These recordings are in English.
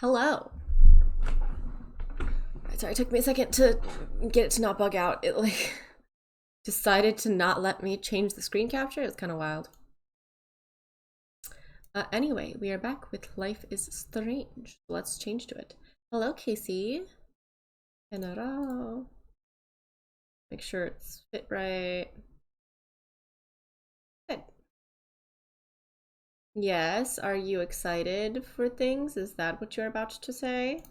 Hello. Sorry, it took me a second to get it to not bug out. It like decided to not let me change the screen capture. It's kind of wild. Anyway, we are back with Life is Strange. Let's change to it. Hello, Casey. Hello. Make sure it's fit right. Good. Yes, are you excited for things? Is that what you're about to say?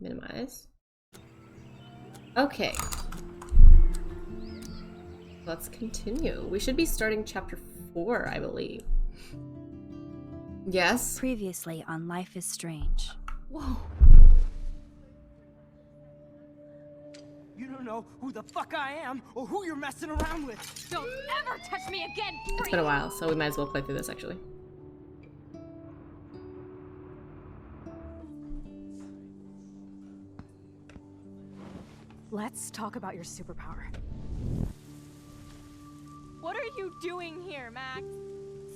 Minimize. Okay. Let's continue. We should be starting chapter 4, I believe. Yes? Previously on Life is Strange. Whoa. You don't know who the fuck I am or who you're messing around with. Don't ever touch me again, freak! It's been a while, so we might as well play through this actually. Let's talk about your superpower. What are you doing here, Max?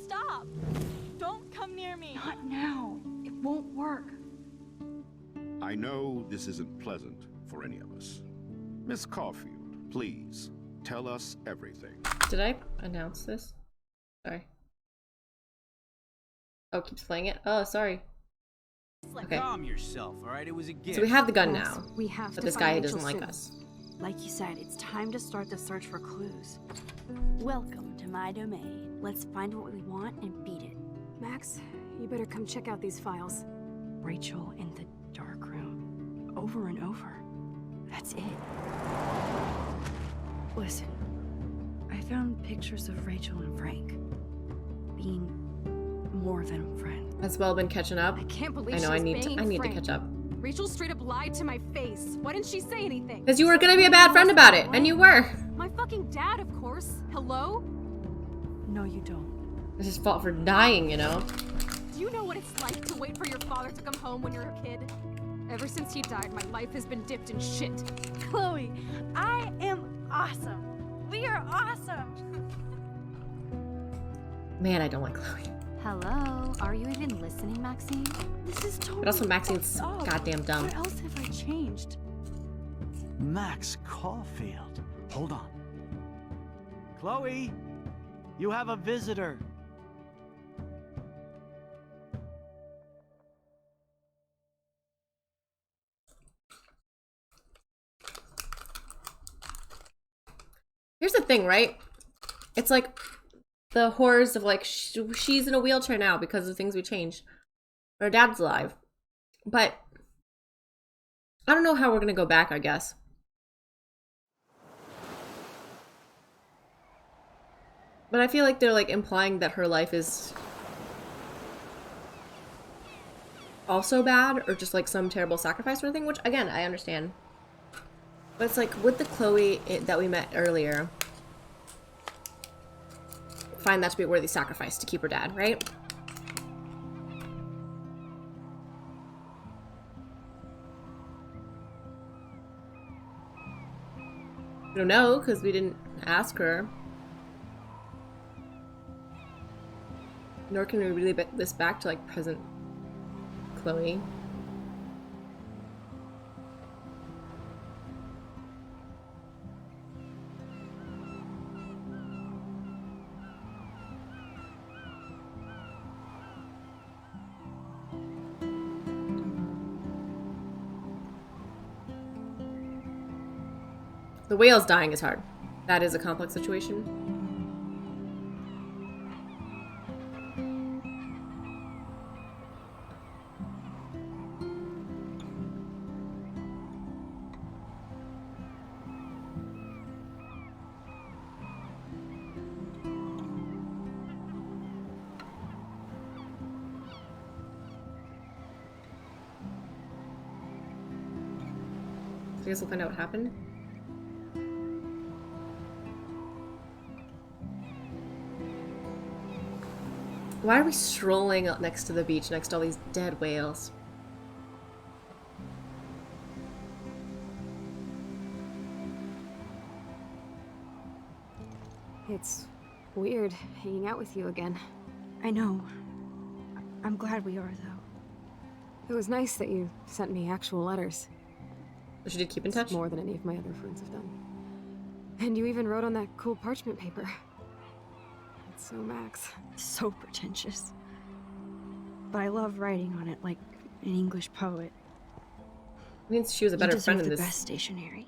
Stop! Don't come near me! Not now. It won't work. I know this isn't pleasant for any of us. Miss Caulfield, please, tell us everything. Did I announce this? Sorry. Oh, it keeps playing it? Oh, sorry. Okay. Calm yourself, all right? It was a gift. So we have the gun Max, now, we have but to this find guy Rachel doesn't like soon. us. Like you said, it's time to start the search for clues. Welcome to my domain. Let's find what we want and beat it. Max, you better come check out these files. Rachel in the dark room. Over and over. That's it. Listen, I found pictures of Rachel and Frank being more than friends. Has Belle been catching up? I can't believe I know, she was I need banging to Frank. catch up. Rachel straight up lied to my face. Why didn't she say anything? Because you were gonna be a bad friend about it, and you were. My fucking dad, of course. Hello? No, you don't. It's his fault for dying, you know? Do you know what it's like to wait for your father to come home when you're a kid? Ever since he died, my life has been dipped in shit. Chloe, I am awesome. We are awesome. Man, I don't like Chloe. Hello? Are you even listening, Maxine? This is totally But also Maxine's fucked up. goddamn dumb. What else have I changed? Max Caulfield. Hold on. Chloe, you have a visitor. Here's the thing, right? It's like the horrors of like she's in a wheelchair now because of things we changed. Her dad's alive. But I don't know how we're gonna go back, I guess. But I feel like they're like implying that her life is also bad or just like some terrible sacrifice or thing, which again, I understand. But it's like with the Chloe that we met earlier, find that to be a worthy sacrifice to keep her dad, right? I don't know, because we didn't ask her. Nor can we really bet this back to like present Chloe. The whale's dying is hard. That is a complex situation. I guess we'll find out what happened. Why are we strolling up next to the beach next to all these dead whales? It's weird hanging out with you again. I know. I'm glad we are, though. It was nice that you sent me actual letters. She did keep in It's touch? more than any of my other friends have done. And you even wrote on that cool parchment paper. It's so Max. So pretentious. But I love writing on it like an English poet. Means she was a better you friend deserve in the this best stationery.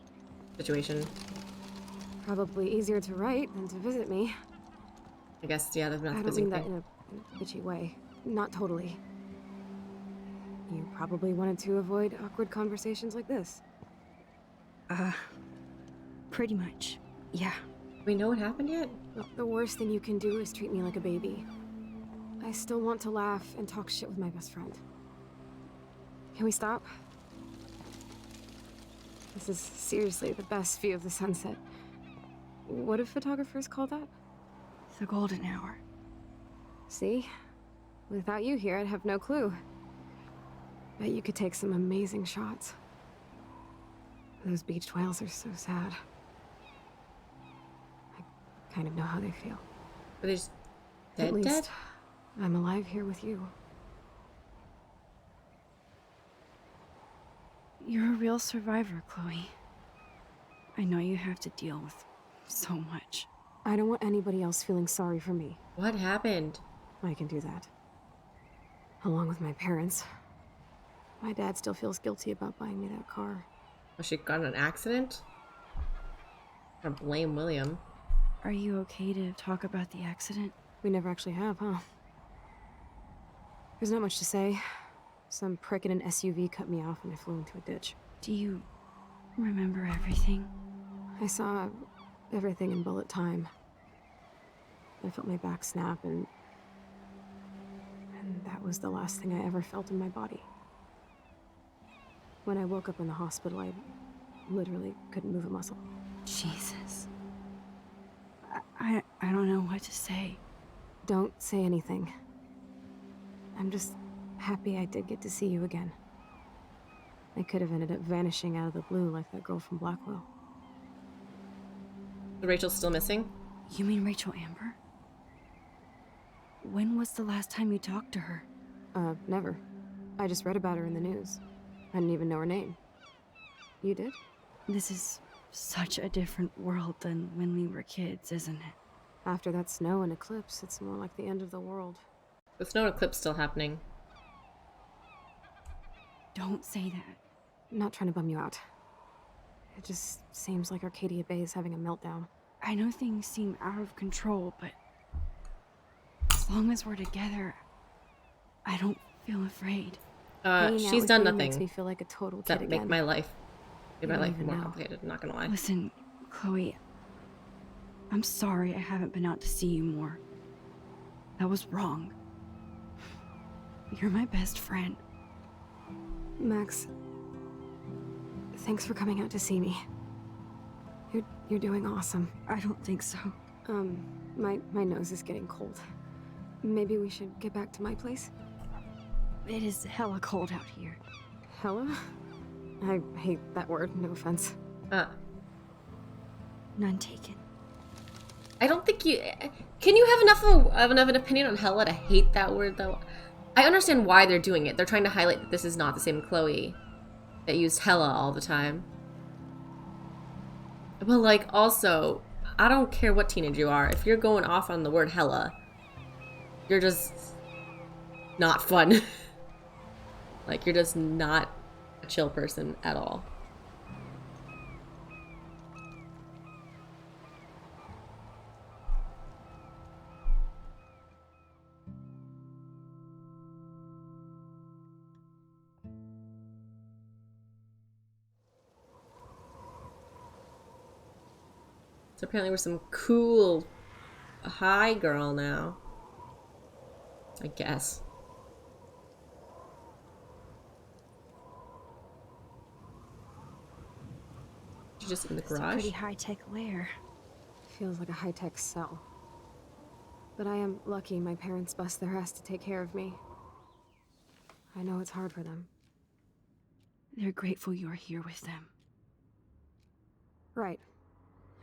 situation. Probably easier to write than to visit me. I guess, yeah, that's I not the don't busy mean that thing. in a bitchy way. Not totally. You probably wanted to avoid awkward conversations like this. Pretty much. Yeah. We know what happened yet? Look, the worst thing you can do is treat me like a baby. I still want to laugh and talk shit with my best friend. Can we stop? This is seriously the best view of the sunset. What do photographers call that? The golden hour. See? Without you here, I'd have no clue. Bet you could take some amazing shots. Those beached whales are so sad. I kind of know how they feel. Are they just At dead least, dead? I'm alive here with you. You're a real survivor, Chloe. I know you have to deal with so much. I don't want anybody else feeling sorry for me. What happened? I can do that. Along with my parents. My dad still feels guilty about buying me that car. Oh, she got in an accident? I blame William. Are you okay to talk about the accident? We never actually have, huh? There's not much to say. Some prick in an SUV cut me off and I flew into a ditch. Do you remember everything? I saw everything in bullet time. I felt my back snap and that was the last thing I ever felt in my body. When I woke up in the hospital, I literally couldn't move a muscle. Jesus. I don't know what to say. Don't say anything. I'm just happy I did get to see you again. I could have ended up vanishing out of the blue like that girl from Blackwell. Rachel's still missing? You mean Rachel Amber? When was the last time you talked to her? Never. I just read about her in the news. I didn't even know her name. You did? This is such a different world than when we were kids, isn't it? After that snow and eclipse, it's more like the end of the world. The snow eclipse still happening. Don't say that. I'm not trying to bum you out. It just seems like Arcadia Bay is having a meltdown. I know things seem out of control, but as long as we're together, I don't feel afraid. Hanging out She's with done you nothing makes me feel like a total kid that make again. my life You don't more even know. complicated, I'm not gonna lie. Listen, Chloe, I'm sorry I haven't been out to see you more. That was wrong. You're my best friend. Max, thanks for coming out to see me. You're doing awesome. I don't think so. My nose is getting cold. Maybe we should get back to my place? It is hella cold out here. Hella? I hate that word, no offense. None taken. I don't think you... Can you have enough of an opinion on Hella to hate that word, though? I understand why they're doing it. They're trying to highlight that this is not the same Chloe that used Hella all the time. But, like, also, I don't care what teenage you are. If you're going off on the word Hella, you're just not fun. Like, you're just not a chill person at all. So apparently we're some cool high girl now. I guess. She's just in the It's a garage. pretty high-tech lair. Feels like a high-tech cell. But I am lucky my parents bust their ass to take care of me. I know it's hard for them. They're grateful you're here with them. Right.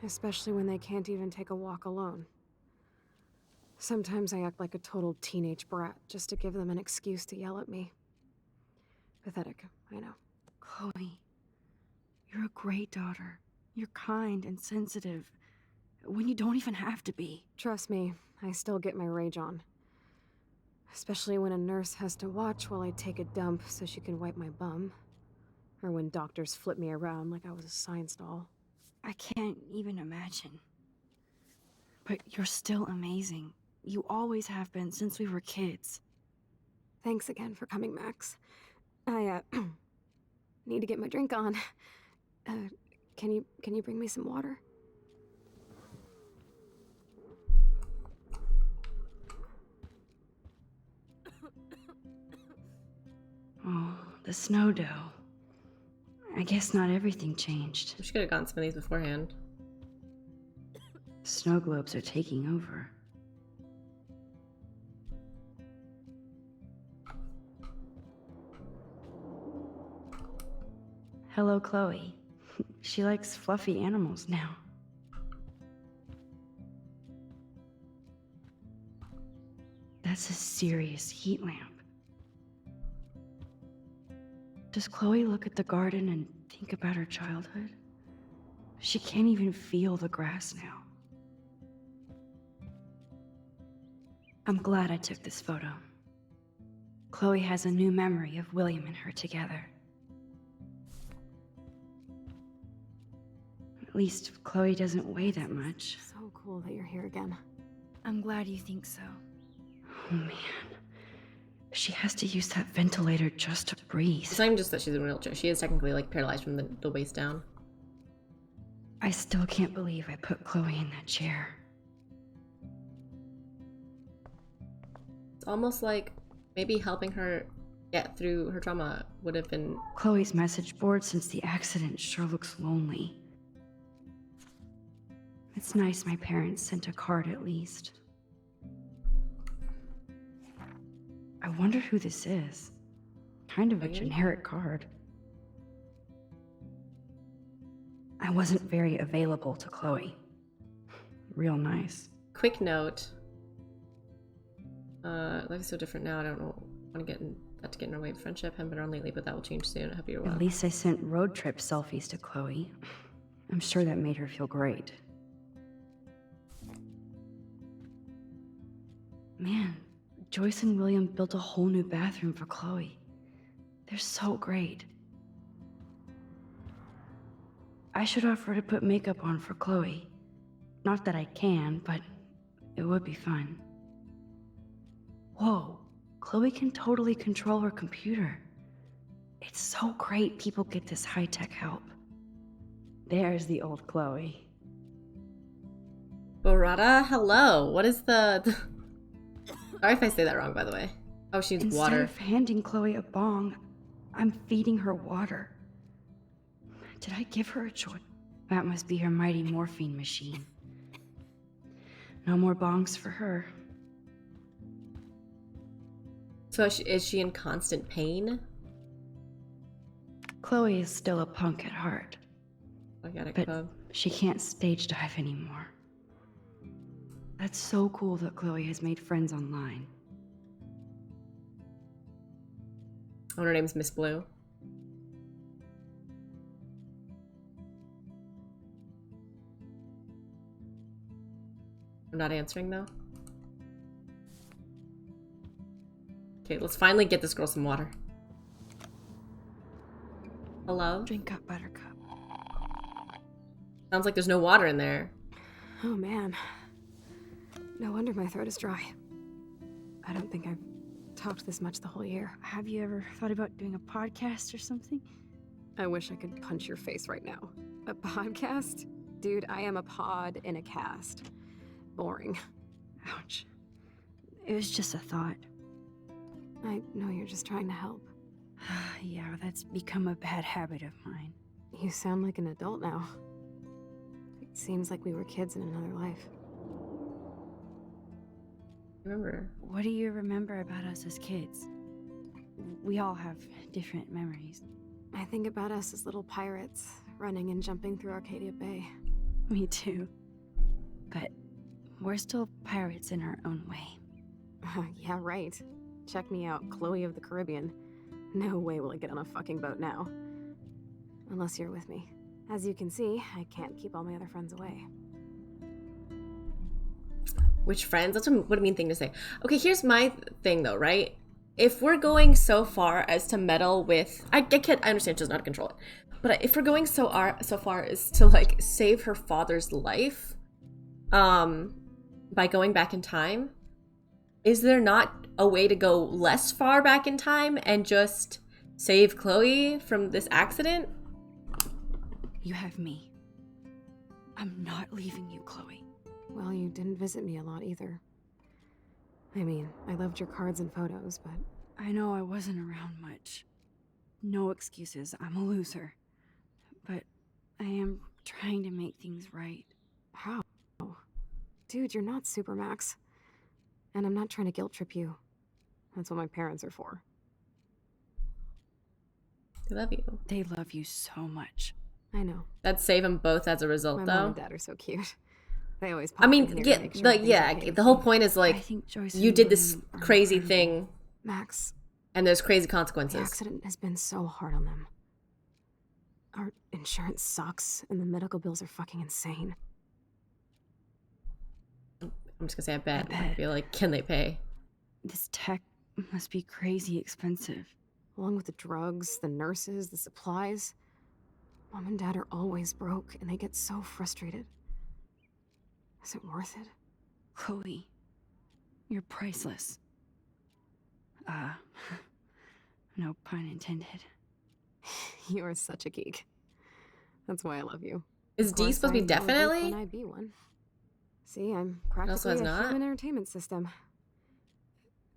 Especially when they can't even take a walk alone. Sometimes I act like a total teenage brat just to give them an excuse to yell at me. Pathetic, I know. Chloe, you're a great daughter. You're kind and sensitive when you don't even have to be. Trust me, I still get my rage on. Especially when a nurse has to watch while I take a dump so she can wipe my bum. Or when doctors flip me around like I was a science doll. I can't even imagine. But you're still amazing. You always have been since we were kids. Thanks again for coming, Max. I, need to get my drink on. Can you bring me some water? Oh, the snow dough. I guess not everything changed. We should have gotten some of these beforehand. Snow globes are taking over. Hello, Chloe. She likes fluffy animals now. That's a serious heat lamp. Does Chloe look at the garden and think about her childhood? She can't even feel the grass now. I'm glad I took this photo. Chloe has a new memory of William and her together. At least Chloe doesn't weigh that much. So cool that you're here again. I'm glad you think so. Oh man. She has to use that ventilator just to breathe. It's not even just that she's in a wheelchair. She is technically like paralyzed from the waist down. I still can't believe I put Chloe in that chair. It's almost like maybe helping her get through her trauma would have been... Chloe's message board since the accident sure looks lonely. It's nice my parents sent a card at least. I wonder who this is. Kind of a generic card. I wasn't very available to Chloe. Real nice. Quick note. Life is so different now. I don't know. I want to get in that to get in our way of friendship. Haven't been around lately, but that will change soon. I hope you're well. At least I sent road trip selfies to Chloe. I'm sure that made her feel great. Man, Joyce and William built a whole new bathroom for Chloe. They're so great. I should offer to put makeup on for Chloe. Not that I can, but it would be fun. Whoa, Chloe can totally control her computer. It's so great people get this high-tech help. There's the old Chloe. Borata, hello. What is the... Sorry if I say that wrong, by the way. Oh, she needs water. Instead of handing Chloe a bong, I'm feeding her water. Did I give her a choice? That must be her mighty morphine machine. No more bongs for her. So is she in constant pain? Chloe is still a punk at heart. I got it, but Cub. She can't stage dive anymore. That's so cool that Chloe has made friends online. Oh, her name's Miss Blue. I'm not answering though. Okay, let's finally get this girl some water. Hello? Drink up, Buttercup. Sounds like there's no water in there. Oh man. No wonder my throat is dry. I don't think I've talked this much the whole year. Have you ever thought about doing a podcast or something? I wish I could punch your face right now. A podcast? Dude, I am a pod in a cast. Boring. Ouch. It was just a thought. I know you're just trying to help. Yeah, that's become a bad habit of mine. You sound like an adult now. It seems like we were kids in another life. Remember? What do you remember about us as kids? We all have different memories. I think about us as little pirates, running and jumping through Arcadia Bay. Me too. But We're still pirates in our own way. Yeah, right. Check me out, Chloe of the Caribbean. No way will I get on a fucking boat now. Unless you're with me. As you can see, I can't keep all my other friends away. Which friends? That's what a mean thing to say. Okay, here's my thing though, right? If we're going so far as to meddle with, I understand she doesn't know how to control it, but if we're going so far as to like save her father's life, by going back in time, is there not a way to go less far back in time and just save Chloe from this accident? You have me. I'm not leaving you, Chloe. Well, you didn't visit me a lot either. I mean, I loved your cards and photos, but... I know I wasn't around much. No excuses, I'm a loser. But I am trying to make things right. How? Dude, you're not Supermax. And I'm not trying to guilt trip you. That's what my parents are for. They love you. They love you so much. I know. That'd save them both as a result, My though. mom and dad are so cute. They always pop I in mean, here yeah, to make sure like, everything's yeah. okay with The whole me. point is I like think Joyce you and did this William are crazy incredible. thing, Max, and there's crazy the consequences. accident has been so hard on them. Our insurance sucks, and the medical bills are fucking insane. I'm just gonna say, I bet. I bet. feel like, can they pay? This tech must be crazy expensive. Along with the drugs, the nurses, the supplies. Mom and dad are always broke, and they get so frustrated. Is it worth it? Chloe, you're priceless. No pun intended. You are such a geek. That's why I love you. Is Of D course, supposed to be I'm more geek definitely? When I be one. See, I'm also practically has a not? human entertainment system.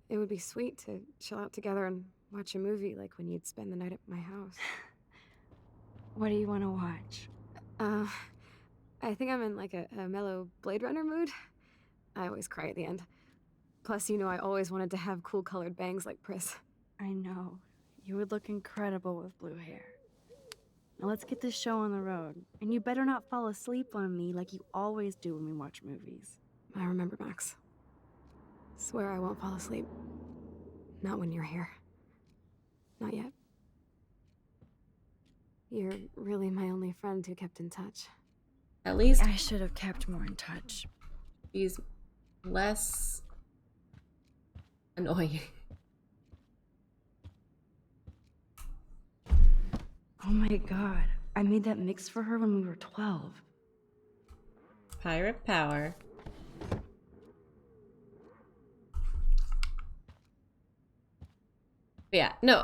It would be sweet to chill out together and watch a movie like when you'd spend the night at my house. What do you want to watch? I think I'm in like a mellow Blade Runner mood. I always cry at the end. Plus, you know I always wanted to have cool colored bangs like Pris. I know. You would look incredible with blue hair. Now let's get this show on the road. And you better not fall asleep on me like you always do when we watch movies. I remember, Max. Swear I won't fall asleep. Not when you're here. Not yet. You're really my only friend who kept in touch. At least I should have kept more in touch. he's less annoying. Oh my god. I made that mix for her when we were 12. Pirate power. But yeah, no.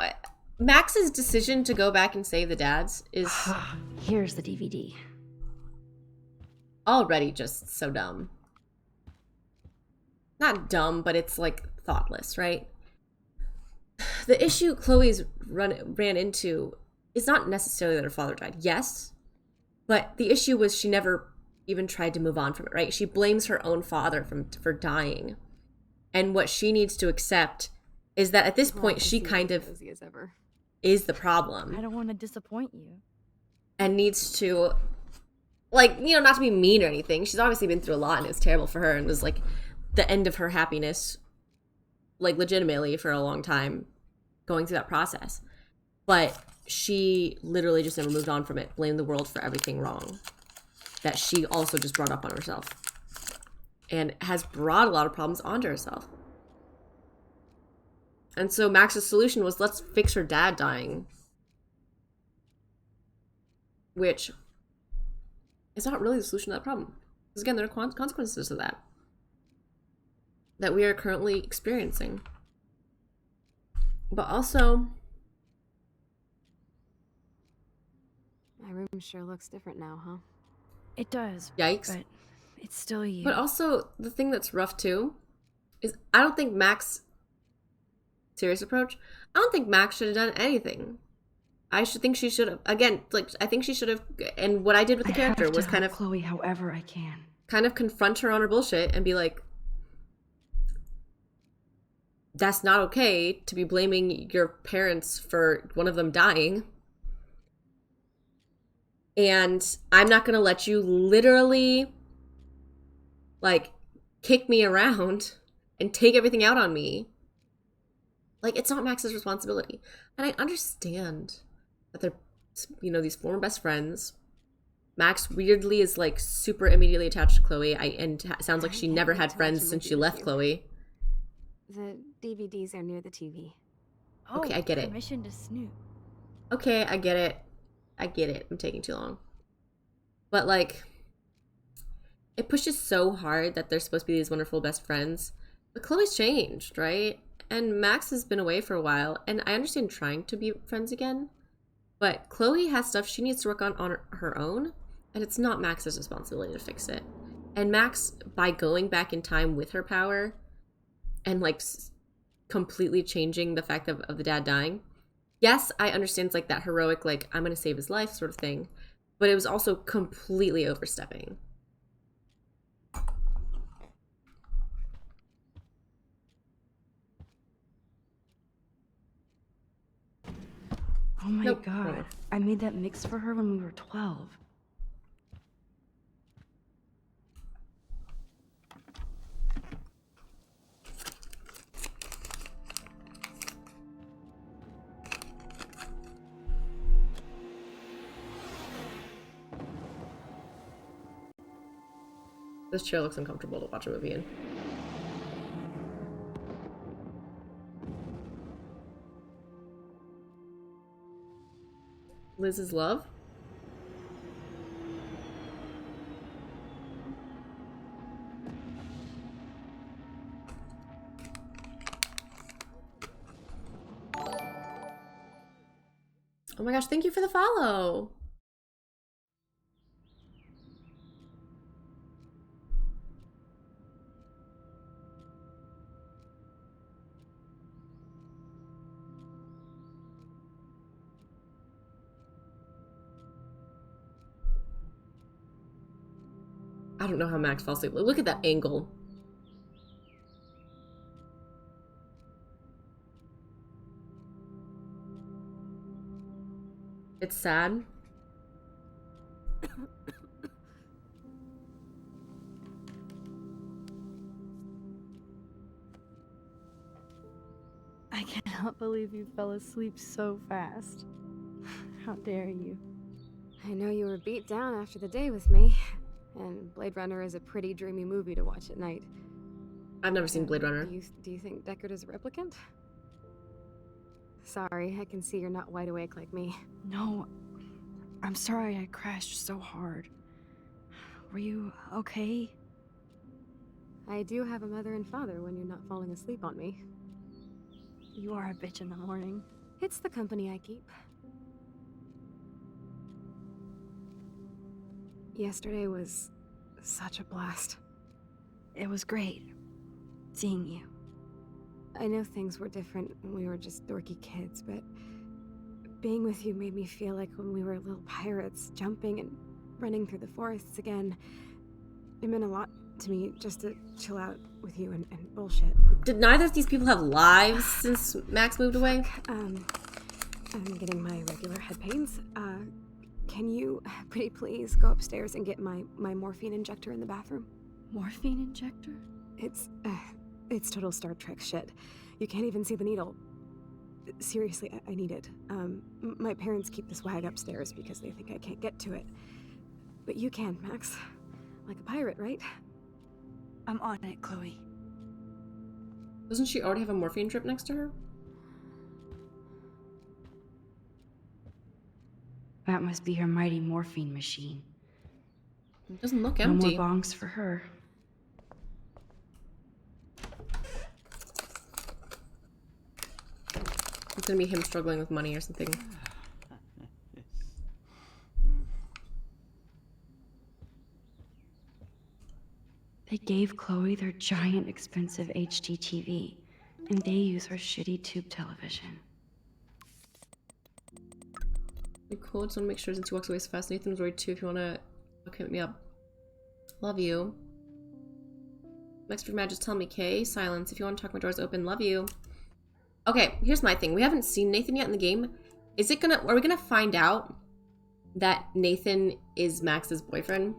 Max's decision to go back and save the dads is Here's the DVD. already just so dumb. Not dumb, but it's like thoughtless, right? The issue Chloe's ran into is not necessarily that her father died. Yes, but the issue was she never even tried to move on from it, right? She blames her own father for dying. And what she needs to accept is that at this point she kind of Cozy as ever. is the problem I don't want to disappoint you. and needs to, like, you know, not to be mean or anything. She's obviously been through a lot and it's terrible for her and was like the end of her happiness, like legitimately for a long time going through that process. But she literally just never moved on from it, blamed the world for everything wrong that she also just brought up on herself and has brought a lot of problems onto herself. And so Max's solution was, let's fix her dad dying. Which is not really the solution to that problem. Because again, there are consequences to that. That we are currently experiencing. But also, My room sure looks different now, huh? It does. yikes. But it's still you. But also, the thing that's rough too is I don't think Max, serious approach, I don't think Max should have done anything. I think she should have, again, like, I think she should have, and what I did with the character was kind of Chloe however I can. kind of confront her on her bullshit and be like, that's not okay to be blaming your parents for one of them dying. And I'm not going to let you literally, like, kick me around and take everything out on me. Like, it's not Max's responsibility. And I understand that they're, you know, these former best friends. Max weirdly is like super immediately attached to Chloe. Sounds like she never had friends since she left Chloe. The DVDs are near the TV. Okay, I get it. Permission to snoop. Okay, I get it. I get it. I'm taking too long. But like, it pushes so hard that they're supposed to be these wonderful best friends. But Chloe's changed, right? And Max has been away for a while. And I understand trying to be friends again. But Chloe has stuff she needs to work on her own. And it's not Max's responsibility to fix it. And Max, by going back in time with her power and like completely changing the fact of the dad dying. Yes, I understand it's like that heroic, like, I'm going to save his life sort of thing. But it was also completely overstepping. Oh my Nope. god. I made that mix for her when we were 12. This chair looks uncomfortable to watch a movie in. Liz's love? Oh my gosh, thank you for the follow. I don't know how Max fell asleep. Look at that angle. It's sad. I cannot believe you fell asleep so fast. How dare you? I know you were beat down after the day with me, and Blade Runner is a pretty dreamy movie to watch at night. I've never seen Blade Runner. Do you think Deckard is a replicant? Sorry, I can see you're not wide awake like me. No, I'm sorry I crashed so hard. Were you okay? I do have a mother and father when you're not falling asleep on me. You are a bitch in the morning. It's the company I keep. Yesterday was such a blast. It was great seeing you. I know things were different when we were just dorky kids, but being with you made me feel like when we were little pirates, jumping and running through the forests again. It meant a lot to me just to chill out with you and bullshit. Did neither of these people have lives since Max moved away? I'm getting my regular head pains. Can you, pretty please, go upstairs and get my morphine injector in the bathroom? Morphine injector? It's total Star Trek shit. You can't even see the needle. Seriously, I need it. My parents keep the swag upstairs because they think I can't get to it. But you can, Max. Like a pirate, right? I'm on it, Chloe. Doesn't she already have a morphine drip next to her? That must be her mighty morphine machine. It doesn't look No empty. more bongs for her. It's gonna be him struggling with money or something. They gave Chloe their giant, expensive HD TV, and they use her shitty tube television. You cool? Just wanna make sure since he walks away so fast. Nathan's worried too. If you wanna hit me up. Love you. Next for Mad, just tell me, Kay. Silence. If you want to talk, my door's open. Love you. Okay, here's my thing. We haven't seen Nathan yet in the game. Are we gonna find out that Nathan is Max's boyfriend?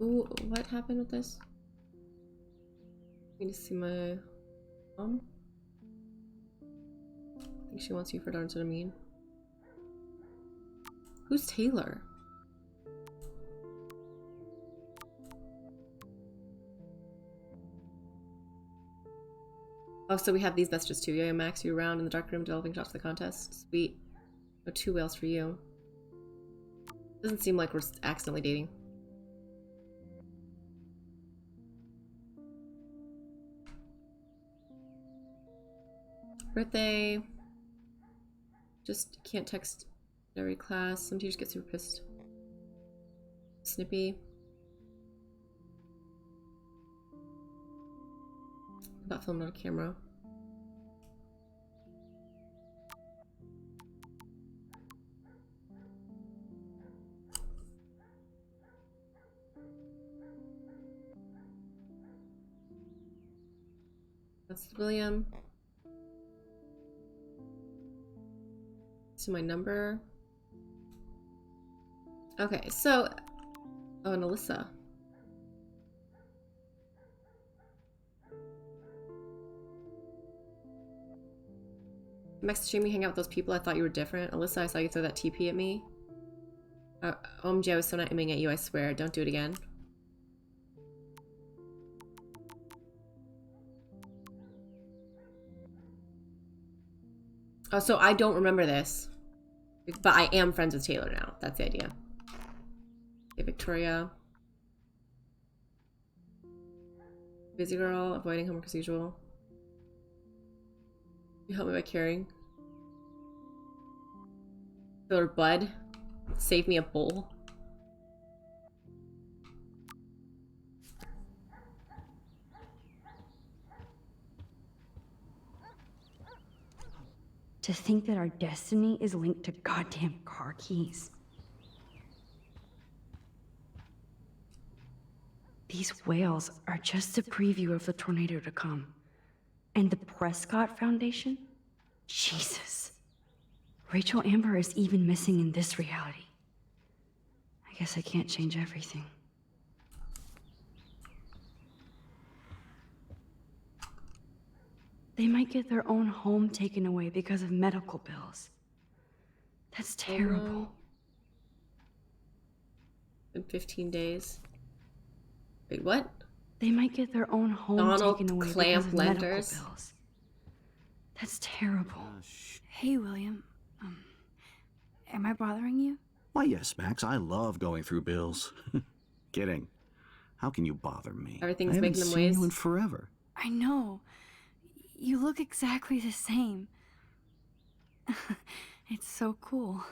Ooh, what happened with this? I need to see my mom. I think she wants you for darn to mean. Who's Taylor? Oh, so we have these messages too. Yeah, Max, you around in the dark room delving shots for the contest. Sweet. No 2 whales for you. Doesn't seem like we're accidentally dating. Birthday. Just can't text every class. Some teachers get super pissed. Snippy. About filming on a camera. That's William. So my number. Okay, so oh, and Alyssa. Next stream, you hang out with those people. I thought you were different. Alyssa, I saw you throw that TP at me. OMG, I was so not aiming at you, I swear. Don't do it again. Oh, so I don't remember this. But I am friends with Taylor now. That's the idea. Okay, Victoria. Busy girl, avoiding homework as usual. You help me by caring. Filler Bud. Save me a bowl. To think that our destiny is linked to goddamn car keys. These whales are just a preview of the tornado to come. And the Prescott Foundation? Jesus. Rachel Amber is even missing in this reality. I guess I can't change everything. They might get their own home taken away because of medical bills. That's terrible. In 15 days. Wait, what? They might get their own home Donald taken away Clamp because of Lenders. medical bills. That's terrible. Hey, William. Am I bothering you? Why, yes, Max. I love going through bills. Kidding. How can you bother me? Everything's I haven't making them seen ways. you in forever. I know. You look exactly the same. It's so cool.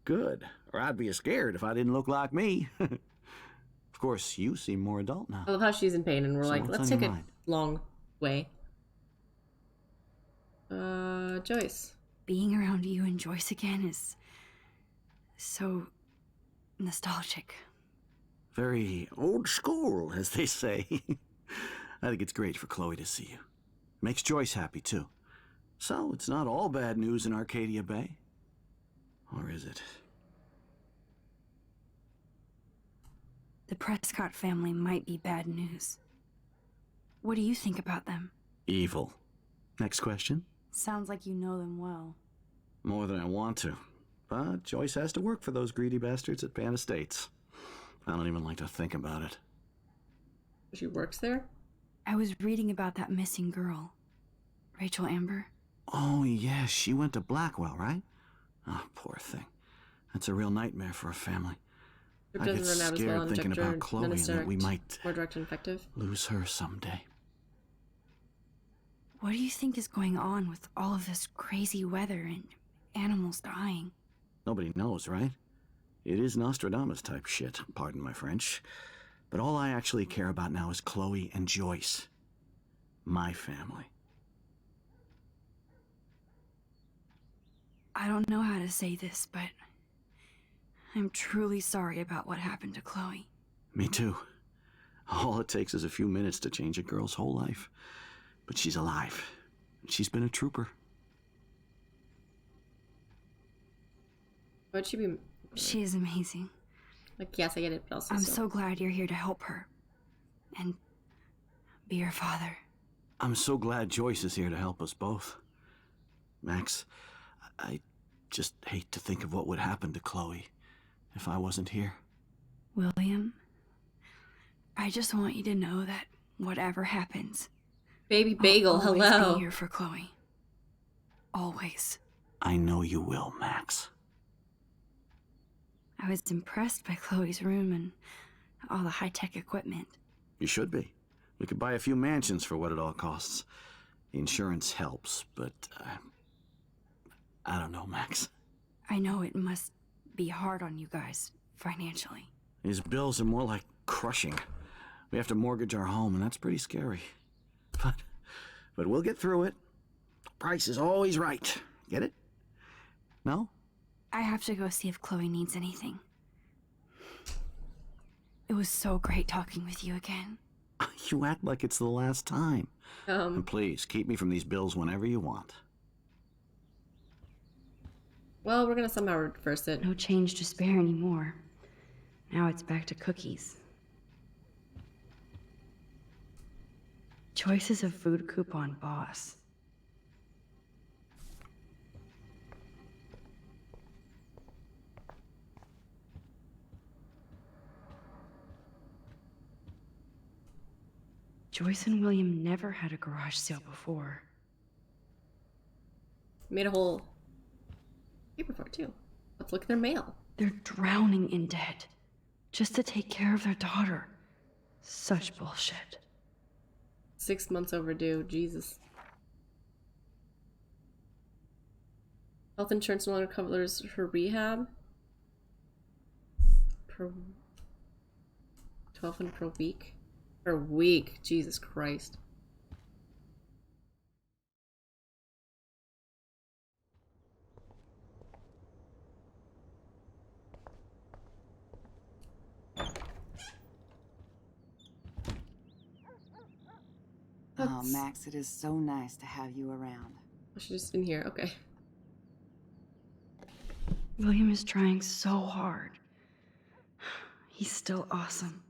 Good. Or I'd be scared if I didn't look like me. Of course, you seem more adult now. I love how she's in pain and we're So like, what's let's on take your a mind? long way. Joyce. Being around you and Joyce again is so nostalgic. Very old school, as they say. I think it's great for Chloe to see you. Makes Joyce happy, too. So, it's not all bad news in Arcadia Bay. Or is it? The Prescott family might be bad news. What do you think about them? Evil. Next question. Sounds like you know them well. More than I want to. But Joyce has to work for those greedy bastards at Pan Estates. I don't even like to think about it. She works there? I was reading about that missing girl. Rachel Amber. Oh, yeah, she went to Blackwell, right? Oh, poor thing. That's a real nightmare for a family. It I get doesn't run out as well scared on thinking injector, about Chloe none and is that we direct, might more direct and effective. lose her someday. What do you think is going on with all of this crazy weather and animals dying? Nobody knows, right? It is Nostradamus type shit, pardon my French. But all I actually care about now is Chloe and Joyce. My family. I don't know how to say this, but I'm truly sorry about what happened to Chloe. Me too. All it takes is a few minutes to change a girl's whole life. But she's alive. She's been a trooper. Why'd she be... She is amazing. Like, yes, I get it, but also I'm still. so glad you're here to help her. And be her father. I'm so glad Joyce is here to help us both. Max, I just hate to think of what would happen to Chloe if I wasn't here. William, I just want you to know that whatever happens, Baby Bagel, I'll always hello. be here for Chloe. Always. I know you will, Max. I was impressed by Chloe's room and all the high-tech equipment. You should be. We could buy a few mansions for what it all costs. The insurance helps, but I don't know, Max. I know it must be hard on you guys, financially. These bills are more like crushing. We have to mortgage our home, and that's pretty scary. But we'll get through it. Price is always right. Get it? No? I have to go see if Chloe needs anything. It was so great talking with you again. You act like it's the last time. And please, keep me from these bills whenever you want. Well, we're gonna somehow reverse it. No change to spare anymore. Now it's back to cookies. Choice is a food coupon boss. Joyce and William never had a garage sale before. Made a whole paper for it too. Let's look at their mail. They're drowning in debt just to take care of their daughter. Such bullshit. 6 months overdue. Jesus. Health insurance no longer covers her rehab. Per $1,200 per week. Per week. Jesus Christ. Oh, Max, it is so nice to have you around. I should just in here. Okay. William is trying so hard. He's still awesome.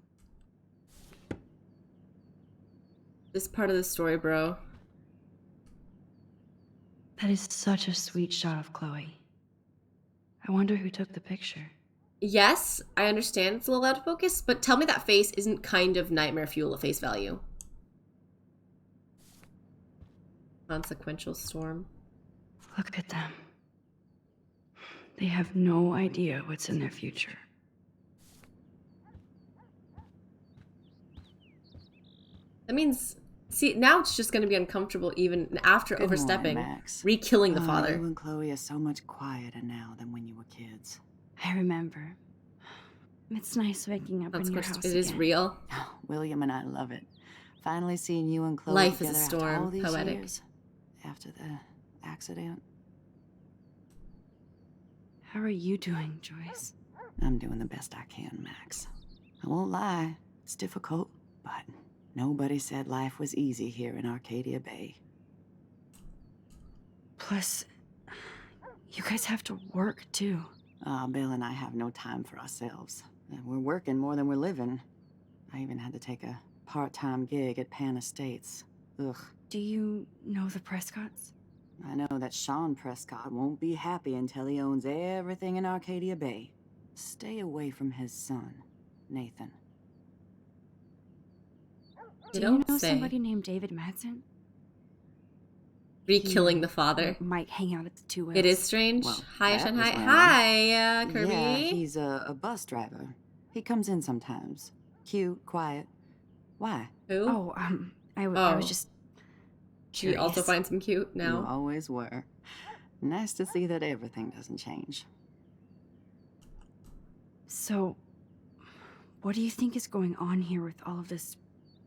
This part of the story, bro. That is such a sweet shot of Chloe. I wonder who took the picture. Yes, I understand it's a little out of focus, but tell me that face isn't kind of nightmare fuel at face value. Consequential storm. Look at them. They have no idea what's in their future. That means, see, now it's just going to be uncomfortable even after Good overstepping, morning, Max. re-killing the father. You and Chloe are so much quieter now than when you were kids. I remember. It's nice waking up in your house It is again. real. Oh, William and I love it. Finally seeing you and Chloe Life is a together storm. after all these Poetic. years. After the accident. How are you doing, Joyce? I'm doing the best I can, Max. I won't lie, it's difficult, but nobody said life was easy here in Arcadia Bay. Plus, you guys have to work too. Bill and I have no time for ourselves. We're working more than we're living. I even had to take a part-time gig at Pan Estates. Ugh. Do you know the Prescotts? I know that Sean Prescott won't be happy until he owns everything in Arcadia Bay. Stay away from his son, Nathan. Do you know somebody named David Madsen? Re-killing the father. Might hang out at the Two Whales. It is strange. Well, Hi, that was Shanghai. random. Hi, Kirby. Yeah, he's a bus driver. He comes in sometimes. Cute, quiet. Why? Who? Oh, I Oh. was just She also curious. finds him cute now. You always were. Nice to see that everything doesn't change. So, what do you think is going on here with all of this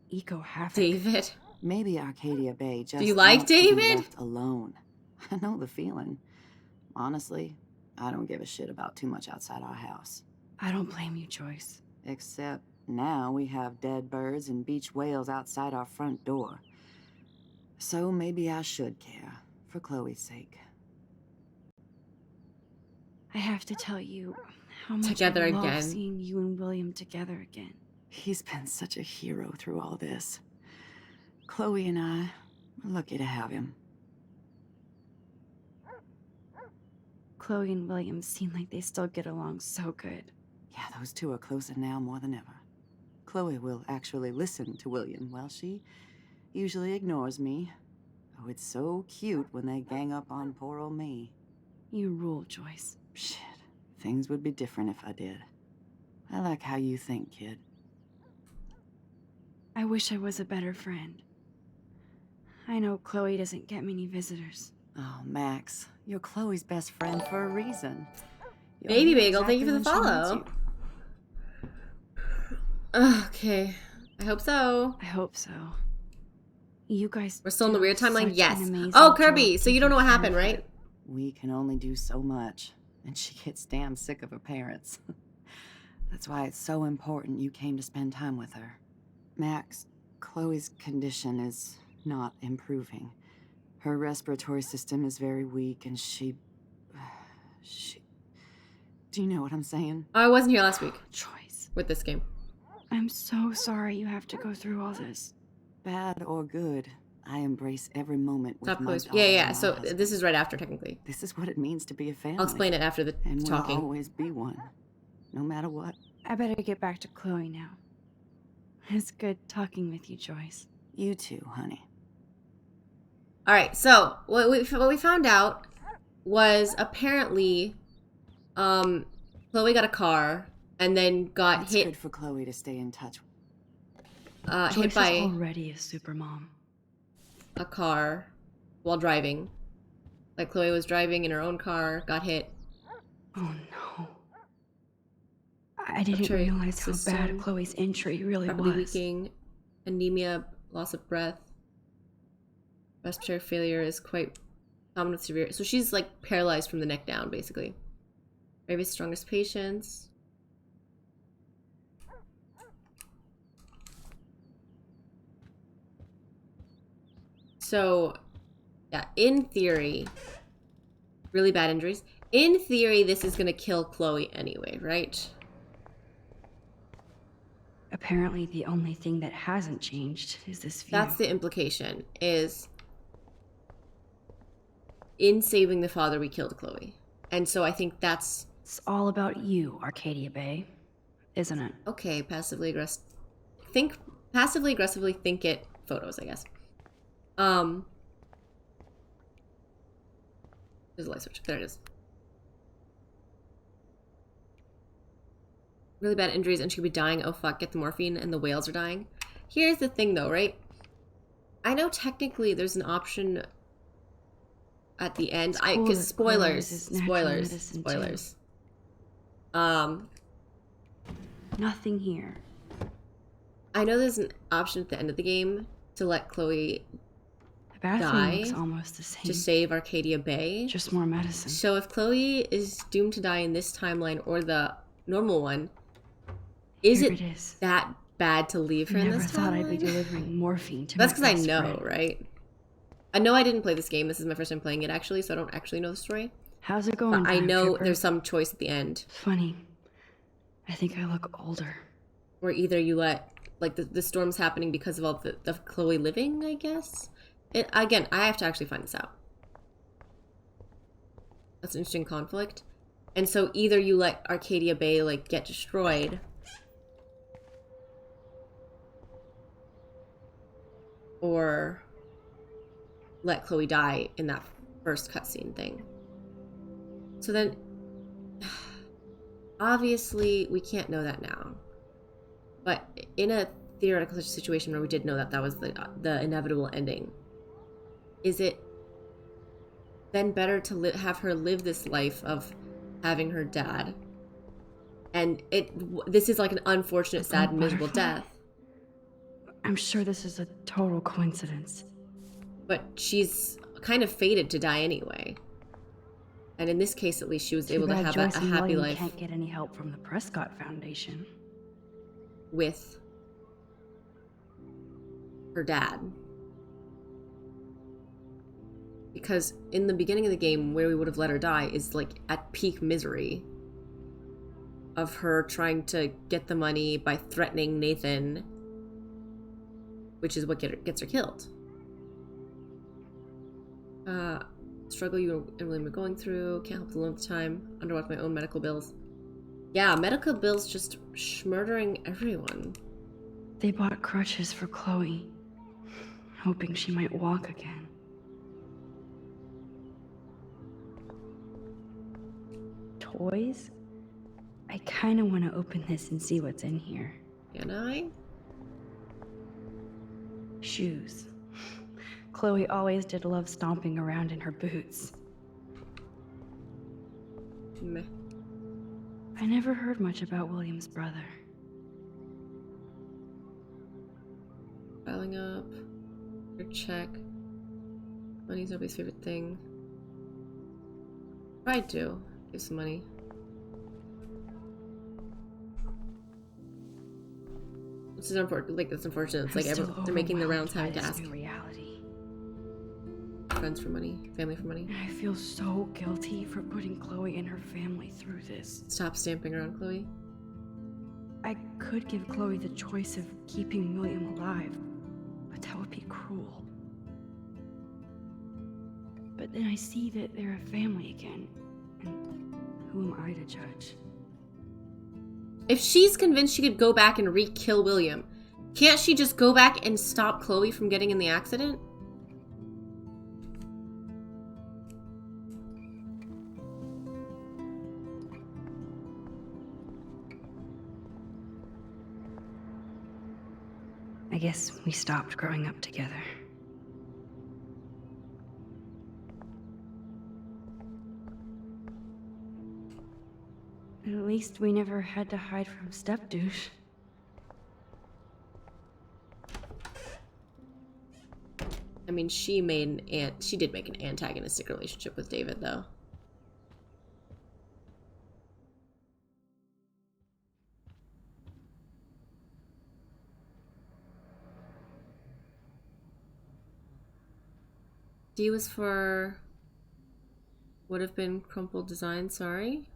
eco-havoc? David. Maybe Arcadia Bay just you like wants to be David? left alone. I know the feeling. Honestly, I don't give a shit about too much outside our house. I don't blame you, Joyce. Except now we have dead birds and beach whales outside our front door. So maybe I should care, for Chloe's sake. I have to tell you, How much together I love again. seeing you and William together again. He's been such a hero through all this. Chloe and I are lucky to have him. Chloe and William seem like they still get along so good. Yeah, those two are closer now more than ever. Chloe will actually listen to William while she usually ignores me. Oh, it's so cute when they gang up on poor old me. You rule, Joyce. Shit, things would be different if I did. I like how you think, kid. I wish I was a better friend. I know Chloe doesn't get many visitors. Oh, Max, you're Chloe's best friend for a reason. You're Baby here Bagel, thank you for the exactly when she follow. needs Okay. I hope so. I hope so. You guys. We're still in the do weird timeline? such an Yes. amazing Oh, job Kirby, so you don't know what taking happened, care of right? her. you. We can only do so much, and she gets damn sick of her parents. That's why it's so important you came to spend time with her. Max, Chloe's condition is not improving. Her respiratory system is very weak, and she... Do you know what I'm saying? I wasn't here last week Joyce, with this game. I'm so sorry you have to go through all this. Bad or good, I embrace every moment with Stop my close. daughter Yeah, and yeah. my So husband. this is right after, technically. This is what it means to be a family. I'll explain it after the and talking. will always be one, no matter what. I better get back to Chloe now. It's good talking with you, Joyce. You too, honey. All right. So what we found out was apparently, Chloe got a car and then got It's hit. good for Chloe to stay in touch. Joyce Hit by is already a supermom. a car while driving. Like Chloe was driving in her own car, got hit. Oh no. I didn't Arterial realize how system, bad Chloe's injury really rapidly was. leaking, anemia, loss of breath. Respiratory failure is quite common with severe. So she's like paralyzed from the neck down, basically. Rabies strongest patients. So, yeah, in theory, really bad injuries. In theory, this is gonna kill Chloe anyway, right? Apparently, the only thing that hasn't changed is this view. That's the implication, is in saving the father, we killed Chloe. And so I think that's... It's all about you, Arcadia Bay, isn't it? Okay, passively aggressive think it photos, I guess. There's a light switch. There it is. Really bad injuries and she could be dying. Oh fuck, get the morphine and the whales are dying. Here's the thing though, right? I know technically there's an option at the end. It's cool Because that spoilers. Chloe's is natural medicine, Spoilers. Nothing here. I know there's an option at the end of the game to let Chloe The bathroom die looks almost the same. to save Arcadia Bay. Just more medicine. So if Chloe is doomed to die in this timeline or the normal one, is Here it it is. that bad to leave her I in never this thought I'd be timeline? delivering morphine to That's my because I best know, friend. right? I know I didn't play this game. This is my first time playing it, actually, so I don't actually know the story. How's it going, But I Time know Tripper? there's some choice at the end Funny. I think I look older. where either you let, like, the storm's happening because of all the Chloe living, I guess? Again, I have to actually find this out. That's an interesting conflict. And so either you let Arcadia Bay, like, get destroyed, or let Chloe die in that first cutscene thing. So then, obviously, we can't know that now. But in a theoretical situation where we did know that that was the inevitable ending, is it then better to have her live this life of having her dad? And this is like an unfortunate, sad, and miserable butterfly? death. I'm sure this is a total coincidence. But she's kind of fated to die anyway. And in this case, at least, she was Too able to bad have Joyce a and happy William life can't get any help from the Prescott Foundation. with her dad. Because in the beginning of the game, where we would have let her die is like at peak misery. of her trying to get the money by threatening Nathan, which is what gets her killed. Struggle you and William are going through. Can't help the alone at the time. Underwatch my own medical bills. Yeah, medical bills just murdering everyone. They bought crutches for Chloe, hoping she might walk again. Toys? I kind of want to open this and see what's in here. Can I? Shoes. Chloe always did love stomping around in her boots. Meh. I never heard much about William's brother. Filing up. Your check. Money's nobody's favorite thing. I do. Give some money. This is unfortunate. Like, that's unfortunate. It's like they're making the rounds having to ask. Reality. Friends for money, family for money. I feel so guilty for putting Chloe and her family through this. Stop stamping around Chloe. I could give Chloe the choice of keeping William alive, but that would be cruel. But then I see that they're a family again, and who am I to judge? If she's convinced she could go back and re-kill William, can't she just go back and stop Chloe from getting in the accident? I guess we stopped growing up together. At least we never had to hide from step-douche. I mean, she did make an antagonistic relationship with David, though. D was for would have been crumpled design, sorry.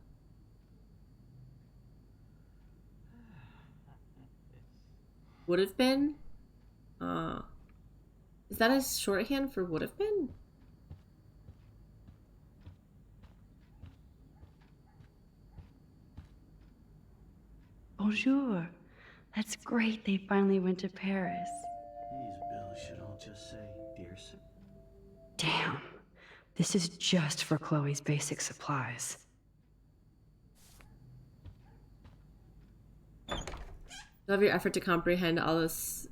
Would have been? Is that a shorthand for would have been? Bonjour. That's great they finally went to Paris. These bills should all just say, dear sir. Damn. This is just for Chloe's basic supplies. Love your effort to comprehend all those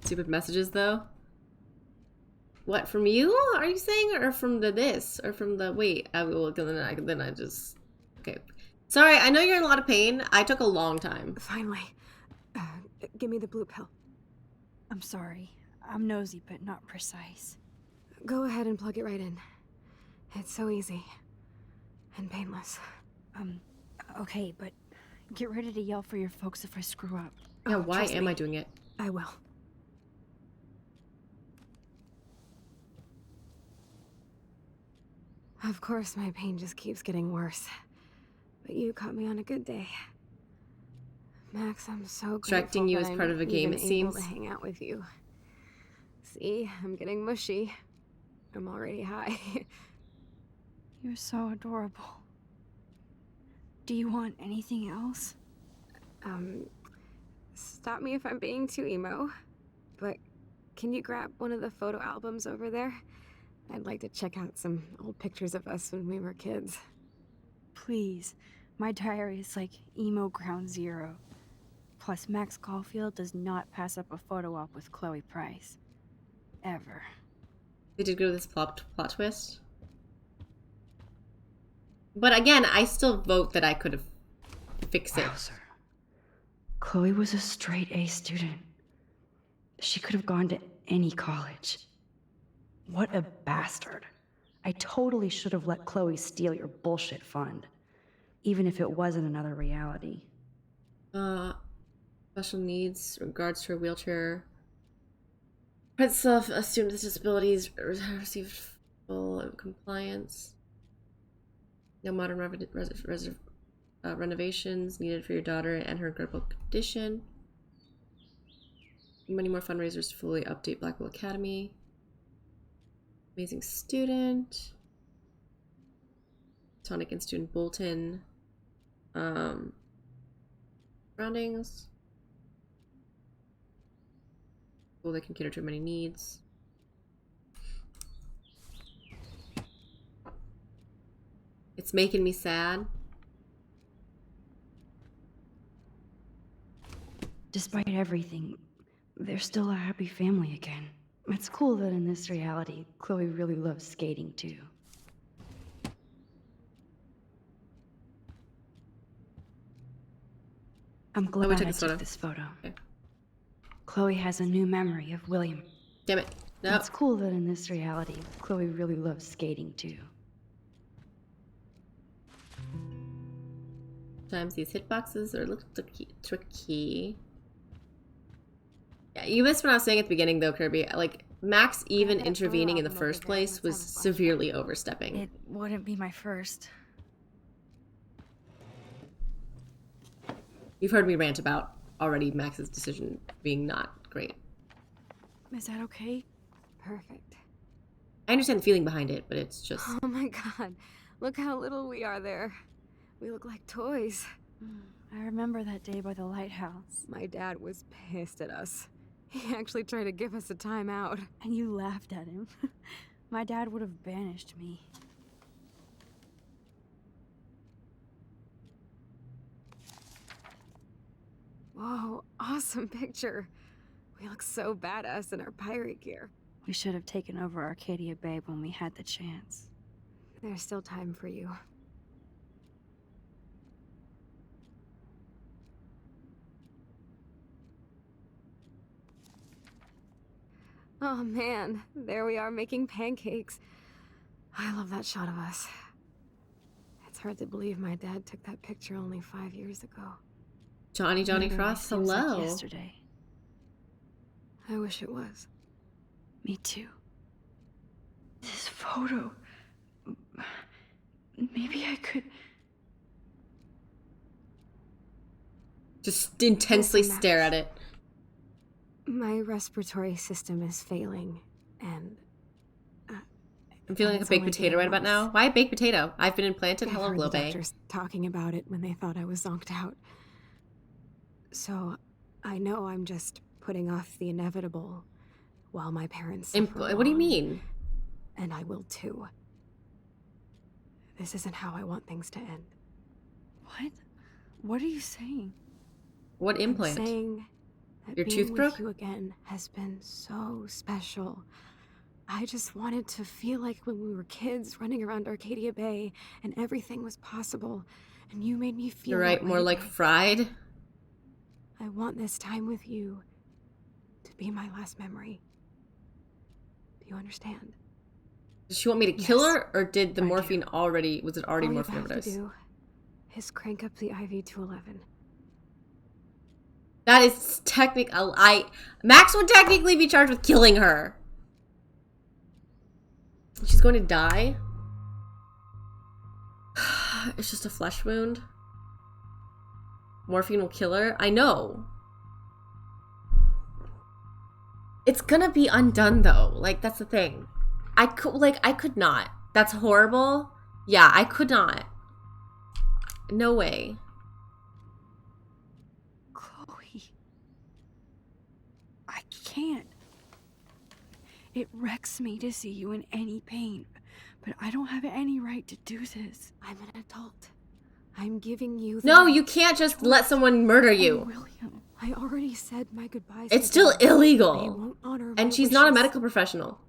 stupid messages, though. What, from you, are you saying? Or from the this? Or from the... Wait, then I just... Okay. Sorry, I know you're in a lot of pain. I took a long time. Finally. Give me the blue pill. I'm sorry. I'm nosy, but not precise. Go ahead and plug it right in. It's so easy. And painless. Okay, but get ready to yell for your folks if I screw up. Yeah, why am I doing it? I will. Of course, my pain just keeps getting worse. But you caught me on a good day. Max, I'm so grateful Distracting you that as part of a game, it I'm even seems. able to hang out with you. See, I'm getting mushy. I'm already high. You're so adorable. Do you want anything else? Stop me if I'm being too emo, but can you grab one of the photo albums over there? I'd like to check out some old pictures of us when we were kids. Please. My diary is like emo ground zero. Plus, Max Caulfield does not pass up a photo op with Chloe Price. Ever. They did go to this plot twist. But again, I still vote that I could have fixed it. Wowzer. Chloe was a straight A student. She could have gone to any college. What a bastard. I totally should have let Chloe steal your bullshit fund. Even if it wasn't another reality. Special needs, regards to her wheelchair. Parents of a student with disabilities received full compliance. No modern renovations needed for your daughter and her critical condition. Many more fundraisers to fully update Blackwell Academy. Amazing student. Tonic and student Bolton. Surroundings. School that can cater to many needs. It's making me sad. Despite everything, they're still a happy family again. It's cool that in this reality, Chloe really loves skating too. I'm glad I took this photo. Okay. Chloe has a new memory of William. Damn it. No. It's cool that in this reality, Chloe really loves skating too. Sometimes these hitboxes are a little tricky. Yeah, you missed what I was saying at the beginning though, Kirby. Like, Max even intervening in the first place was severely overstepping. It wouldn't be my first. You've heard me rant about already Max's decision being not great. Is that okay? Perfect. I understand the feeling behind it, but it's just... Oh my god. Look how little we are there. We look like toys. I remember that day by the lighthouse. My dad was pissed at us. He actually tried to give us a timeout. And you laughed at him. My dad would have banished me. Whoa, awesome picture. We look so badass in our pirate gear. We should have taken over Arcadia Bay when we had the chance. There's still time for you. Oh man, there we are making pancakes. I love that shot of us. It's hard to believe my dad took that picture only 5 years ago. Johnny Memory Frost, seems like hello. yesterday. I wish it was. Me too. This photo... Maybe I could... Just intensely Listen, stare Max. at it. My respiratory system is failing, and... I'm feeling like a baked potato right about now. Why a baked potato? I've been implanted. I've Hello, heard the Globe. doctors talking about it when they thought I was zonked out. So, I know I'm just putting off the inevitable while my parents suffer What do you along, mean? And I will too. This isn't how I want things to end. What? What are you saying? What implant? I'm saying that Your being tooth broke? with you again has been so special. I just wanted to feel like when we were kids running around Arcadia Bay and everything was possible, and you made me feel You're right, that more way like today. fried. I want this time with you to be my last memory. Do you understand? Did she want me to kill Yes, her, or did the I do. morphine already... Was it already All you morphine have to overdose? do is crank up the IV to 11. That is technical. Max would technically be charged with killing her. She's going to die. It's just a flesh wound. Morphine will kill her. I know. It's gonna be undone though. Like, that's the thing. I could not. That's horrible. Yeah, I could not. No way. Chloe. I can't. It wrecks me to see you in any pain, but I don't have any right to do this. I'm an adult. I'm giving you the No, right you can't just let someone murder you. William. I already said my goodbyes. It's to still them. They illegal. won't honor my And she's not a wishes. medical professional.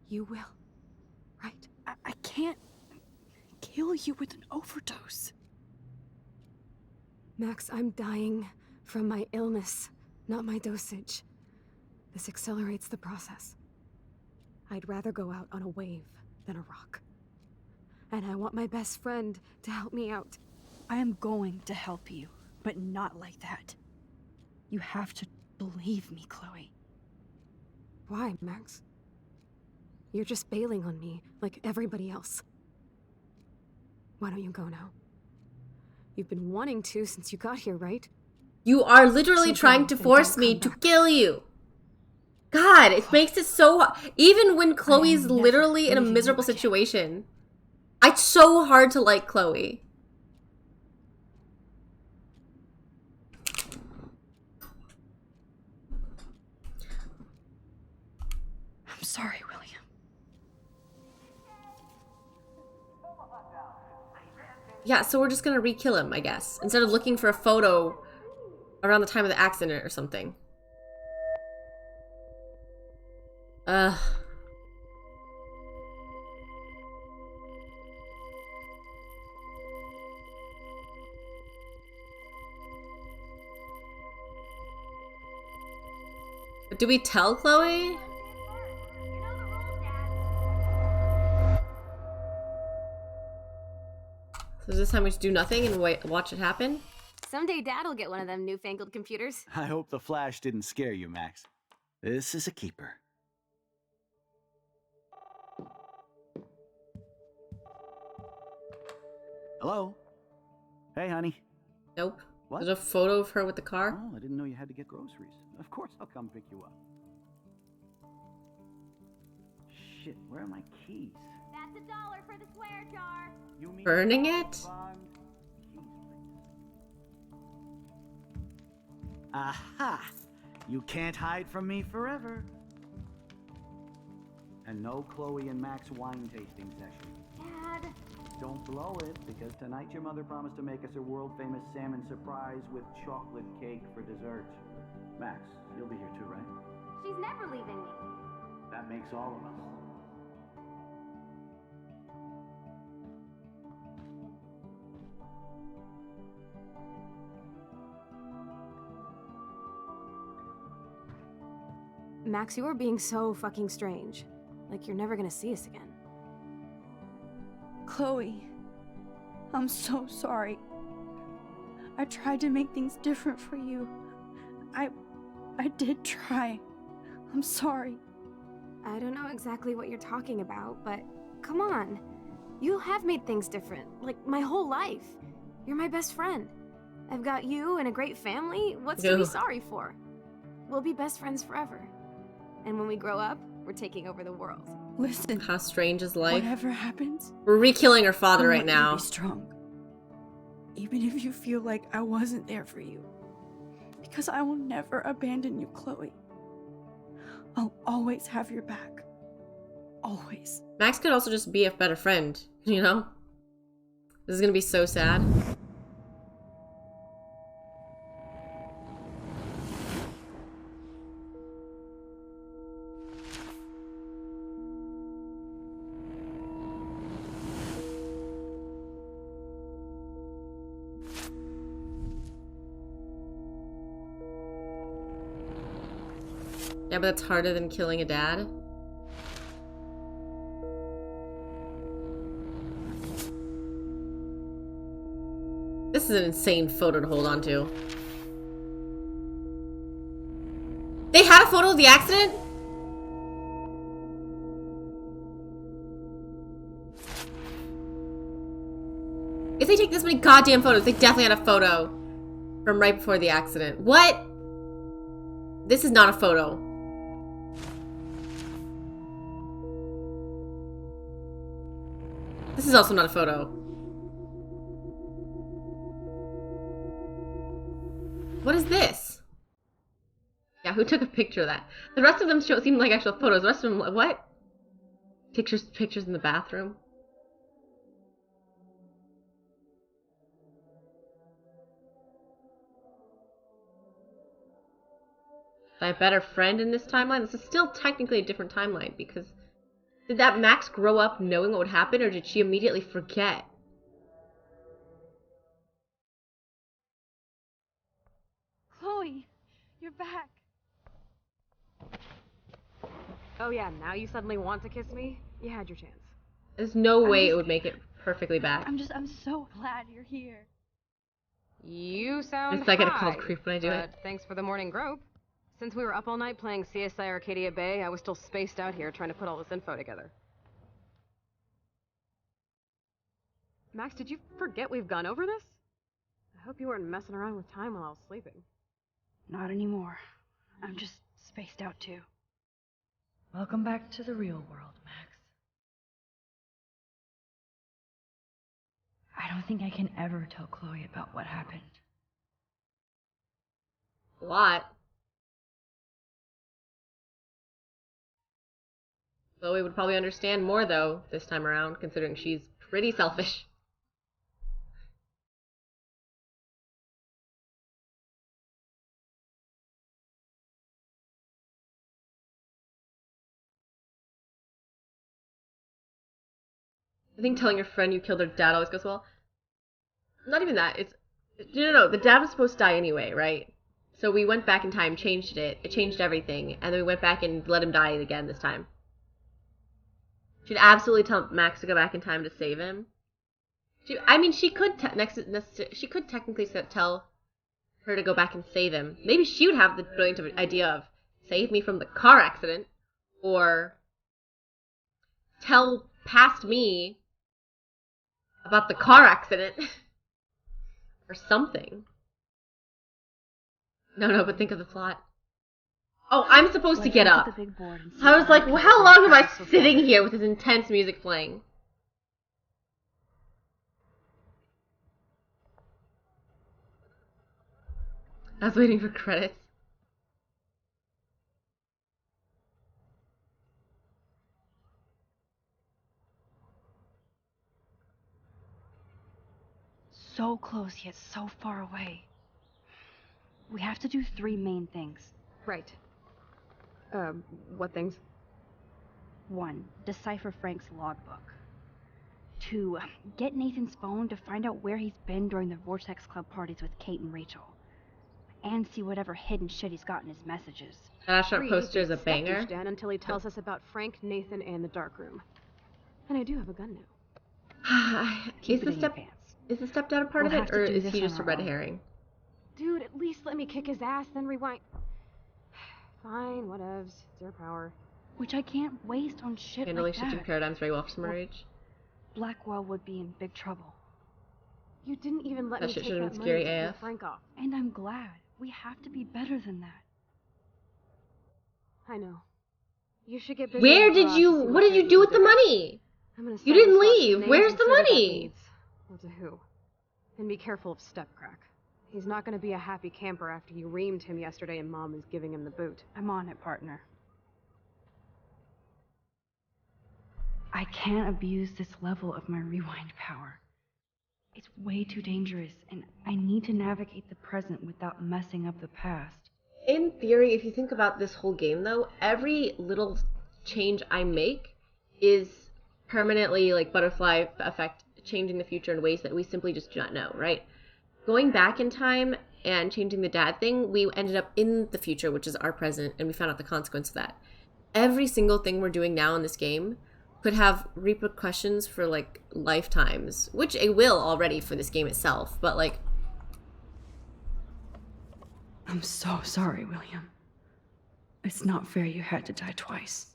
You will. Right? I can't kill you with an overdose. Max, I'm dying from my illness, not my dosage. This accelerates the process. I'd rather go out on a wave than a rock. And I want my best friend to help me out. I am going to help you, but not like that. You have to believe me, Chloe. Why, Max? You're just bailing on me like everybody else. Why don't you go now? You've been wanting to since you got here, right? You are literally So trying good, to then force don't me come to back. kill you. God, it makes it so hard. Even when Chloe's never literally in a leaving you miserable again. situation. It's so hard to like Chloe. I'm sorry, William. Yeah, so we're just gonna re-kill him, I guess. Instead of looking for a photo around the time of the accident or something. Ugh. But do we tell Chloe? So this time we just do nothing and wait, watch it happen? Someday Dad'll get one of them newfangled computers. I hope the flash didn't scare you, Max. This is a keeper. Hello? Hey, honey. Nope. What? There's a photo of her with the car. Oh, I didn't know you had to get groceries. Of course I'll come pick you up. Shit, where are my keys? That's $1 for the swear jar. You mean Burning it? bond? Keys, please. Aha! You can't hide from me forever. And no Chloe and Max wine tasting session. Dad. Don't blow it, because tonight your mother promised to make us a world-famous salmon surprise with chocolate cake for dessert. Max, you'll be here too, right? She's never leaving me. That makes all of us. Max, you are being so fucking strange. Like you're never gonna see us again. Chloe, I'm so sorry. I tried to make things different for you. I did try. I'm sorry. I don't know exactly what you're talking about, but come on. You have made things different, like my whole life. You're my best friend. I've got you and a great family. What's to be Ugh. sorry for? We'll be best friends forever. And when we grow up, we're taking over the world. Listen, How strange is life? whatever happens, We're re-killing her father I right want you to now. be strong. Even if you feel like I wasn't there for you. Because I will never abandon you, Chloe. I'll always have your back. Always. Max could also just be a better friend, you know? This is gonna be so sad. Yeah, but that's harder than killing a dad. This is an insane photo to hold on to. They had a photo of the accident? If they take this many goddamn photos, they definitely had a photo from right before the accident. What? This is not a photo. This is also not a photo. What is this? Yeah, who took a picture of that? The rest of them seem like actual photos. The rest of them, like, what? Pictures in the bathroom. My better friend in this timeline? This is still technically a different timeline because did that Max grow up knowing what would happen or did she immediately forget? Chloe, you're back. Oh yeah, now you suddenly want to kiss me? You had your chance. There's no I'm way it just- would make it perfectly back. I'm so glad you're here. You sound It's like I get high, called creep when I do it. but thanks for the morning grope. Since we were up all night playing CSI Arcadia Bay, I was still spaced out here trying to put all this info together. Max, did you forget we've gone over this? hope you weren't messing around with time while I was sleeping. Not anymore. I'm just spaced out too. Welcome back to the real world, Max. I don't think I can ever tell Chloe about what happened. A lot. Chloe would probably understand more, though, this time around, considering she's pretty selfish. I think telling your friend you killed her dad always goes well. Not even that. It's no. The dad was supposed to die anyway, right? So we went back in time, changed it. It changed everything, and then we went back and let him die again this time. She'd absolutely tell Max to go back in time to save him. She could she could technically tell her to go back and save him. Maybe she would have the brilliant idea of save me from the car accident, or tell past me about the car accident. Or something. No, but think of the plot. Oh, I'm supposed to get up. I was like, well, how long am I sitting here with this intense music playing? I was waiting for credits. So close yet so far away. We have to do 3 main things. Right. What things? 1. Decipher Frank's logbook. 2. Get Nathan's phone to find out where he's been during the Vortex Club parties with Kate and Rachel. And see whatever hidden shit he's got in his messages. That poster is a banger. Den until he tells us about Frank, Nathan, and the dark room. And I do have a gun now. Keep it in your pants. Is the stepdad a part of it, or is he just a red herring? Dude, at least let me kick his ass, then rewind. Fine, whatevs. It's your power. Which I can't waste on shit Handling like shifting that. paradigms very well for summer age. Blackwell would be in big trouble. You didn't even let That me shit take should've that been money scary to pay AF. Frank off. And I'm glad. We have to be better than that. I know. You should get busy. Where did you? What did you do with the money? You didn't leave. Where's the money? Or to who? And be careful of Stepcrack. He's not going to be a happy camper after you reamed him yesterday and Mom is giving him the boot. I'm on it, partner. I can't abuse this level of my rewind power. It's way too dangerous, and I need to navigate the present without messing up the past. In theory, if you think about this whole game, though, every little change I make is permanently, like, butterfly effect, changing the future in ways that we simply just do not know, right? Going back in time and changing the dad thing, we ended up in the future, which is our present, and we found out the consequence of that. Every single thing we're doing now in this game could have repercussions for, like, lifetimes, which it will already for this game itself, but, like... I'm so sorry, William. It's not fair you had to die twice.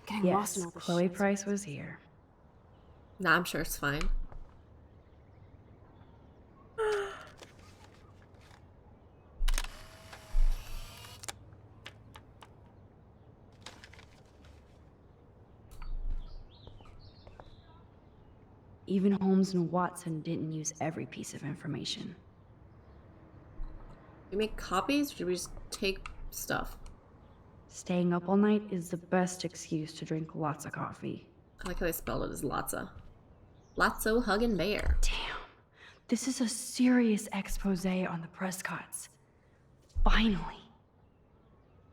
Getting lost in all this Chloe shit. Price was here. Nah, I'm sure it's fine. Even Holmes and Watson didn't use every piece of information. We make copies, or do we just take stuff? Staying up all night is the best excuse to drink lots of coffee. I like how they spelled it as Lotsa. Lotso Huggin' Bear. Damn. This is a serious expose on the Prescotts. Finally.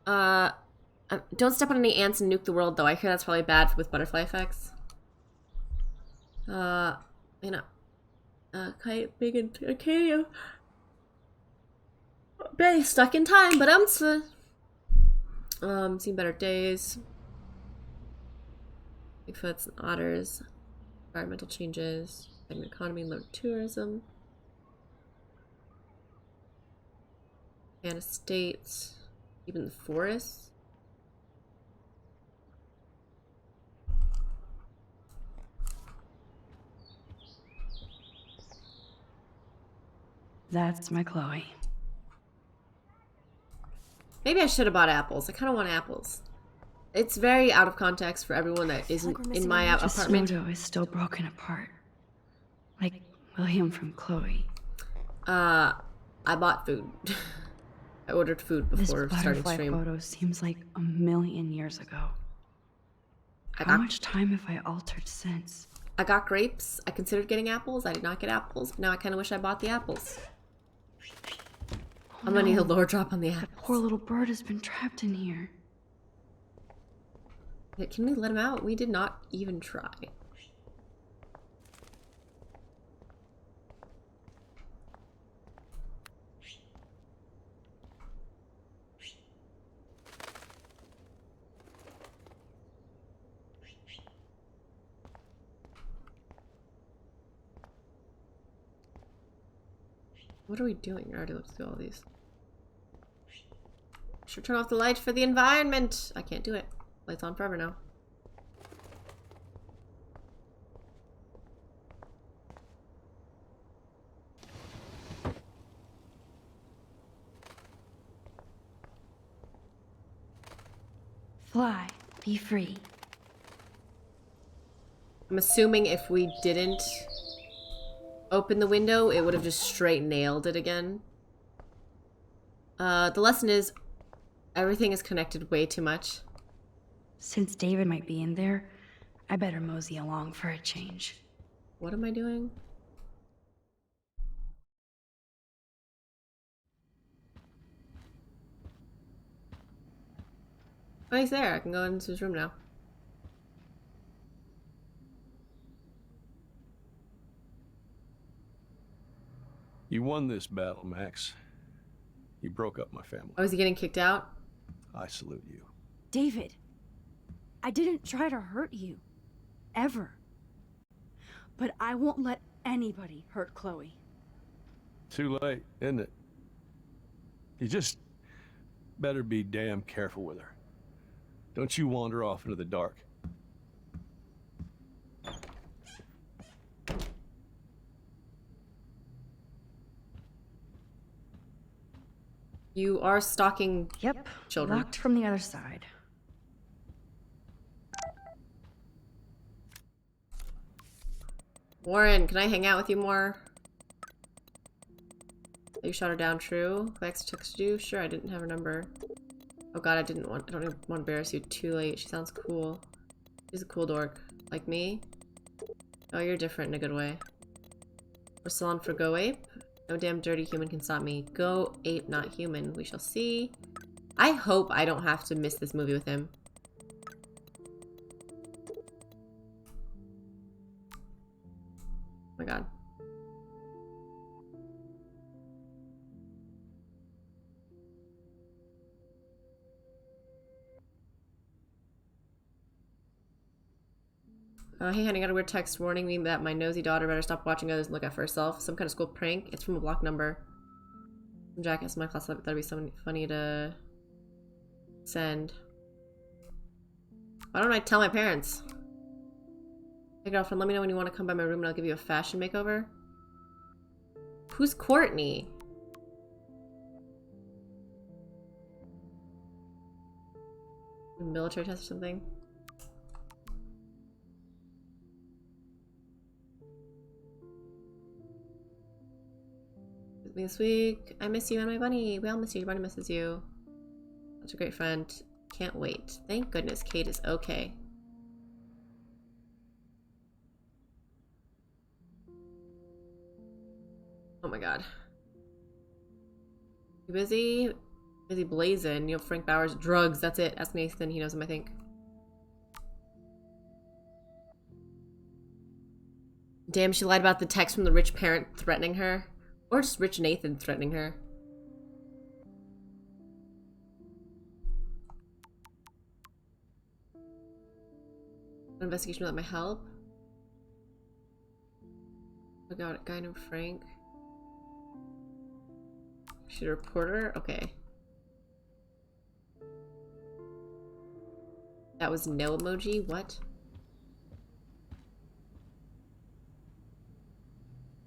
Don't step on any ants and nuke the world, though. I hear that's probably bad with butterfly effects. Quite big in Arcadia. Barely stuck in time, but seen better days. Bigfoots and otters. Environmental changes. An economy and low tourism. And estates. Even the forests. That's my Chloe. Maybe I should have bought apples. I kind of want apples. It's very out of context for everyone that isn't in my This apartment. photo is still broken apart. Like William from Chloe. I bought food. I ordered food This before starting butterfly stream. photo seems like a million years ago. I How got- much time have I altered since? I got grapes. I considered getting apples. I did not get apples. But now I kind of wish I bought the apples. I'm gonna need a lower drop on the apples. Poor little bird has been trapped in here. Can we let him out? We did not even try. What are we doing? I already looked through all these. Should turn off the light for the environment. I can't do it. Light's on forever now. Fly, be free. I'm assuming if we didn't open the window, it would have just straight nailed it again. The lesson is everything is connected way too much. Since David might be in there, I better mosey along for a change. What am I doing? Oh, he's there. I can go into his room now. You won this battle, Max. You broke up my family. Oh, is he getting kicked out? I salute you. David, I didn't try to hurt you. Ever. But I won't let anybody hurt Chloe. Too late, isn't it? You just better be damn careful with her. Don't you wander off into the dark. You are stalking children. Locked from the other side. Warren, can I hang out with you more? You shot her down, true. Vex texted you? Sure, I didn't have her number. Oh god, I don't even want to embarrass you too late. She sounds cool. She's a cool dork. Like me? Oh, you're different in a good way. We're still on for Go Ape? No damn dirty human can stop me. Go Ape, not human. We shall see. I hope I don't have to miss this movie with him. Oh my god. Hey honey, I got a weird text warning me that my nosy daughter better stop watching others and look out for herself. Some kind of school prank. It's from a block number. From Jackass in my class. That'd be so funny to send. Why don't I tell my parents? Hey girlfriend, let me know when you want to come by my room and I'll give you a fashion makeover. Who's Courtney? Military test or something? This week. I miss you and my bunny. We all miss you. Your bunny misses you. Such a great friend. Can't wait. Thank goodness Kate is okay. Oh my god. You busy? Busy blazing. You know, Frank Bowers. Drugs. That's it. Ask Nathan. He knows him, I think. Damn, she lied about the text from the rich parent threatening her. Or just Rich Nathan threatening her. An investigation without my help. I got a guy named Frank. Should report her? Okay. That was no emoji? What?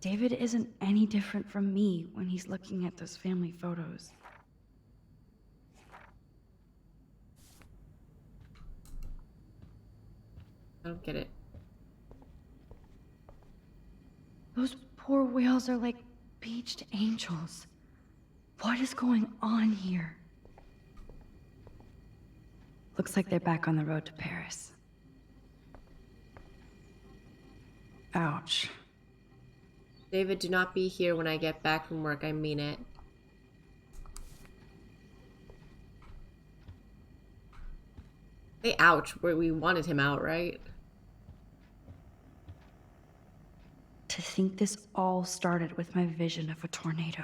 David isn't any different from me when he's looking at those family photos. I don't get it. Those poor whales are like beached angels. What is going on here? Looks like they're back on the road to Paris. Ouch. David, do not be here when I get back from work. I mean it. Hey, ouch. We wanted him out, right? To think this all started with my vision of a tornado.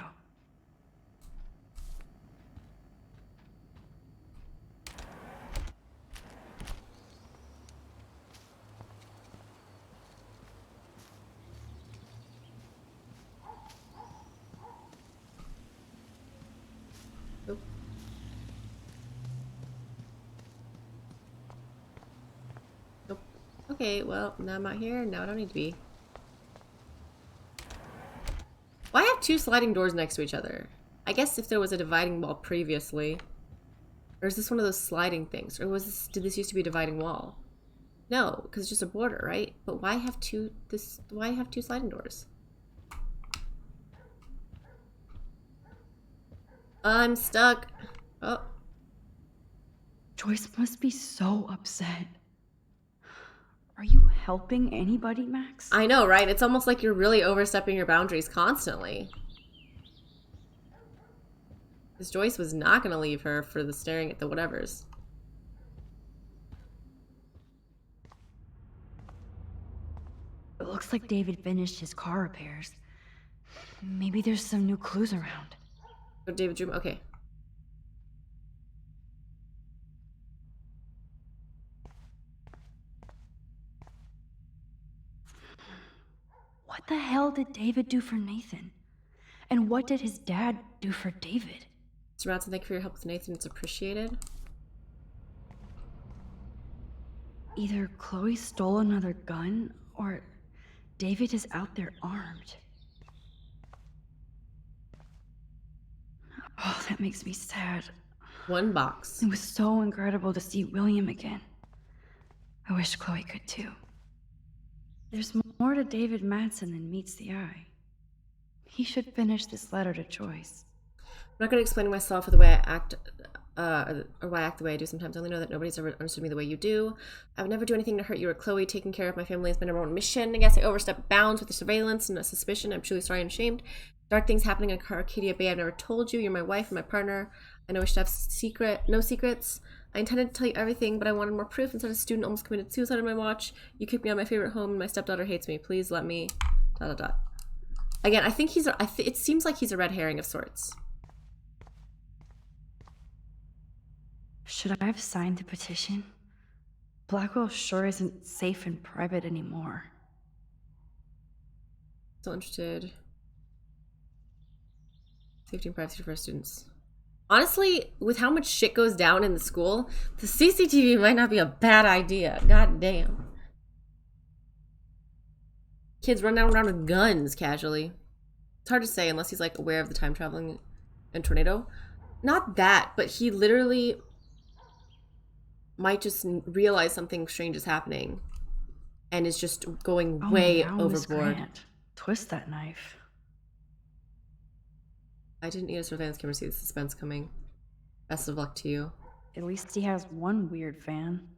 Nope. Nope. Okay, well, now I'm out here. Now I don't need to be. Why have two sliding doors next to each other? I guess if there was a dividing wall previously. Or is this one of those sliding things? Or did this used to be a dividing wall? No, because it's just a border, right? But why have two sliding doors? I'm stuck. Oh. Joyce must be so upset. Are you helping anybody, Max? I know, right? It's almost like you're really overstepping your boundaries constantly. Because Joyce was not going to leave her for the staring at the whatevers. It looks like David finished his car repairs. Maybe there's some new clues around. Oh, David's room? Okay. What the hell did David do for Nathan? And what did his dad do for David? Mr. Matson, thank you for your help with Nathan. It's appreciated. Either Chloe stole another gun, or David is out there armed. Oh, that makes me sad. One box. It was so incredible to see William again. I wish Chloe could too. There's more to David Madsen than meets the eye. He should finish this letter to Joyce. I'm not going to explain myself or the way I act, or why I act the way I do sometimes. I only know that nobody's ever understood me the way you do. I would never do anything to hurt you or Chloe. Taking care of my family has been our own mission. I guess I overstepped bounds with the surveillance and the suspicion. I'm truly sorry and ashamed. Dark things happening in Arcadia Bay. I've never told you. You're my wife and my partner. I know I should have no secrets. I intended to tell you everything, but I wanted more proof. Instead, a student almost committed suicide on my watch. You kicked me out of my favorite home, and my stepdaughter hates me. Please let me... ... Again, I think it seems like he's a red herring of sorts. Should I have signed the petition? Blackwell sure isn't safe and private anymore. Still interested. Safety and privacy for our students. Honestly, with how much shit goes down in the school, the CCTV might not be a bad idea. God damn. Kids run around with guns casually. It's hard to say unless he's like aware of the time traveling and tornado. Not that, but he literally might just realize something strange is happening and is just going way overboard. Twist that knife. I didn't need a surveillance camera to see the suspense coming. Best of luck to you. At least he has one weird fan.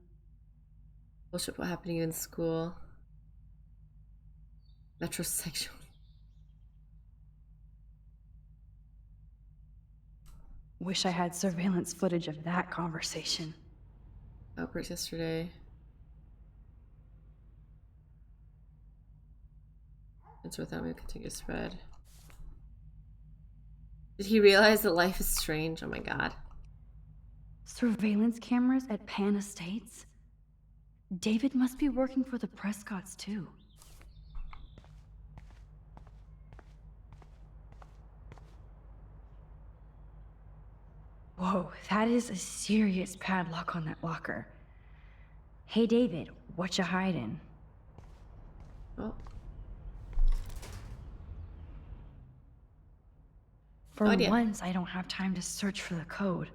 Bullshit, what happened to you in school? Metrosexual. Wish I had surveillance footage of that conversation. Outbreaks yesterday. It's without me continue to spread. Did he realize that life is strange? Oh my god. Surveillance cameras at Pan Estates? David must be working for the Prescotts too. Whoa, that is a serious padlock on that locker. Hey David, what you hiding? Oh. For No idea. once, I don't have time to search for the code.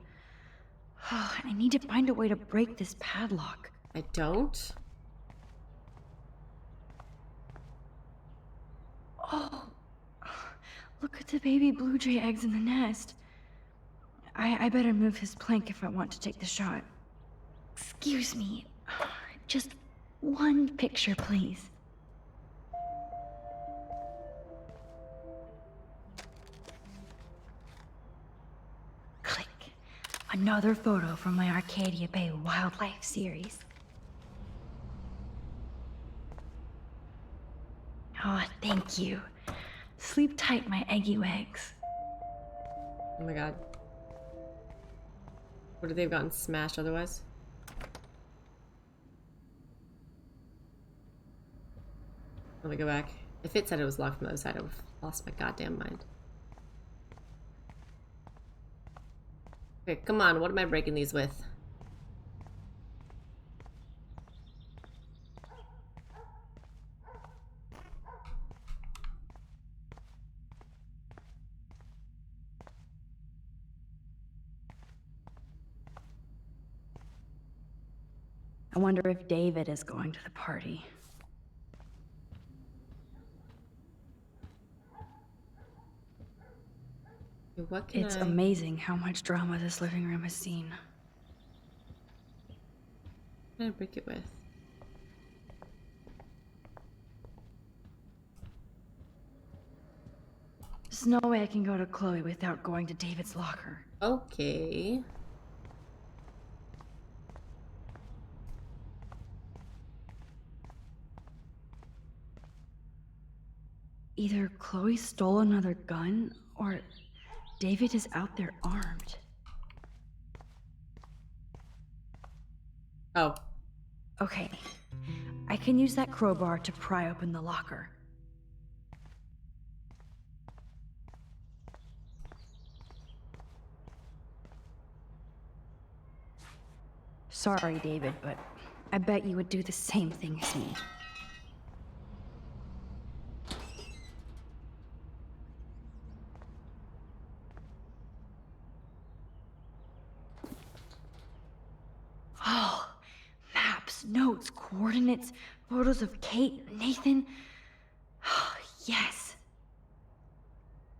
I need to find a way to break this padlock. I don't. Oh, look at the baby blue jay eggs in the nest. I better move his plank if I want to take the shot. Excuse me. Just one picture, please. Click. Another photo from my Arcadia Bay wildlife series. Oh, thank you. Sleep tight, my eggy legs. Oh my god. Would they have gotten smashed otherwise? Let me go back. If it said it was locked from the other side, I would have lost my goddamn mind. Okay, come on. What am I breaking these with? I wonder if David is going to the party. What can It's I... amazing how much drama this living room has seen. What can I break it with? There's no way I can go to Chloe without going to David's locker. Okay. Either Chloe stole another gun, or David is out there armed. Oh. Okay. I can use that crowbar to pry open the locker. Sorry, David, but I bet you would do the same thing as me. Oh, maps, notes, coordinates, photos of Kate, Nathan. Oh, yes.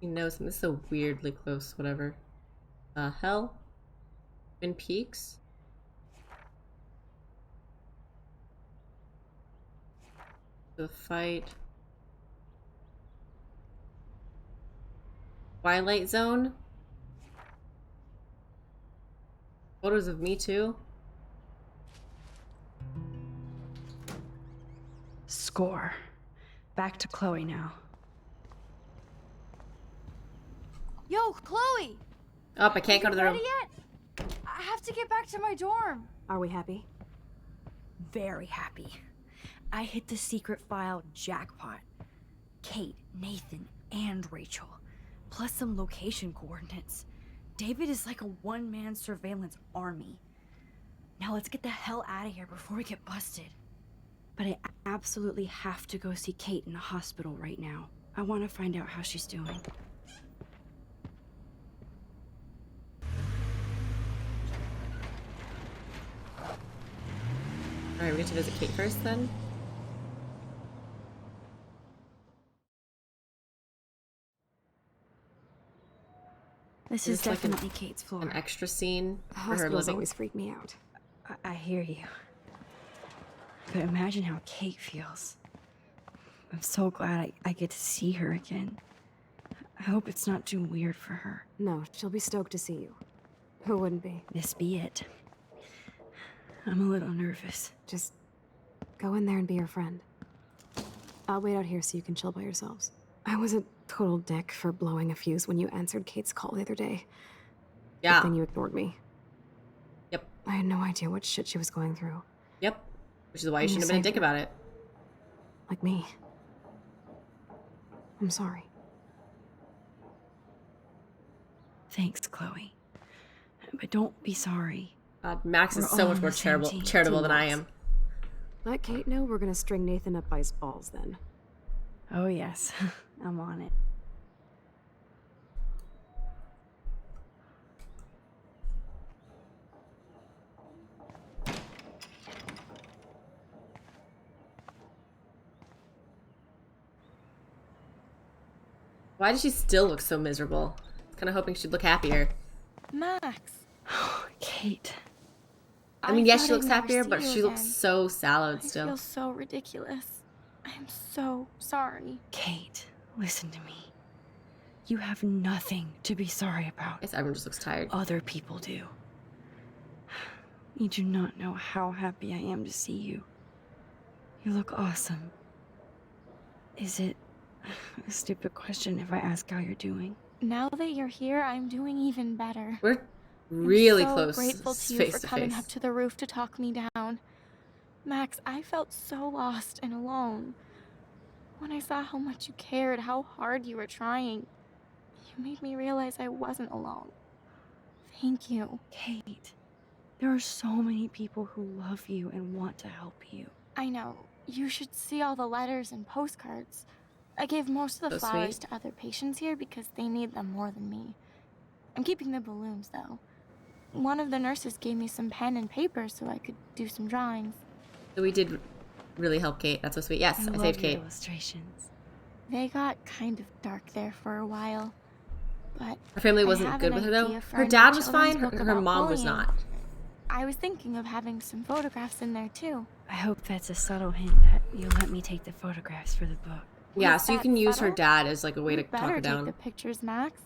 You know, something so weirdly close, whatever. Hell? Twin Peaks? The fight. Twilight Zone? Photos of me too? Score. Back to Chloe now. Yo, Chloe! Oh, I can't go to the room. Ready yet? I have to get back to my dorm. Are we happy? Very happy. I hit the secret file jackpot. Kate, Nathan, and Rachel. Plus some location coordinates. David is like a one-man surveillance army. Now let's get the hell out of here before we get busted. But I absolutely have to go see Kate in the hospital right now. I want to find out how she's doing. Alright, we get to visit Kate first then. This Is is this like definitely Kate's floor. An extra scene for her Hospitals living. always freak me out. I hear you. But imagine how Kate feels. I'm so glad I get to see her again. I hope it's not too weird for her. No, she'll be stoked to see you. Who wouldn't be? This be it. I'm a little nervous. Just go in there and be your friend. I'll wait out here so you can chill by yourselves. I was a total dick for blowing a fuse when you answered Kate's call the other day. Yeah. But then you ignored me. Yep. I had no idea what shit she was going through. Yep. Which is why you And you shouldn't have been a saved dick her. about it. Like me. I'm sorry. Thanks, Chloe. But don't be sorry. God, Max is We're so all much on more the same team. charitable than I Team am. Let Kate know we're gonna string Nathan up by his balls then. Oh yes, I'm on it. Why does she still look so miserable? I was kind of hoping she'd look happier. Max. Kate. I mean, yes, thought she looks I'd never happier, see but you she looks again. so sallow I still. feel so ridiculous. I'm so sorry. Kate, listen to me. You have nothing to be sorry about. Guess everyone just looks tired. Other people do. You do not know how happy I am to see you. You look awesome. Is it a stupid question if I ask how you're doing? Now that you're here, I'm doing even better. We're really I'm so close, grateful to you face for to coming face. up to the roof to talk me down. Max, I felt so lost and alone. When I saw how much you cared, how hard you were trying, you made me realize I wasn't alone. Thank you. Kate, there are so many people who love you and want to help you. I know. You should see all the letters and postcards. I gave most of the So flowers sweet. to other patients here because they need them more than me. I'm keeping the balloons, though. One of the nurses gave me some pen and paper so I could do some drawings. So we did really help Kate. That's so sweet. Yes, I love saved your Kate. illustrations. They got kind of dark there for a while, but Her family I wasn't have good an with her though. idea for Her a new dad was children's fine. Her, book her about mom was bullying. not. I was thinking of having some photographs in there too. I hope that's a subtle hint that you'll let me take the photographs for the book. Yeah, Was so you that can use her subtle? dad as like a way You to talk better her take down. the pictures, Max.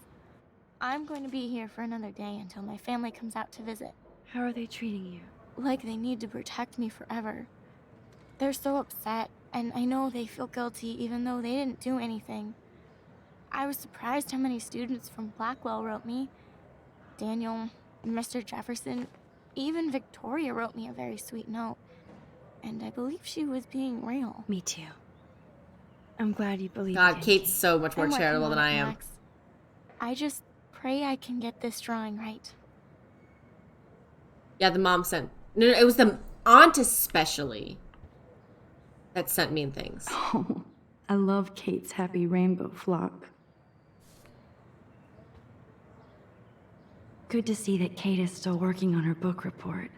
I'm going to be here for another day until my family comes out to visit. How are they treating you? Like they need to protect me forever. They're so upset, and I know they feel guilty even though they didn't do anything. I was surprised how many students from Blackwell wrote me. Daniel, Mr. Jefferson, even Victoria wrote me a very sweet note. And I believe she was being real. Me too. I'm glad you believe God, again, Kate's Kate. so much more I'm working charitable on than it, I am. Max. I just pray I can get this drawing right. Yeah, the mom sent. No, it was the aunt especially that sent mean things. Oh, I love Kate's happy rainbow flock. Good to see that Kate is still working on her book report.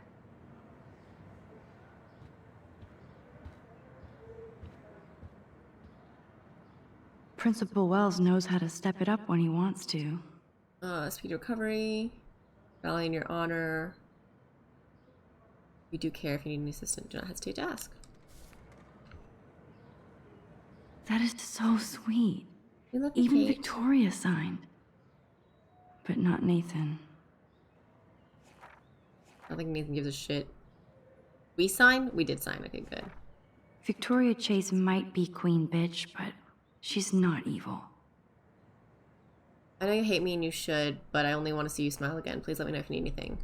Principal Wells knows how to step it up when he wants to. Speed recovery, rally in your honor. We do care if you need an assistant. Do not hesitate to ask. That is so sweet. We love you, Even Kate. Victoria signed. But not Nathan. I don't think Nathan gives a shit. We signed? We did sign. Okay, good. Victoria Chase might be queen bitch, but she's not evil. I know you hate me and you should, but I only want to see you smile again. Please let me know if you need anything.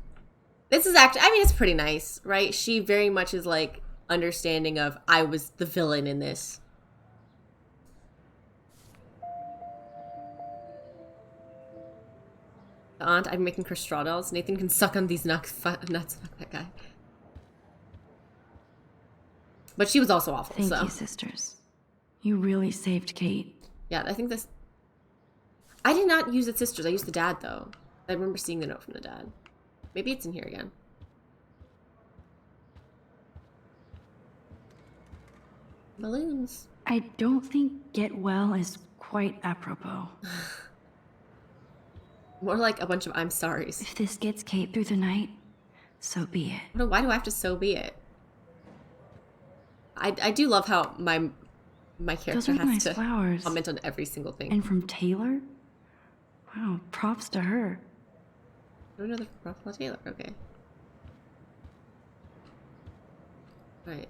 This is actually, I mean, it's pretty nice, right? She very much is like understanding of I was the villain in this. The aunt, I'm making her straw dolls. Nathan can suck on these nuts. Fuck that guy. But she was also awful, Thank so. you, sisters. You really saved Kate. Yeah, I think this... I did not use the sisters. I used the dad, though. I remember seeing the note from the dad. Maybe it's in here again. Balloons. I don't think get well is quite apropos. More like a bunch of I'm sorries. If this gets Kate through the night, so be it. Why do I have to so be it? I do love how my character Those are has nice to flowers. comment on every single thing. And from Taylor? Wow, props to her. I don't know the Ruffalo Taylor. Okay. Alright.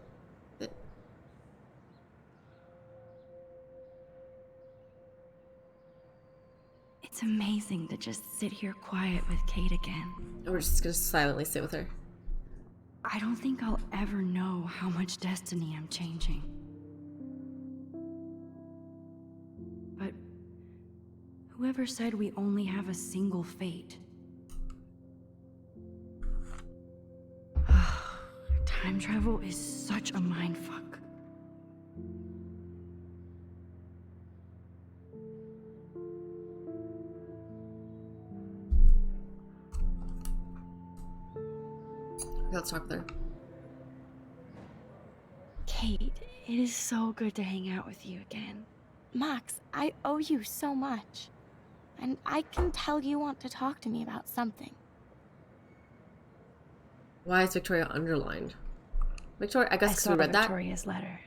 It's amazing to just sit here quiet with Kate again. We're just gonna silently sit with her. I don't think I'll ever know how much destiny I'm changing. But whoever said we only have a single fate? Time travel is such a mindfuck. Let's talk with her. Kate, it is so good to hang out with you again. Max, I owe you so much. And I can tell you want to talk to me about something. Why is Victoria underlined? Victoria, I guess I because saw we read Victoria's letter.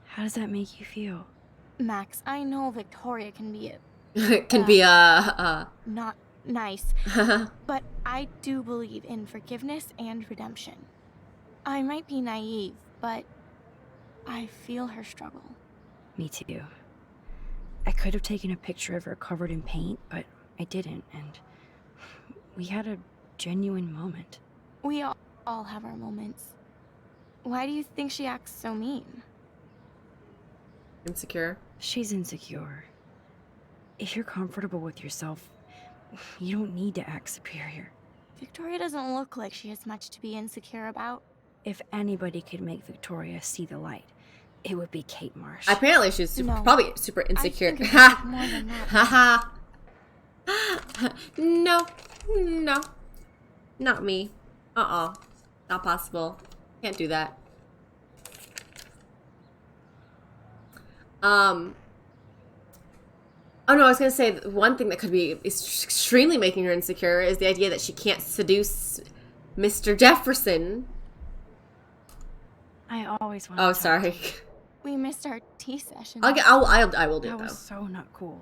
How does that make you feel? Max, I know Victoria can be that. It can be not nice, but I do believe in forgiveness and redemption. I might be naive, but I feel her struggle. Me too. I could have taken a picture of her covered in paint, but I didn't, and we had a genuine moment. We all have our moments. Why do you think she acts so mean? insecure. She's insecure. If you're comfortable with yourself, you don't need to act superior. Victoria doesn't look like she has much to be insecure about. If anybody could make Victoria see the light, it would be Kate Marsh. Apparently she's probably super insecure. I think it's more than that. Haha. No. No. Not me. Not possible. Can't do that. Oh no, I was gonna say one thing that could be extremely making her insecure is the idea that she can't seduce Mr. Jefferson. I always want. Oh, sorry. We missed our tea session. I will do it That though. was so not cool.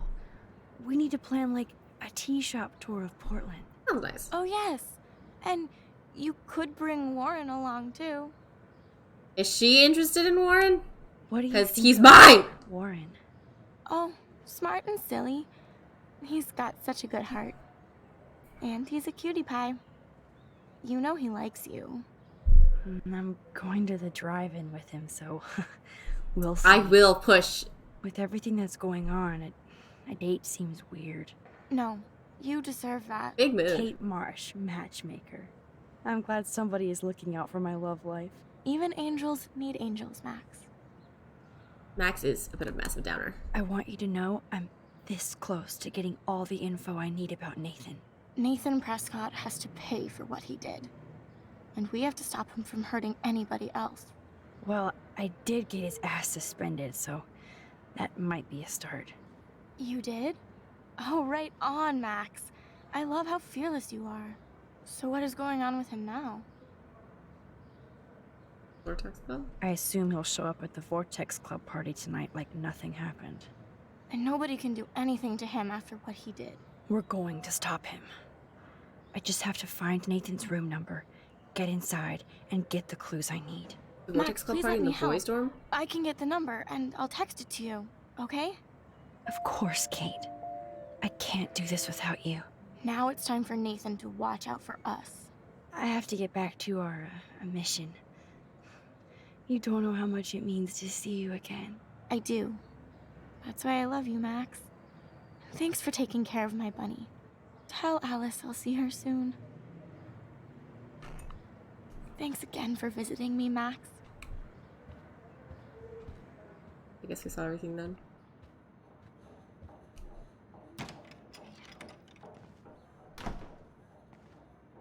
We need to plan like a tea shop tour of Portland. That was nice. Oh yes, and you could bring Warren along too. Is she interested in Warren? What do you? Because think he's of mine. Warren. Oh, smart and silly. He's got such a good heart. And he's a cutie pie. You know he likes you. I'm going to the drive-in with him, so we'll see. I will push. With everything that's going on, a date seems weird. No, you deserve that. Big move. Kate Marsh, matchmaker. I'm glad somebody is looking out for my love life. Even angels need angels, Max. Max is a bit of a massive downer. I want you to know I'm this close to getting all the info I need about Nathan. Nathan Prescott has to pay for what he did. And we have to stop him from hurting anybody else. Well, I did get his ass suspended, so that might be a start. You did? Oh, right on, Max. I love how fearless you are. So what is going on with him now? Vortex Club? I assume he'll show up at the Vortex Club party tonight like nothing happened. And nobody can do anything to him after what he did. We're going to stop him. I just have to find Nathan's room number, get inside, and get the clues I need. The Vortex Club please party let in the me help. boys' dorm? I can get the number, and I'll text it to you, okay? Of course, Kate. I can't do this without you. Now it's time for Nathan to watch out for us. I have to get back to our mission. You don't know how much it means to see you again. I do. That's why I love you, Max. Thanks for taking care of my bunny. Tell Alice I'll see her soon. Thanks again for visiting me, Max. I guess we saw everything then.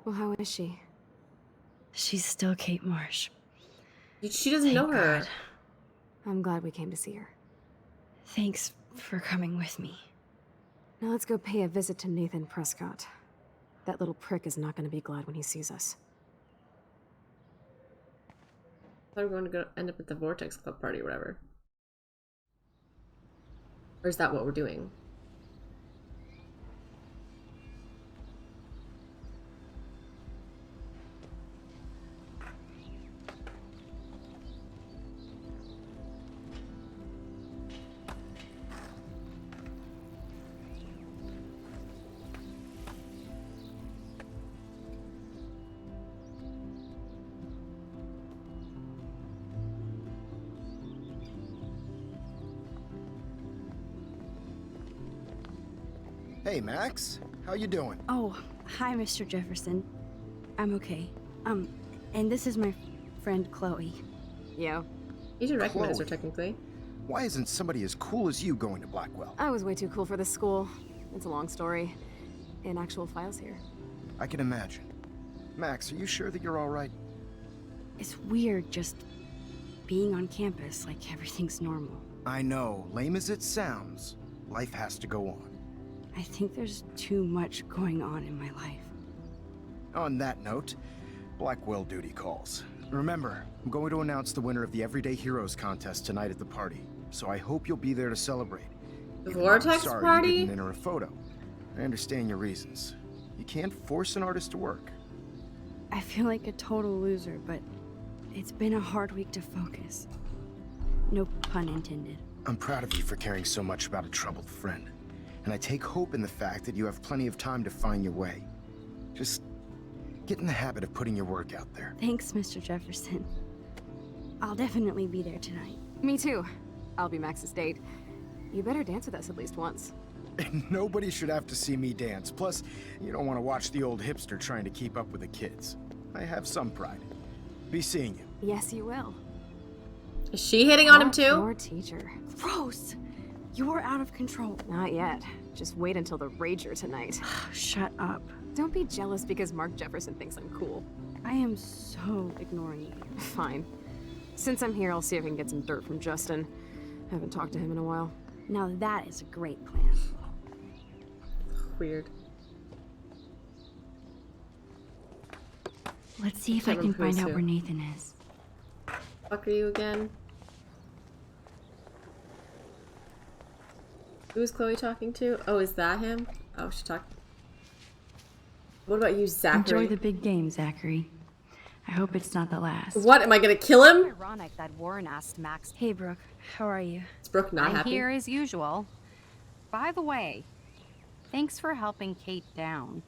Well, how is she? She's still Kate Marsh. She doesn't know her. God. I'm glad we came to see her. Thanks for coming with me. Now let's go pay a visit to Nathan Prescott. That little prick is not going to be glad when he sees us. I thought we were going to go end up at the Vortex Club party or whatever. Or is that what we're doing? Hey, Max. How you doing? Oh, hi, Mr. Jefferson. I'm okay. And this is my friend Chloe. Yeah. You should recognize her Chloe. technically. Why isn't somebody as cool as you going to Blackwell? I was way too cool for this school. It's a long story. In actual files here. I can imagine. Max, are you sure that you're all right? It's weird just being on campus like everything's normal. I know, lame as it sounds, life has to go on. I think there's too much going on in my life. On that note, Blackwell duty calls. Remember, I'm going to announce the winner of the Everyday Heroes contest tonight at the party, so I hope you'll be there to celebrate. The Even though I'm Vortex sorry party? you didn't enter a photo. I understand your reasons. You can't force an artist to work. I feel like a total loser, but it's been a hard week to focus. No pun intended. I'm proud of you for caring so much about a troubled friend. And I take hope in the fact that you have plenty of time to find your way. Just get in the habit of putting your work out there. Thanks, Mr. Jefferson. I'll definitely be there tonight. Me too. I'll be Max's date. You better dance with us at least once. Nobody should have to see me dance. Plus, you don't want to watch the old hipster trying to keep up with the kids. I have some pride. Be seeing you. Yes, you will. Is she hitting on him Not too? Your teacher. Rose! You're out of control. Not yet. Just wait until the Rager tonight. Shut up. Don't be jealous because Mark Jefferson thinks I'm cool. I am so ignoring you. Fine. Since I'm here, I'll see if I can get some dirt from Justin. Haven't talked to him in a while. Now that is a great plan. Weird. Let's see if I can find out where Nathan is. Fuck are you again? Who's Chloe talking to? Oh, is that him? Oh, she talked. What about you, Zachary? Enjoy the big game, Zachary. I hope it's not the last. What? Am I gonna kill him? Ironic that Warren asked Max. Hey, Brooke. How are you? Is Brooke not I'm happy? here as usual. By the way, thanks for helping Kate down.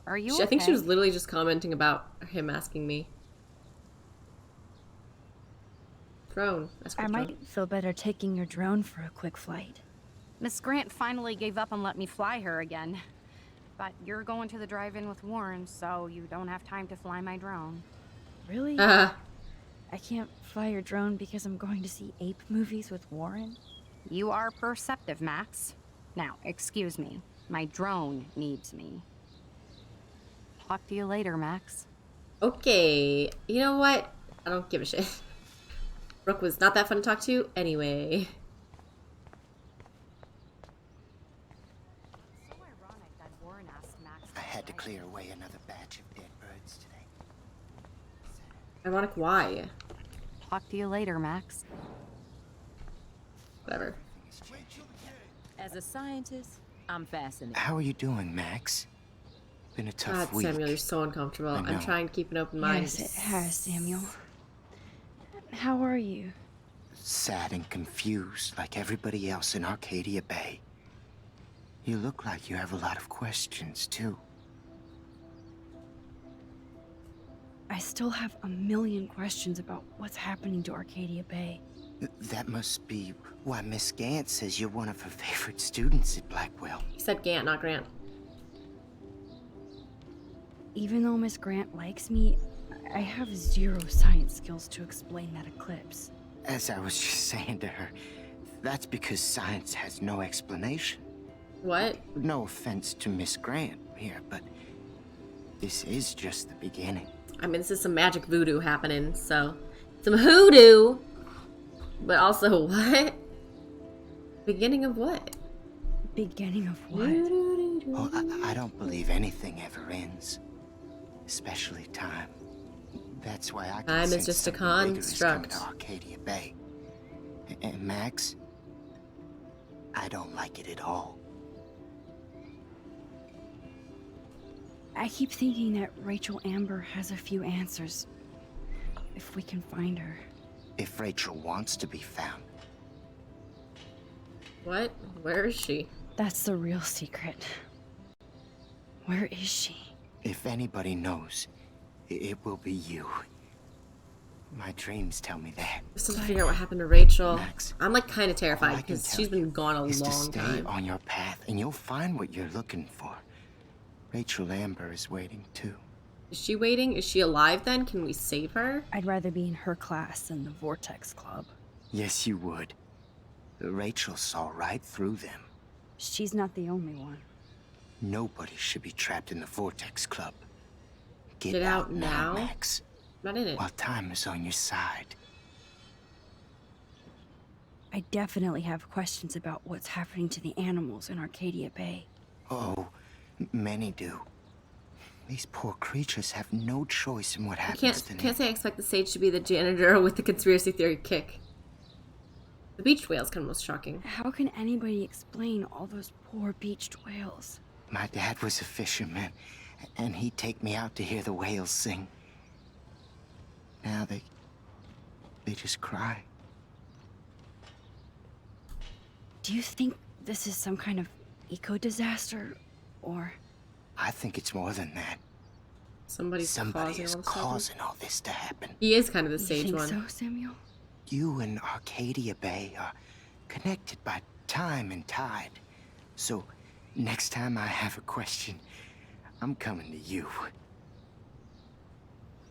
Are you okay? I think she was literally just commenting about him asking me. Drone. I might feel better taking your drone for a quick flight. Miss Grant finally gave up and let me fly her again. But you're going to the drive-in with Warren, so you don't have time to fly my drone. Really? Uh-huh. I can't fly your drone because I'm going to see ape movies with Warren? You are perceptive, Max. Now, excuse me. My drone needs me. Talk to you later, Max. Okay. You know what? I don't give a shit. Brooke was not that fun to talk to anyway. So ironic that Warren asked Max. I had to clear away another batch of dead birds today. Ironic why? Talk to you later, Max. Whatever. As a scientist, I'm fascinated. How are you doing, Max? Been a tough God, week. Samuel, you're so uncomfortable. I know. I'm trying to keep an open mind. Yes, it has, Samuel. How are you? Sad and confused like everybody else in Arcadia Bay. You look like you have a lot of questions, too. I still have a million questions about what's happening to Arcadia Bay. That must be why Miss Gant says you're one of her favorite students at Blackwell. He said Gant, not Grant. Even though Miss Grant likes me, I have zero science skills to explain that eclipse. As I was just saying to her, that's because science has no explanation. What? No offense to Miss Grant here, but this is just the beginning. I mean, this is some magic voodoo happening, so... Some hoodoo! But also, what? Beginning of what? Beginning of what? Well, I don't believe anything ever ends. Especially time. That's why I can Time is sense just a something bigger is coming construct. to Arcadia Bay. And Max, I don't like it at all. I keep thinking that Rachel Amber has a few answers. If we can find her. If Rachel wants to be found. What? Where is she? That's the real secret. Where is she? If anybody knows, it will be you. My dreams tell me that. Just to figure out what happened to Rachel. Max, I'm like kind of all I terrified can because tell she's been gone a is to long stay time. on your path and you'll find what you're looking for. Rachel Amber is waiting too. Is she waiting? Is she alive then? Can we save her? I'd rather be in her class than the Vortex Club. Yes, you would. Rachel saw right through them. She's not the only one. Nobody should be trapped in the Vortex Club. Get out now? Max. I'm not in it. While time is on your side. I I definitely have questions about what's happening to the animals in Arcadia Bay. Oh, many do. These poor creatures have no choice in what I happens to them. can't say I expect the sage to be the janitor with the conspiracy theory kick. The beached whale's kind of most shocking. How can anybody explain all those poor beached whales? My dad was a fisherman, and he'd take me out to hear the whales sing. Now they just cry. Do you think this is some kind of eco-disaster, or...? I think it's more than that. Somebody is causing all this to happen. He is kind of the sage You one. think so, Samuel? You and Arcadia Bay are connected by time and tide. So, next time I have a question, I'm coming to you.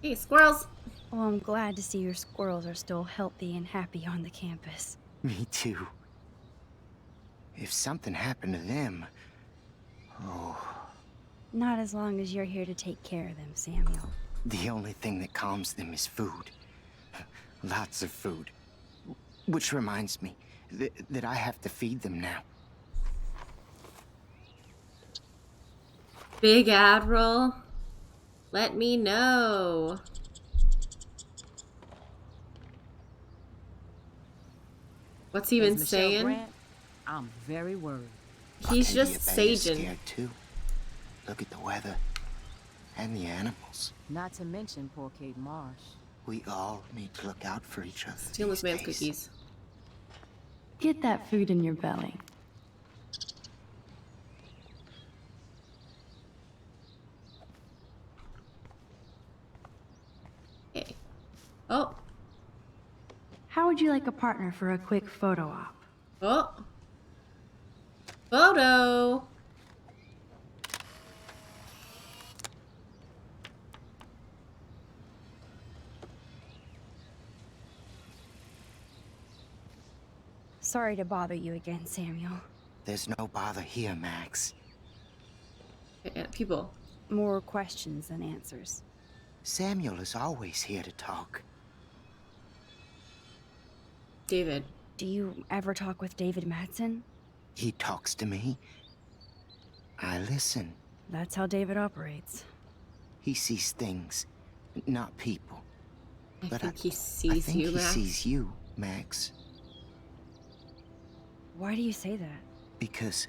Hey, squirrels! Well, I'm glad to see your squirrels are still healthy and happy on the campus. Me too. If something happened to them... Oh... Not as long as you're here to take care of them, Samuel. The only thing that calms them is food. Lots of food. Which reminds me that I have to feed them now. Big Admiral, let me know. What's he even saying? Grant, I'm very worried. He's just Arcadia Bay is saging. scared too. Look at the weather. And the animals. Not to mention poor Kate Marsh. We all need to look out for each other. Steal this man's cookies. Get that food in your belly. Okay. Oh. How would you like a partner for a quick photo op? Oh. Photo. Sorry to bother you again, Samuel. There's no bother here, Max. People. More questions than answers. Samuel is always here to talk. David. Do you ever talk with David Madsen? He talks to me. I listen. That's how David operates. He sees things, not people. I think he I sees think you, he Max. sees you, Max. Why do you say that? Because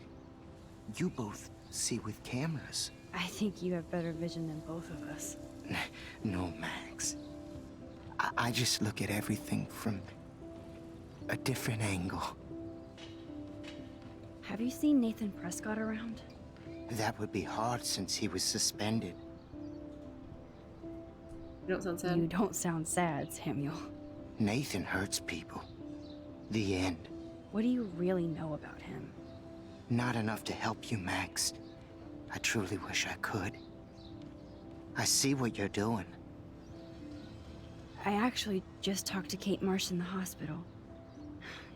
you both see with cameras. I think you have better vision than both of us. No, Max. I just look at everything from a different angle. Have you seen Nathan Prescott around? That would be hard since he was suspended. You don't sound sad. You don't sound sad, Samuel. Nathan hurts people. The end. What do you really know about him? Not enough to help you, Max. I truly wish I could. I see what you're doing. I actually just talked to Kate Marsh in the hospital.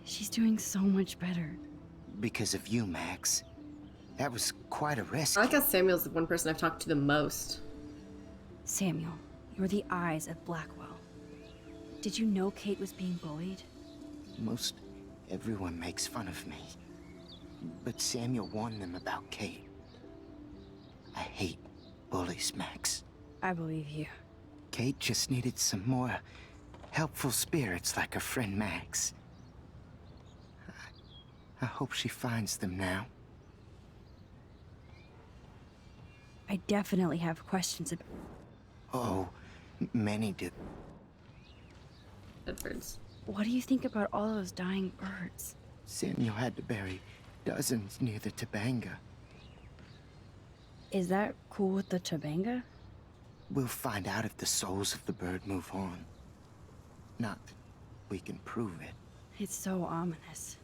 She's doing so much better. Because of you, Max. That was quite a risk. I like how Samuel's the one person I've talked to the most. Samuel, you're the eyes of Blackwell. Did you know Kate was being bullied? Most everyone makes fun of me. But Samuel warned them about Kate. I hate bullies, Max. I believe you. Kate just needed some more helpful spirits like her friend Max. I hope she finds them now. I definitely have questions about... Oh, many do. Dead birds. What do you think about all those dying birds? Samuel had to bury dozens near the Tabanga. Is that cool with the Tabanga? We'll find out if the souls of the bird move on. Not that we can prove it. It's so ominous.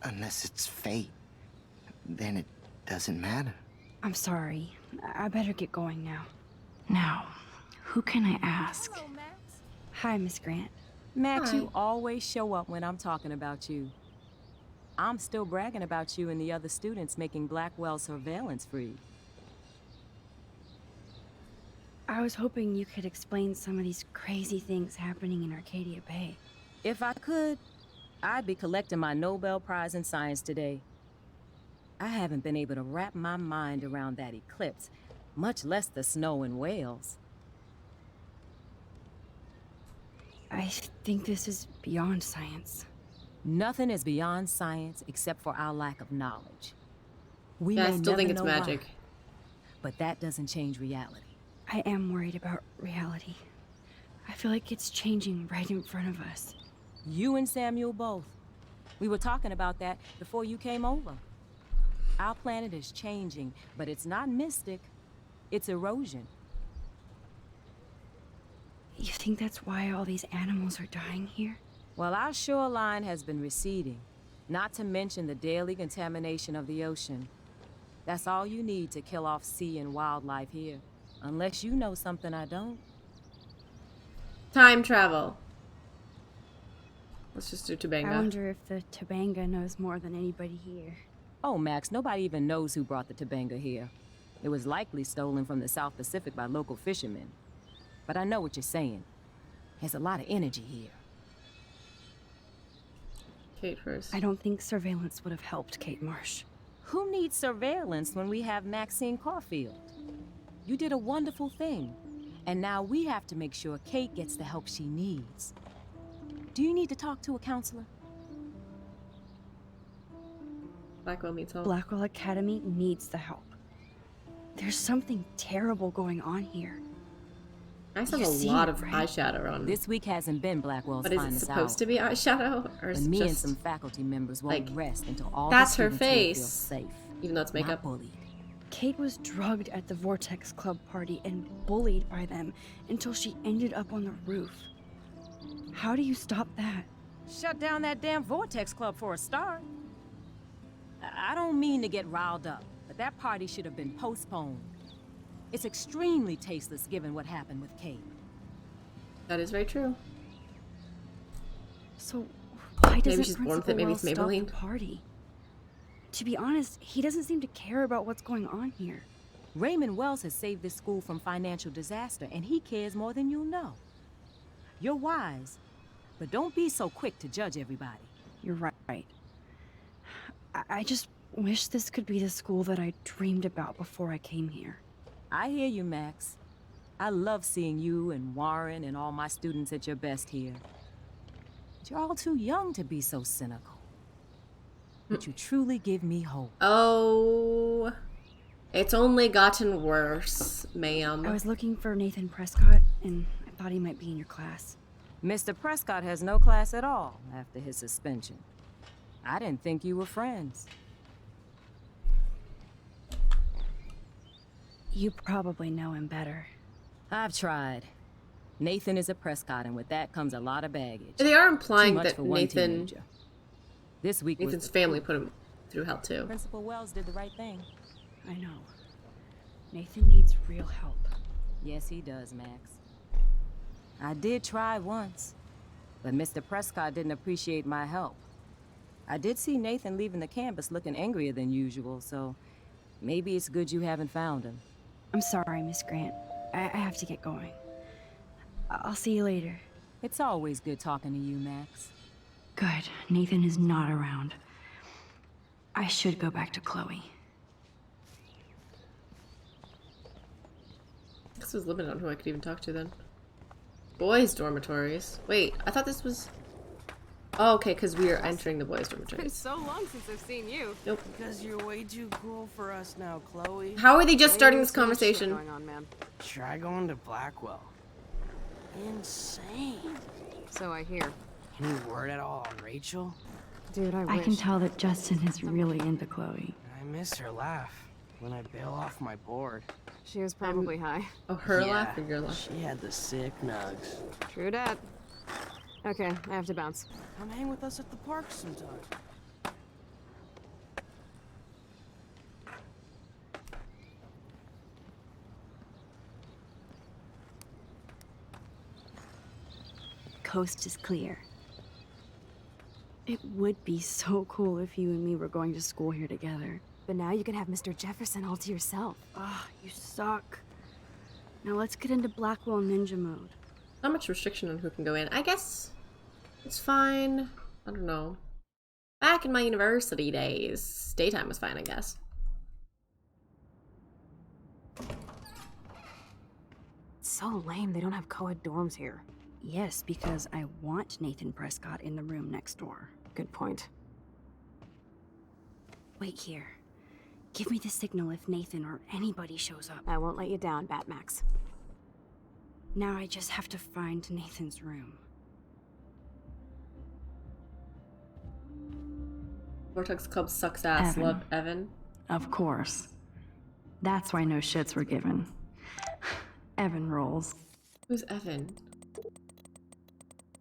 Unless it's fate. Then it doesn't matter. I'm sorry. I better get going now. Now, who can I ask? Hello, Max. Hi, Miss Grant. Max, Hi. you always show up when I'm talking about you. I'm still bragging about you and the other students making Blackwell surveillance free. I was hoping you could explain some of these crazy things happening in Arcadia Bay. If I could, I'd be collecting my Nobel Prize in Science today. I haven't been able to wrap my mind around that eclipse, much less the snow in Wales. I think this is beyond science. Nothing is beyond science except for our lack of knowledge. We Yeah, I may still think never it's know magic. why, but that doesn't change reality. I am worried about reality. I feel like it's changing right in front of us. You and Samuel both. We were talking about that before you came over. Our planet is changing, but it's not mystic. It's erosion. You think that's why all these animals are dying here? Well, our shoreline has been receding, not to mention the daily contamination of the ocean. That's all you need to kill off sea and wildlife here. Unless you know something I don't. Time travel. Let's just do Tobanga. I wonder if the Tobanga knows more than anybody here. Oh, Max, nobody even knows who brought the Tobanga here. It was likely stolen from the South Pacific by local fishermen. But I know what you're saying. There's a lot of energy here. Kate first. I don't think surveillance would have helped Kate Marsh. Who needs surveillance when we have Maxine Caulfield? You did a wonderful thing. And now we have to make sure Kate gets the help she needs. Do you need to talk to a counselor? Blackwell needs help. Blackwell Academy needs the help. There's something terrible going on here. I have a lot of eyeshadow on. This week hasn't been Blackwell's But is it finest supposed hour. to be eyeshadow, or is And it me and just some faculty members won't like rest until all that's the her students here feel face, safe, even though it's not makeup? bullied. Kate was drugged at the Vortex Club party and bullied by them until she ended up on the roof. How do you stop that? Shut down that damn Vortex Club for a start. I don't mean to get riled up, but that party should have been postponed. It's extremely tasteless given what happened with Kate. That is very true. So why doesn't Maybe she's born with it. Principal Maybe Wells it's stop the Maybelline. party? To be honest, he doesn't seem to care about what's going on here. Raymond Wells has saved this school from financial disaster, and he cares more than you know. You're wise, but don't be so quick to judge everybody. You're right. I just wish this could be the school that I dreamed about before I came here. I hear you, Max. I love seeing you and Warren and all my students at your best here. But you're all too young to be so cynical. But you truly give me hope. Oh, it's only gotten worse, ma'am. I was looking for Nathan Prescott, and I thought he might be in your class. Mr. Prescott has no class at all after his suspension. I didn't think you were friends. You probably know him better. I've tried. Nathan is a Prescott, and with that comes a lot of baggage. They are implying Too much that for one Nathan, teenager. This week Nathan's was family put him through hell too. Principal Wells did the right thing. I know. Nathan needs real help. Yes, he does, Max. I did try once, but Mr. Prescott didn't appreciate my help. I did see Nathan leaving the campus looking angrier than usual, so maybe it's good you haven't found him. I'm sorry, Miss Grant. I have to get going. I'll see you later. It's always good talking to you, Max. Good. Nathan is not around. I should go back to Chloe. This was limited on who I could even talk to then. Boys' dormitories. Wait, I thought this was... Oh, okay, because we are entering the boys' It's been dormitories. so long since I've seen you. Nope. Because you're way too cool for us now, Chloe. How are they just starting this There's so much shit conversation? going on, man. Try going to Blackwell. Insane. So I hear. Any word at all on Rachel? Dude, I can tell that Justin is really into Chloe. I miss her laugh when I bail off my board. She was probably high. Oh, her Yeah, laugh or your laugh? She had the sick nugs. True dat. Okay, I have to bounce. Come hang with us at the park sometime. Coast is clear. It would be so cool if you and me were going to school here together. But now you can have Mr. Jefferson all to yourself. Ah, you suck. Now let's get into Blackwell ninja mode. Not much restriction on who can go in. I guess it's fine. I don't know. Back in my university days, daytime was fine, I guess. It's so lame they don't have co-ed dorms here. Yes, because I want Nathan Prescott in the room next door. Good point. Wait here. Give me the signal if Nathan or anybody shows up. I won't let you down, Batmax. Now I just have to find Nathan's room. Vortex Club sucks ass. Evan. Love, Evan. Of course. That's why no shits were given. Evan rolls. Who's Evan?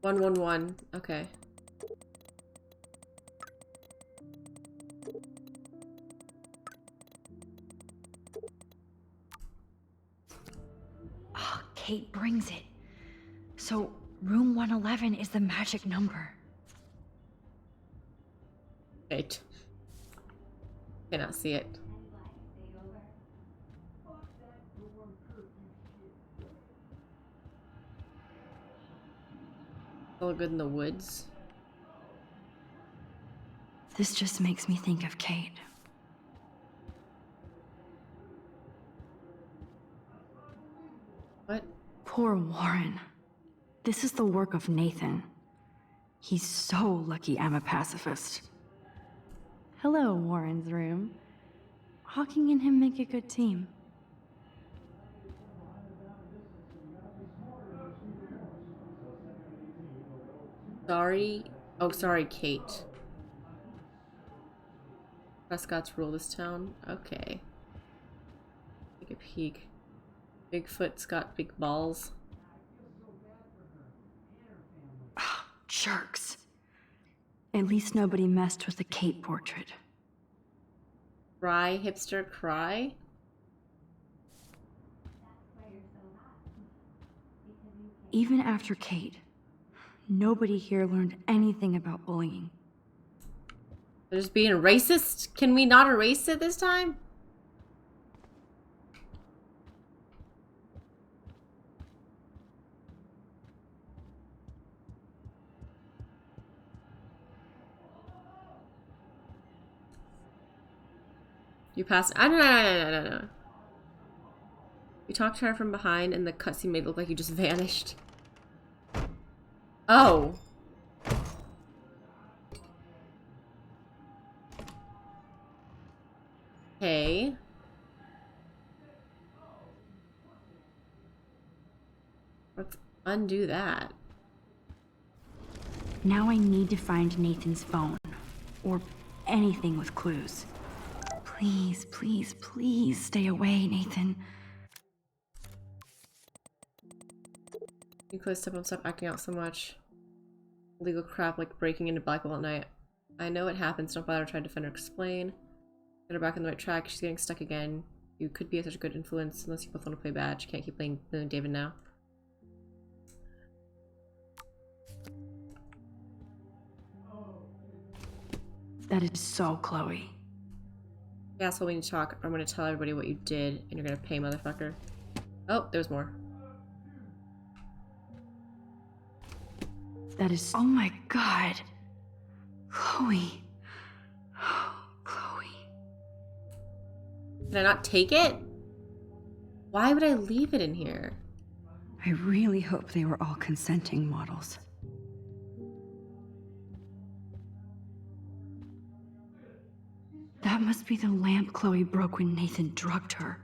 111. Okay. Oh, Kate brings it. So, room 111 is the magic number. Wait. Cannot see it. All good in the woods. This just makes me think of Kate. What? Poor Warren. This is the work of Nathan. He's so lucky I'm a pacifist. Hello, Warren's room. Hawking and him make a good team. Sorry. Oh, sorry, Kate. Prescott's rule this town. Okay. Take a peek. Bigfoot's got big balls. Jerks. At least nobody messed with the Kate portrait. Cry, hipster, cry? Even after Kate, nobody here learned anything about bullying. They're just being racist? Can we not erase it this time? You passed. No. You talked to her from behind, and the cutscene made it look like you just vanished. Oh. Okay. Let's undo that. Now I need to find Nathan's phone. Or anything with clues. Please, please, please stay away, Nathan. You could stop acting out so much. Legal crap like breaking into Blackwell at night. I know it happens, don't bother to try to defend or explain. Get her back on the right track, she's getting stuck again. You could be such a good influence unless you both want to play bad. She can't keep playing David now. That is so Chloe. Yeah, so we need to talk. Or I'm gonna tell everybody what you did, and you're gonna pay, motherfucker. Oh, there's more. That is. Oh my god. Chloe. Oh, Chloe. Did I not take it? Why would I leave it in here? I really hope they were all consenting models. That must be the lamp Chloe broke when Nathan drugged her.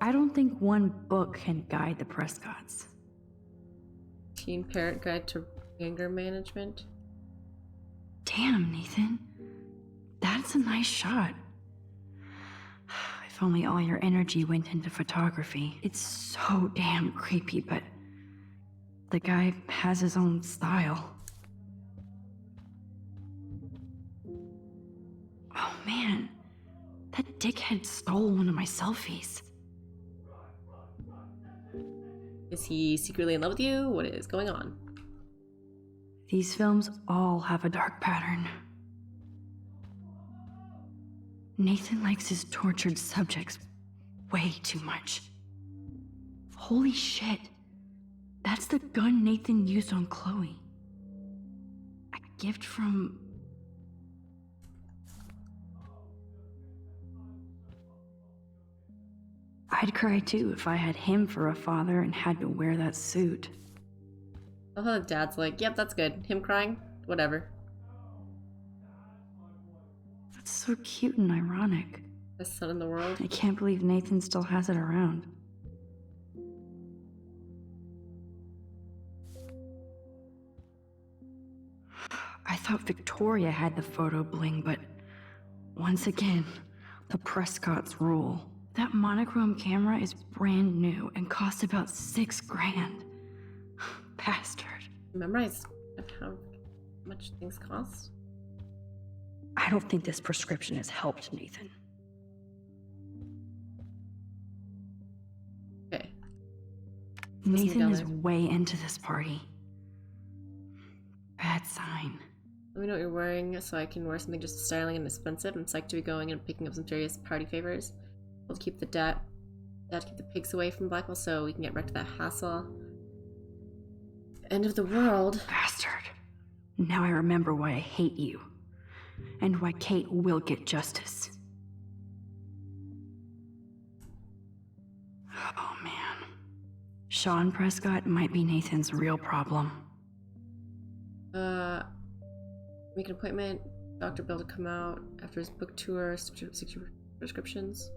I don't think one book can guide the Prescotts. Teen Parent Guide to Anger Management. Damn, Nathan. That's a nice shot. If only all your energy went into photography. It's so damn creepy, but the guy has his own style. Oh man, that dickhead stole one of my selfies. Is he secretly in love with you? What is going on? These films all have a dark pattern. Nathan likes his tortured subjects way too much. Holy shit. That's the gun Nathan used on Chloe. A gift from... I'd cry too if I had him for a father and had to wear that suit. Oh, Dad's like, yep, that's good. Him crying? Whatever. That's so cute and ironic. Best son in the world. I can't believe Nathan still has it around. I thought Victoria had the photo bling, but once again, the Prescott's rule. That monochrome camera is brand new and costs about $6,000. Bastard. Memorize how much things cost? I don't think this prescription has helped, Nathan. Okay. Nathan is way into this party. Bad sign. Let me know what you're wearing so I can wear something just as styling and expensive. I'm psyched to be going and picking up some serious party favors. We'll keep the Dad keep the pigs away from Blackwell so we can get back to that hassle. End of the world. Bastard. Now I remember why I hate you. And why Kate will get justice. Oh man. Sean Prescott might be Nathan's real problem. Make an appointment. Dr. Bill to come out after his book tour, 60 prescriptions.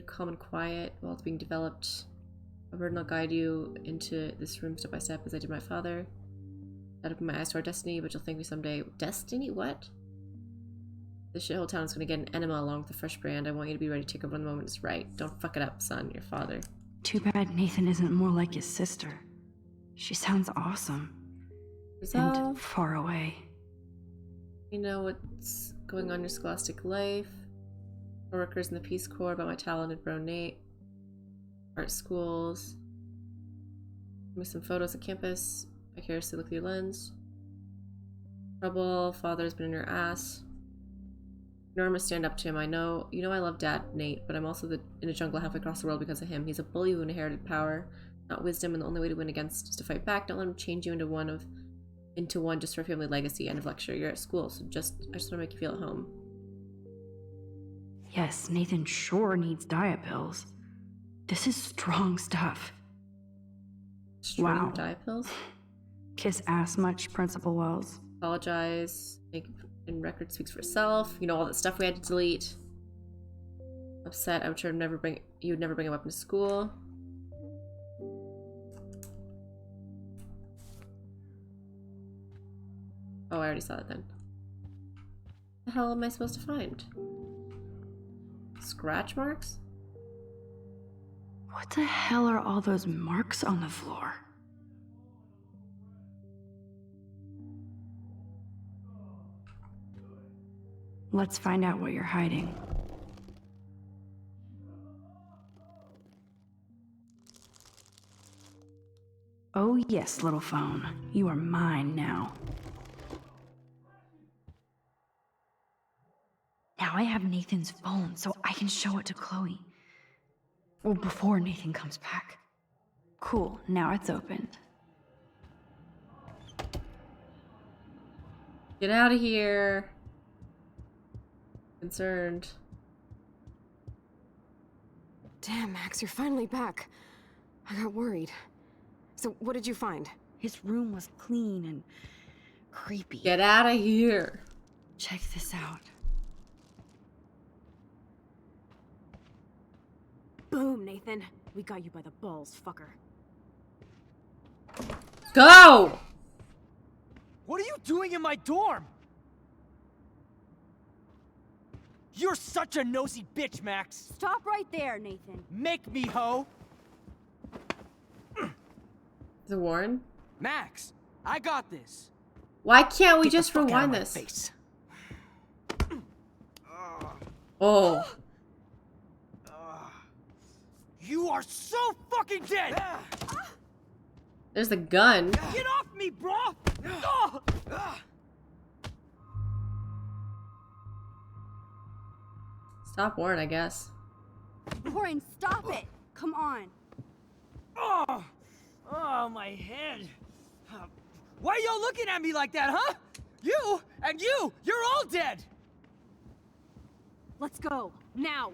Calm and quiet while it's being developed. A burden will guide you into this room step by step as I did my father. I'd open my eyes to our destiny, but you'll thank me someday. Destiny? What? This shithole town is gonna get an enema along with the fresh brand. I want you to be ready to take over when the moment is right. Don't fuck it up, son. Your father. Too bad Nathan isn't more like his sister. She sounds awesome. And far away. You know what's going on in your scholastic life. Workers in the Peace Corps, about my talented bro Nate. Art schools. Give me some photos of campus. Vicariously look through your lens. Trouble. Father's been in your ass. Norma, stand up to him. I know. You know I love Dad, Nate, but I'm also in a jungle halfway across the world because of him. He's a bully who inherited power, not wisdom, and the only way to win against is to fight back. Don't let him change you into one just for family legacy. End of lecture. You're at school, so I just want to make you feel at home. Yes, Nathan sure needs diet pills. This is strong stuff. Strong diet pills? Kiss ass much, Principal Wells. Apologize. And record speaks for itself. You know, all that stuff we had to delete. Upset. I'm sure you would never bring a weapon to school. Oh, I already saw it then. What the hell am I supposed to find? Scratch marks? What the hell are all those marks on the floor? Let's find out what you're hiding. Oh yes, little phone. You are mine now. Now I have Nathan's phone, so I can show it to Chloe. Well, before Nathan comes back. Cool, now it's opened. Get out of here. Concerned. Damn, Max, you're finally back. I got worried. So, what did you find? His room was clean and creepy. Get out of here. Check this out. Boom, Nathan. We got you by the balls, fucker. Go! What are you doing in my dorm? You're such a nosy bitch, Max. Stop right there, Nathan. Make me, ho. The Warren? Max, I got this. Why can't we Get the just fuck out of rewind my this? face. Oh. You are so fucking dead! There's the gun. Get off me, bro! Stop Warren, I guess. Warren, stop it! Come on. Oh, my my head. Why are y'all looking at me like that, huh? You and you're all dead. Let's go, now.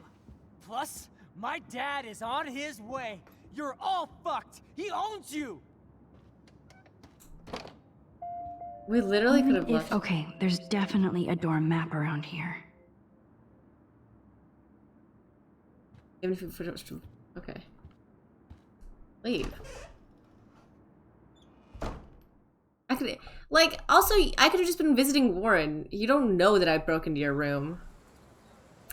Plus, my dad is on his way. You're all fucked. He owns you. We literally could have left. Okay, there's definitely a door map around here. Even if we okay. Leave. I could like also I could have just been visiting Warren. You don't know that I broke into your room.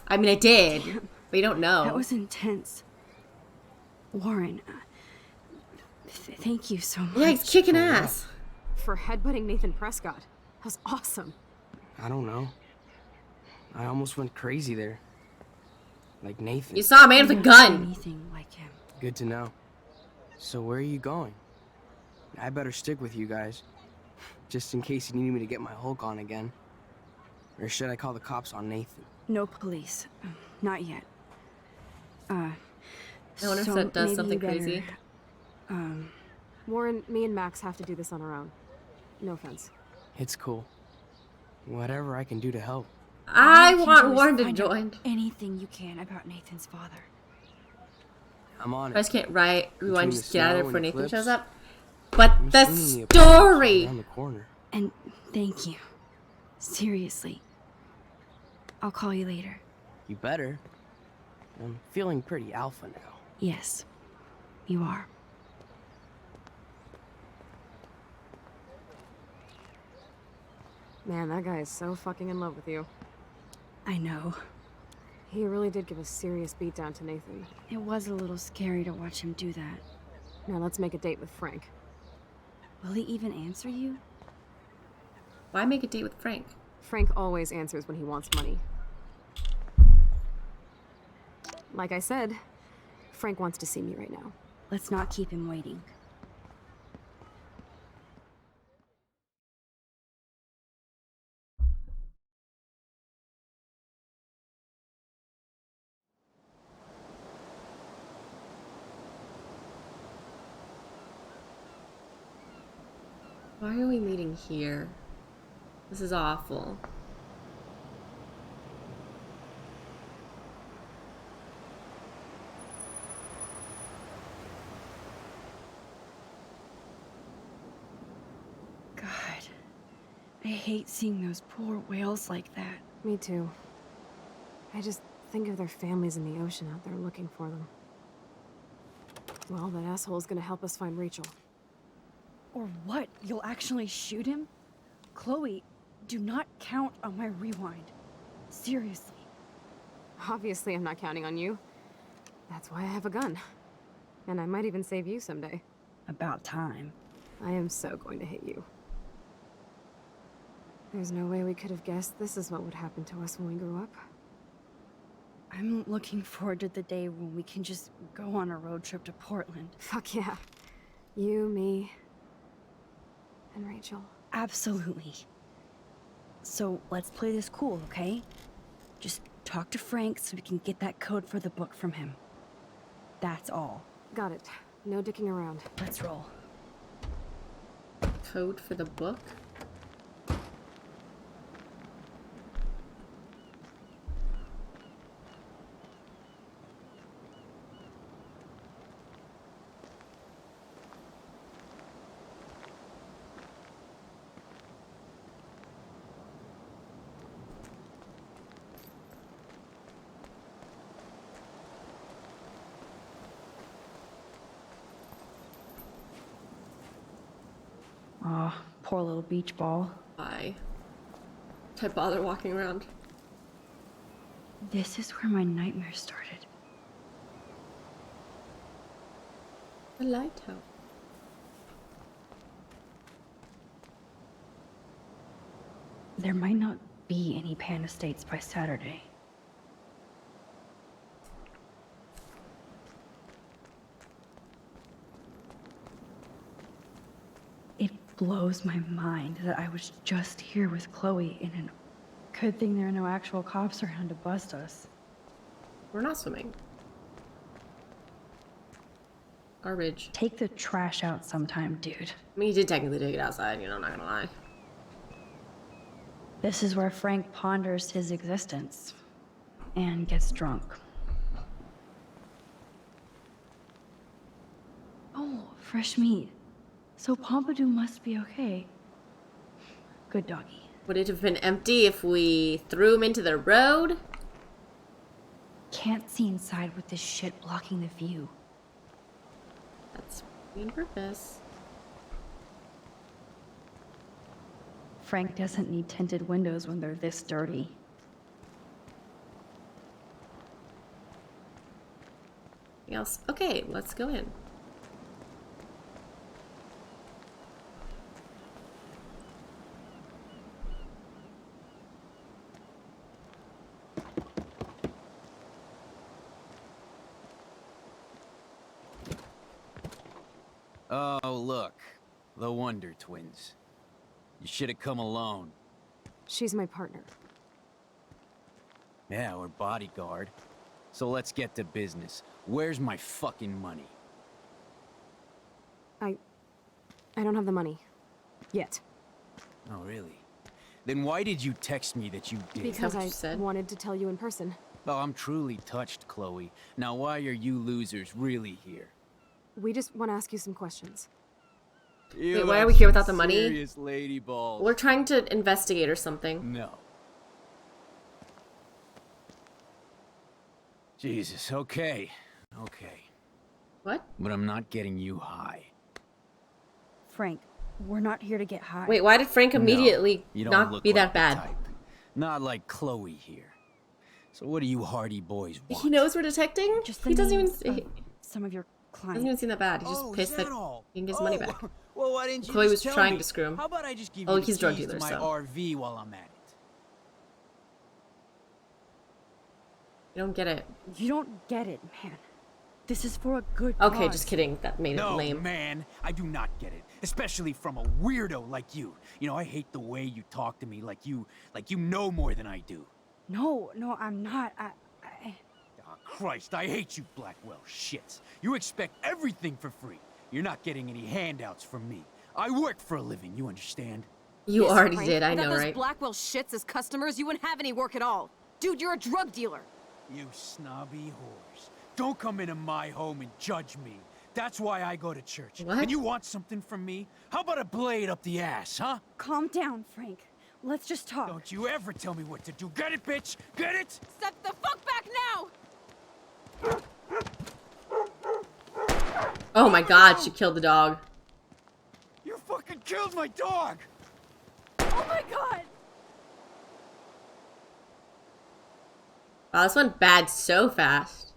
I mean I did, but you don't know. That was intense. Warren, thank you so much. Yeah, he's kicking ass. For headbutting Nathan Prescott. That was awesome. I don't know. I almost went crazy there. Like Nathan. You saw a man with a gun. Anything like him. Good to know. So where are you going? I better stick with you guys. Just in case you need me to get my Hulk on again. Or should I call the cops on Nathan? No police. Not yet. I wonder if that does something crazy. Warren, me and Max have to do this on our own. No offense. It's cool. Whatever I can do to help. I want Warren to join. Anything you can about Nathan's father. I'm on it. I just can't rewind, just get out of there before Nathan eclipse, shows up. But I'm the assuming the apartment's story! around the corner. And thank you. Seriously. I'll call you later. You better. I'm feeling pretty alpha now. Yes, you are. Man, that guy is so fucking in love with you. I know. He really did give a serious beatdown to Nathan. It was a little scary to watch him do that. Now let's make a date with Frank. Will he even answer you? Why make a date with Frank? Frank always answers when he wants money. Like I said, Frank wants to see me right now. Let's not keep him waiting. Why are we meeting here? This is awful. God, I hate seeing those poor whales like that. Me too. I just think of their families in the ocean out there looking for them. Well, that asshole's gonna help us find Rachel. Or what? You'll actually shoot him? Chloe, do not count on my rewind. Seriously. Obviously, I'm not counting on you. That's why I have a gun. And I might even save you someday. About time. I am so going to hit you. There's no way we could have guessed this is what would happen to us when we grew up. I'm looking forward to the day when we can just go on a road trip to Portland. Fuck yeah. You, me, and Rachel. Absolutely. So let's play this cool, okay? Just talk to Frank so we can get that code for the book from him. That's all. Got it. No dicking around. Let's roll. Code for the book? Aw, poor little beach ball. Why? Did I bother walking around? This is where my nightmare started. The lighthouse. There might not be any Pan Estates by Saturday. It blows my mind that I was just here with Chloe in an... Good thing there are no actual cops around to bust us. We're not swimming. Garbage. Take the trash out sometime, dude. I mean, you did technically take it outside, you know, I'm not gonna lie. This is where Frank ponders his existence and gets drunk. Oh, fresh meat. So Pompidou must be okay. Good doggy. Would it have been empty if we threw him into the road? Can't see inside with this shit blocking the view. That's main purpose. Frank doesn't need tinted windows when they're this dirty. Anything else? Okay, let's go in. Oh, look. The Wonder Twins. You should have come alone. She's my partner. Yeah, or bodyguard. So let's get to business. Where's my fucking money? I don't have the money. Yet. Oh, really? Then why did you text me that you did? Because I wanted to tell you in person. Oh, I'm truly touched, Chloe. Now why are you losers really here? We just want to ask you some questions. Wait, why are we here without the money? Serious lady balls. We're trying to investigate or something. No. Jesus, okay. Okay. What? But I'm not getting you high. Frank, we're not here to get high. Wait, why did Frank immediately you don't not look be like that the bad? type. Not like Chloe here. So what do you hardy boys want? He knows we're detecting? Just He doesn't even... some of your clients. Doesn't even seem that bad. He's just pissed that he can get his money back. Well, why didn't you Chloe was just tell trying me? to screw him. How about I just give Oh, you the he's drug keys dealer, to my so. RV while I'm at it? You don't get it. You don't get it, man. This is for a good Okay, cause. just kidding. That made it No, lame. man, I do not get it. Especially from a weirdo like you. You know, I hate the way you talk to me like you know more than I do. No, I'm not. Oh, Christ, I hate you Blackwell shits. You expect everything for free. You're not getting any handouts from me. I work for a living, you understand? You already did, I know, those right? Blackwell shits as customers, you wouldn't have any work at all. Dude, you're a drug dealer. You snobby whores. Don't come into my home and judge me. That's why I go to church. What? And you want something from me? How about a blade up the ass, huh? Calm down, Frank. Let's just talk. Don't you ever tell me what to do. Get it, bitch? Get it? Step the fuck back now! Oh my god, she killed the dog. You fucking killed my dog! Oh my god! Wow, this went bad so fast.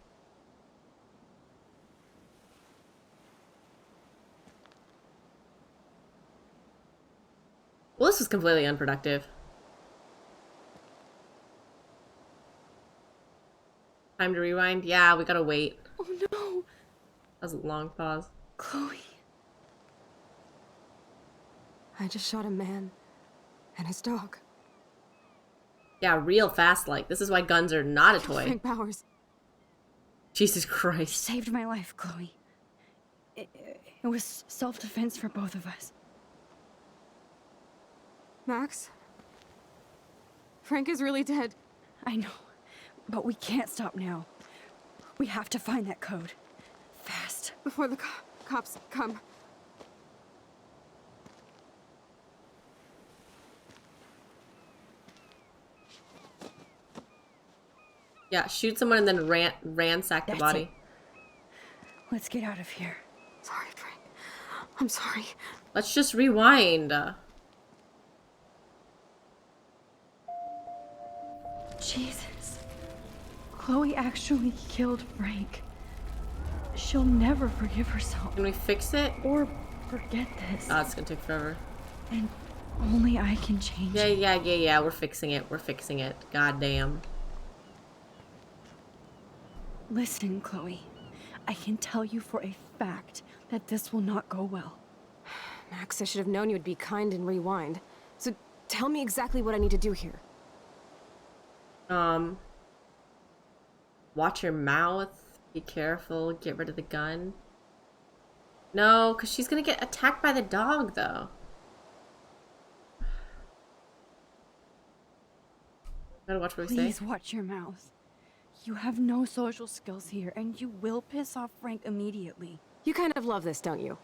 Well, this was completely unproductive. Time to rewind? Yeah, we gotta wait. Oh no! That was a long pause. Chloe. I just shot a man and his dog. Yeah, real fast like. This is why guns are not a toy. Frank Powers. Jesus You Christ. saved my life, Chloe. It was self-defense for both of us. Max? Frank is really dead. I know, but we can't stop now. We have to find that code. Fast. Before the cops come. Yeah, shoot someone and then ransack the That's body. it. Let's get out of here. Sorry, Frank. I'm sorry. Let's just rewind. Jesus. Chloe actually killed Frank. She'll never forgive herself. Can we fix it? Or forget this. Oh, it's gonna take forever. And only I can change it. Yeah. We're fixing it. We're fixing it. God damn. Listen, Chloe. I can tell you for a fact that this will not go well. Max, I should have known you would be kind and rewind. So tell me exactly what I need to do here. Watch your mouth. Be careful. Get rid of the gun. No, because she's gonna get attacked by the dog, though. Gotta watch what we say. Please watch your mouth. You have no social skills here, and you will piss off Frank immediately. You kind of love this, don't you?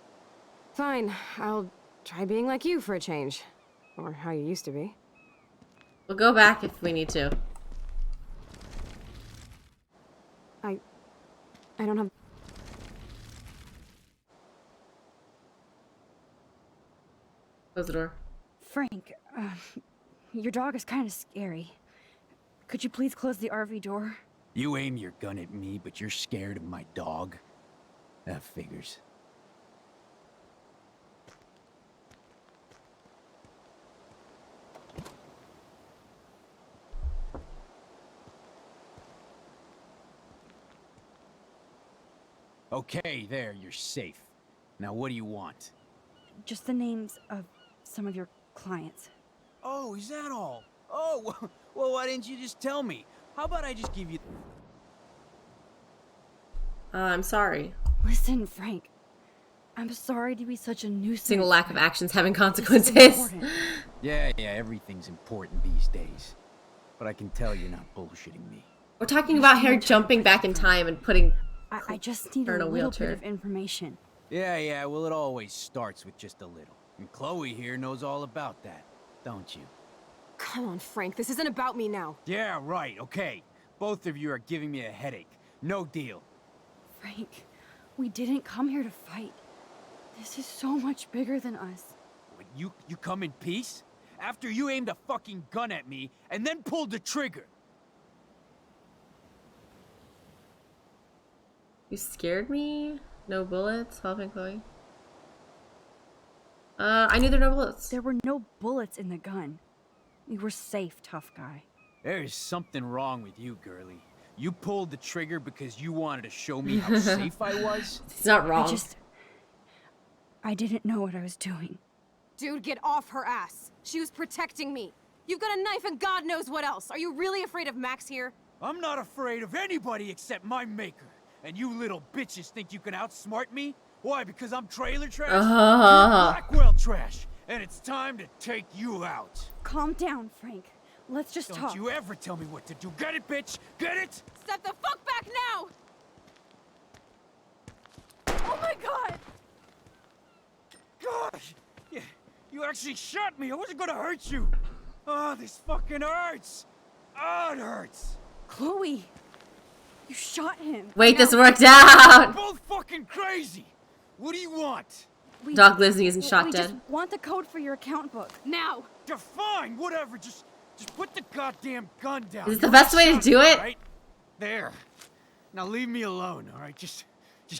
Fine, I'll try being like you for a change. Or how you used to be. We'll go back if we need to. I don't have... Close the door. Frank, your dog is kind of scary. Could you please close the RV door? You aim your gun at me, but you're scared of my dog? That figures. Okay, there, you're safe. Now what do you want? Just the names of some of your clients. Oh, is that all? Oh, well, why didn't you just tell me? How about I just give you... I'm sorry. Listen, Frank. I'm sorry to be such a nuisance. Single lack of actions having consequences. Yeah, everything's important these days. But I can tell you're not bullshitting me. We're talking about her jumping back in time and putting I just need her in a a little bit wheelchair. of information. Yeah, well, it always starts with just a little. And Chloe here knows all about that, don't you? Come on, Frank, this isn't about me now. Yeah, right, okay. Both of you are giving me a headache. No deal. Frank, we didn't come here to fight. This is so much bigger than us. What, you come in peace? After you aimed a fucking gun at me and then pulled the trigger. You scared me? No bullets? Helping Chloe? I knew there were no bullets. There were no bullets in the gun. We were safe, tough guy. There's something wrong with you, girlie. You pulled the trigger because you wanted to show me how safe I was? It's not wrong. I didn't know what I was doing. Dude, get off her ass. She was protecting me. You've got a knife and God knows what else. Are you really afraid of Max here? I'm not afraid of anybody except my maker. And you little bitches think you can outsmart me? Why, because I'm trailer trash? You're Blackwell trash. And it's time to take you out. Calm down, Frank. Let's just talk. Don't you ever tell me what to do. Get it, bitch? Get it? Step the fuck back now! Oh my god! Gosh! You actually shot me. I wasn't gonna hurt you. Oh, this fucking hurts. Oh, it hurts. Chloe, you shot him. Wait, this worked out! You're both fucking crazy. What do you want? Dog lives and isn't shot we dead. just want the code for your account book. Now! You're fine, whatever. Just put the goddamn gun down. Is this the best way to do it? Right? There. Now leave me alone, all right? Just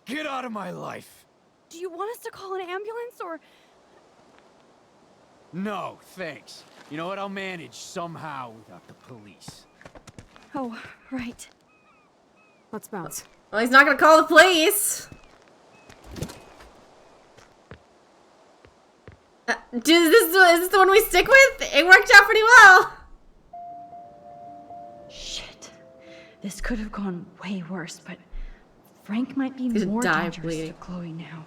get out of my life. Do you want us to call an ambulance or... No, thanks. You know what? I'll manage somehow without the police. Oh, right. Let's bounce. Well, he's not gonna call the police. Is this the one we stick with? It worked out pretty well. Shit. This could have gone way worse, but Frank might be He's more die dangerous bleeding. to Chloe now.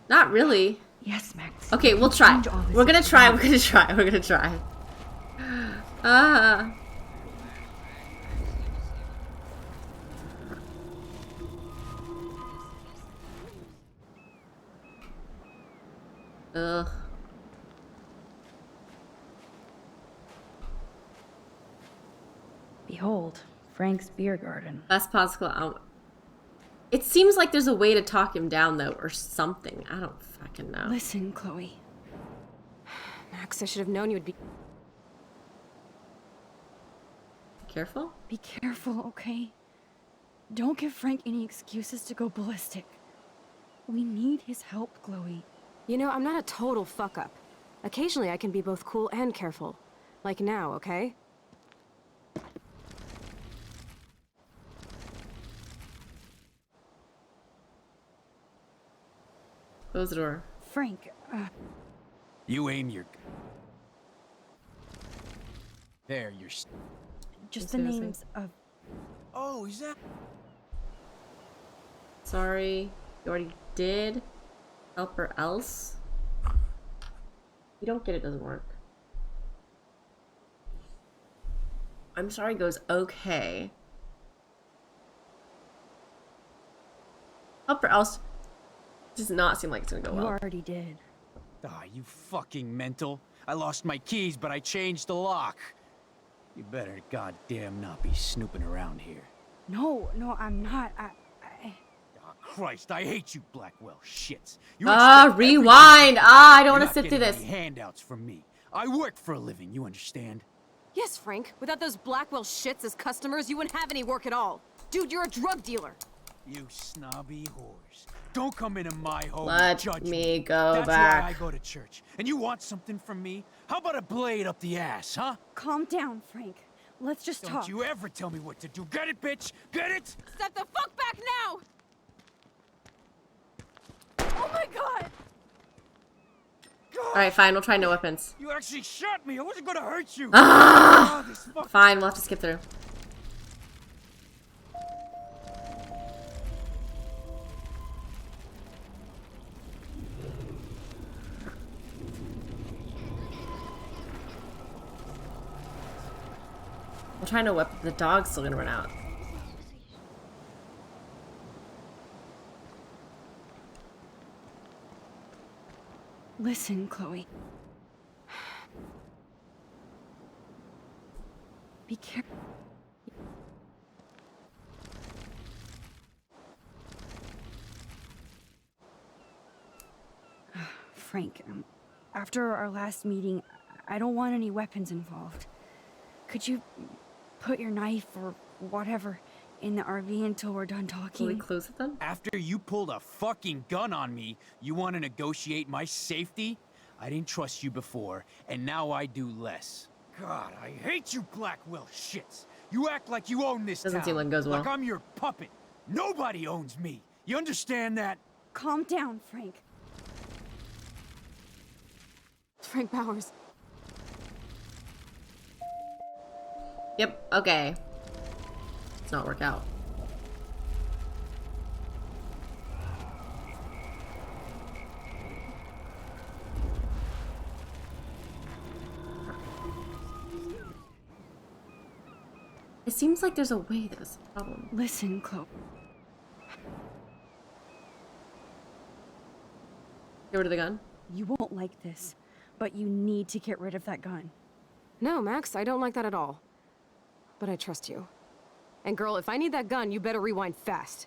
Not really. Yes, Max. Okay, we'll try. Change all this We're gonna try. up. We're gonna try. We're gonna try. Ah. Ugh. Behold, Frank's beer garden. Best possible. It seems like there's a way to talk him down, though, or something. I don't fucking know. Listen, Chloe. Max, I should have known you would be... Careful? Be careful, okay? Don't give Frank any excuses to go ballistic. We need his help, Chloe. You know, I'm not a total fuck-up. Occasionally I can be both cool and careful. Like now, okay? Close the door. Frank, You aim your... There, you're... just the names of... Oh, is that... Sorry. You already did. Help or else? You don't get it, doesn't work. I'm sorry goes okay. Help or else does not seem like it's gonna go well. You already did. Ah, you fucking mental. I lost my keys, but I changed the lock. You better goddamn not be snooping around here. No, I'm not. Oh, Christ, I hate you Blackwell shits. You Rewind! I don't want to sit through this. Handouts from me. I work for a living, you understand? Yes, Frank. Without those Blackwell shits as customers, you wouldn't have any work at all. Dude, you're a drug dealer. You snobby whores. Don't come into my home Let and judge me go That's back. why I go to church. And you want something from me? How about a blade up the ass, huh? Calm down, Frank. Let's just Don't talk. you ever tell me what to do. Get it, bitch? Get it? Step the fuck back now! Oh my god! Alright, fine, we'll try no weapons. You actually shot me. I wasn't gonna hurt you. Ah! Oh, this fucking... Fine, we'll have to skip through. We'll try no weapon. The dog's still gonna run out. Listen, Chloe. Be careful. Frank, after our last meeting, I don't want any weapons involved. Could you put your knife or whatever in the RV until we're done talking? Will we close it then? After you pulled a fucking gun on me, you want to negotiate my safety? I didn't trust you before, and now I do less. God, I hate you Blackwell shits. You act like you own this Doesn't town. seem like it goes well. Like I'm your puppet. Nobody owns me. You understand that? Calm down, Frank. Frank Bowers. Yep, okay. Let's not work out. It seems like there's a way that is a problem. Listen, Chloe. Get rid of the gun? You won't like this, but you need to get rid of that gun. No, Max, I don't like that at all. But I trust you. And girl, if I need that gun, you better rewind fast.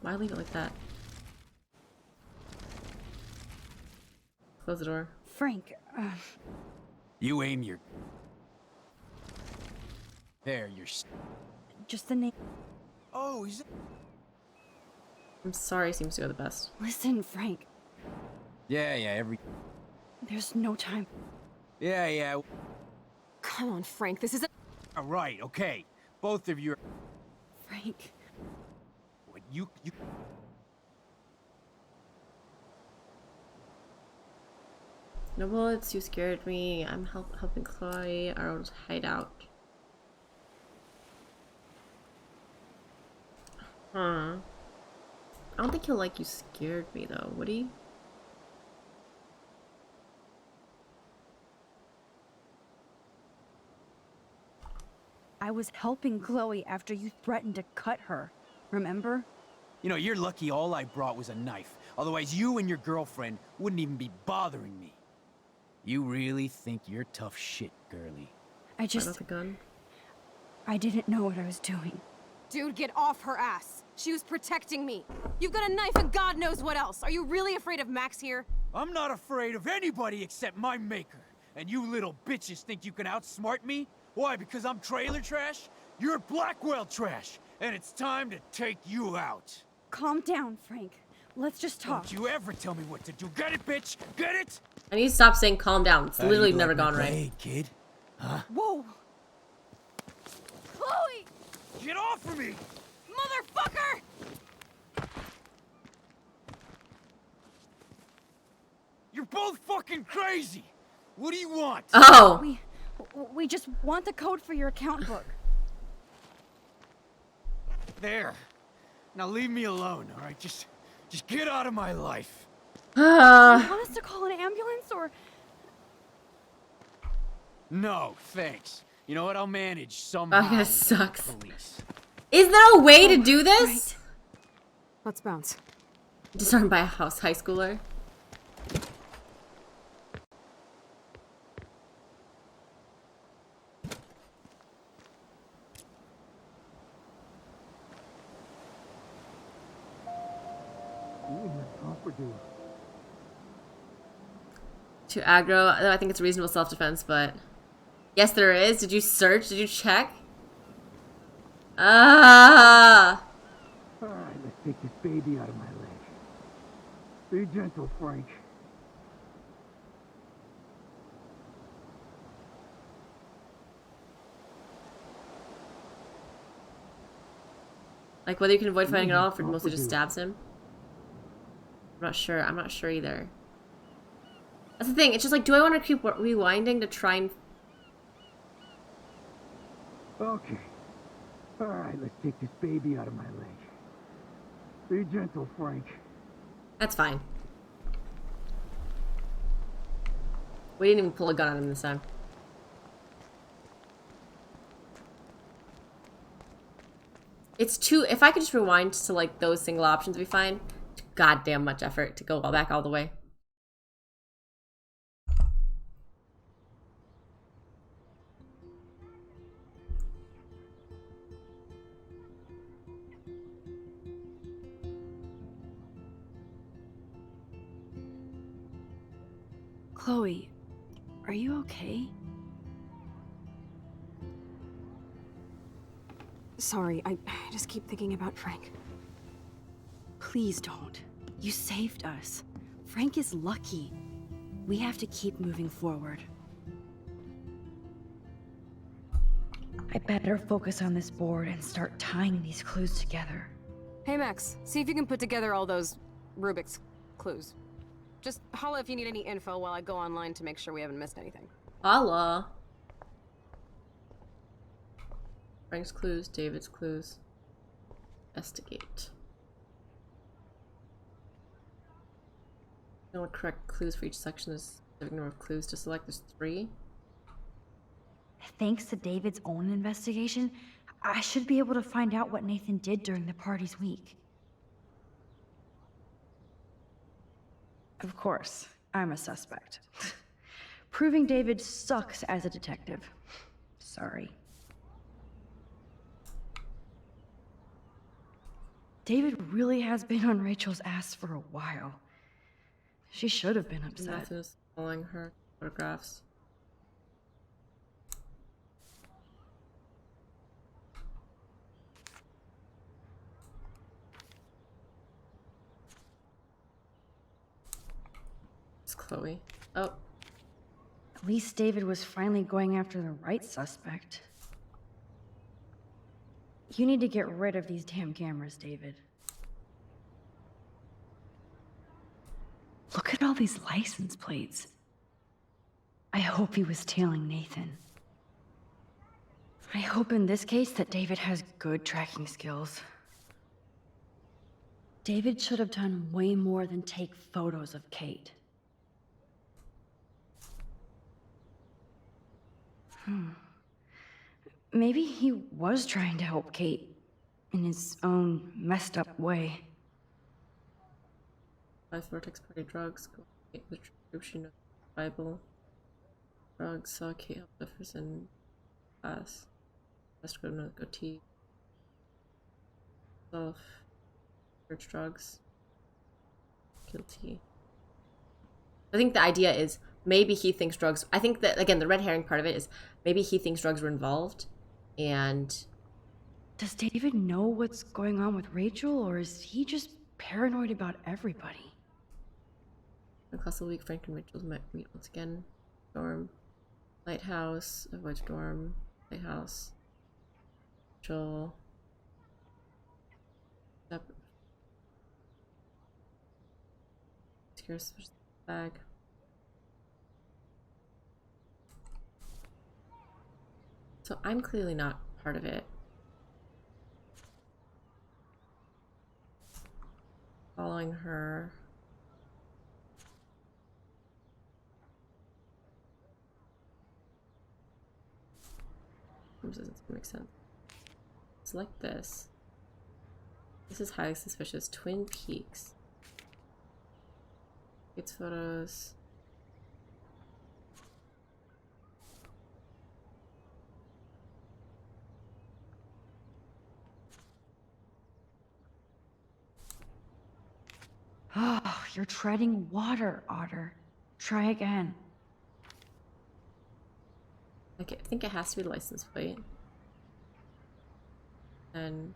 Why leave it like that? Close the door. Frank, You aim your... There, you're... just the name. Oh, is it... I'm sorry seems to go the best. Listen, Frank. Yeah, There's no time. Yeah. Come on, Frank, this isn't... All right, okay. Both of you... Frank. What, you... No bullets, you scared me. I'm helping Chloe, our old hideout. Huh. I don't think he'll like you scared me though, would he? I was helping Chloe after you threatened to cut her. Remember? You know, you're lucky all I brought was a knife. Otherwise, you and your girlfriend wouldn't even be bothering me. You really think you're tough shit, girly. I just... the gun. I didn't know what I was doing. Dude, get off her ass. She was protecting me. You've got a knife and God knows what else. Are you really afraid of Max here? I'm not afraid of anybody except my maker. And you little bitches think you can outsmart me? Why, because I'm trailer trash? You're Blackwell trash, and it's time to take you out. Calm down, Frank. Let's just talk. Don't you ever tell me what to do. Get it, bitch? Get it? I need to stop saying calm down. It's literally never gone right. Hey, kid. Huh? Whoa! Chloe! Get off of me! Motherfucker! You're both fucking crazy! What do you want? Oh! We just want the code for your account book. There. Now leave me alone, all right? Just get out of my life. Do you want us to call an ambulance or? No, thanks. You know what? I'll manage Oh, somehow. this sucks. Police. Is there a way to do this? Let's bounce. Disarmed by a high schooler. To aggro, I think it's reasonable self-defense, but yes, there is. Did you search? Did you check? Ah! All right, let's take this baby out of my leg. Be gentle, Frank. Like whether you can avoid fighting at all, if it mostly just stabs him. I'm not sure. I'm not sure either. That's the thing. It's just like, do I want to keep rewinding to try and... Okay. All right, let's take this baby out of my leg. Be gentle, Frank. That's fine. We didn't even pull a gun on him this time. It's too... If I could just rewind to like those single options we find, it's goddamn much effort to go back all the way. Chloe, are you okay? Sorry, I just keep thinking about Frank. Please don't. You saved us. Frank is lucky. We have to keep moving forward. I better focus on this board and start tying these clues together. Hey Max, see if you can put together all those Rubik's clues. Just holla if you need any info while I go online to make sure we haven't missed anything. Holla. Frank's clues, David's clues. Investigate. No correct clues for each section. There's a specific number of clues to select. There's 3. Thanks to David's own investigation, I should be able to find out what Nathan did during the party's week. Of course, I'm a suspect. Proving David sucks as a detective. Sorry. David really has been on Rachel's ass for a while. She should have been upset. Matthew's following her photographs. It's Chloe. Oh. At least David was finally going after the right suspect. You need to get rid of these damn cameras, David. Look at all these license plates. I hope he was tailing Nathan. I hope in this case that David has good tracking skills. David should have done way more than take photos of Kate. Maybe he was trying to help Kate in his own messed up way. Life vortex party drugs. The group she knows. Bible. Drugs. Saw Kate help differs in class. Best go to goatee. Self. Search drugs. Guilty. I think the idea is maybe he thinks drugs. I think that, again, the red herring part of it is maybe he thinks drugs were involved. And does David know what's going on with Rachel, or is he just paranoid about everybody? In class of the week, Frank and Rachel might meet once again. Dorm. Lighthouse. Avoid dorm. Lighthouse. Rachel. Scarce bag. So I'm clearly not part of it. following her. This doesn't make sense. Select this. This is highly suspicious. Twin Peaks. It's photos. Oh, you're treading water, Otter. Try again. Okay, I think it has to be the license plate. And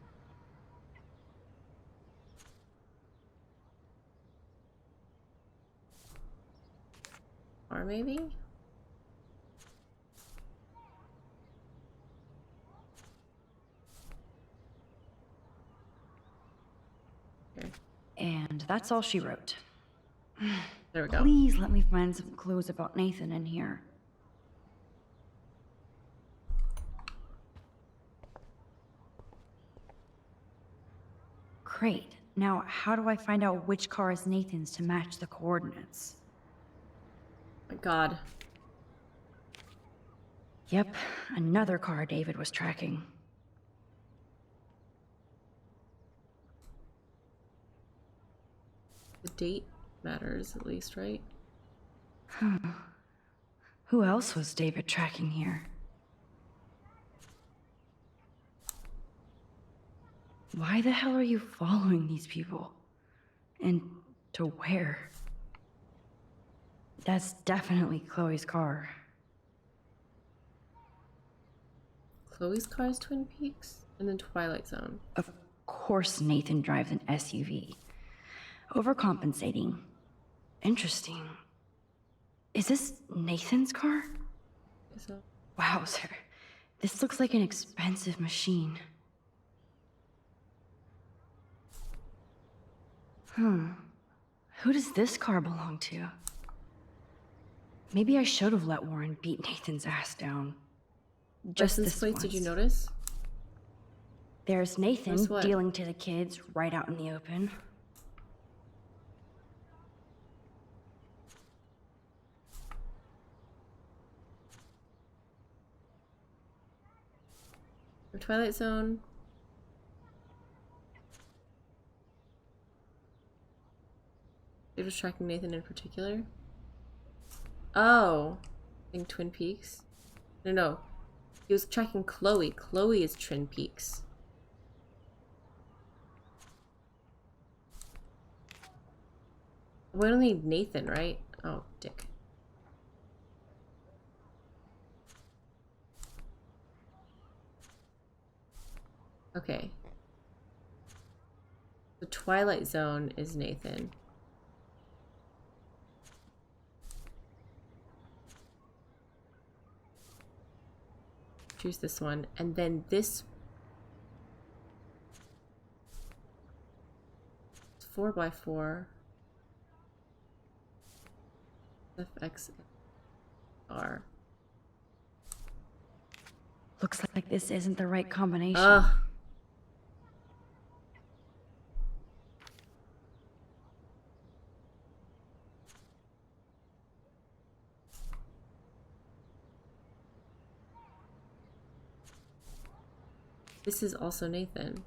or maybe? Okay. And that's all she wrote. There we go. Please let me find some clues about Nathan in here. Great. Now, how do I find out which car is Nathan's to match the coordinates? My God. Yep, another car David was tracking. The date matters at least, right? Who else was David tracking here? Why the hell are you following these people? And to where? That's definitely Chloe's car. Chloe's car is Twin Peaks? And then Twilight Zone. Of course Nathan drives an SUV. Overcompensating. Interesting. Is this Nathan's car? So. Wowzer. This looks like an expensive machine. Who does this car belong to? Maybe I should have let Warren beat Nathan's ass down. Just License this plates, once. did you notice? There's Nathan Notice what? dealing to the kids right out in the open. The Twilight Zone. It was tracking Nathan in particular. Oh, I think Twin Peaks. No. He was tracking Chloe. Chloe is Twin Peaks. We don't need Nathan, right? Oh, dick. Okay. The Twilight Zone is Nathan. Choose this one, and then this 4x4 FXR. Looks like this isn't the right combination. Ugh. This is also Nathan.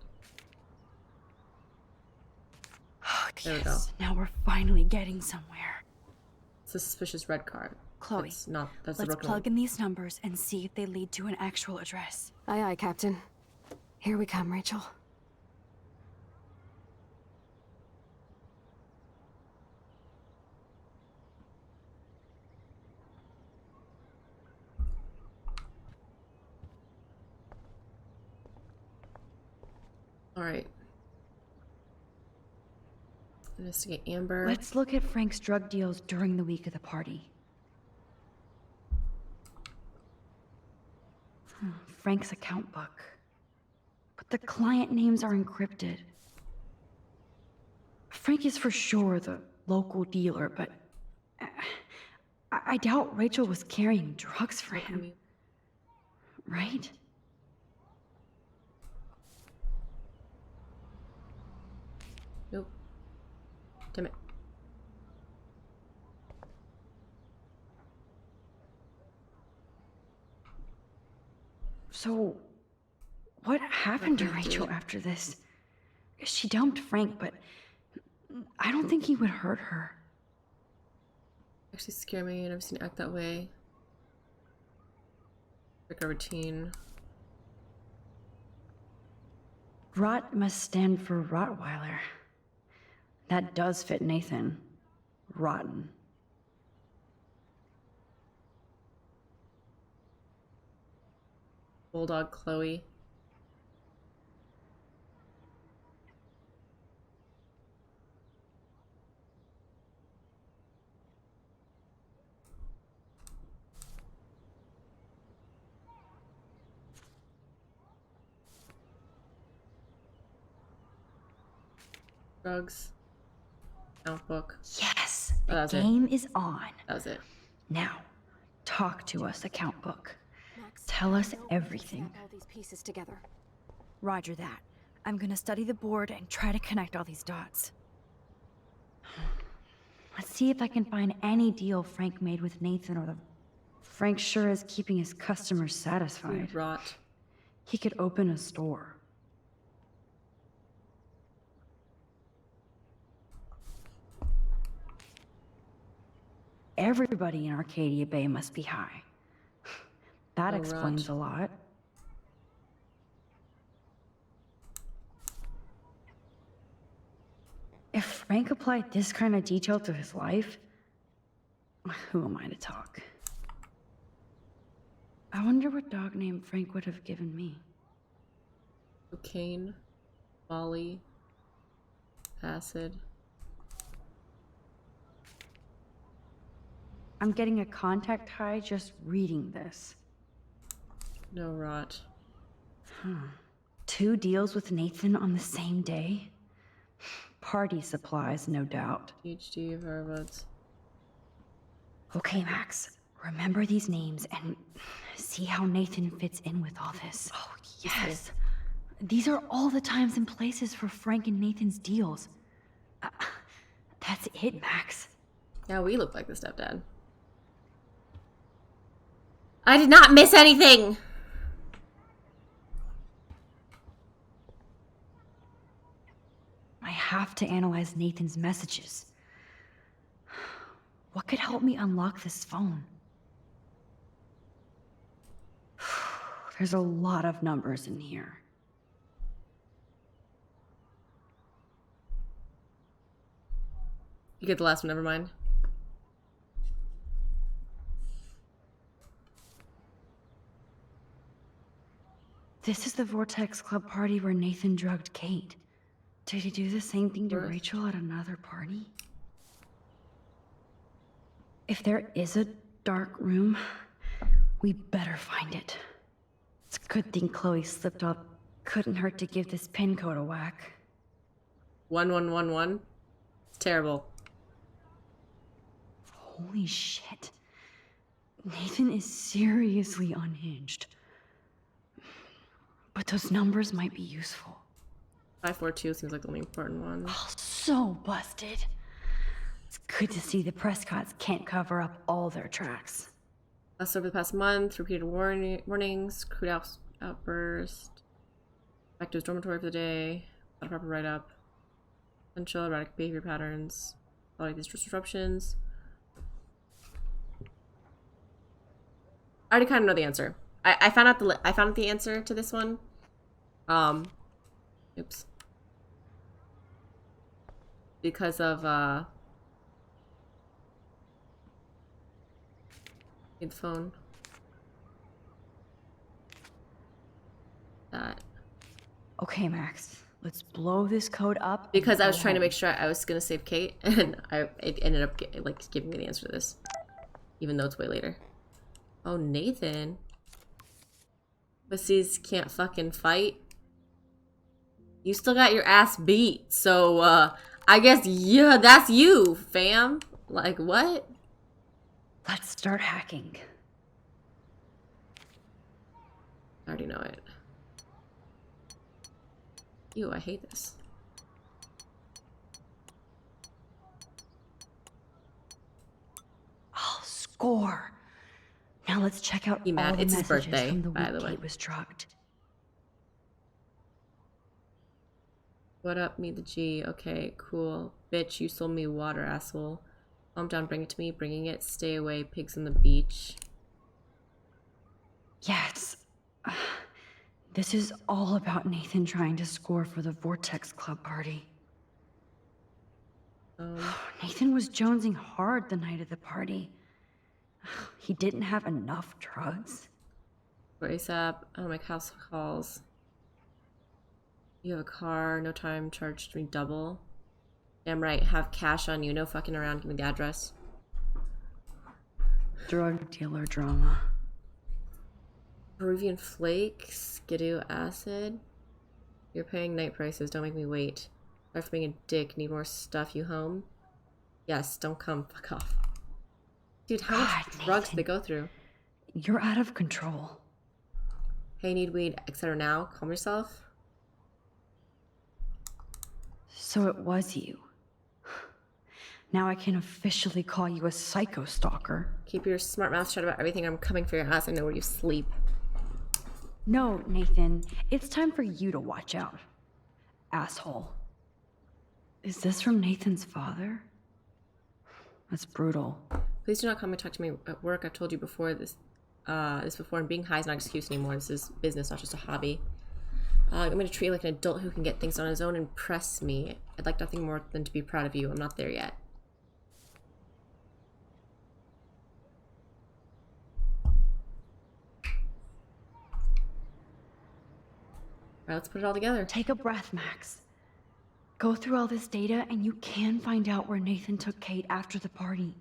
There we go. Now we're finally getting somewhere. It's a suspicious red card. Chloe, That's not. That's let's the broken plug one. in these numbers and see if they lead to an actual address. Aye, aye, Captain. Here we come, Rachel. All right. Investigate Amber. Let's look at Frank's drug deals during the week of the party. Frank's account book. But the client names are encrypted. Frank is for sure the local dealer, but I doubt Rachel was carrying drugs for him. Right? Nope. Damn it. So, what happened to Rachel after this? She dumped Frank, but I don't think he would hurt her. Actually scare me. I've never seen it act that way. Like a routine. Rot must stand for Rottweiler. That does fit Nathan. Rotten. Bulldog Chloe. Drugs. Count book. Yes, Oh, the game is on. That was it. Now, talk to us, account book. Tell us everything. All these pieces together. Roger that. I'm gonna study the board and try to connect all these dots. Let's see if I can find any deal Frank made with Nathan or the... Frank sure is keeping his customers satisfied. Rot. He could open a store. Everybody in Arcadia Bay must be high. That explains a lot. If Frank applied this kind of detail to his life, who am I to talk? I wonder what dog name Frank would have given me. Cocaine. Molly. Acid. I'm getting a contact high just reading this. No rot. Huh. 2 deals with Nathan on the same day? Party supplies, no doubt. PhD of Harvard's. Okay, Max. Remember these names and see how Nathan fits in with all this. Oh, yes. These are all the times and places for Frank and Nathan's deals. That's it, Max. Yeah, we look like the stepdad. I did not miss anything! I have to analyze Nathan's messages. What could help me unlock this phone? There's a lot of numbers in here. You get the last one, never mind. This is the Vortex Club party where Nathan drugged Kate. Did he do the same thing to Rachel at another party? If there is a dark room, we better find it. It's a good thing Chloe slipped up. Couldn't hurt to give this pin code a whack. 1111. It's terrible. Holy shit. Nathan is seriously unhinged. But those numbers might be useful. 542 seems like the only important one. Oh, so busted. It's good to see the Prescotts can't cover up all their tracks. Us over the past month, repeated warnings, crude outburst, back to his dormitory for the day, not a proper write-up, potential erratic behavior patterns, following these disruptions. I already kind of know the answer. I found out the answer to this one. Oops. Because of need the phone. That. Okay, Max. Let's blow this code up. Because I was trying to make sure I was gonna save Kate, and it ended up giving me the answer to this, even though it's way later. Oh, Nathan. Pussies can't fucking fight. You still got your ass beat, so I guess yeah, that's you, fam. Like what? Let's start hacking. I already know it. Ew, I hate this. score. Now let's check out You mad? all the It's his messages birthday, from the by week the way. Kate was drugged. What up, me the G? Okay, cool. Bitch, you sold me water, asshole. Calm down, bring it to me. Bringing it. Stay away, pigs on the beach. Yes. This is all about Nathan trying to score for the Vortex Club party. Nathan was jonesing hard the night of the party. He didn't have enough drugs. Brace up. I don't make house calls. You have a car. No time. Charged me double. Damn right. Have cash on you. No fucking around. Give me the address. Drug dealer drama. Peruvian flakes. Skidoo acid. You're paying night prices. Don't make me wait. Sorry for being a dick. Need more stuff. You home? Yes. Don't come. Fuck off. Dude, how much drugs do they go through? You're out of control. Hey, need weed, etc. now. Calm yourself. So it was you. Now I can officially call you a psycho stalker. Keep your smart mouth shut about everything. I'm coming for your ass. I know where you sleep. No, Nathan. It's time for you to watch out. Asshole. Is this from Nathan's father? That's brutal. Please do not come and talk to me at work. I've told you before this before, and being high is not an excuse anymore. This is business, not just a hobby. I'm going to treat you like an adult who can get things on his own and impress me. I'd like nothing more than to be proud of you. I'm not there yet. Alright, let's put it all together. Take a breath, Max. Go through all this data and you can find out where Nathan took Kate after the party.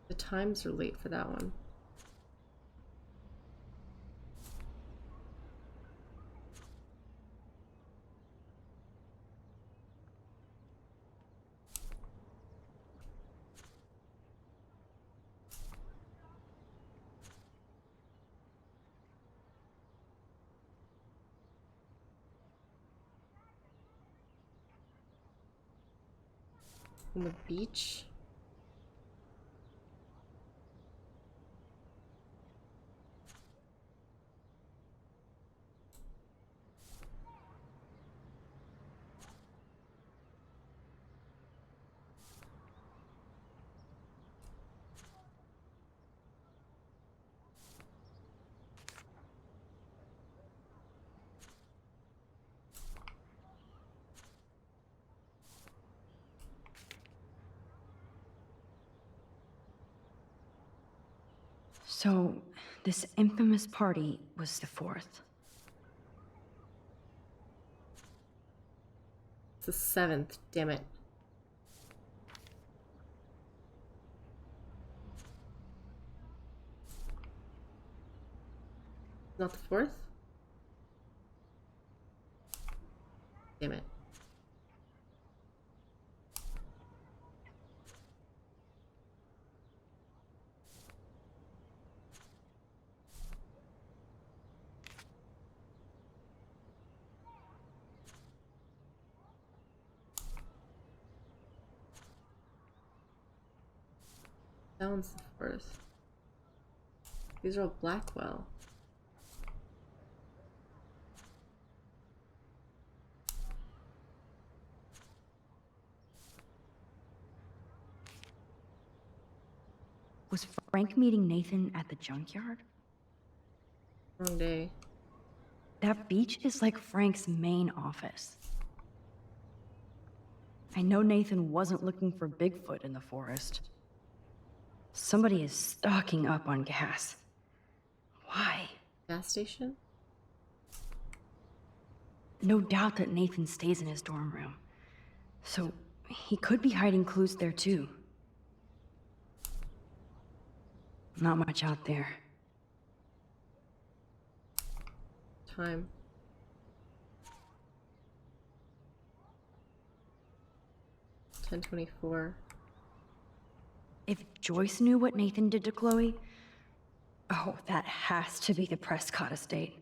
The times are late for that one. On the beach. So, this infamous party was the 4th. It's the 7th, damn it. Not the 4th? Damn it. That one's the 4th. These are all Blackwell. Was Frank meeting Nathan at the junkyard? Wrong day. That beach is like Frank's main office. I know Nathan wasn't looking for Bigfoot in the forest. Somebody is stocking up on gas. Why? Gas station? No doubt that Nathan stays in his dorm room. So he could be hiding clues there too. Not much out there. Time. $10:24. If Joyce knew what Nathan did to Chloe, Oh, that has to be the Prescott estate.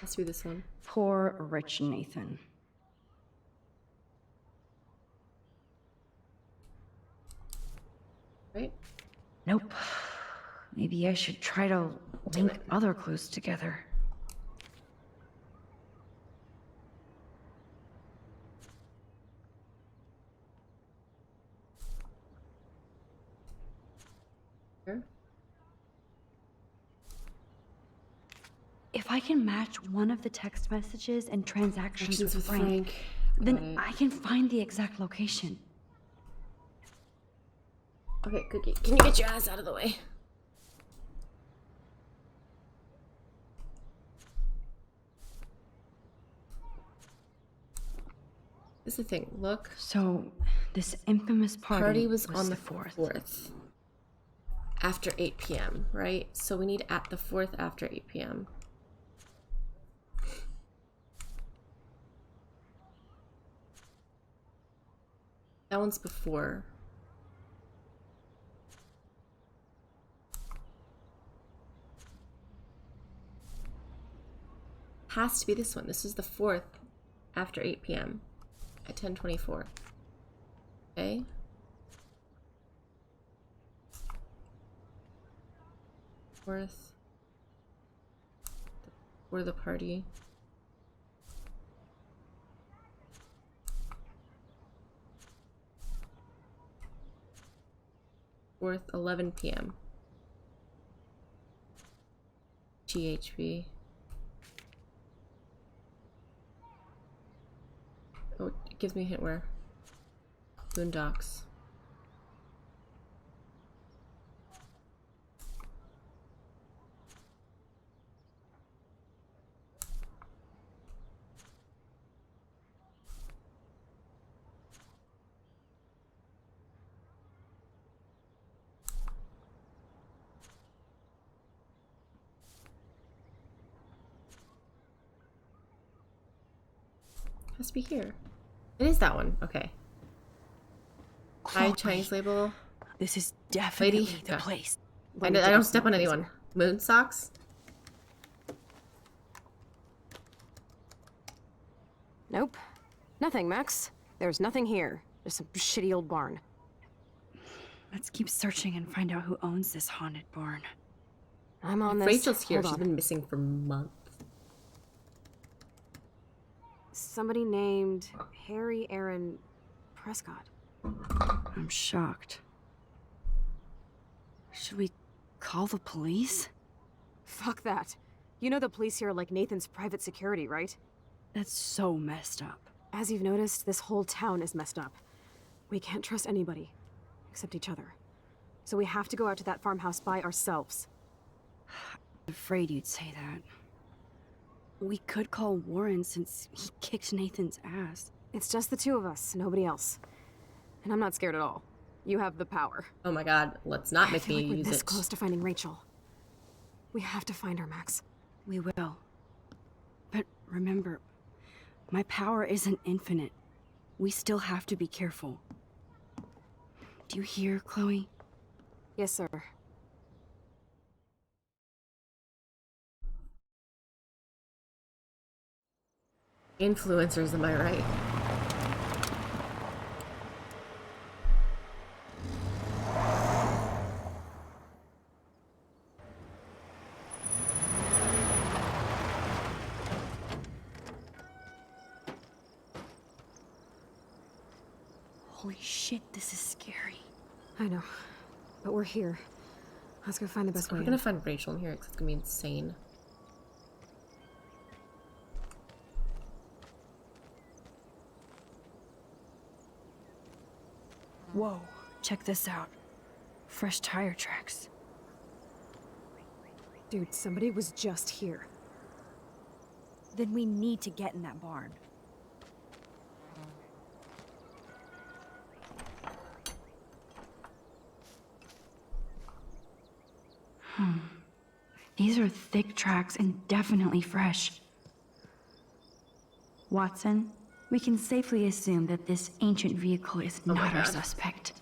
Let's do this one. Poor rich Nathan. Right? Nope. Maybe I should try to link other clues together. Here. If I can match one of the text messages and transactions with Frank, Got then it. I can find the exact location. Okay, Cookie, can you get your ass out of the way? This is the thing. Look. So, this infamous party was on the 4th. 4th. After 8 p.m., right? So we need at the 4th after 8 p.m. That one's before. Has to be this one. This is the 4th after 8 p.m. at 10:24. Okay. Fourth. For the party. Fourth, 11 p.m. GHB. Oh, it gives me a hint where. Boondocks. Has to be here. It is that one. Okay. Hi, Chinese label. This is definitely Lady. the place. I don't step on anyone. Moon socks? Nope. Nothing, Max. There's nothing here. Just some shitty old barn. Let's keep searching and find out who owns this haunted barn. I'm on If this. Rachel's here. Hold She's on. been missing for months. Somebody named Harry Aaron Prescott. I'm shocked. Should we call the police? Fuck that. You know the police here are like Nathan's private security, right? That's so messed up. As you've noticed, this whole town is messed up. We can't trust anybody, except each other. So we have to go out to that farmhouse by ourselves. I'm afraid you'd say that. We could call Warren since he kicked Nathan's ass. It's just the two of us, nobody else. And I'm not scared at all. You have the power. Oh my god, let's not I make feel me like we're use this it. close to finding Rachel. We have to find her, Max. We will. But remember, my power isn't infinite. We still have to be careful. Do you hear, Chloe? Yes, sir. Influencers, am I right? Holy shit, this is scary. I know. But we're here. Let's go find the best way We're in. gonna find Rachel in here because it's gonna be insane. Whoa, check this out. Fresh tire tracks. Dude, somebody was just here. Then we need to get in that barn. These are thick tracks and definitely fresh. Watson, we can safely assume that this ancient vehicle is Oh my not our God. suspect.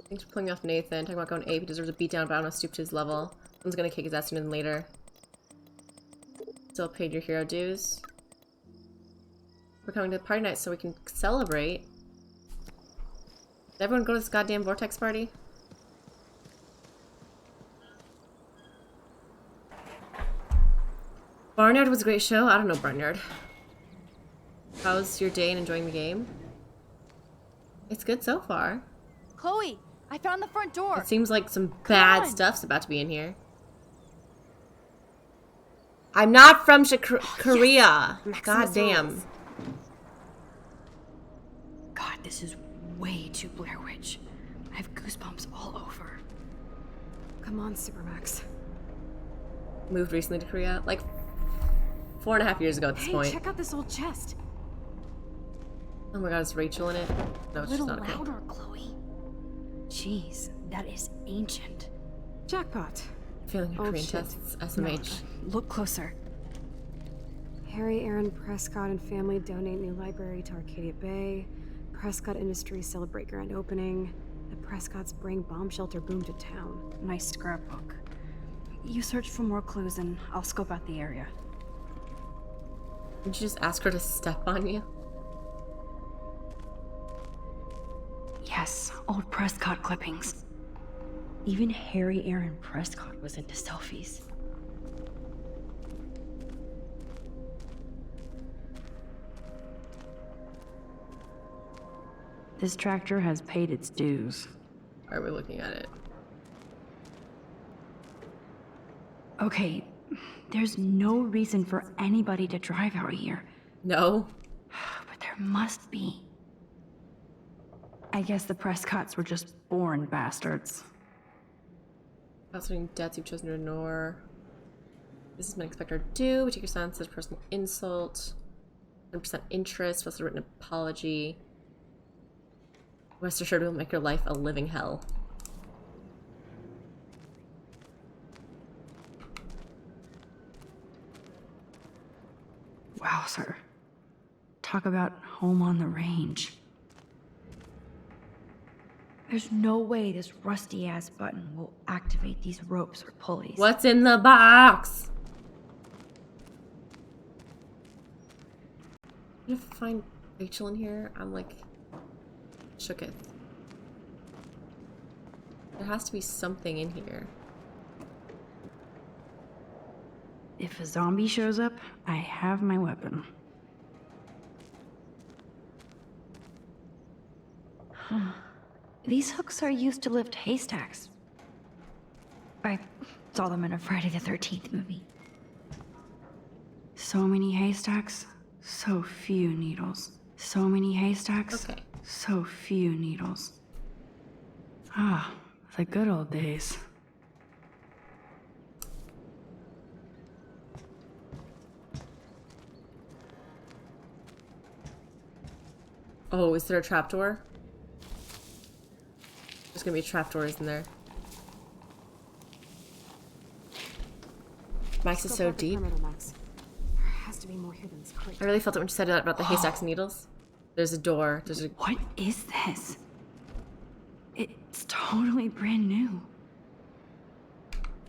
Thanks for pulling me off Nathan. Talking about going ape. He deserves a beatdown, but I don't want to stoop to his level. Someone's gonna kick his ass sooner than later. Still paid your hero dues. We're coming to the party night so we can celebrate. Did everyone go to this goddamn vortex party? Barnyard was a great show. I don't know Barnyard. How's your day and enjoying the game? It's good so far. Chloe, I found the front door. It seems like some bad stuff's about to be in here. I'm not from Korea. Yes. God damn. God, this is way too Blair Witch. I have goosebumps all over. Come on, Supermax. Moved recently to Korea, like 4.5 years ago at this point. Check out this old chest. Oh my god, is Rachel in it? No, A she's little not. Okay. louder, Chloe. Jeez, that is ancient. Jackpot. Failing your Old Korean shit. tests, SMH. Look closer. Harry Aaron Prescott and family donate new library to Arcadia Bay. Prescott Industries celebrate grand opening. The Prescotts bring bomb shelter boom to town. Nice scrapbook. You search for more clues and I'll scope out the area. Did you just ask her to step on you? Yes, old Prescott clippings. Even Harry Aaron Prescott was into selfies. This tractor has paid its dues. Why are we looking at it? Okay, there's no reason for anybody to drive out here. No? But there must be. I guess the Prescotts were just born bastards. Outstanding debts you've chosen to ignore. This is my expected due. We take your silence as a personal insult. 100% interest plus a written apology. Rest assured it will make your life a living hell. Wow, sir. Talk about home on the range. There's no way this rusty-ass button will activate these ropes or pulleys. What's in the box? You find Rachel in here? I'm like shooketh. There has to be something in here. If a zombie shows up, I have my weapon. These hooks are used to lift haystacks. I saw them in a Friday the 13th movie. So many haystacks, so few needles. So many haystacks, Okay. so few needles. Ah, the good old days. Oh, is there a trapdoor? There's gonna be a trapdoor, isn't there? Max is so deep. Max. There has to be more here than this crate. I really felt it when you said that about the haystacks and needles. There's a door. There's a. What is this? It's totally brand new.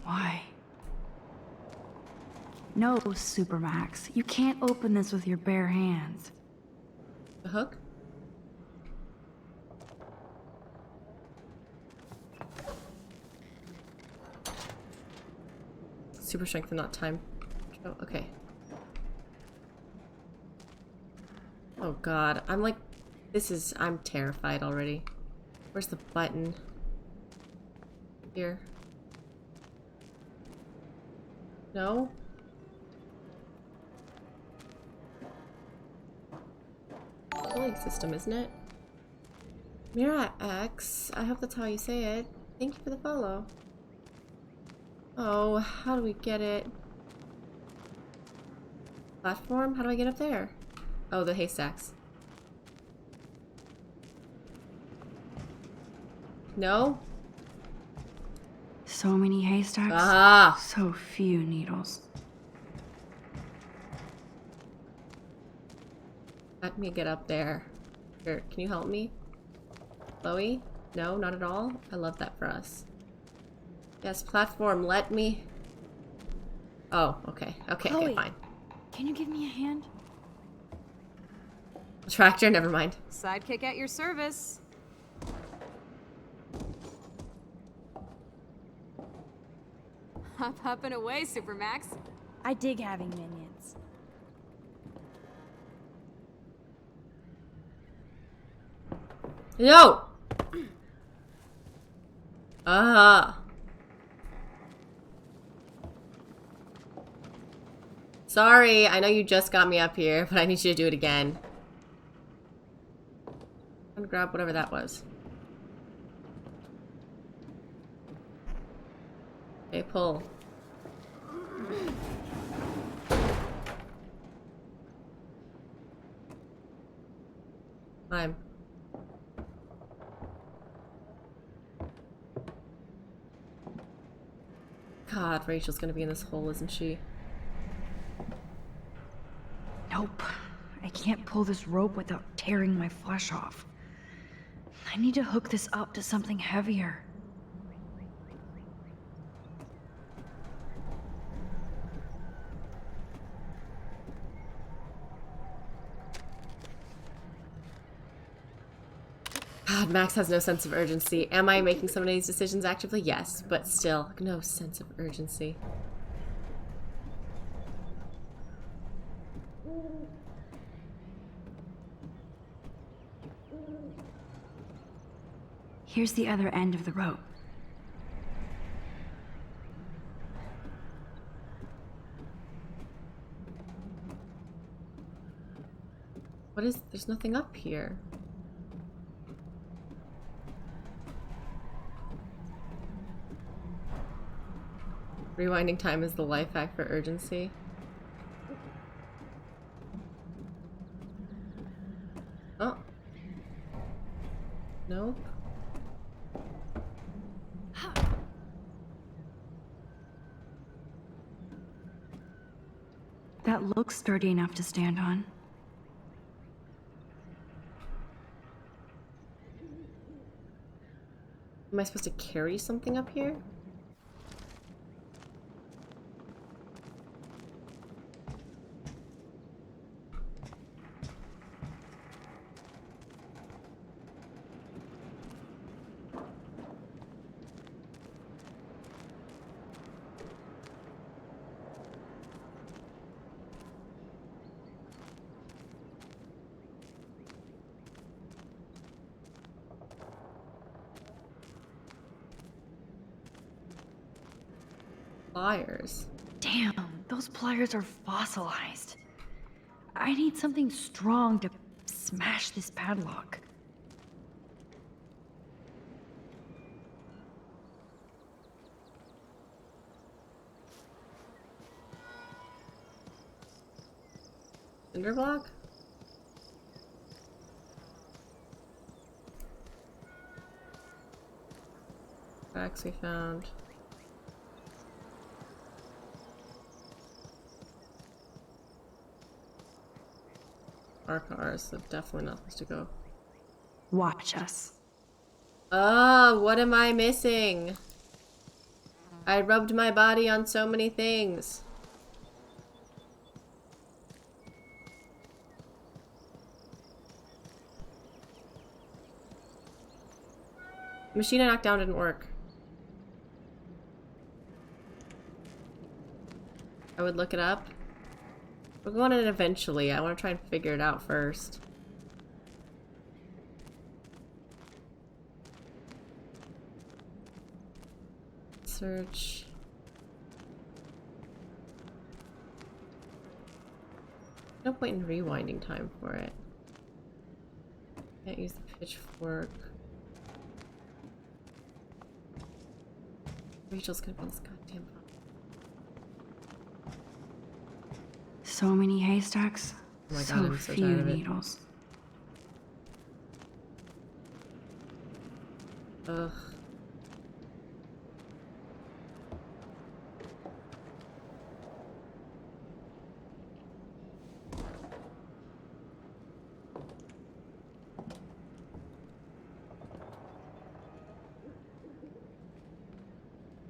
Why? No, Supermax. You can't open this with your bare hands. The hook? Super strength and not time. Oh, okay. Oh god, I'm like, I'm terrified already. Where's the button? Here. No? Cooling system, isn't it? Mira X, I hope that's how you say it. Thank you for the follow. Oh, how do we get it? Platform? How do I get up there? Oh, the haystacks. No? So many haystacks, Ah! so few needles. Let me get up there. Here, can you help me? Chloe? No, not at all. I love that for us. Yes, platform, let me... Oh, okay. Okay, Chloe, okay, fine. Can you give me a hand? Tractor, never mind. Sidekick at your service. Up and away, Supermax. I dig having minions. No! Ah. Sorry, I know you just got me up here, but I need you to do it again. I'm gonna grab whatever that was. Okay, pull. Climb. God, Rachel's gonna be in this hole, isn't she? Nope. I can't pull this rope without tearing my flesh off. I need to hook this up to something heavier. God, Max has no sense of urgency. Am I making some of these decisions actively? Yes, but still, no sense of urgency. Here's the other end of the rope. What is... There's nothing up here. Rewinding time is the life hack for urgency. Oh. Nope. That looks sturdy enough to stand on. Am I supposed to carry something up here? Pliers. Damn, those pliers are fossilized. I need something strong to smash this padlock. Cinder block? Tracks we found. Our cars, so definitely not supposed to go. Watch us. Ah, what am I missing? I rubbed my body on so many things. The machine I knocked down didn't work. I would look it up. We're going in eventually. I want to try and figure it out first. Search. No point in rewinding time for it. Can't use the pitchfork. Rachel's gonna be in this goddamn problem. So many haystacks, Oh my God, so I'm so few tired of it. needles. Ugh.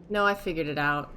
No, I figured it out.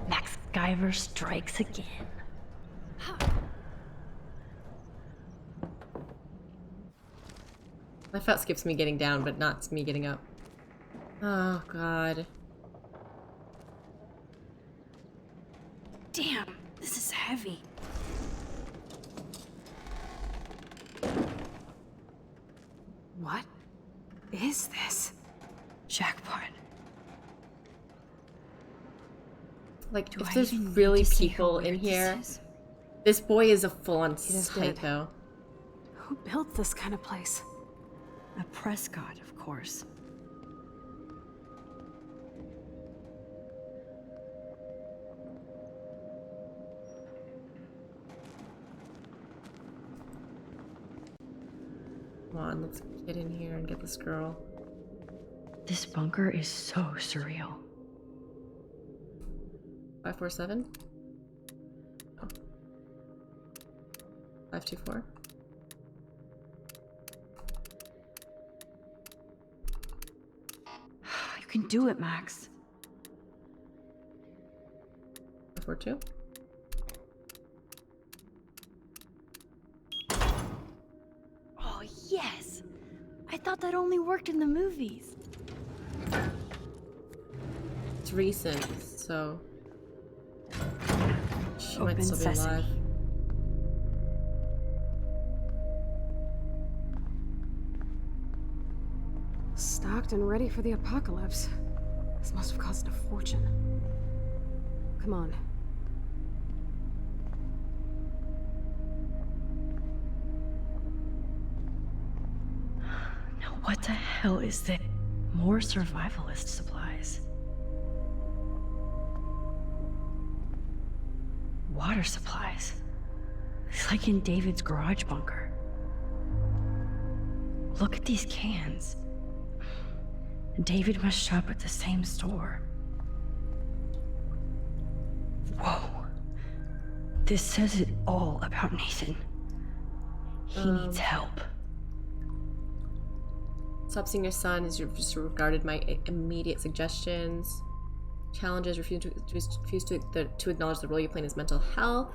MacGyver strikes again. My foot skips me getting down, but not me getting up. Oh, God. Damn, this is heavy. What is this? Jackpot. Like, Do if I there's even need really to say how people in weird this here, is? this boy is a full-on He just did. psycho. Who built this kind of place? A Prescott, of course. Come on, let's get in here and get this girl. This bunker is so surreal. 547? Oh. 524? You can do it, Max. 542? Oh, yes! I thought that only worked in the movies. It's recent, so she might Open still be sesame. alive. Stocked and ready for the apocalypse. This must have cost a fortune. Come on. Now what the hell is this? More survivalist supplies. Water supplies. It's like in David's garage bunker. Look at these cans. David must shop at the same store. Whoa. This says it all about Nathan. He needs help. Stop seeing your son as you've disregarded my immediate suggestions. Challenges, refuse to acknowledge the role you play in his mental health.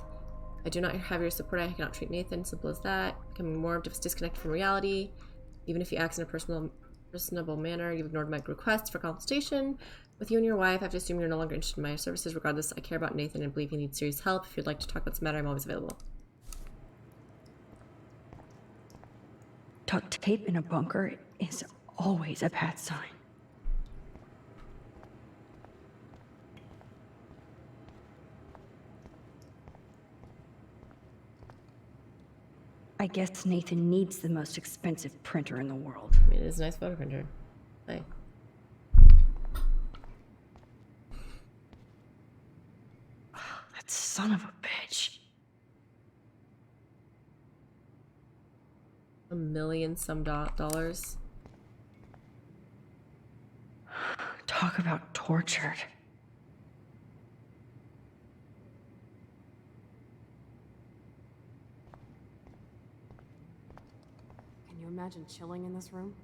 I do not have your support. I cannot treat Nathan. Simple as that. Becoming more disconnected from reality. Even if you act in a personable manner, you've ignored my requests for consultation. With you and your wife, I have to assume you're no longer interested in my services. Regardless, I care about Nathan and believe he needs serious help. If you'd like to talk about this matter, I'm always available. Duct tape in a bunker is always a bad sign. I guess Nathan needs the most expensive printer in the world. I mean, it is a nice photo printer. Hey. That son of a bitch. $1 million some dollars. Talk about tortured. Can you imagine chilling in this room?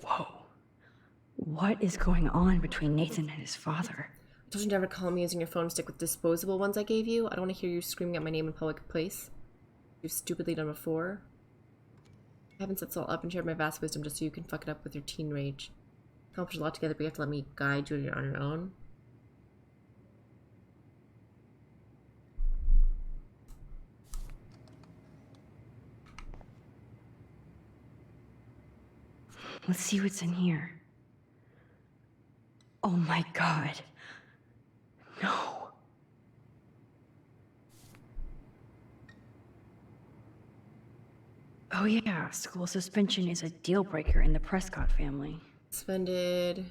Whoa. What is going on between Nathan and his father? I told you never call me using your phone. Stick with disposable ones I gave you. I don't want to hear you screaming out my name in public place. You've stupidly done before. I haven't set this all up and shared my vast wisdom just so you can fuck it up with your teen rage. Accomplished a lot together, but you have to let me guide you on your own. Let's see what's in here. Oh my god. No. Oh yeah, school suspension is a deal breaker in the Prescott family. Suspended.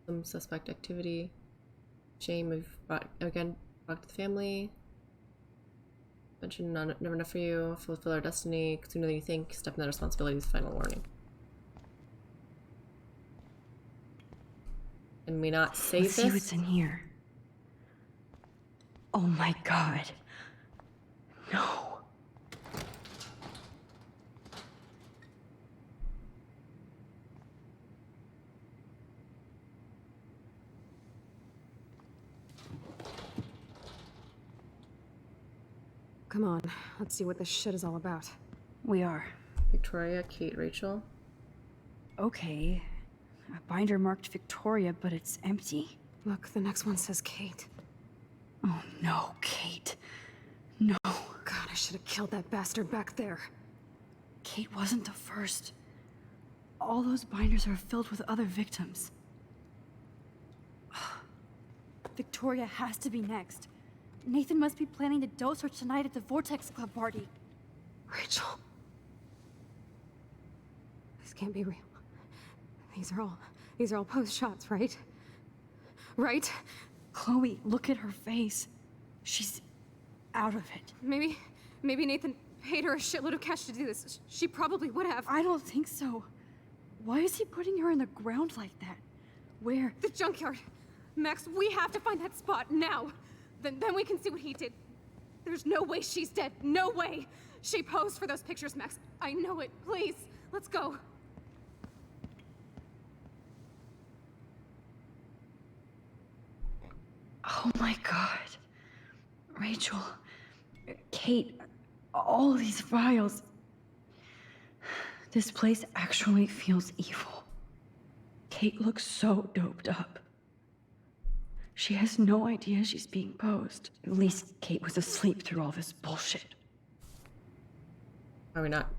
Some suspect activity. Shame of brought to the family. Mention never enough for you. Fulfill our destiny. Sooner than you think. Step in the responsibilities. Final warning. Can we not save Let's this? see what's in here. Oh my god. No. Come on, let's see what this shit is all about. We are. Victoria, Kate, Rachel. Okay. A binder marked Victoria, but it's empty. Look, the next one says Kate. Oh no, Kate. No. God, I should have killed that bastard back there. Kate wasn't the first. All those binders are filled with other victims. Victoria has to be next. Nathan must be planning to dose her tonight at the Vortex Club party. Rachel. This can't be real. These are all post shots, right? Right? Chloe, look at her face. She's out of it. Maybe Nathan paid her a shitload of cash to do this. She probably would have. I don't think so. Why is he putting her in the ground like that? Where? The junkyard. Max, we have to find that spot now. Then we can see what he did. There's no way she's dead. No way. She posed for those pictures, Max. I know it. Please, let's go. Oh my god. Rachel. Kate. All these files. This place actually feels evil. Kate looks so doped up. She has no idea she's being posed. At least Kate was asleep through all this bullshit. Are we not?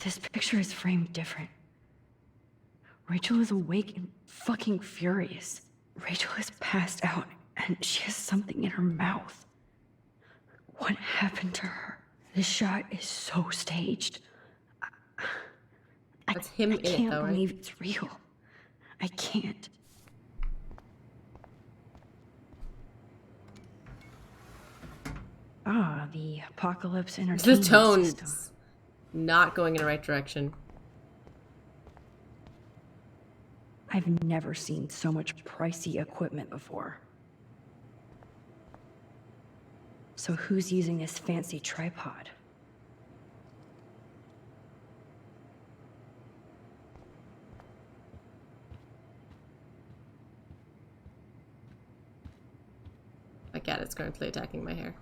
This picture is framed different. Rachel is awake and fucking furious. Rachel is passed out and she has something in her mouth. What happened to her? This shot is so staged. That's him I in it, can't though, right? believe it's real. I can't. Ah, the Apocalypse Entertainment The tone's System. not going in the right direction. I've never seen so much pricey equipment before. So who's using this fancy tripod? My cat is currently attacking my hair.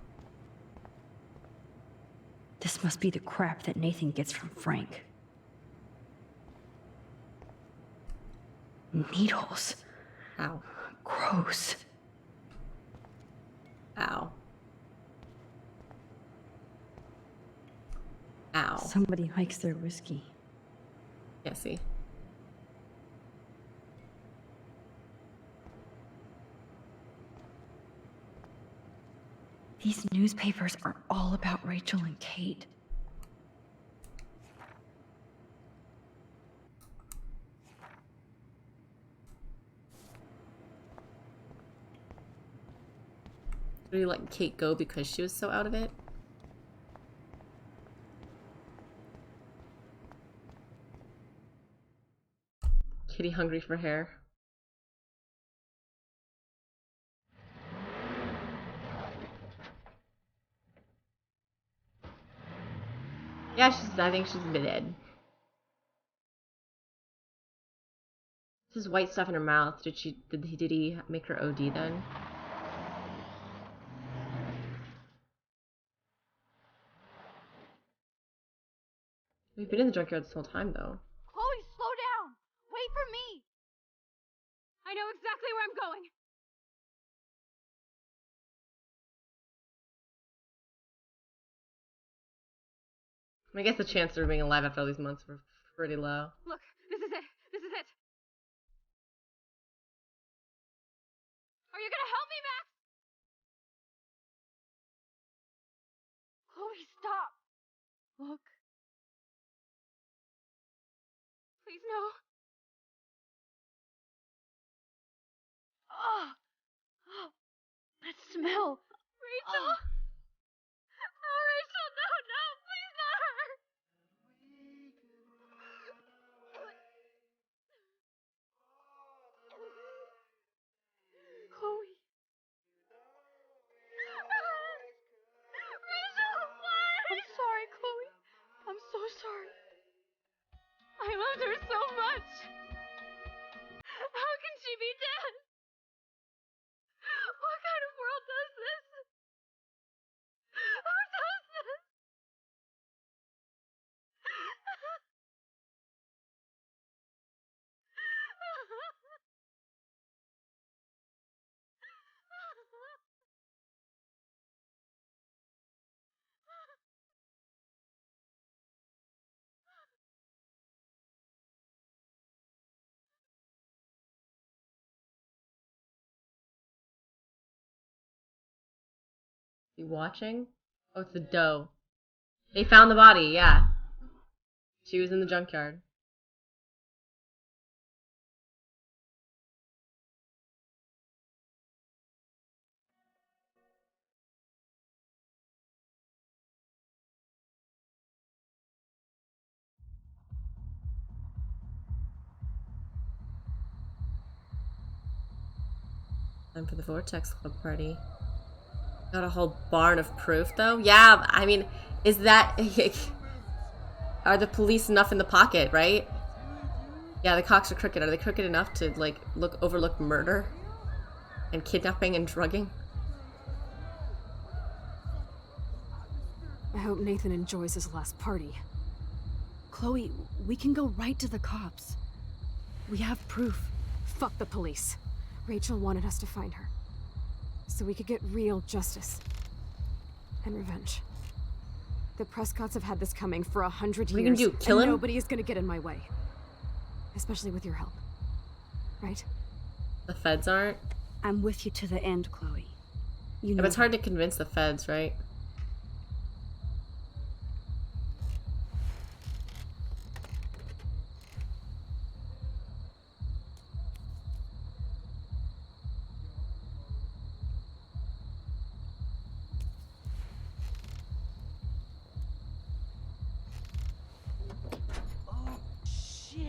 This must be the crap that Nathan gets from Frank. Needles. Ow. Gross. Ow. Ow. Somebody likes their whiskey. Yeah, see. These newspapers are all about Rachel and Kate. Did you let Kate go because she was so out of it? Kitty hungry for hair. Yeah, I think she's dead. This is white stuff in her mouth. Did he make her OD then? We've been in the junkyard this whole time, though. Chloe, slow down. Wait for me. I know exactly where I'm going. I guess the chances of being alive after all these months were pretty low. Look, this is it. This Are you gonna help me, Max? Chloe, stop! Look. Please, no. Oh, that smell. Rachel! Oh, Rachel, no, no, please not her! Chloe. Rachel, what? I'm sorry, Chloe. I'm so sorry. I loved her so much. How can she be dead? What kind of world does this? Who does this? You watching? Oh, it's the doe. They found the body, yeah. She was in the junkyard. Time for the Vortex Club party. Got a whole barn of proof, though? Yeah, I mean, is that... Are the police enough in the pocket, right? Yeah, the cocks are crooked. Are they crooked enough to, like, overlook murder? And kidnapping and drugging? I hope Nathan enjoys his last party. Chloe, we can go right to the cops. We have proof. Fuck the police. Rachel wanted us to find her. So we could get real justice. And revenge. The Prescotts have had this coming for 100 years. What are you gonna do, kill him? Nobody is gonna get in my way. Especially with your help. Right? The feds aren't? I'm with you to the end, Chloe. You Yeah, know but it's hard to convince the feds, right? Shit!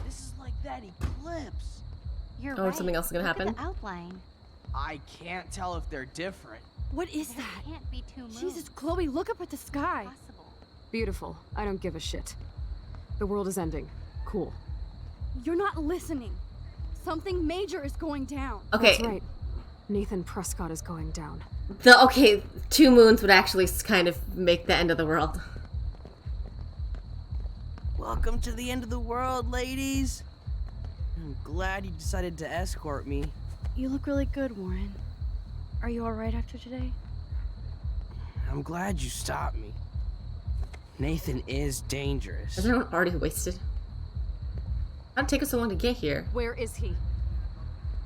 This is like that eclipse. You're Oh, something else is gonna Look at happen? the outline. I can't tell if they're different. What is There that? can't be two moons. Jesus, Chloe, look up at the sky. Beautiful. I don't give a shit. The world is ending. Cool. You're not listening. Something major is going down. Okay. That's right. Nathan Prescott is going down. Okay, 2 moons would actually kind of make the end of the world. Welcome to the end of the world, ladies. I'm glad you decided to escort me. You look really good, Warren. Are you alright after today? I'm glad you stopped me. Nathan is dangerous. Is everyone already wasted? How'd it take us so long to get here? Where is he?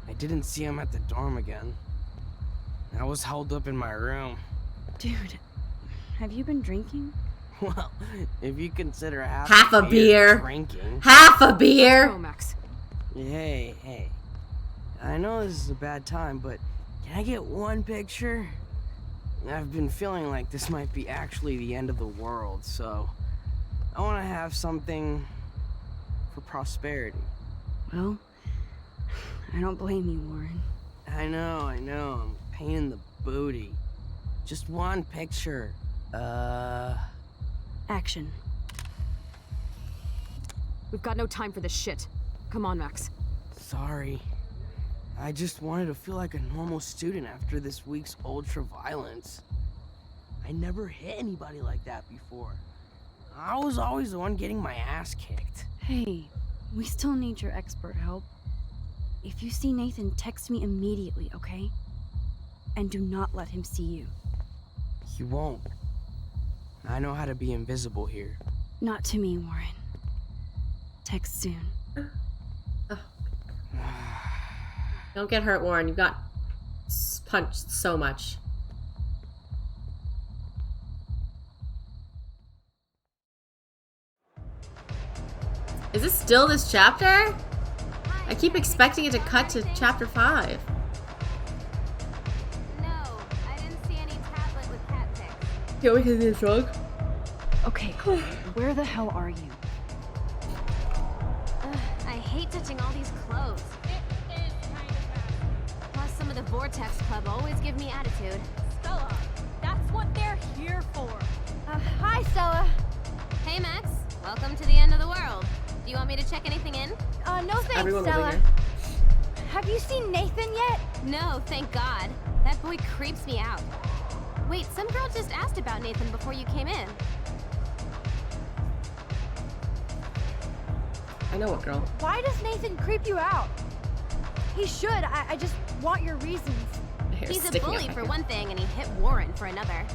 I didn't see him at the dorm again. I was held up in my room. Dude, have you been drinking? Well, if you consider Half a beer. drinking. Half a beer. Oh, Max. Hey. I know this is a bad time, but can I get one picture? I've been feeling like this might be actually the end of the world, so I want to have something for prosperity. Well, I don't blame you, Warren. I know. I'm a pain in the booty. Just one picture. Action. We've got no time for this shit. Come on, Max. Sorry. I just wanted to feel like a normal student after this week's ultra violence. I never hit anybody like that before. I was always the one getting my ass kicked. Hey, we still need your expert help. If you see Nathan, text me immediately, okay? And do not let him see you. He won't. I know how to be invisible here. Not to me, Warren. Text soon. Don't get hurt, Warren. You got punched so much. Is this still this chapter? I keep expecting it to cut to chapter 5. No, I didn't see any tablet with cat pics. Yeah, we can see a drug. Okay, where the hell are you? I hate touching all these clothes. It is kind of bad. Plus, some of the Vortex Club always give me attitude. Stella, that's what they're here for. Hi, Stella. Hey, Max. Welcome to the end of the world. Do you want me to check anything in? No thanks, Everyone was Stella. in here. Have you seen Nathan yet? No, thank God. That boy creeps me out. Wait, some girl just asked about Nathan before you came in. I know what girl. Why does Nathan creep you out? He should. I just want your reasons. Hair's He's a sticking bully out for my one thing, and he hit Warren for another.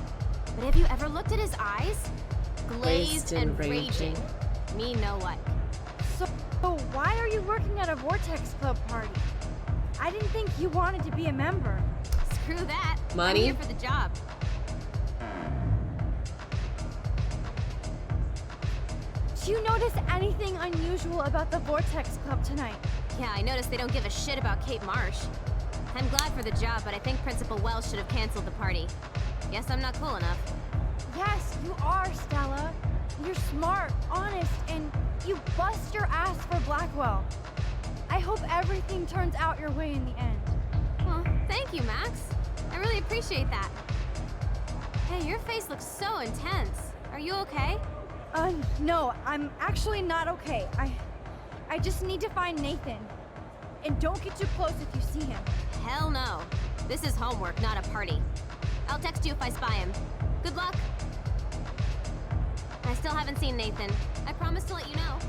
But have you ever looked at his eyes? Glazed and raging. Me no like. So why are you working at a Vortex Club party? I didn't think you wanted to be a member. Screw that. Money? I'm here for the job. Do you notice anything unusual about the Vortex Club tonight? Yeah, I noticed they don't give a shit about Kate Marsh. I'm glad for the job, but I think Principal Wells should have canceled the party. Guess I'm not cool enough. Yes, you are, Stella. You're smart, honest, and you bust your ass for Blackwell. I hope everything turns out your way in the end. Well, thank you, Max. I really appreciate that. Hey, your face looks so intense. Are you okay? No, I'm actually not okay. I just need to find Nathan. And don't get too close if you see him. Hell no. This is homework, not a party. I'll text you if I spy him. Good luck. I still haven't seen Nathan. I promise to let you know.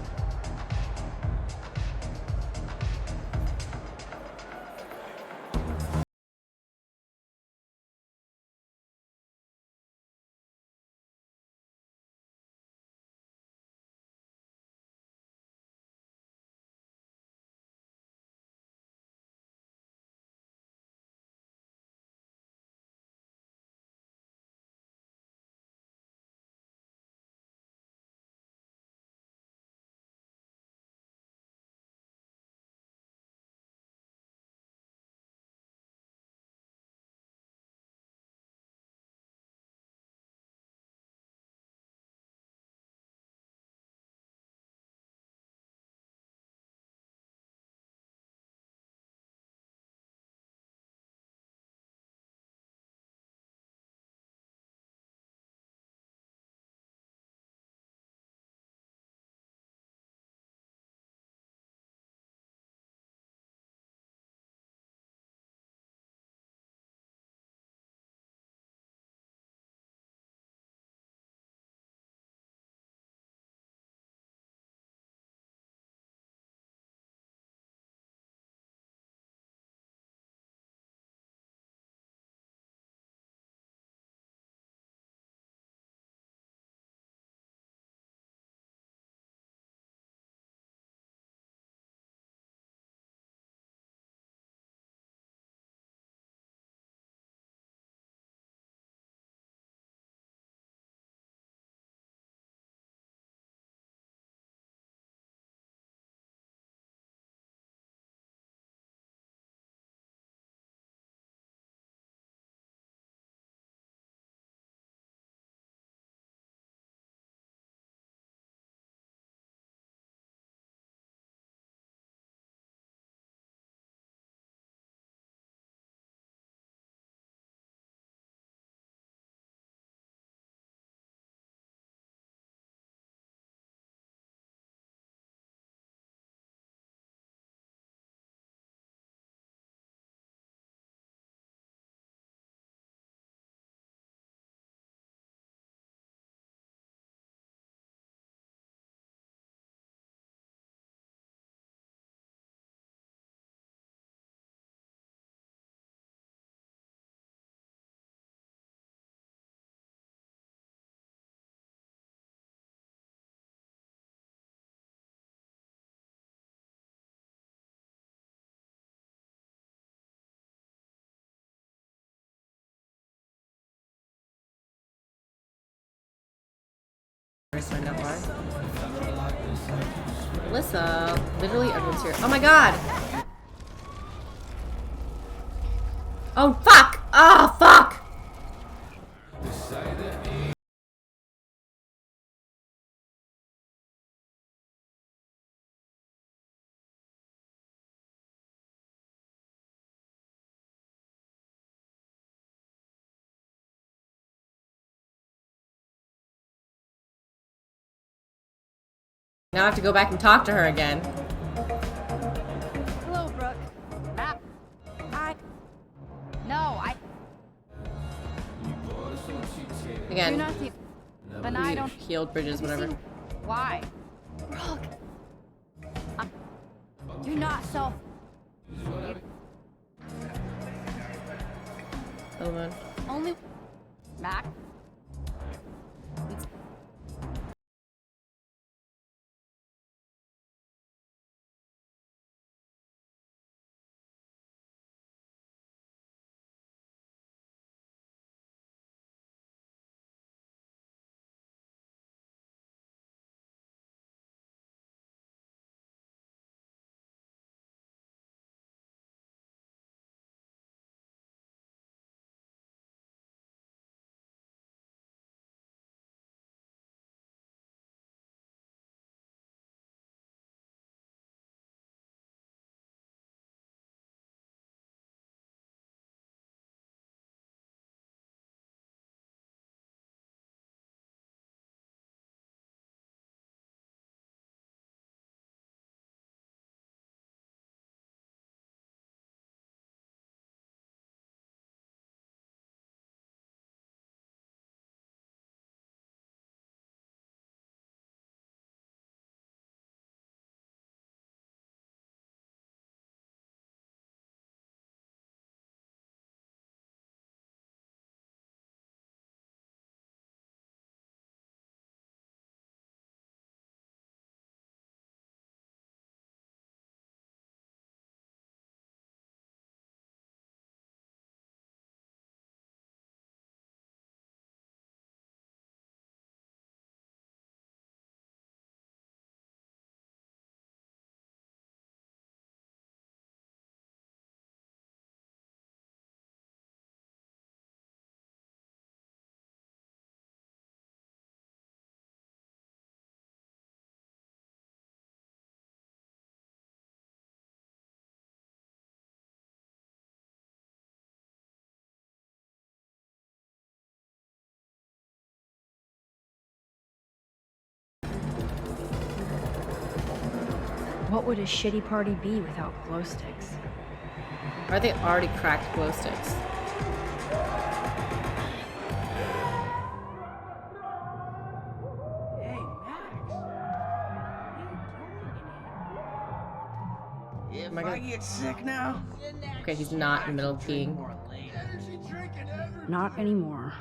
Find out why. Alyssa, literally everyone's here. Oh my god! Oh fuck! Oh fuck! Now I have to go back and talk to her again. Hello, Brooke. Again. You're not the. Then I don't. Healed bridges, whatever. Why? Brooke. You're not self. Oh man. Only. Mac? What would a shitty party be without glow sticks? Or are they already cracked glow sticks? If I get sick now? Okay, he's not in the middle of peeing. Not anymore.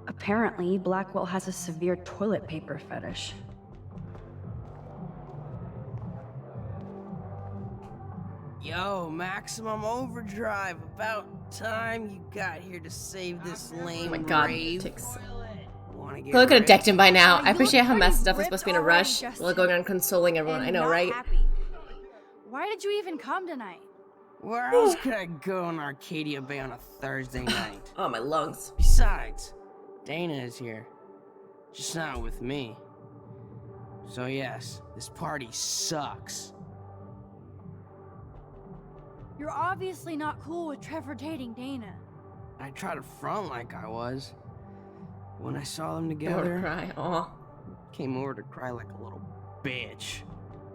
Apparently, Blackwell has a severe toilet paper fetish. Yo, maximum overdrive. About time you got here to save this lame Oh my god, rave. takes. Wanna get Chloe could have rich? decked him by now. Oh, I you appreciate look how pretty messed stuff was ripped supposed to be in a already, rush. Justin. While going around consoling everyone. And I know, not right? happy. Why did you even come tonight? Where else could I go in Arcadia Bay on a Thursday night? Oh, my lungs. Besides, Dana is here. Just not with me. So yes, this party sucks. You're obviously not cool with Trevor dating Dana. I tried to front like I was. When I saw them I together, want to cry. Aw. came over to cry like a little bitch.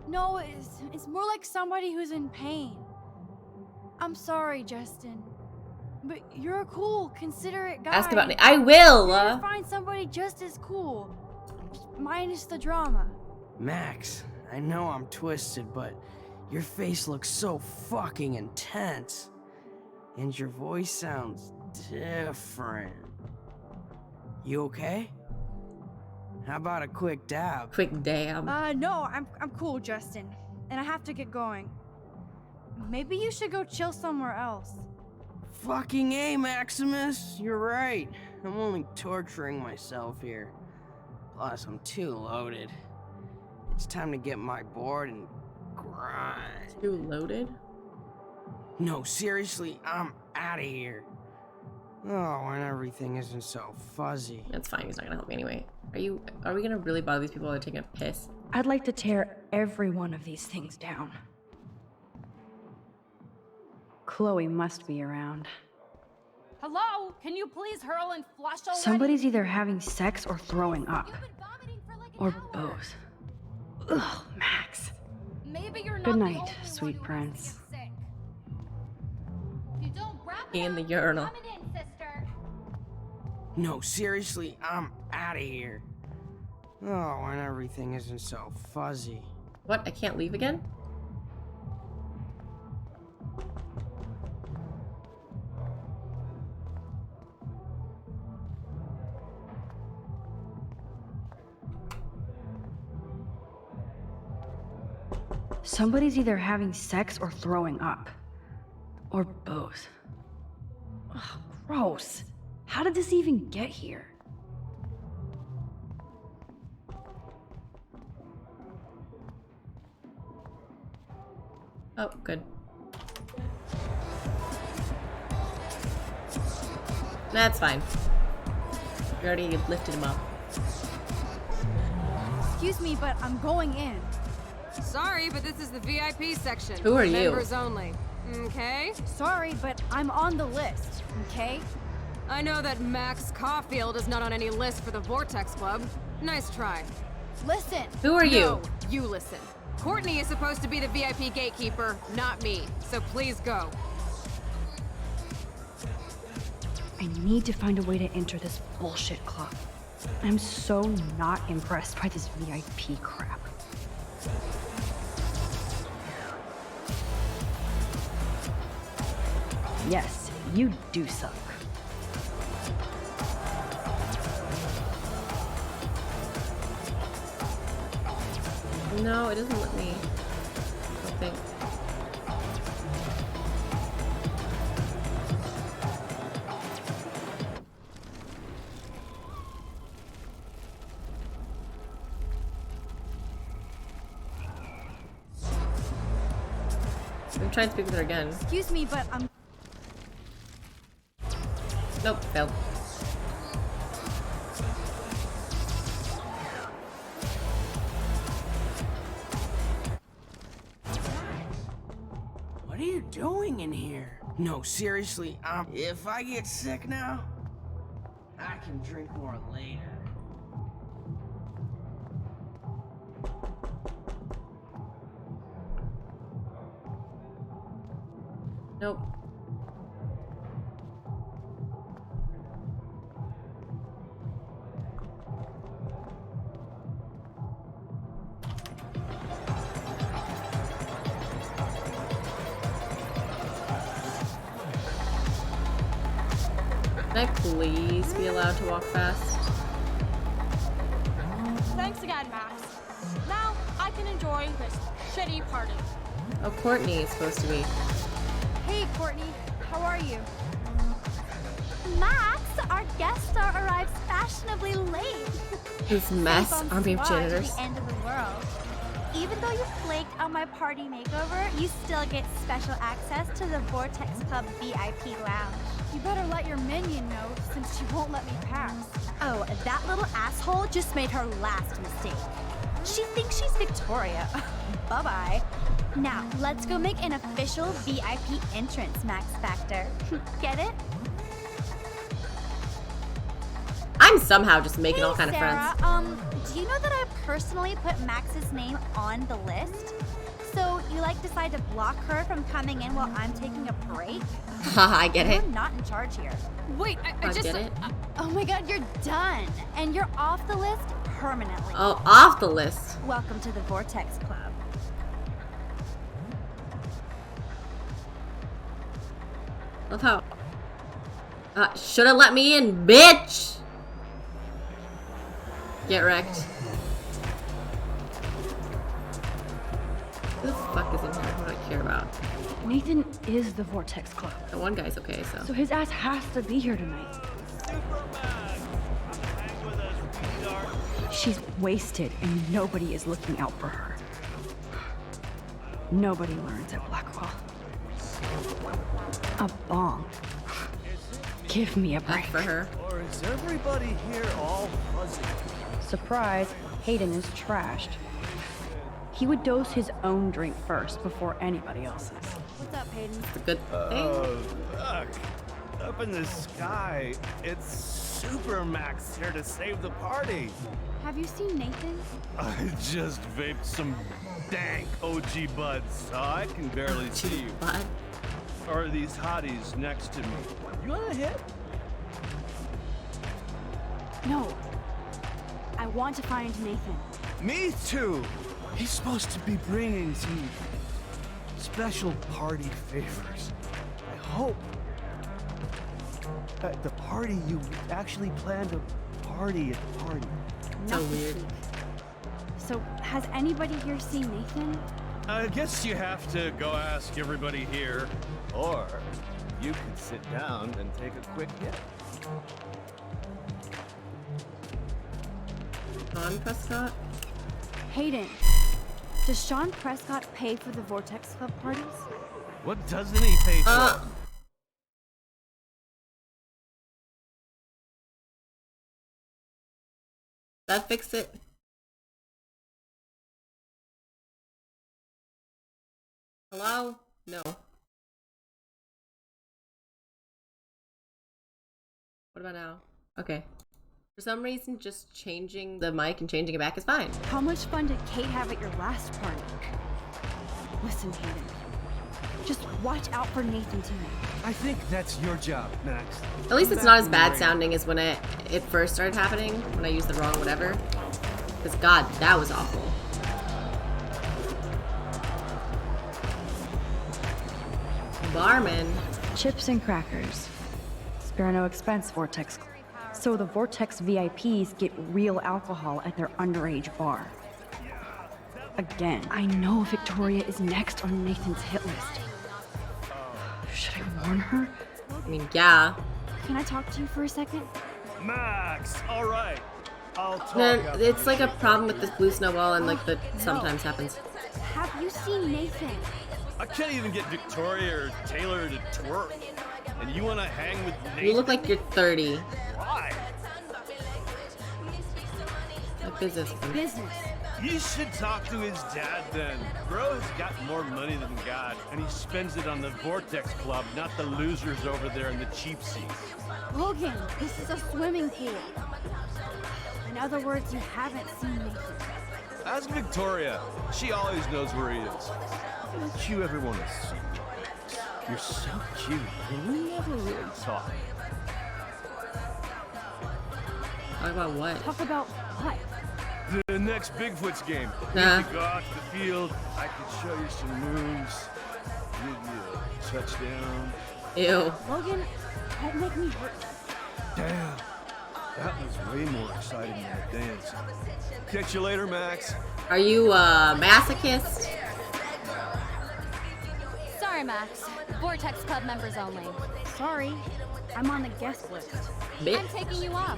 No, it's more like somebody who's in pain. I'm sorry, Justin. But you're a cool, considerate guy. Ask about me. I will! You're gonna find somebody just as cool. Minus the drama. Max, I know I'm twisted, but your face looks so fucking intense. And your voice sounds different. You okay? How about a quick dab? Quick dab. No, I'm cool, Justin. And I have to get going. Maybe you should go chill somewhere else. Fucking A, Maximus. You're right. I'm only torturing myself here. Plus, I'm too loaded. It's time to get my board and grind. Too loaded? No, seriously, I'm out of here. Oh, and everything isn't so fuzzy. That's fine, he's not gonna help me anyway. Are we gonna really bother these people that are taking a piss? I'd like to tear every one of these things down. Chloe must be around. Hello? Can you please hurl and flush already? Somebody's either having sex or throwing up. Or both. Ugh, Max. Maybe you're not Good the night, only sweet one who prince. has to get sick. You don't wrap it In the up. urinal. Come it in, sister. No, seriously, I'm out of here. Oh, and everything isn't so fuzzy. What? I can't leave again? Somebody's either having sex or throwing up. Or both. Ugh, gross. How did this even get here? Oh, good. That's fine. We already lifted him up. Excuse me, but I'm going in. Sorry, but this is the VIP section. Who are you? Members only. Okay? Sorry, but I'm on the list, okay? I know that Max Caulfield is not on any list for the Vortex Club. Nice try. Listen. Who are you? No, you listen. Courtney is supposed to be the VIP gatekeeper, not me. So please go. I need to find a way to enter this bullshit club. I'm so not impressed by this VIP crap. Yes, you do suck. No, it doesn't let me. I don't think. I'm trying to speak with her again. Excuse me, but I'm... Nope, failed. What are you doing in here? No, seriously, if I get sick now, I can drink more later. Nope. Can I please be allowed to walk fast? Thanks again, Max. Now I can enjoy this shitty party. Oh, Courtney is supposed to be. Hey, Courtney. How are you? Max, our guest star arrives fashionably late. This mess, Safe on army of squad to janitors. the end of the world. Even though you flaked on my party makeover, you still get special access to the Vortex Club VIP lounge. You better let your minion know, since she won't let me pass. Oh, that little asshole just made her last mistake. She thinks she's Victoria. Bye-bye. Now, let's go make an official VIP entrance, Max Factor. Get it? I'm somehow just making all kind Sarah, of friends. Do you know that I personally put Max's name on the list? So you decide to block her from coming in while I'm taking a break? Haha, I get it. You're not in charge here. Wait, I just... get it. Oh my god, you're done. And you're off the list permanently. Oh, off the list. Welcome to the Vortex Club. Love how... shoulda let me in, bitch! Get wrecked. Who the fuck is in here? What do I care about? Nathan is the Vortex Club. The one guy's okay, so. So his ass has to be here tonight. She's wasted and nobody is looking out for her. Nobody learns at Blackwell. A bong. Give me a break. For her. Or is everybody here all fuzzy? Surprise, Hayden is trashed. He would dose his own drink first before anybody else's. What's up, Hayden? It's a good thing. Look. Up in the sky, it's Supermax here to save the party. Have you seen Nathan? I just vaped some dank OG buds, so I can barely see you. Or are these hotties next to me? You want a hit? No. I want to find Nathan. Me too. He's supposed to be bringing some special party favors. I hope at the party you actually plan to party at the party. So weird. So, has anybody here seen Nathan? I guess you have to go ask everybody here, or you could sit down and take a quick hit. Sean Prescott? Hayden, does Sean Prescott pay for the Vortex Club parties? What doesn't he pay for? That fix it. Hello? No. What about now? Okay. For some reason, just changing the mic and changing it back is fine. How much fun did Kate have at your last party? Listen, Hayden. Just watch out for Nathan tonight. I think that's your job, Max. At least it's not as bad sounding as when it first started happening, when I used the wrong whatever. Because God, that was awful. Barman. Chips and crackers. Spare no expense, Vortex. So the Vortex VIPs get real alcohol at their underage bar. Again, I know Victoria is next on Nathan's hit list. Should I warn her? I mean, yeah. Can I talk to you for a second? Max, all right. I'll talk. No, it's like a problem with this blue snowball and like that sometimes happens. Have you seen Nathan? I can't even get Victoria or Taylor to twerk. And you want to hang with Nathan? You look like you're 30. Why? Like business. Business. You should talk to his dad then. Bro's got more money than God, and he spends it on the Vortex Club, not the losers over there in the cheap seats. Logan, this is a swimming pool. In other words, you haven't seen Nathan. Ask Victoria. She always knows where he is. Don't you ever want to see me? You're so cute, and we never really talk. Talk about what? Talk about what? The next Bigfoot's game. Nah. You could go out to the field, I could show you some moves, give you a touchdown. Ew. Logan, don't make me hurt. Damn, that was way more exciting than the dance. Catch you later, Max. Are you a masochist? Sorry, Max. Vortex Club members only. Sorry, I'm on the guest list. Bitch. I'm taking you off.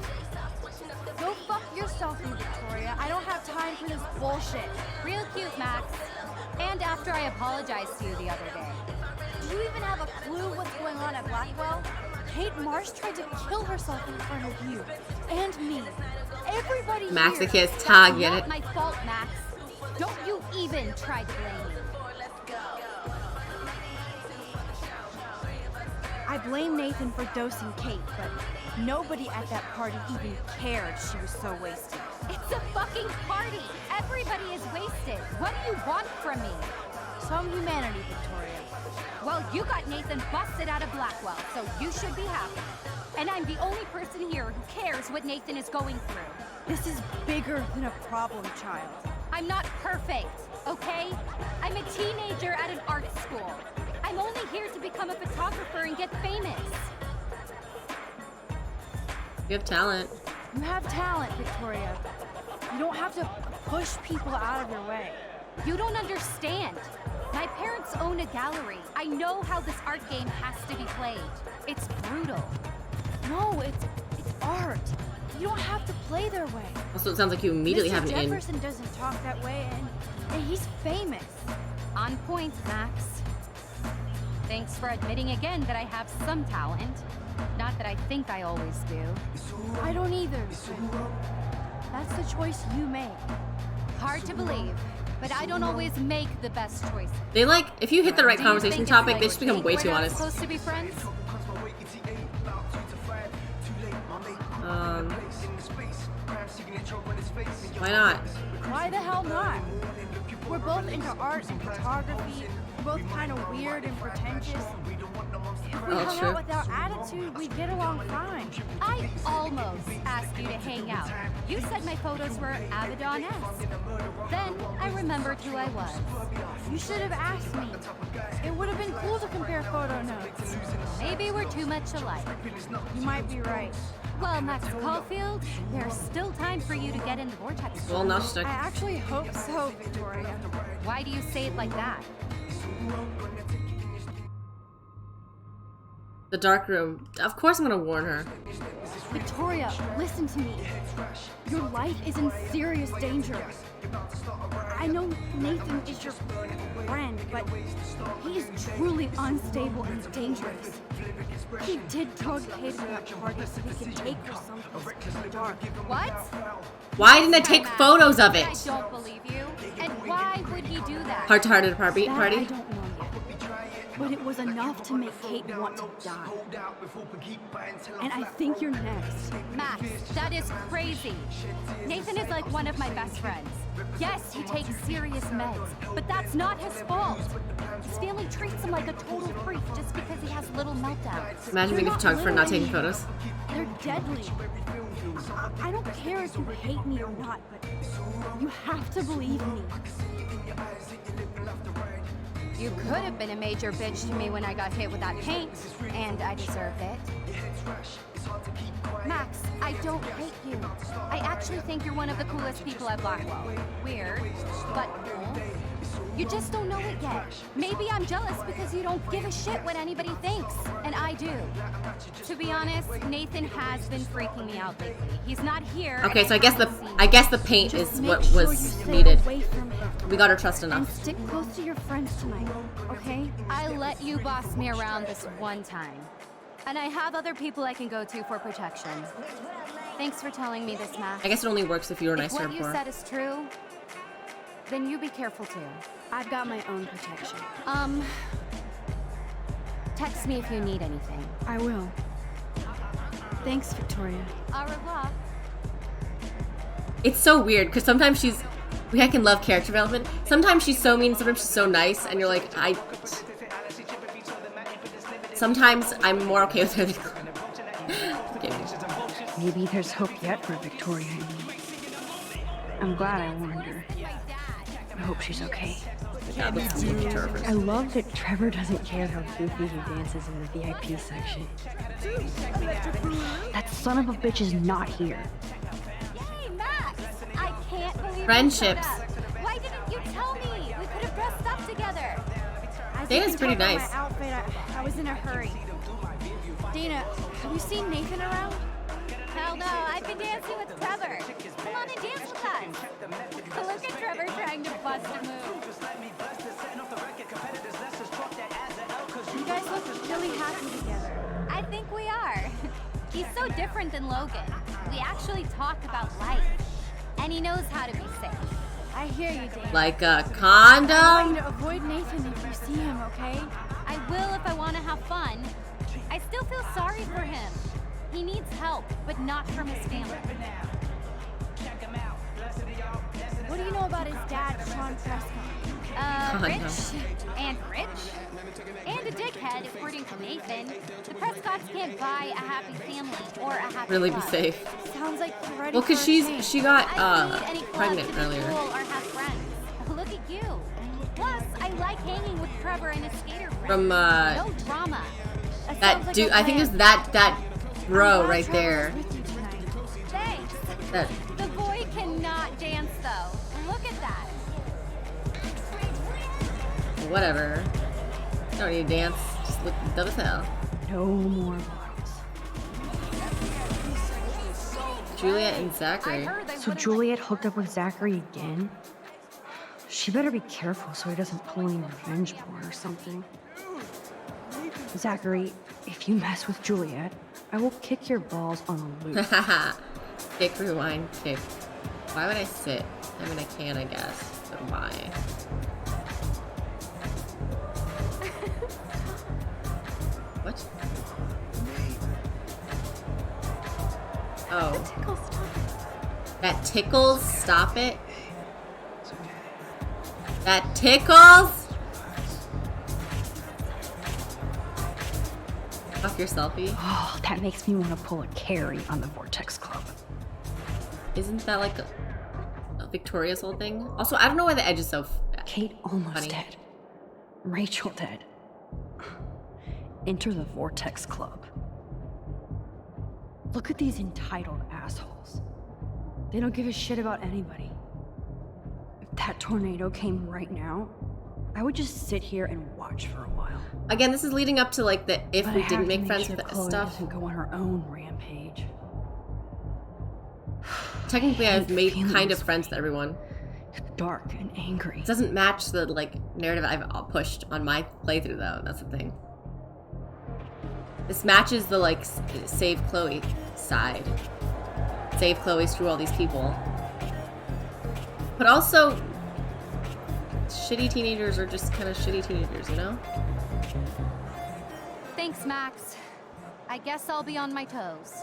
Go fuck yourself, you Victoria. I don't have time for this bullshit. Real cute, Max. And after I apologized to you the other day. Do you even have a clue what's going on at Blackwell? Kate Marsh tried to kill herself in front of you. And me. Everybody here. Masochist, ha, get Not it? my fault, Max. Don't you even try to blame me. I blame Nathan for dosing Kate, but nobody at that party even cared she was so wasted. It's a fucking party. Everybody is wasted. What do you want from me? Some humanity, Victoria. Well, you got Nathan busted out of Blackwell, so you should be happy. And I'm the only person here who cares what Nathan is going through. This is bigger than a problem child. I'm not perfect, okay? I'm a teenager at an art school. I'm only here to become a photographer and get famous. You have talent. You have talent, Victoria. You don't have to push people out of your way. You don't understand. My own a gallery. I know how this art game has to be played. It's brutal. No, it's art. You don't have to play their way. Also, it sounds like you immediately Mr. have an in. Jefferson doesn't talk that way, and he's famous. On point, Max. Thanks for admitting again that I have some talent. Not that I think I always do. I don't either. That's the choice you make. Hard to believe, but I don't always make the best choices. They like, if you hit the right Do you conversation think it's topic, like they just become way we're too not honest. supposed to be friends? Why not? Why the hell not? We're both into art and photography. We're both kind of weird and pretentious. If we hung out without attitude, we'd get along fine. I almost asked you to hang out. You said my photos were Abaddon-esque. Then I remembered who I was. You should have asked me. It would have been cool to compare photo notes. Maybe we're too much alike. You might be right. Well, Max Caulfield, there's still time for you to get in the vortex. Well, not stuck. I actually hope so, Victoria. Why do you say it like that? The dark room. Of course I'm gonna warn her. Victoria, listen to me. Your life is in serious danger. I know Nathan is your friend, but he is truly unstable and dangerous. He did drug Kate to that party so he could take her someplace in the dark. What? Why didn't I take photos of I it? don't believe you. And why would he do that? Heart-to-heart at a party? That I don't know yet. But it was enough to make Kate want to die. And I think you're next. Max, that is crazy. Nathan is like one of my best friends. Yes, he takes serious meds, but that's not his fault. His family treats him like a total freak just because he has little meltdowns. Imagine being a photographer and not taking photos. They're deadly. I don't care if you hate me or not, but you have to believe me. You could have been a major bitch to me when I got hit with that paint, and I deserved it. Max, I don't hate you. I actually think you're one of the coolest people at Blackwell. Weird, but cool. You just don't know it yet. Maybe I'm jealous because you don't give a shit what anybody thinks, and I do. To be honest, Nathan has been freaking me out lately. He's not here. Okay, so I guess the paint is what was needed. We got her trust enough. And stick close to your friends tonight, okay? I let you boss me around this one time. And I have other people I can go to for protection. Thanks for telling me this, Max. I guess it only works if you were nice to her If what you before. said is true, then you be careful too. I've got my own protection. Text me if you need anything. I will. Thanks, Victoria. Au revoir. It's so weird because sometimes I can love character development. Sometimes she's so mean, sometimes she's so nice, and you're like, sometimes I'm more okay with her than Maybe there's hope yet for Victoria and me. I'm glad I warned her. I hope she's okay. I love that Trevor doesn't care how goofy he dances in the VIP section. That son of a bitch is not here. Yay, Max! I can't believe Friendships. you showed up. Why didn't you tell me? We could have dressed up together. Dana's pretty nice. My outfit, I was in a hurry. Dana, have you seen Nathan around? Hell no, I've been dancing with Trevor. Come on and dance with us. Look at Trevor trying to bust a move. You guys look really happy together. I think we are. He's so different than Logan. We actually talk about life. And he knows how to be safe. I hear you, Dana. Like a I'm condom? going to avoid Nathan if you see him, okay? I will if I want to have fun. I still feel sorry for him. He needs help, but not from his family. What do you know about his dad, Sean Prescott? Rich and rich and a dickhead, according to Nathan. The Prescotts can't buy a happy family or a happy Really be club. safe. Sounds like you're ready Well, because for a change. she got I don't need any club pregnant to be earlier. cool or have friends. Look at you. Plus, I like hanging with Trevor and his skater friends. From no drama. that dude, I think it was that bro right there. Thanks. That The boy cannot dance though. Look at that. whatever. Don't need to dance. Just look dumb as hell. No more bottles. Juliet and Zachary. So Juliet hooked up with Zachary again? She better be careful so he doesn't pull any revenge porn or something. Zachary, if you mess with Juliet, I will kick your balls on a loop. Kick, rewind, kick. Why would I sit? I mean, I can, I guess. But why? What? Oh. That tickles, stop it. That tickles? Off your selfie. Oh, that makes me want to pull a Carrie on the Vortex Club. Isn't that like a Victoria's whole thing? Also, I don't know why the edge is so Kate almost funny. dead. Rachel dead. Enter the Vortex Club. Look at these entitled assholes. They don't give a shit about anybody. If that tornado came right now, I would just sit here and watch for a while. Again, this is leading up to like the if But we I have didn't to make friends sure with Chloe stuff. doesn't go on her own rampage. Technically, I've hate made feeling kind of this friends with everyone. Dark and angry. It doesn't match the like narrative I've pushed on my playthrough though. That's the thing. This matches the like save Chloe side. Save Chloe through all these people. But also, shitty teenagers are just kind of shitty teenagers, you know? Thanks, Max. I guess I'll be on my toes.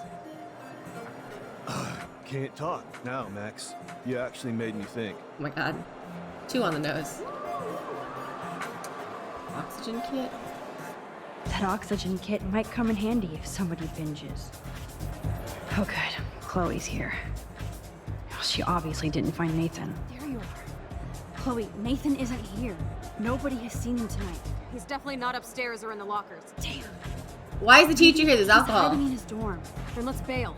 Can't talk now, Max. You actually made me think. Oh my god. 2 on the nose. Oxygen kit? That oxygen kit might come in handy if somebody binges. Oh good, Chloe's here. She obviously didn't find Nathan. There you are. Chloe, Nathan isn't here. Nobody has seen him tonight. He's definitely not upstairs or in the lockers. Damn. Why is the teacher here? There's He's alcohol. hiding in his dorm. Then let's bail.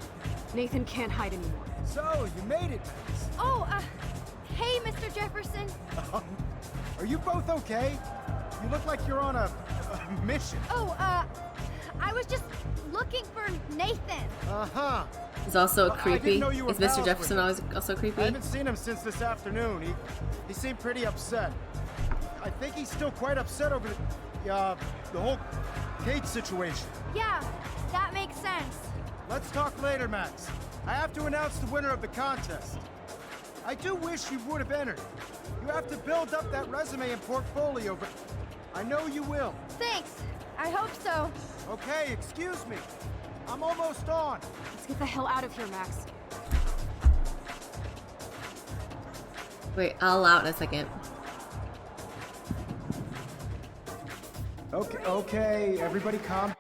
Nathan can't hide anymore. So, you made it, Max. Oh, hey, Mr. Jefferson. Are you both okay? You look like you're on a mission. Oh, I was just looking for Nathan. Uh-huh. He's also Well, I creepy. didn't know you were Is Mr. pals Jefferson with always also creepy? I haven't seen him since this afternoon. He seemed pretty upset. I think he's still quite upset over the whole Kate situation. Yeah, that makes sense. Let's talk later, Max. I have to announce the winner of the contest. I do wish you would have entered. You have to build up that resume and portfolio, but I know you will. Thanks. I hope so. Okay, excuse me. I'm almost on. Let's get the hell out of here, Max. Wait, I'll allow it in a second. Okay, everybody calm.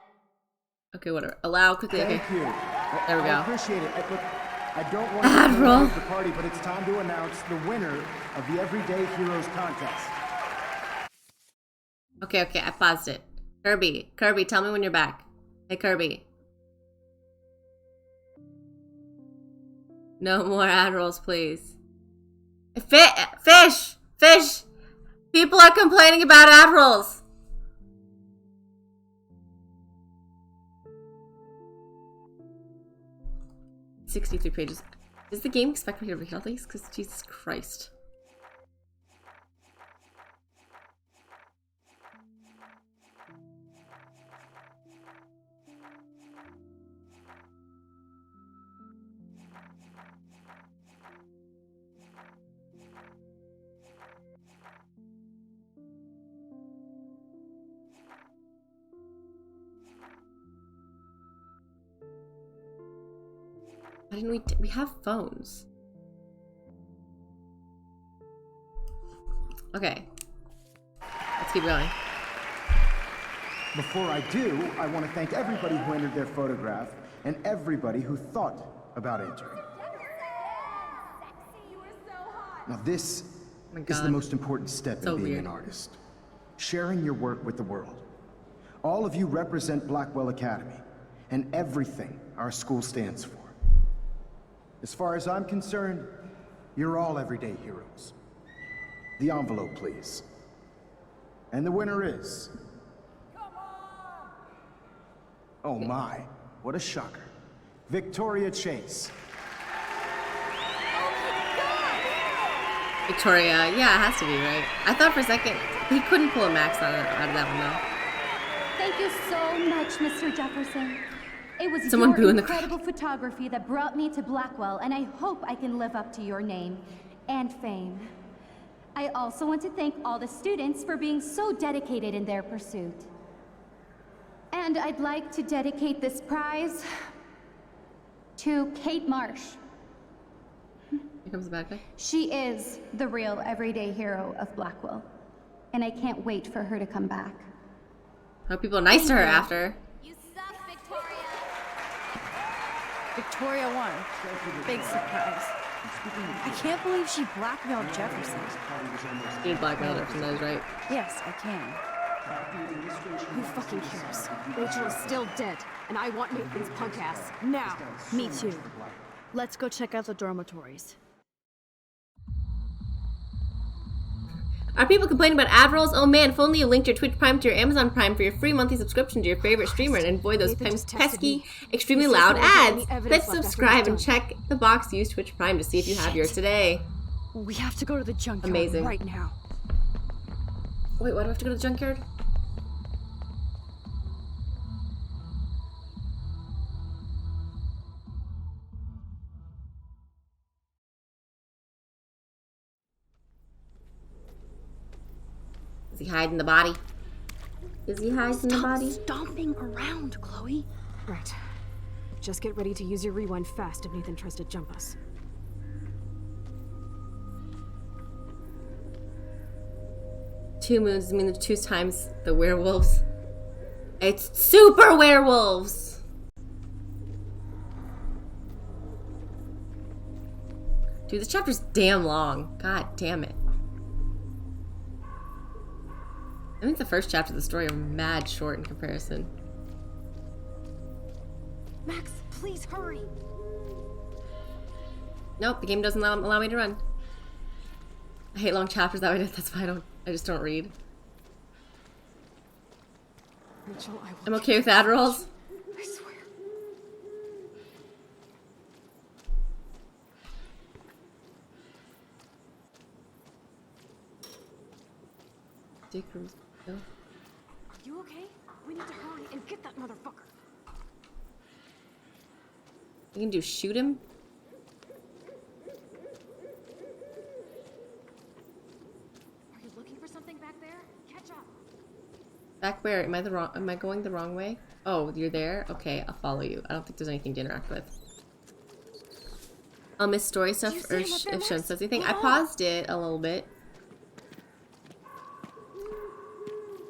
Okay, whatever. Allow quickly. Thank Okay. you. There we go. I appreciate it. Look, I don't want to Admiral. interrupt the party, but it's time to announce the winner of the Everyday Heroes contest. Okay, I paused it. Kirby, tell me when you're back. Hey, Kirby. No more ad rolls, please. Fish! People are complaining about ad rolls. $63 pages. Does the game expect me to read all these? Because Jesus Christ. Why didn't we have phones? Okay. Let's keep going. Before I do, I want to thank everybody who entered their photograph and everybody who thought about entering. Now this is the most important step in being an artist. Sharing your work with the world. All of you represent Blackwell Academy and everything our school stands for. As far as I'm concerned, you're all everyday heroes. The envelope, please. And the winner is Oh my, what a shocker. Victoria Chase. Victoria, yeah, it has to be, right? I thought for a second he couldn't pull a Max out of that one though. Thank you so much, Mr. Jefferson. It was Someone boo your in the incredible photography that brought me to Blackwell, and I hope I can live up to your name and fame. I also want to thank all the students for being so dedicated in their pursuit. And I'd like to dedicate this prize to Kate Marsh. Here comes the bad guy. She is the real everyday hero of Blackwell, and I can't wait for her to come back. Hope people are nice to her after. Victoria won. Big surprise. I can't believe she blackmailed Jefferson. He blackmailed Jefferson, that is right. Yes, I can. Who fucking cares? Rachel is still dead, and I want Nathan's punk ass now. Me too. Let's go check out the dormitories. Are people complaining about ad rolls? Oh man, if only you linked your Twitch Prime to your Amazon Prime for your free monthly subscription to your favorite streamer and avoid those pesky, extremely loud ads. Let's subscribe and check the box. Use Twitch Prime to see if you have yours today. We have to go to the junkyard Amazing. right now. Wait, why do I have to go to the junkyard? Is he hiding the body? Is he hiding the body? Stomping around, Chloe. Right. Just get ready to use your rewind fast if Nathan tries to jump us. Two moons, I mean the 2 times the werewolves. It's super werewolves! Dude, this chapter's damn long. God damn it. I think the first chapter of the story are mad short in comparison. Max, please hurry. Nope, the game doesn't allow me to run. I hate long chapters that way. That's why I just don't read. Rachel, I'm okay with ad rolls. I swear. Dick rooms. No. Are you okay? We need to hurry and get that motherfucker. You can do shoot him? Are you looking for something back there? Catch up. Back where? Am I going the wrong way? Oh, you're there? Okay, I'll follow you. I don't think there's anything to interact with. I'll miss story stuff or if Shen says anything. I paused it a little bit.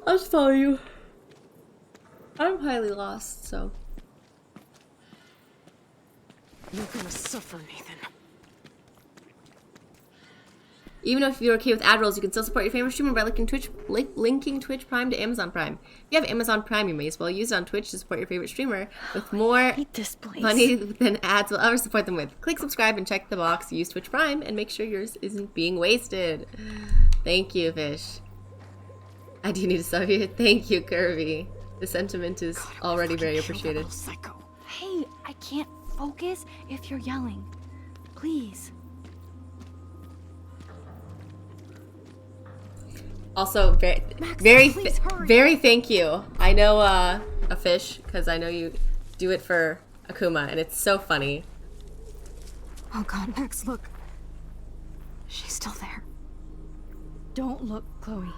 I'll just follow you. I'm highly lost, so. You're gonna suffer, Nathan. Even if you're okay with ad rolls, you can still support your favorite streamer by linking Twitch Prime to Amazon Prime. If you have Amazon Prime, you may as well use it on Twitch to support your favorite streamer with more money than ads will ever support them with. Click subscribe and check the box. Use Twitch Prime and make sure yours isn't being wasted. Thank you, Fish. I do need to sub you. Thank you, Kirby. The sentiment is already very appreciated. Hey, I can't focus if you're yelling. Please. Also, very thank you. I know a Fish because I know you do it for Akuma, and it's so funny. Oh God, Max, look. She's still there. Don't look, Chloe.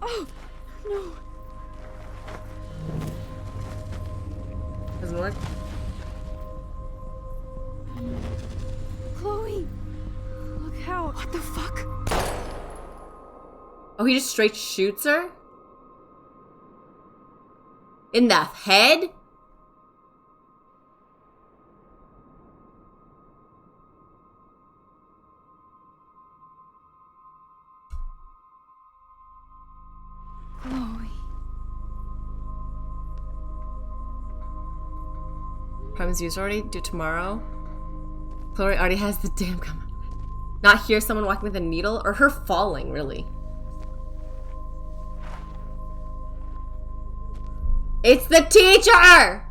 Oh, no. Doesn't work? Chloe! Look out. What the fuck? Oh, he just straight shoots her? In the head? Chloe. Prime's used already. Do tomorrow. Chloe already has the damn comment. Not hear someone walking with a needle or her falling, really. It's the teacher!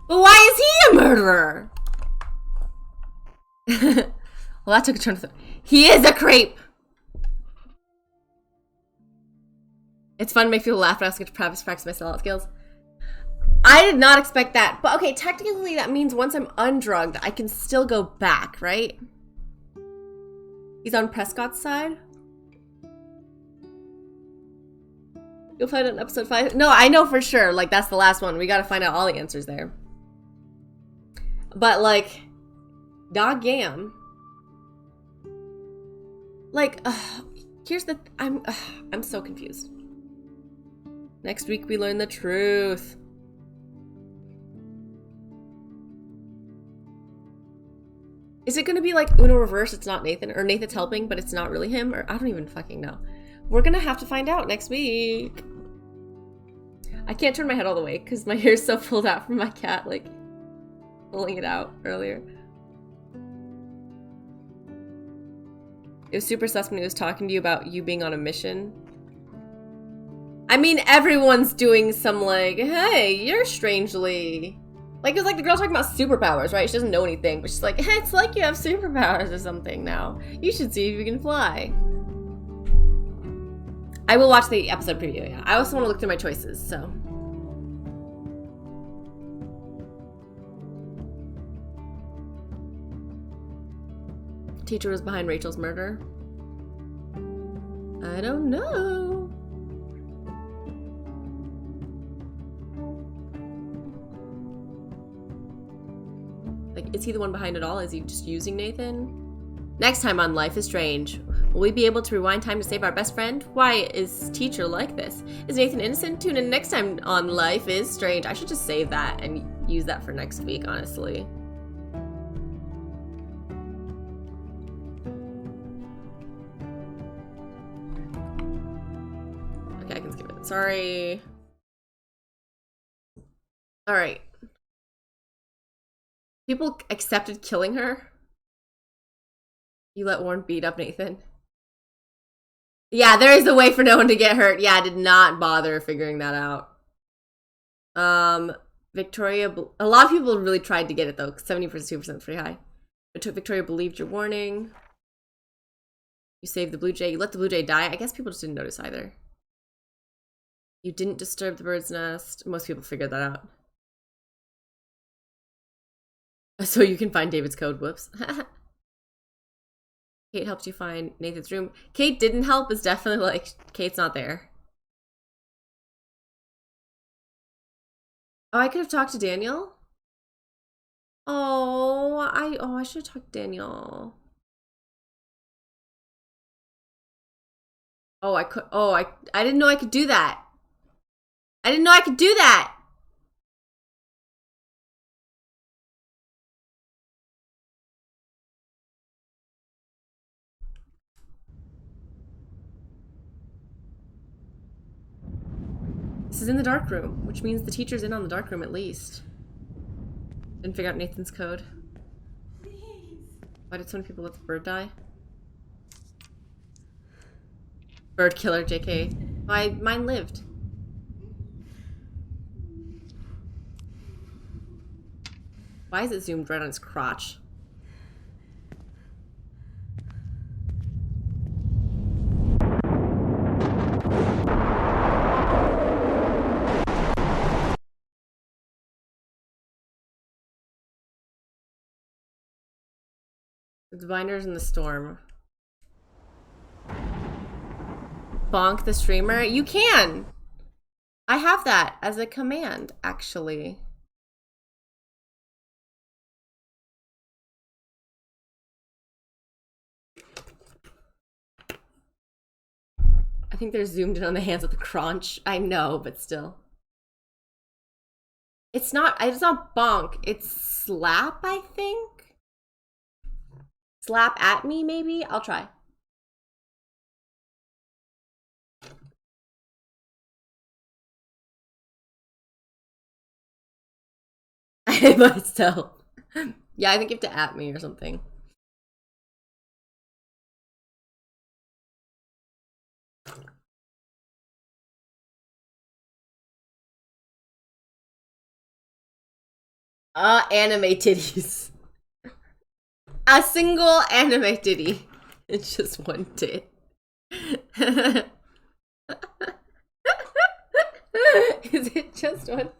But why is he a murderer? Well, that took a turn. He is a creep! It's fun to make people laugh, but I also get to practice my sellout skills. I did not expect that. But okay, technically that means once I'm undrugged, I can still go back, right? He's on Prescott's side? You'll find out in episode 5. No, I know for sure. Like, that's the last one. We gotta find out all the answers there. But, like, doggam. Like, here's the... I'm so confused. Next week we learn the truth. Is it gonna be like Uno reverse, it's not Nathan? Or Nathan's helping, but it's not really him? Or I don't even fucking know. We're gonna have to find out next week. I can't turn my head all the way because my hair's so pulled out from my cat, like, pulling it out earlier. It was super sus when he was talking to you about you being on a mission. I mean, everyone's doing some, like, hey, you're strangely... Like, it was like the girl talking about superpowers, right? She doesn't know anything, but she's like, hey, it's like you have superpowers or something now. You should see if you can fly. I will watch the episode preview, yeah. I also want to look through my choices, so. Teacher was behind Rachel's murder. I don't know. Like, is he the one behind it all? Is he just using Nathan? Next time on Life is Strange, will we be able to rewind time to save our best friend? Why is teacher like this? Is Nathan innocent? Tune in next time on Life is Strange. I should just save that and use that for next week, honestly. Okay, I can skip it. Sorry. Alright. People accepted killing her. You let Warren beat up Nathan. Yeah, there is a way for no one to get hurt. Yeah, I did not bother figuring that out. Victoria, a lot of people really tried to get it though, 70% is pretty high. Victoria believed your warning. You saved the blue jay. You let the blue jay die. I guess people just didn't notice either. You didn't disturb the bird's nest. Most people figured that out. So you can find David's code. Whoops. Kate helped you find Nathan's room. Kate didn't help is definitely like, Kate's not there. Oh, I could have talked to Daniel. Oh, I should have talked to Daniel. Oh, I could. Oh, I didn't know I could do that. I didn't know I could do that. This is in the dark room, which means the teacher's in on the dark room at least. Didn't figure out Nathan's code. Please. Why did so many people let the bird die? Bird killer, JK. Mine lived. Why is it zoomed right on his crotch? The binders in the storm. Bonk the streamer? You can! I have that as a command, actually. I think they're zoomed in on the hands with the crunch. I know, but still. It's not bonk, it's slap, I think? Slap at me, maybe? I'll try. I hate myself. Yeah, I think you have to at me or something. Anime titties. A single anime titty. It's just one tit. Is it just one?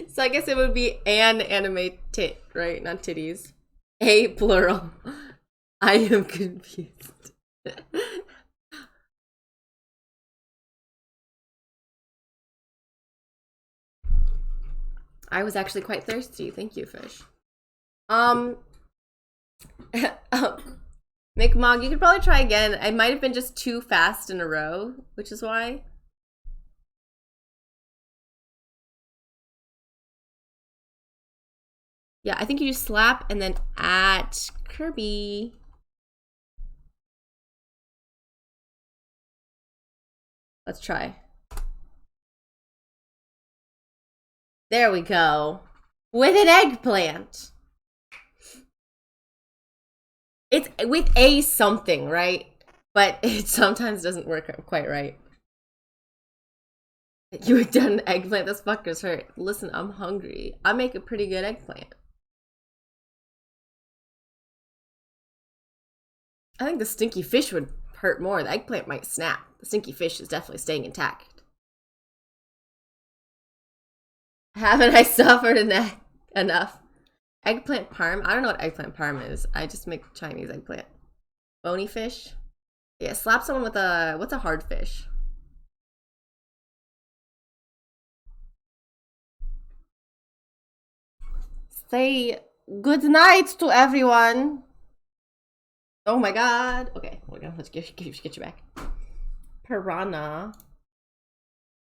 So I guess it would be an anime tit, right? Not titties. A plural. I am confused. I was actually quite thirsty. Thank you, fish. McMog, you could probably try again. I might have been just too fast in a row, which is why. Yeah, I think you just slap and then at Kirby. Let's try. There we go. With an eggplant. It's with a something, right? But it sometimes doesn't work quite right. You had done an eggplant? This fucker's hurt. Listen, I'm hungry. I make a pretty good eggplant. I think the stinky fish would hurt more. The eggplant might snap. The stinky fish is definitely staying intact. Haven't I suffered enough? Eggplant parm? I don't know what eggplant parm is. I just make Chinese eggplant. Bony fish? Yeah, slap someone with a... What's a hard fish? Say good night to everyone. Oh my god. Okay, let's get you back. Piranha.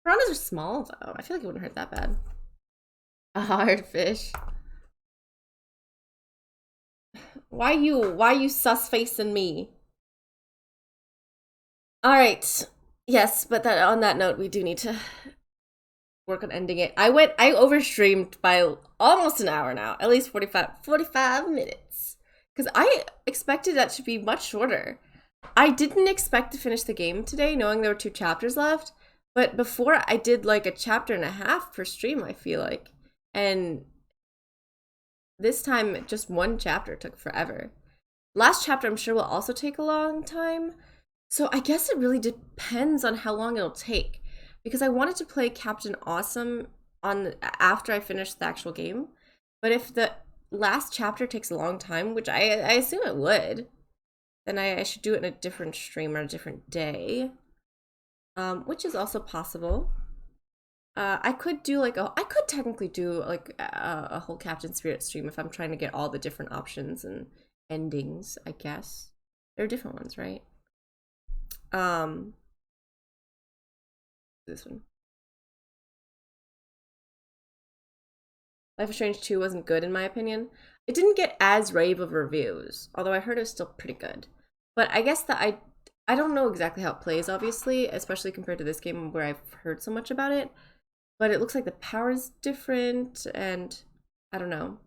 Piranhas are small though. I feel like it wouldn't hurt that bad. A hard fish. Why you sus facing me? Alright. Yes, but on that note, we do need to work on ending it. I overstreamed by almost an hour now. At least 45 minutes. Because I expected that to be much shorter. I didn't expect to finish the game today, knowing there were 2 chapters left. But before, I did like a chapter and a half per stream, I feel like. And this time, just 1 chapter took forever. Last chapter, I'm sure, will also take a long time. So I guess it really depends on how long it'll take. Because I wanted to play Captain Awesome after I finish the actual game. But if the last chapter takes a long time, which I assume it would, then I should do it in a different stream or a different day. Which is also possible. I could technically do like a whole Captain Spirit stream if I'm trying to get all the different options and endings, I guess. There are different ones, right? This one. Life is Strange 2 wasn't good in my opinion. It didn't get as rave of reviews, although I heard it was still pretty good. But I guess that I don't know exactly how it plays, obviously, especially compared to this game where I've heard so much about it. But it looks like the power is different, and I don't know.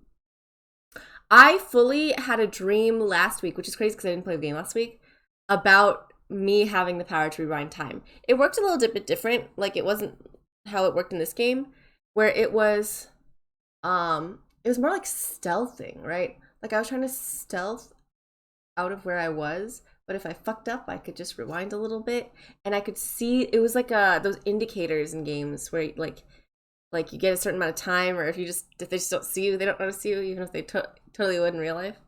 I fully had a dream last week, which is crazy because I didn't play the game last week, about me having the power to rewind time. It worked a little bit different. Like, it wasn't how it worked in this game, where it was more like stealthing, right? Like, I was trying to stealth out of where I was, but if I fucked up, I could just rewind a little bit, and I could see, it was like those indicators in games where like you get a certain amount of time, or if they just don't see you, they don't notice you, even if they totally would in real life.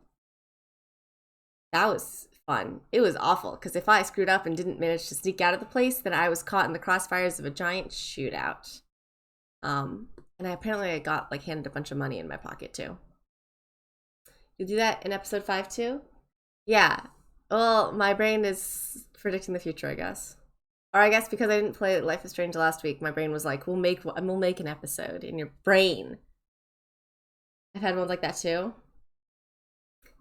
That was fun. It was awful, because if I screwed up and didn't manage to sneak out of the place, then I was caught in the crossfires of a giant shootout. And apparently I got like handed a bunch of money in my pocket too. You do that in episode 5 too? Yeah. Well, my brain is predicting the future, I guess. Or I guess because I didn't play Life is Strange last week, my brain was like, we'll make an episode in your brain. I've had ones like that too.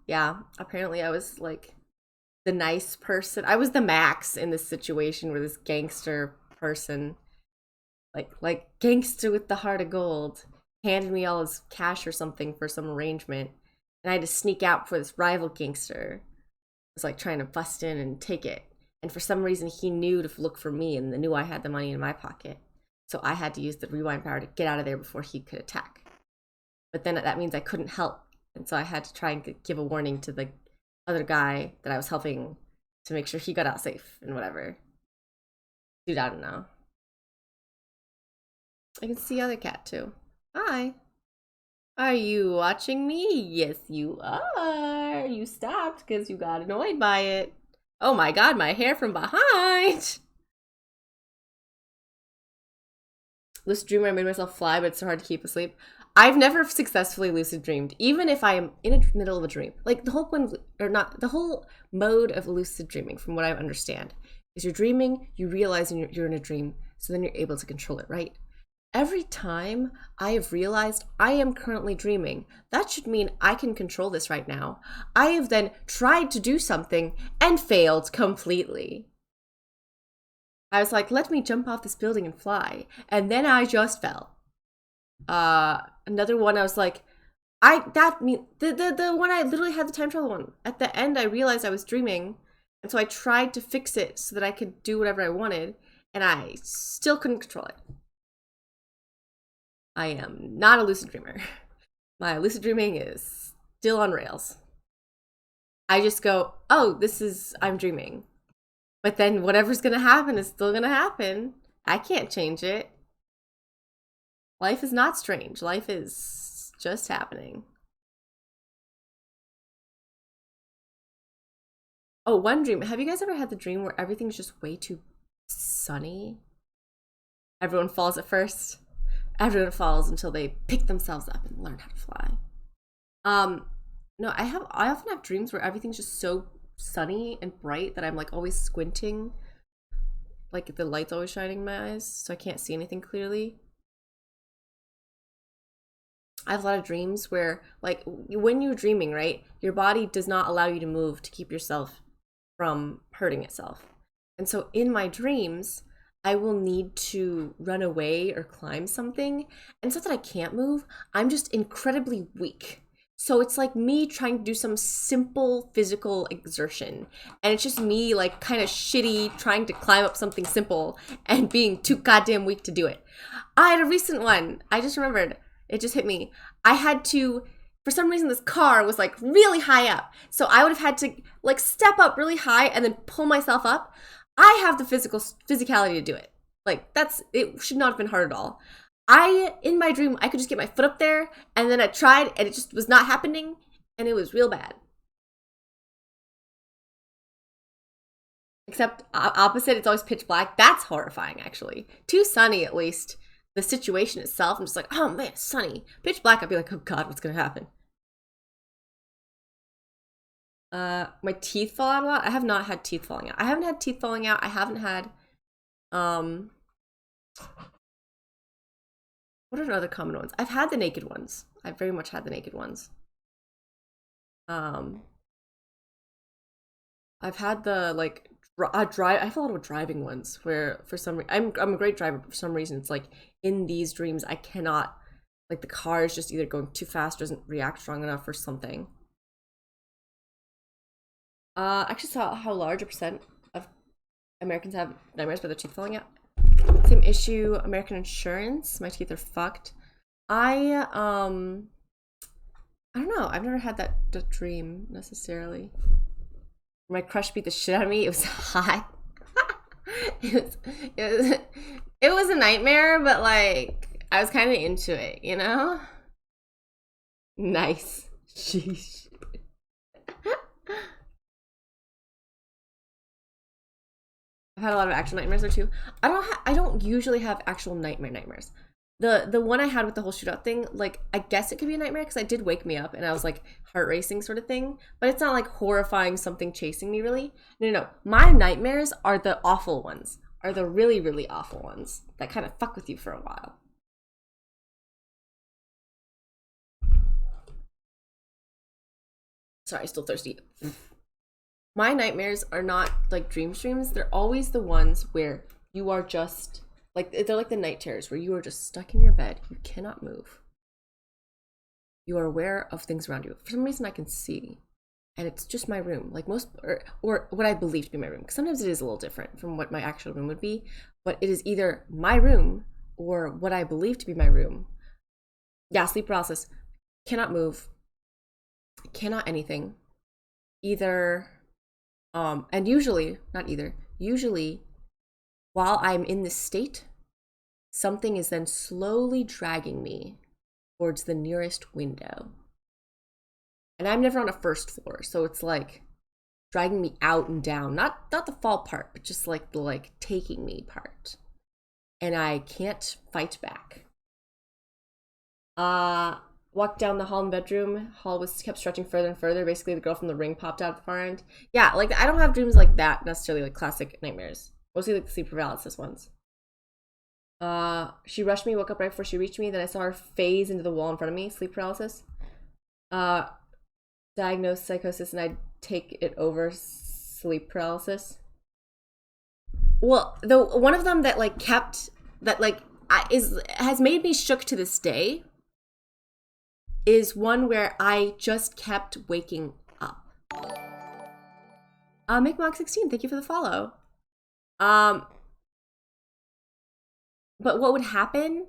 Yeah, apparently I was like the nice person. I was the Max in this situation where this gangster person, like gangster with the heart of gold, handed me all his cash or something for some arrangement, and I had to sneak out before this rival gangster was like trying to bust in and take it. And for some reason he knew to look for me and knew I had the money in my pocket. So I had to use the rewind power to get out of there before he could attack. but then that means I couldn't help. And so I had to try and give a warning to the other guy that I was helping to make sure he got out safe and whatever. Dude, I don't know. I can see other cat too. Hi. Are you watching me? Yes, you are. You stopped because you got annoyed by it. Oh my god, my hair from behind. Lucid dreamer, I made myself fly, but it's so hard to keep asleep. I've never successfully lucid dreamed, even if I am in the middle of a dream. Like the whole point, or not, the whole mode of lucid dreaming, from what I understand, is you're dreaming, you realize you're in a dream, so then you're able to control it, right? Every time I have realized I am currently dreaming, that should mean I can control this right now. I have then tried to do something and failed completely. I was like, let me jump off this building and fly. And then I just fell. Another one, I was like, the one I literally had the time travel one. At the end, I realized I was dreaming. And so I tried to fix it so that I could do whatever I wanted. And I still couldn't control it. I am not a lucid dreamer. My lucid dreaming is still on rails. I just go, oh, I'm dreaming. But then whatever's gonna happen is still gonna happen. I can't change it. Life is not strange. Life is just happening. Oh, one dream. Have you guys ever had the dream where everything's just way too sunny? Everyone falls at first. Everyone falls until they pick themselves up and learn how to fly. No, I often have dreams where everything's just so sunny and bright that I'm like always squinting. Like the light's always shining in my eyes, so I can't see anything clearly. I have a lot of dreams where, like, when you're dreaming, right, your body does not allow you to move to keep yourself from hurting itself. And so in my dreams, I will need to run away or climb something. And it's not that I can't move, I'm just incredibly weak. So it's like me trying to do some simple physical exertion. And it's just me like kind of shitty trying to climb up something simple and being too goddamn weak to do it. I had a recent one. I just remembered. It just hit me. I had to, for some reason this car was like really high up. So I would have had to like step up really high and then pull myself up. I have the physicality to do it. Like it should not have been hard at all. In my dream, I could just get my foot up there, and then I tried, and it just was not happening, and it was real bad. Except opposite, it's always pitch black. That's horrifying, actually. Too sunny, at least. The situation itself, I'm just like, oh man, it's sunny. Pitch black, I'd be like, oh god, what's gonna happen? My teeth fall out a lot. I have not had teeth falling out. I haven't had teeth falling out. I haven't had, what are other common ones? I've had the naked ones. I've very much had the naked ones. I've had the like I've a lot of driving ones where for some reason I'm a great driver, but for some reason it's like in these dreams I cannot, like the car is just either going too fast or doesn't react strong enough or something. I actually saw how large a percent of Americans have nightmares by their teeth falling out. Same issue, American insurance. My teeth are fucked. I don't know. I've never had that dream necessarily. My crush beat the shit out of me. It was hot. it was a nightmare, but like I was kind of into it, you know? Nice. Sheesh. I've had a lot of actual nightmares there too. I don't usually have actual nightmares. The one I had with the whole shootout thing, like I guess it could be a nightmare because it did wake me up and I was like heart racing sort of thing, but it's not like horrifying something chasing me really. No. My nightmares are the awful ones, are the really, really awful ones that kind of fuck with you for a while. Sorry, still thirsty. My nightmares are not like dreams. They're always the ones where you are just like, they're like the night terrors where you are just stuck in your bed. You cannot move. You are aware of things around you. For some reason I can see, and it's just my room. Like most, or what I believe to be my room. Because sometimes it is a little different from what my actual room would be, but it is either my room or what I believe to be my room. Yeah, sleep paralysis. cannot move, cannot anything. Either, and usually, not either, usually while I'm in this state, something is then slowly dragging me towards the nearest window. And I'm never on a first floor, so it's like dragging me out and down. Not the fall part, but just like the like taking me part. And I can't fight back. Walked down the hall and bedroom. Hall was kept stretching further and further. Basically, the girl from the ring popped out at the far end. Yeah, like I don't have dreams like that necessarily, like classic nightmares. Mostly like the sleep paralysis ones. She rushed me, woke up right before she reached me. Then I saw her phase into the wall in front of me. Sleep paralysis. Diagnosed psychosis, and I'd take it over sleep paralysis. Well, the one of them that like kept that like has made me shook to this day is one where I just kept waking up. MakeMog16, thank you for the follow. But what would happen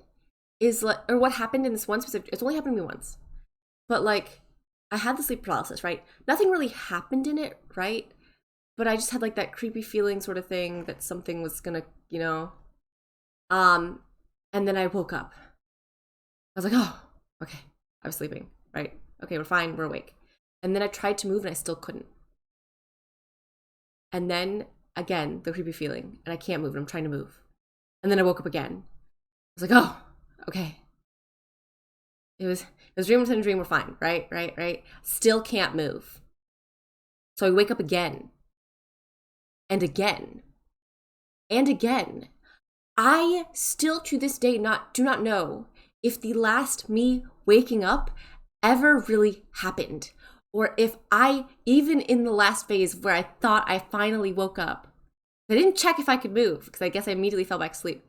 is like, or what happened in this one specific, it's only happened to me once, but like I had the sleep paralysis, right? Nothing really happened in it, right? But I just had like that creepy feeling sort of thing that something was gonna, you know, and then I woke up. I was like, oh, okay. I was sleeping, right? Okay, we're fine, we're awake. And then I tried to move and I still couldn't. And then again, the creepy feeling, and I can't move and I'm trying to move. And then I woke up again. I was like, oh, okay. It was dream within a dream, we're fine, right? Still can't move. So I wake up again. And again. And again. I still to this day do not know if the last me waking up ever really happened. Or if I, even in the last phase where I thought I finally woke up, I didn't check if I could move, because I guess I immediately fell back asleep.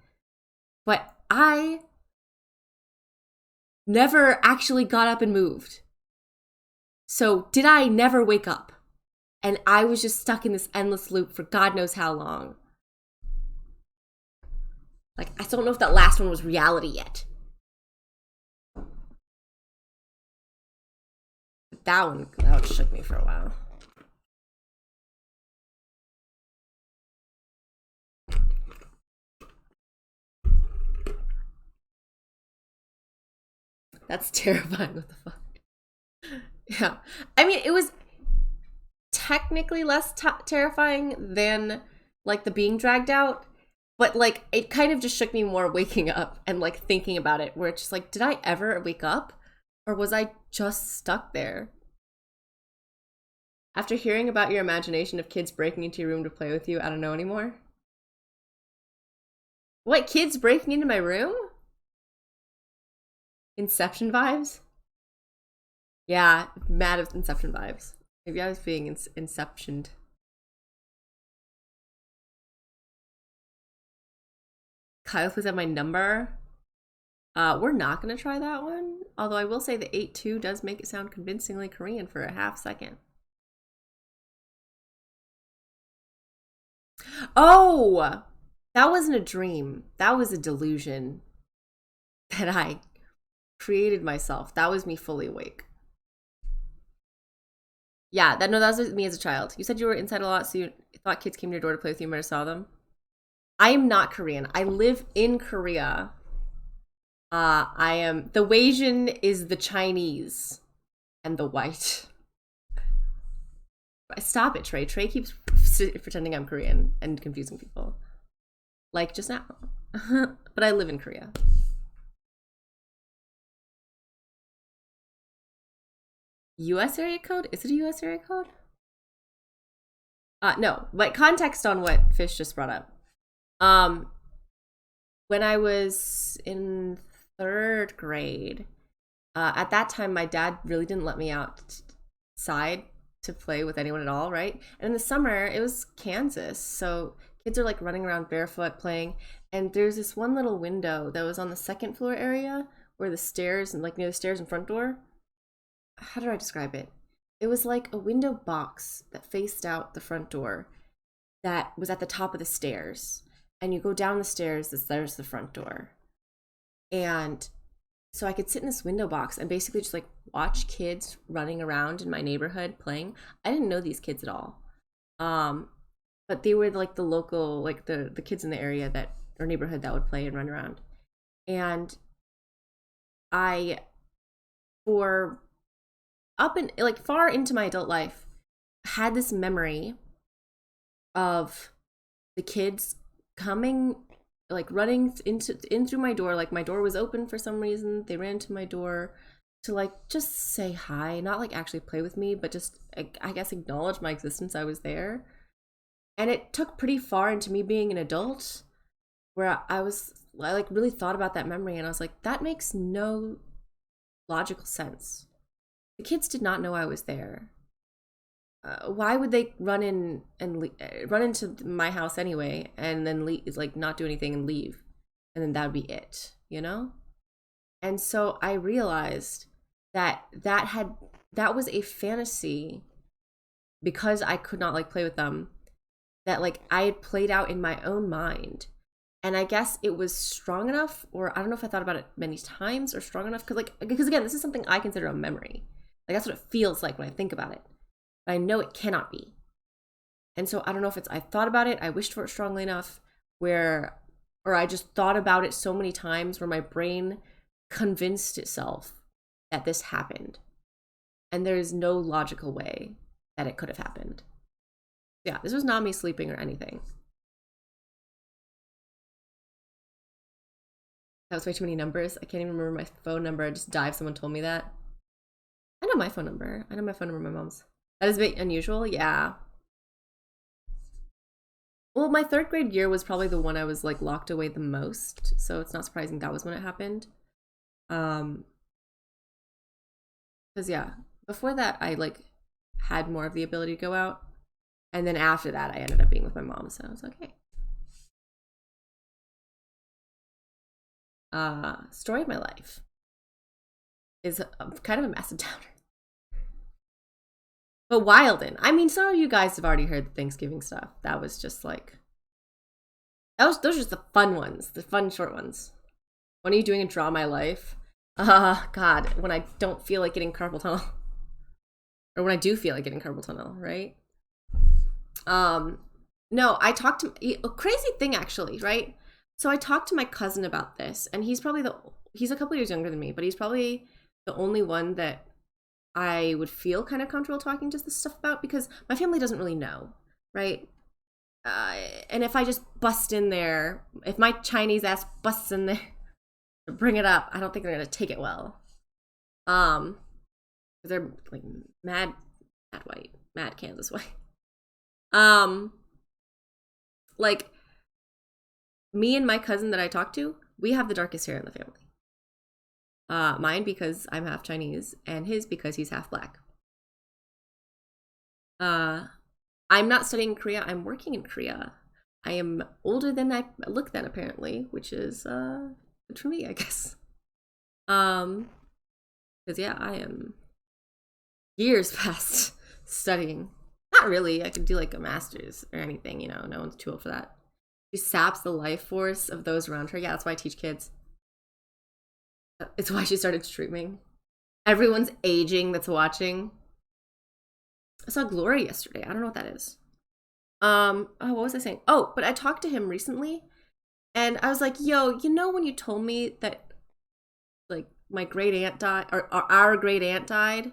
But I never actually got up and moved. So did I never wake up? And I was just stuck in this endless loop for God knows how long. Like, I still don't know if that last one was reality yet. But that one shook me for a while. That's terrifying. What the fuck? Yeah. I mean, it was technically less terrifying than like the being dragged out, but like it kind of just shook me more waking up and like thinking about it, where it's just like, did I ever wake up or was I just stuck there? After hearing about your imagination of kids breaking into your room to play with you, I don't know anymore. What, kids breaking into my room? Inception vibes? Yeah, mad of Inception vibes. Maybe I was being inceptioned. Kyle, please have my number. We're not gonna try that one. Although I will say the 8-2 does make it sound convincingly Korean for a half second. Oh! That wasn't a dream. That was a delusion that I created myself. That was me fully awake. Yeah, that was me as a child. You said you were inside a lot, so you thought kids came to your door to play with you and never saw them. I am not Korean. I live in Korea. I am the Wasian is the Chinese and the white. Stop it, Trey. Trey keeps pretending I'm Korean and confusing people. Like just now. But I live in Korea. US area code? Is it a US area code? No, but context on what Fish just brought up. When I was in 3rd grade, at that time my dad really didn't let me outside to play with anyone at all, right? And in the summer, it was Kansas, so kids are like running around barefoot playing, and there's this one little window that was on the 2nd floor area where the stairs and like near the stairs and front door. How do I describe it? It was like a window box that faced out the front door that was at the top of the stairs. And you go down the stairs, there's the front door. And so I could sit in this window box and basically just like watch kids running around in my neighborhood playing. I didn't know these kids at all. But they were like the local, like the kids in the area that, or neighborhood, that would play and run around. And I, for up and like far into my adult life, had this memory of the kids coming, like running in through my door. Like my door was open for some reason. They ran to my door to like just say hi, not like actually play with me, but just I guess acknowledge my existence. I was there. And it took pretty far into me being an adult where I like really thought about that memory, and I was like, that makes no logical sense. The kids did not know I was there. Why would they run in and run into my house anyway, and then leave, like not do anything and leave, and then that would be it, you know? And so I realized that that was a fantasy, because I could not like play with them, that like I had played out in my own mind. And I guess it was strong enough, or I don't know if I thought about it many times or strong enough, because again, this is something I consider a memory. Like that's what it feels like when I think about it. But I know it cannot be. And so I don't know if it's I thought about it, I wished for it strongly enough, or I just thought about it so many times where my brain convinced itself that this happened. And there is no logical way that it could have happened. Yeah, this was not me sleeping or anything. That was way too many numbers. I can't even remember my phone number. I just died if someone told me that. I know my phone number. I know my phone number, my mom's. That is a bit unusual, yeah. Well, my 3rd grade year was probably the one I was like locked away the most, so it's not surprising that was when it happened. Because yeah, before that I like had more of the ability to go out, and then after that I ended up being with my mom, so I was like, hey. Story of my life is kind of a massive downer. But Wilden, I mean, some of you guys have already heard the Thanksgiving stuff. That was just like, those are just the fun ones, the fun short ones. When are you doing a Draw My Life? God, when I don't feel like getting carpal tunnel. Or when I do feel like getting carpal tunnel, right? No, I talked to, a crazy thing actually, right? So I talked to my cousin about this, and he's a couple years younger than me, but he's probably the only one that I would feel kind of comfortable talking just this stuff about, because my family doesn't really know, right? And if I just bust in there, if my Chinese ass busts in there to bring it up, I don't think they're gonna take it well. They're like mad white, mad Kansas white. Like me and my cousin that I talked to, we have the darkest hair in the family. Mine because I'm half Chinese, and his because he's half black. I'm not studying Korea, I'm working in Korea. I am older than I look then, apparently, which is good for me, I guess. Because yeah, I am years past studying. Not really, I could do like a master's or anything, you know, no one's too old for that. She saps the life force of those around her. Yeah, that's why I teach kids. It's why she started streaming. Everyone's aging that's watching. I saw Glory yesterday. I don't know what that is. Oh, what was I saying? Oh, but I talked to him recently, and I was like, yo, you know when you told me that like my great aunt died, or our great aunt died?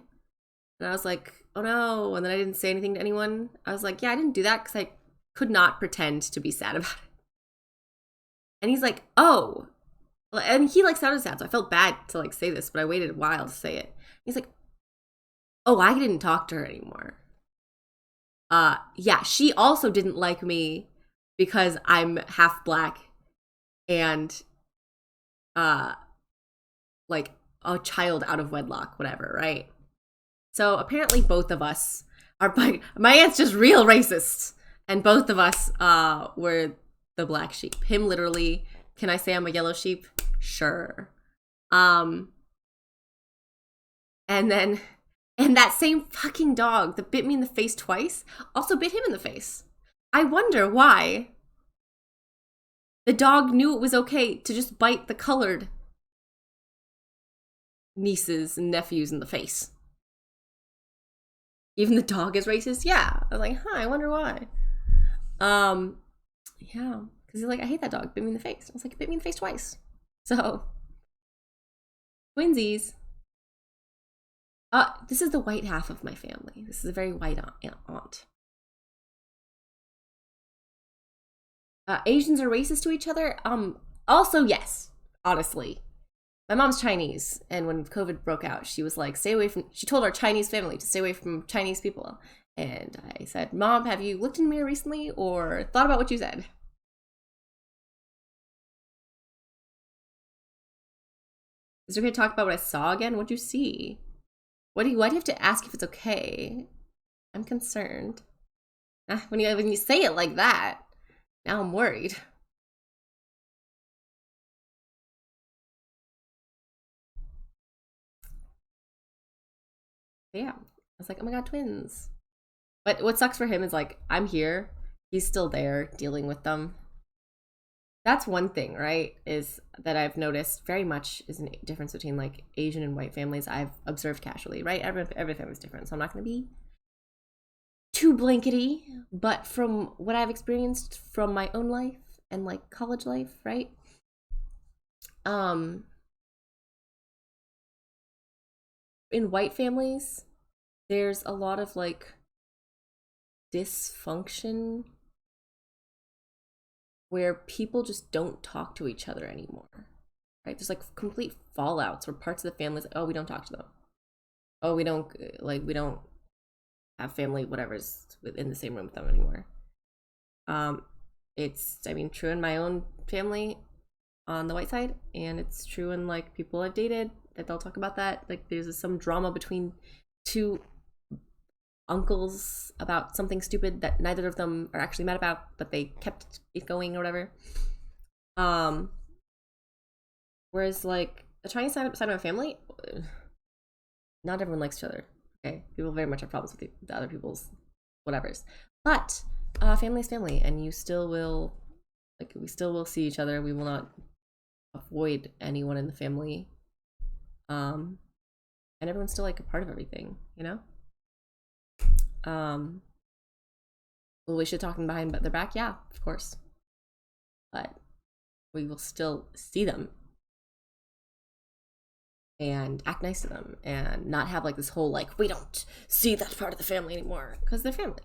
And I was like, oh no, and then I didn't say anything to anyone. I was like, yeah, I didn't do that because I could not pretend to be sad about it. And he's like, oh. And he like sounded sad, so I felt bad to like say this, but I waited a while to say it. He's like, oh, I didn't talk to her anymore. Yeah, she also didn't like me because I'm half black and like a child out of wedlock, whatever, right? So apparently both of us are, my aunt's just real racist, and both of us were the black sheep. Him literally, can I say I'm a yellow sheep? Sure. And that same fucking dog that bit me in the face twice also bit him in the face. I wonder why the dog knew it was okay to just bite the colored nieces and nephews in the face. Even the dog is racist. Yeah, I was like, huh, I wonder why. Yeah, because he's like, I hate that dog. Bit me in the face. I was like, it bit me in the face twice. So, twinsies. This is the white half of my family. This is a very white aunt. Asians are racist to each other. Also, yes, honestly. My mom's Chinese, and when COVID broke out, she was like, she told our Chinese family to stay away from Chinese people. And I said, Mom, have you looked in the mirror recently or thought about what you said? Is it okay to talk about what I saw again? What'd you see? Why do you have to ask if it's okay? I'm concerned. When you say it like that, now I'm worried. But yeah, I was like, oh my god, twins. But what sucks for him is like, I'm here, he's still there dealing with them. That's one thing, right? Is that I've noticed very much is a difference between like Asian and white families I've observed casually, right? Every family's different, so I'm not gonna be too blankety, but from what I've experienced from my own life and like college life, right? In white families, there's a lot of like dysfunction where people just don't talk to each other anymore, right? There's like complete fallouts where parts of the family's like, oh, we don't talk to them. Oh, we don't have family, whatever's in the same room with them anymore. It's, I mean, true in my own family on the white side, and it's true in like people I've dated that they'll talk about that. Like there's some drama between two uncles about something stupid that neither of them are actually mad about, but they kept it going or whatever. Whereas like the Chinese side of my family, not everyone likes each other. Okay, people very much have problems with the other people's whatevers, but family is family, and you still will, like, we still will see each other. We will not avoid anyone in the family, and everyone's still like a part of everything, you know. Will we should talking behind their back? Yeah, of course, but we will still see them and act nice to them and not have like this whole like, we don't see that part of the family anymore, because they're family.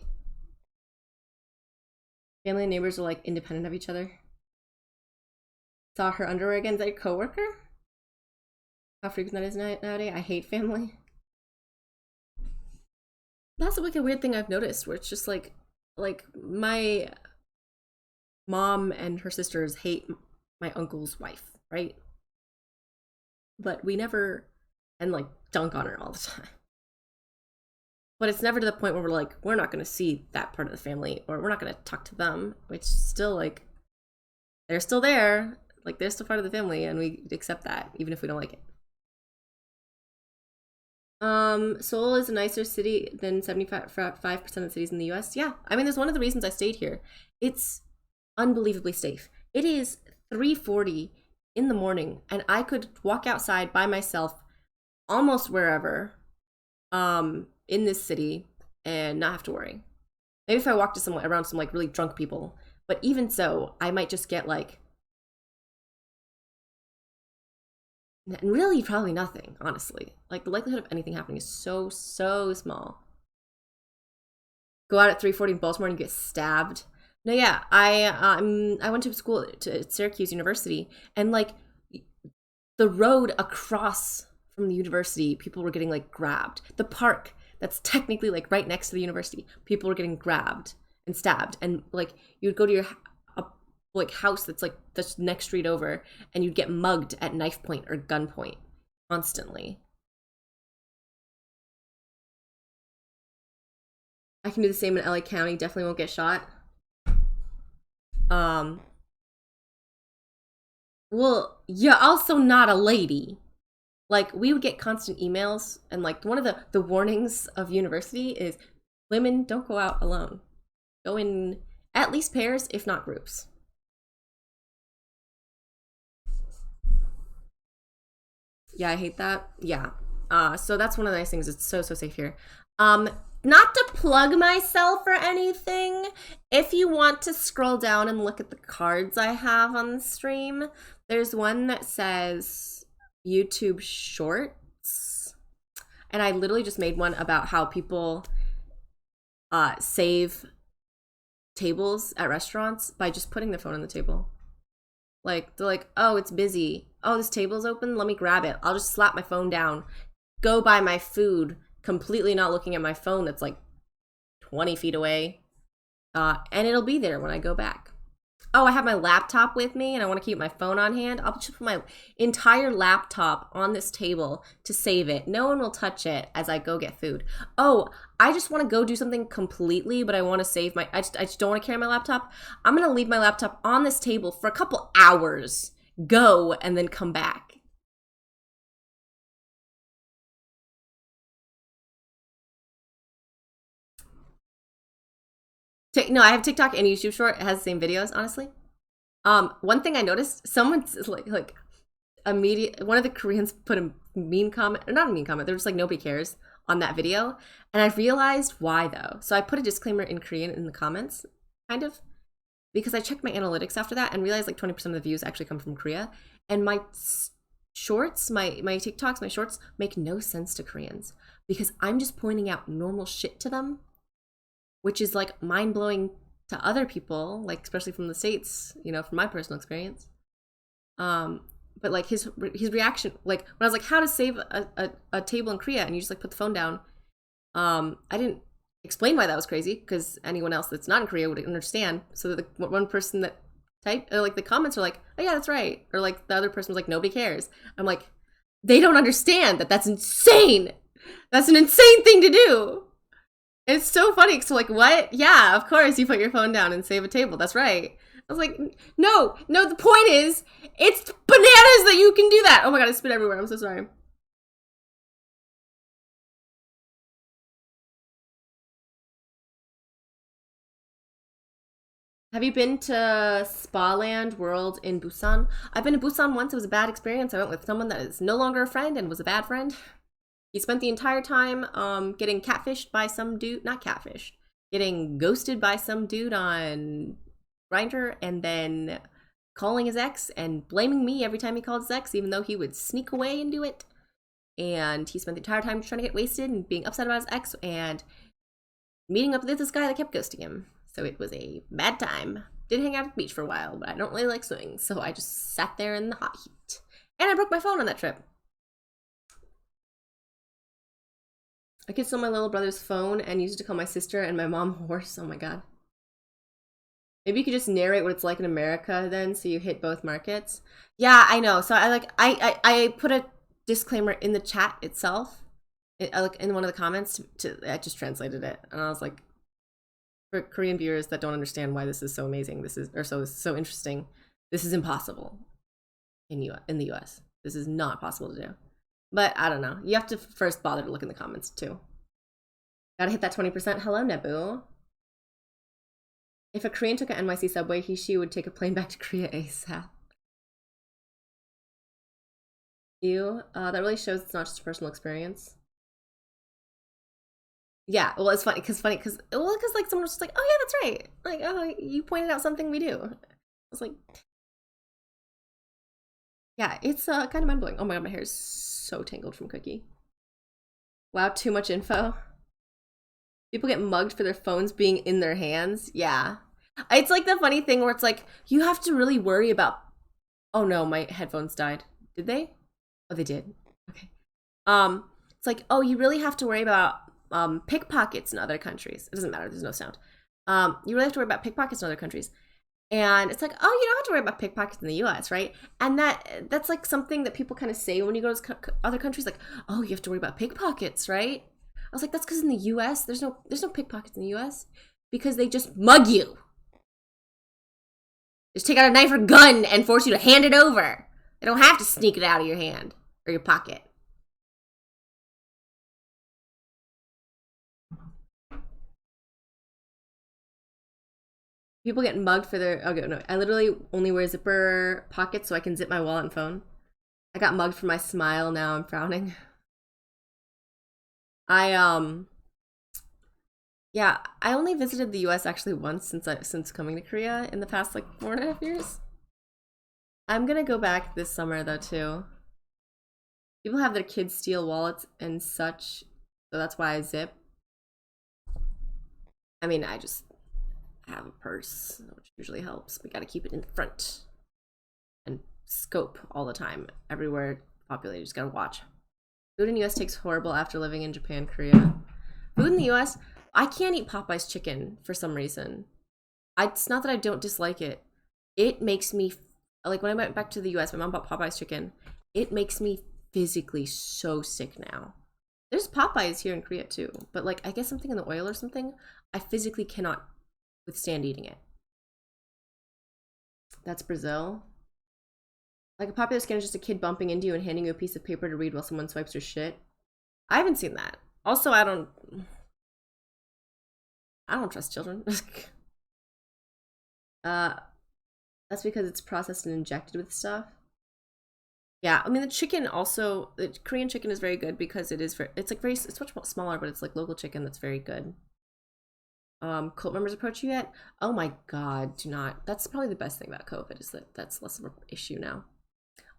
Family and neighbors are like independent of each other. Saw her underwear again. Is that your coworker? How frequent that is nowadays. I hate family. That's like a weird thing I've noticed, where it's just like my mom and her sisters hate my uncle's wife, right? But we never, and like dunk on her all the time. But it's never to the point where we're like, we're not going to see that part of the family, or we're not going to talk to them, which still like, they're still there. Like they're still part of the family, and we accept that, even if we don't like it. Seoul is a nicer city than 75% of cities in the US. Yeah, I mean, there's one of the reasons I stayed here. It's unbelievably safe. It is 3:40 in the morning, and I could walk outside by myself almost wherever in this city and not have to worry. Maybe if I walked to someone around some like really drunk people, but even so, I might just get like, and really probably nothing, honestly. Like the likelihood of anything happening is so small. Go out at 3:40 in Baltimore and you get stabbed. No, yeah, I went to school at Syracuse University, and like the road across from the university, people were getting like grabbed. The park that's technically like right next to the university, people were getting grabbed and stabbed, and like you'd go to your like house that's like the next street over, and you'd get mugged at knife point or gunpoint constantly. I can do the same in LA County. Definitely won't get shot. Well, you're also not a lady. Like, we would get constant emails, and like one of the warnings of university is women don't go out alone. Go in at least pairs, if not groups. Yeah, I hate that. Yeah. So that's one of the nice things. It's so safe here. Not to plug myself or anything, if you want to scroll down and look at the cards I have on the stream, there's one that says YouTube Shorts. And I literally just made one about how people save tables at restaurants by just putting their phone on the table. Like, they're like, oh, it's busy. Oh, this table's open? Let me grab it. I'll just slap my phone down, go buy my food, completely not looking at my phone that's like 20 feet away. And it'll be there when I go back. Oh, I have my laptop with me and I want to keep my phone on hand. I'll just put my entire laptop on this table to save it. No one will touch it as I go get food. Oh, I just want to go do something completely, but I want to save my, I just don't want to carry my laptop. I'm going to leave my laptop on this table for a couple hours, go, and then come back. No, I have TikTok and YouTube Short. It has the same videos, honestly. One thing I noticed, someone's like one of the Koreans put a mean comment, or not a mean comment, they're just like, nobody cares on that video. And I realized why though. So I put a disclaimer in Korean in the comments, kind of, because I checked my analytics after that and realized like 20% of the views actually come from Korea. And my shorts, my TikToks, my shorts make no sense to Koreans because I'm just pointing out normal shit to them, which is like mind-blowing to other people, like especially from the States, you know, from my personal experience. But like his reaction, like when I was like, how to save a table in Korea, and you just like put the phone down, I didn't explain why that was crazy because anyone else that's not in Korea would understand. So that the one person that typed, or like the comments are like, oh yeah, that's right, or like the other person was like, nobody cares. I'm like, they don't understand that that's insane. That's an insane thing to do. It's so funny. So like, what? Yeah, of course you put your phone down and save a table. That's right. I was like, no, the point is, it's bananas that you can do that. Oh my god, I spit everywhere. I'm so sorry. Have you been to Spa Land World in Busan? I've been to Busan once. It was a bad experience. I went with someone that is no longer a friend and was a bad friend. He spent the entire time getting catfished by some dude, not catfished, getting ghosted by some dude on Grindr, and then calling his ex and blaming me every time he called his ex, even though he would sneak away and do it. And he spent the entire time trying to get wasted and being upset about his ex and meeting up with this guy that kept ghosting him. So it was a bad time. Did hang out at the beach for a while, but I don't really like swimming, so I just sat there in the hot heat. And I broke my phone on that trip. I could steal my little brother's phone and use it to call my sister and my mom horse. Oh my god. Maybe you could just narrate what it's like in America then, so you hit both markets. Yeah, I know. So I put a disclaimer in the chat itself, like in one of the comments. I just translated it, and I was like, for Korean viewers that don't understand why this is so amazing, so interesting, this is impossible in the US. This is not possible to do. But I don't know. You have to first bother to look in the comments too. Gotta hit that 20%. Hello, Nebu. If a Korean took an NYC subway, she would take a plane back to Korea ASAP. Ew. That really shows it's not just a personal experience. Yeah, well, it's funny because like someone was just like, oh yeah, that's right. Like, oh, you pointed out something we do. I was like, yeah, it's kind of mind-blowing. Oh my god, my hair is so tangled from Cookie. Wow, too much info. People get mugged for their phones being in their hands. Yeah. It's like the funny thing where it's like, you have to really worry about... Oh no, my headphones died. Did they? Oh, they did. Okay. It's like, oh, you really have to worry about pickpockets in other countries. It doesn't matter, there's no sound. You really have to worry about pickpockets in other countries. And it's like, oh, you don't have to worry about pickpockets in the US, right? And that's like something that people kind of say when you go to other countries, like, oh, you have to worry about pickpockets, right? I was like, that's because in the US, there's no pickpockets in the US because they just mug you. Just take out a knife or gun and force you to hand it over. They don't have to sneak it out of your hand or your pocket. People get mugged for their... Okay, no, I literally only wear zipper pockets so I can zip my wallet and phone. I got mugged for my smile, now I'm frowning. Yeah, I only visited the US actually once since coming to Korea in the past like 4.5 years. I'm gonna go back this summer though too. People have their kids steal wallets and such, so that's why I zip. I mean, I just have a purse, which usually helps. We gotta keep it in the front. And scope all the time. Everywhere populated, just gotta watch. Food in the US tastes horrible after living in Japan, Korea. Food in the US, I can't eat Popeye's chicken for some reason. It's not that I don't dislike it. It makes me, like when I went back to the US, my mom bought Popeye's chicken. It makes me physically so sick now. There's Popeyes here in Korea too, but like I guess something in the oil or something, I physically cannot withstand eating it. That's Brazil. Like a popular scam is just a kid bumping into you and handing you a piece of paper to read while someone swipes your shit. I haven't seen that. Also, I don't trust children. That's because it's processed and injected with stuff. Yeah, I mean the chicken also, the Korean chicken is very good because it's much smaller, but it's like local chicken that's very good. Cult members approach you yet? Oh my god, do not. That's probably the best thing about COVID is that that's less of an issue now.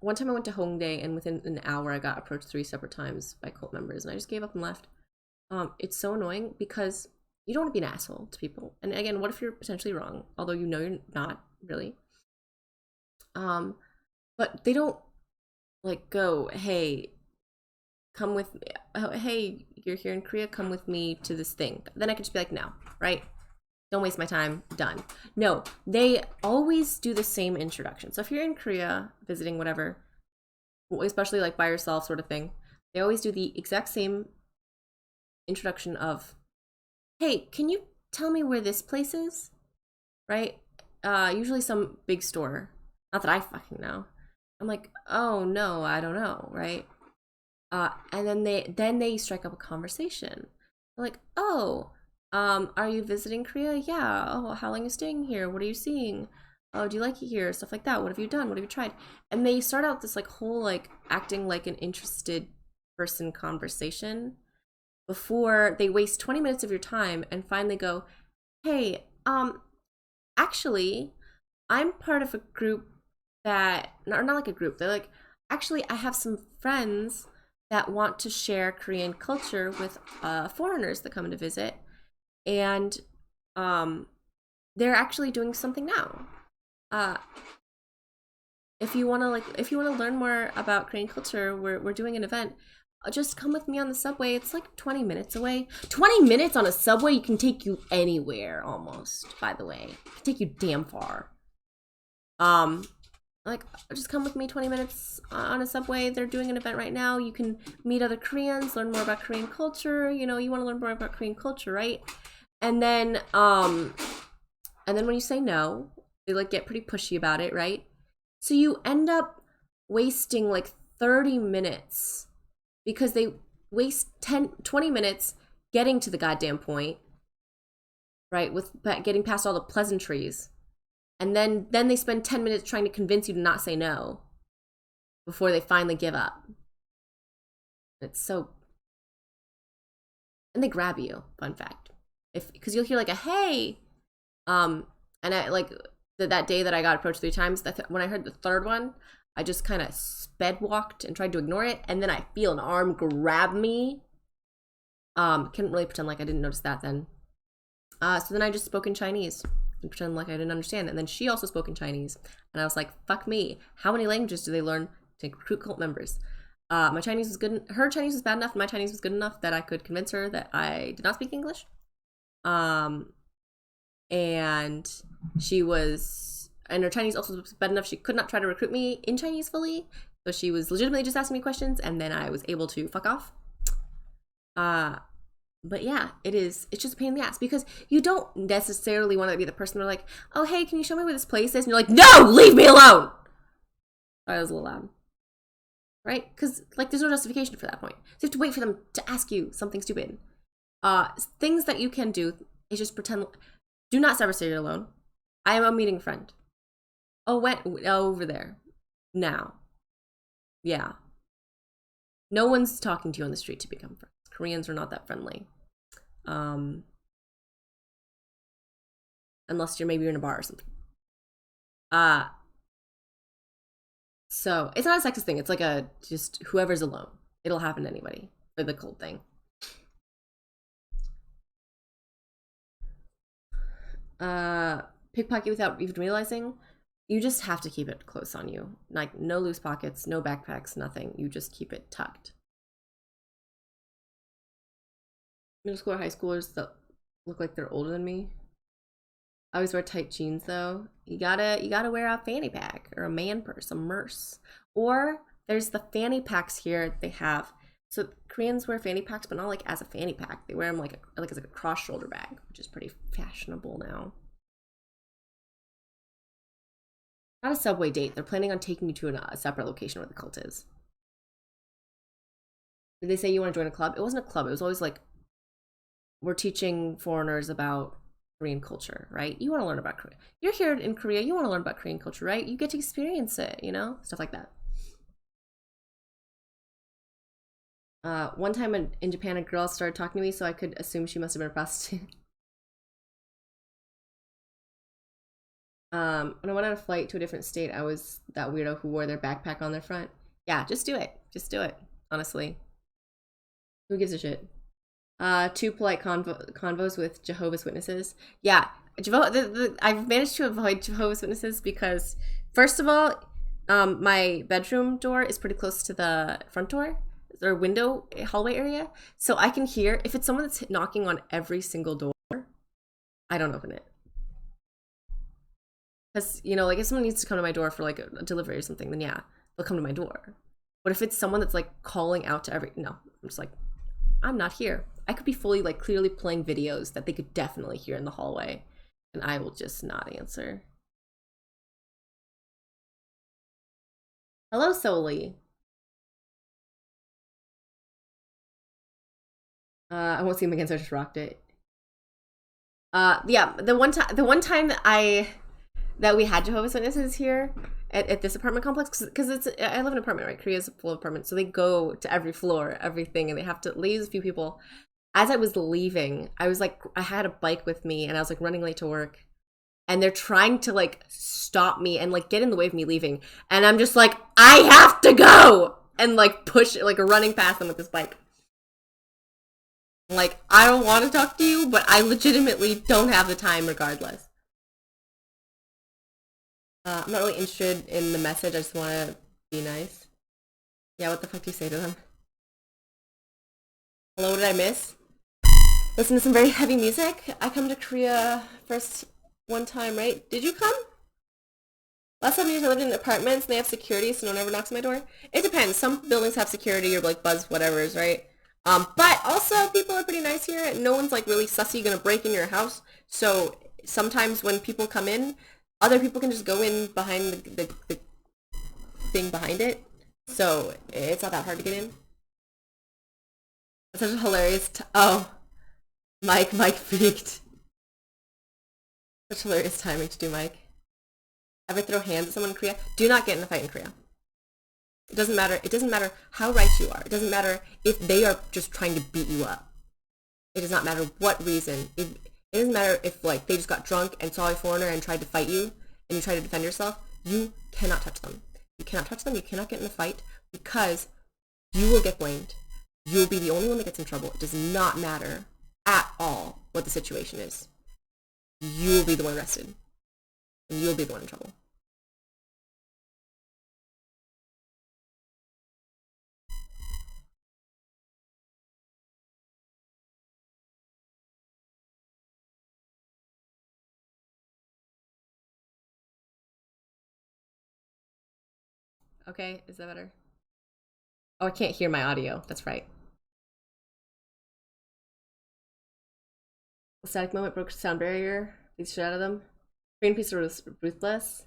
One time I went to Hongdae and within an hour I got approached 3 separate times by cult members and I just gave up and left. It's so annoying because you don't want to be an asshole to people. And again, what if you're potentially wrong? Although you know you're not really. But they don't like go, hey, come with me. Oh, hey, you're here in Korea, come with me to this thing. Then I could just be like, no, right? Don't waste my time, done. No, they always do the same introduction. So if you're in Korea visiting whatever, especially like by yourself sort of thing, they always do the exact same introduction of, hey, can you tell me where this place is? Right? Usually some big store. Not that I fucking know. I'm like, oh no, I don't know, right? And then they strike up a conversation. They're like, oh, are you visiting Korea? Yeah. Oh, how long are you staying here? What are you seeing? Oh, do you like it here? Stuff like that. What have you done? What have you tried? And they start out this like whole like acting like an interested person conversation before they waste 20 minutes of your time and finally go, hey, actually, I'm part of a group that, not like a group, they're like, actually, I have some friends that want to share Korean culture with foreigners that come to visit, and they're actually doing something now. If you want to learn more about Korean culture, we're doing an event. Just come with me on the subway. It's like 20 minutes away. 20 minutes on a subway can take you anywhere almost, by the way. It can take you damn far. Like, just come with me 20 minutes on a subway. They're doing an event right now. You can meet other Koreans, learn more about Korean culture. You know, you want to learn more about Korean culture, right? And then when you say no, they like get pretty pushy about it, right? So you end up wasting like 30 minutes because they waste 20 minutes getting to the goddamn point, right? With getting past all the pleasantries. And then they spend 10 minutes trying to convince you to not say no before they finally give up. It's so... And they grab you, fun fact. Because you'll hear like a, hey! And I like, that day that I got approached 3 times, when I heard the third one, I just kind of sped walked and tried to ignore it, and then I feel an arm grab me. Couldn't really pretend like I didn't notice that then. So then I just spoke in Chinese and pretend like I didn't understand. And then she also spoke in Chinese, and I was like, "Fuck me! How many languages do they learn to recruit cult members?" My Chinese was good. Her Chinese was bad enough. And my Chinese was good enough that I could convince her that I did not speak English. And she was. And her Chinese also was bad enough she could not try to recruit me in Chinese fully. So she was legitimately just asking me questions, and then I was able to fuck off. But yeah, it's just a pain in the ass because you don't necessarily want to be the person who's like, oh, hey, can you show me where this place is? And you're like, no, leave me alone! Sorry, that was a little loud. Right? Because, like, there's no justification for that point. So you have to wait for them to ask you something stupid. Things that you can do is just pretend, do not ever say you're alone. I am meeting a friend. Oh, over there. Now. Yeah. No one's talking to you on the street to become friends. Koreans are not that friendly. Unless maybe you're in a bar or something. So it's not a sexist thing. It's like a just whoever's alone. It'll happen to anybody for the cult thing. Pickpocket without even realizing. You just have to keep it close on you. Like no loose pockets, no backpacks, nothing. You just keep it tucked. Middle school or high schoolers that look like they're older than me. I always wear tight jeans though. You gotta wear a fanny pack or a man purse, a merce. Or there's the fanny packs here they have. So Koreans wear fanny packs, but not like as a fanny pack. They wear them like as a cross shoulder bag, which is pretty fashionable now. Not a subway date. They're planning on taking you to a separate location where the cult is. Did they say you want to join a club? It wasn't a club. It was always like, we're teaching foreigners about Korean culture, right? You want to learn about Korea. You're here in Korea. You want to learn about Korean culture, right? You get to experience it, you know? Stuff like that. One time in Japan, a girl started talking to me, so I could assume she must have been a prostitute. When I went on a flight to a different state, I was that weirdo who wore their backpack on their front. Yeah, just do it. Just do it. Honestly. Who gives a shit? Two polite convos with Jehovah's Witnesses. Yeah, I've managed to avoid Jehovah's Witnesses because, first of all, my bedroom door is pretty close to the front door or window hallway area, so I can hear if it's someone that's knocking on every single door. I don't open it. Because, you know, like if someone needs to come to my door for like a delivery or something, then yeah, they'll come to my door. But if it's someone that's like calling out to no, I'm just like, I'm not here. I could be fully like clearly playing videos that they could definitely hear in the hallway, and I will just not answer. Hello, Soli. I won't see him again, so I just rocked it. Yeah, the one time that we had Jehovah's Witnesses here at this apartment complex, because I live in an apartment, right? Korea's full of apartments, so they go to every floor, everything, and they use a few people. As I was leaving, I was like, I had a bike with me, and I was like running late to work, and they're trying to like stop me and like get in the way of me leaving, and I'm just like, I have to go, and like push like running past them with this bike. Like, I don't want to talk to you, but I legitimately don't have the time regardless. I'm not really interested in the message. I just want to be nice. Yeah, what the fuck do you say to them? Hello, what did I miss? Listen to some very heavy music. I come to Korea first one time, right? Did you come? Last 7 years I lived in apartments and they have security, so no one ever knocks on my door. It depends. Some buildings have security or like buzz whatever's, right? But also people are pretty nice here. No one's like really sussy gonna break in your house. So sometimes when people come in, other people can just go in behind the thing behind it. So it's not that hard to get in. It's such a hilarious oh. Mike peaked. Such hilarious timing to do Mike. Ever throw hands at someone in Korea? Do not get in a fight in Korea. It doesn't matter. It doesn't matter how right you are. It doesn't matter if they are just trying to beat you up. It does not matter what reason. It doesn't matter if like they just got drunk and saw a foreigner and tried to fight you and you try to defend yourself. You cannot touch them. You cannot touch them. You cannot get in a fight because you will get blamed. You will be the only one that gets in trouble. It does not matter at all what the situation is. You will be the one arrested. And you'll be the one in trouble. Okay, is that better? Oh, I can't hear my audio. That's right. A static moment broke sound barrier. Beats shit out of them. Korean piece are ruthless.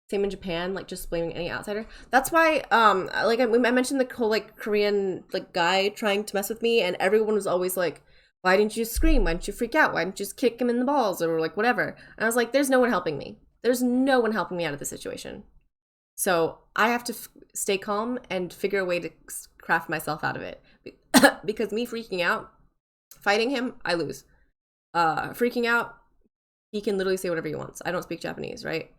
Same in Japan, like just blaming any outsider. That's why, like I mentioned the whole like Korean like guy trying to mess with me, and everyone was always like, "Why didn't you scream? Why didn't you freak out? Why didn't you just kick him in the balls or like whatever?" And I was like, "There's no one helping me. There's no one helping me out of this situation. So I have to stay calm and figure a way to craft myself out of it. Because me freaking out, fighting him, I lose. Freaking out, he can literally say whatever he wants. I don't speak Japanese, right?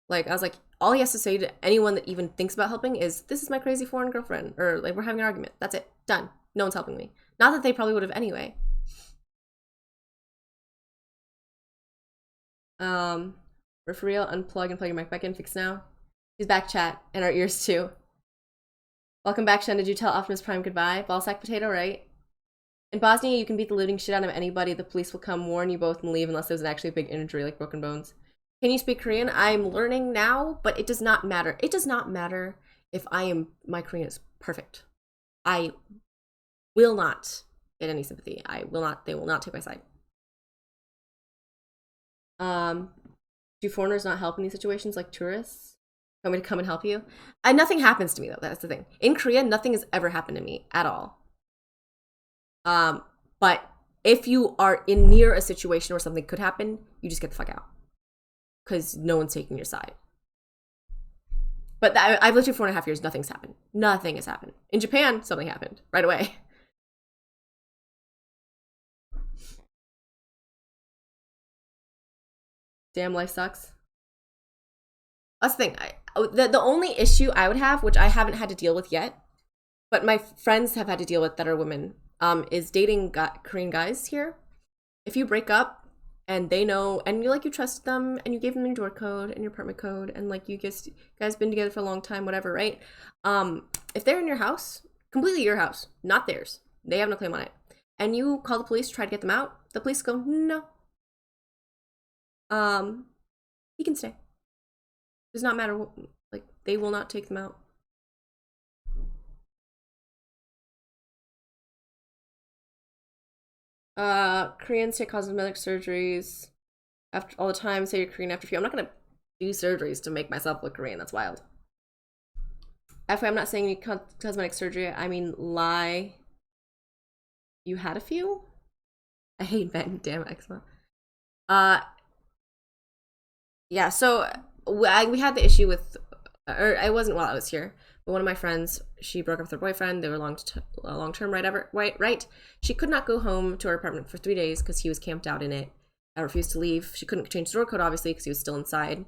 Like, I was like, all he has to say to anyone that even thinks about helping is, this is my crazy foreign girlfriend. Or, like, we're having an argument. That's it. Done. No one's helping me. Not that they probably would have anyway. We're for real. Unplug and plug your mic back in. Fix now. He's back, chat. And our ears, too. Welcome back, Shen. Did you tell Optimus Prime goodbye? Ballsack potato, right? In Bosnia, you can beat the living shit out of anybody. The police will come warn you both and leave unless there's actually a big injury, like broken bones. Can you speak Korean? I'm learning now, but it does not matter. It does not matter if my Korean is perfect. I will not get any sympathy. They will not take my side. Do foreigners not help in these situations like tourists? Want me to come and help you? Nothing happens to me though, that's the thing. In Korea, nothing has ever happened to me at all. But if you are near a situation where something could happen, you just get the fuck out. Because no one's taking your side. But I've lived here 4.5 years, nothing's happened. Nothing has happened. In Japan, something happened right away. Damn, life sucks. That's the thing. The only issue I would have, which I haven't had to deal with yet, but my friends have had to deal with that are women, is dating Korean guys here. If you break up and they know, and you trusted them, and you gave them your door code and your apartment code, and like you guys been together for a long time, whatever, right? If they're in your house, completely your house, not theirs, they have no claim on it, and you call the police to try to get them out, the police go, no. He can stay. Does not matter. Like, they will not take them out. Koreans take cosmetic surgeries after all the time. Say you're Korean after a few. I'm not gonna do surgeries to make myself look Korean. That's wild. FYI, I'm not saying any cosmetic surgery. I mean, lie. You had a few? I hate men. Damn eczema. Yeah. So we had the issue with, or I wasn't while I was here. But one of my friends, she broke up with her boyfriend. They were long term, right? She could not go home to her apartment for 3 days because he was camped out in it. I refused to leave. She couldn't change the door code, obviously, because he was still inside.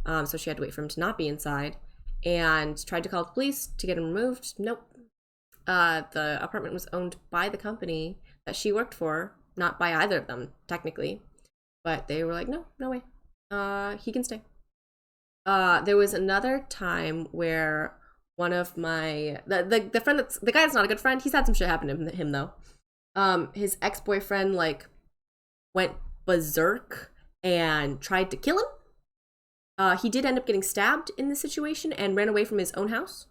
So she had to wait for him to not be inside. And tried to call the police to get him removed. Nope. The apartment was owned by the company that she worked for. Not by either of them, technically. But they were like, no way. He can stay. There was another time where one of my the friend that's the guy that's not a good friend, he's had some shit happen to him though. His ex-boyfriend like went berserk and tried to kill him. He did end up getting stabbed in this situation and ran away from his own house.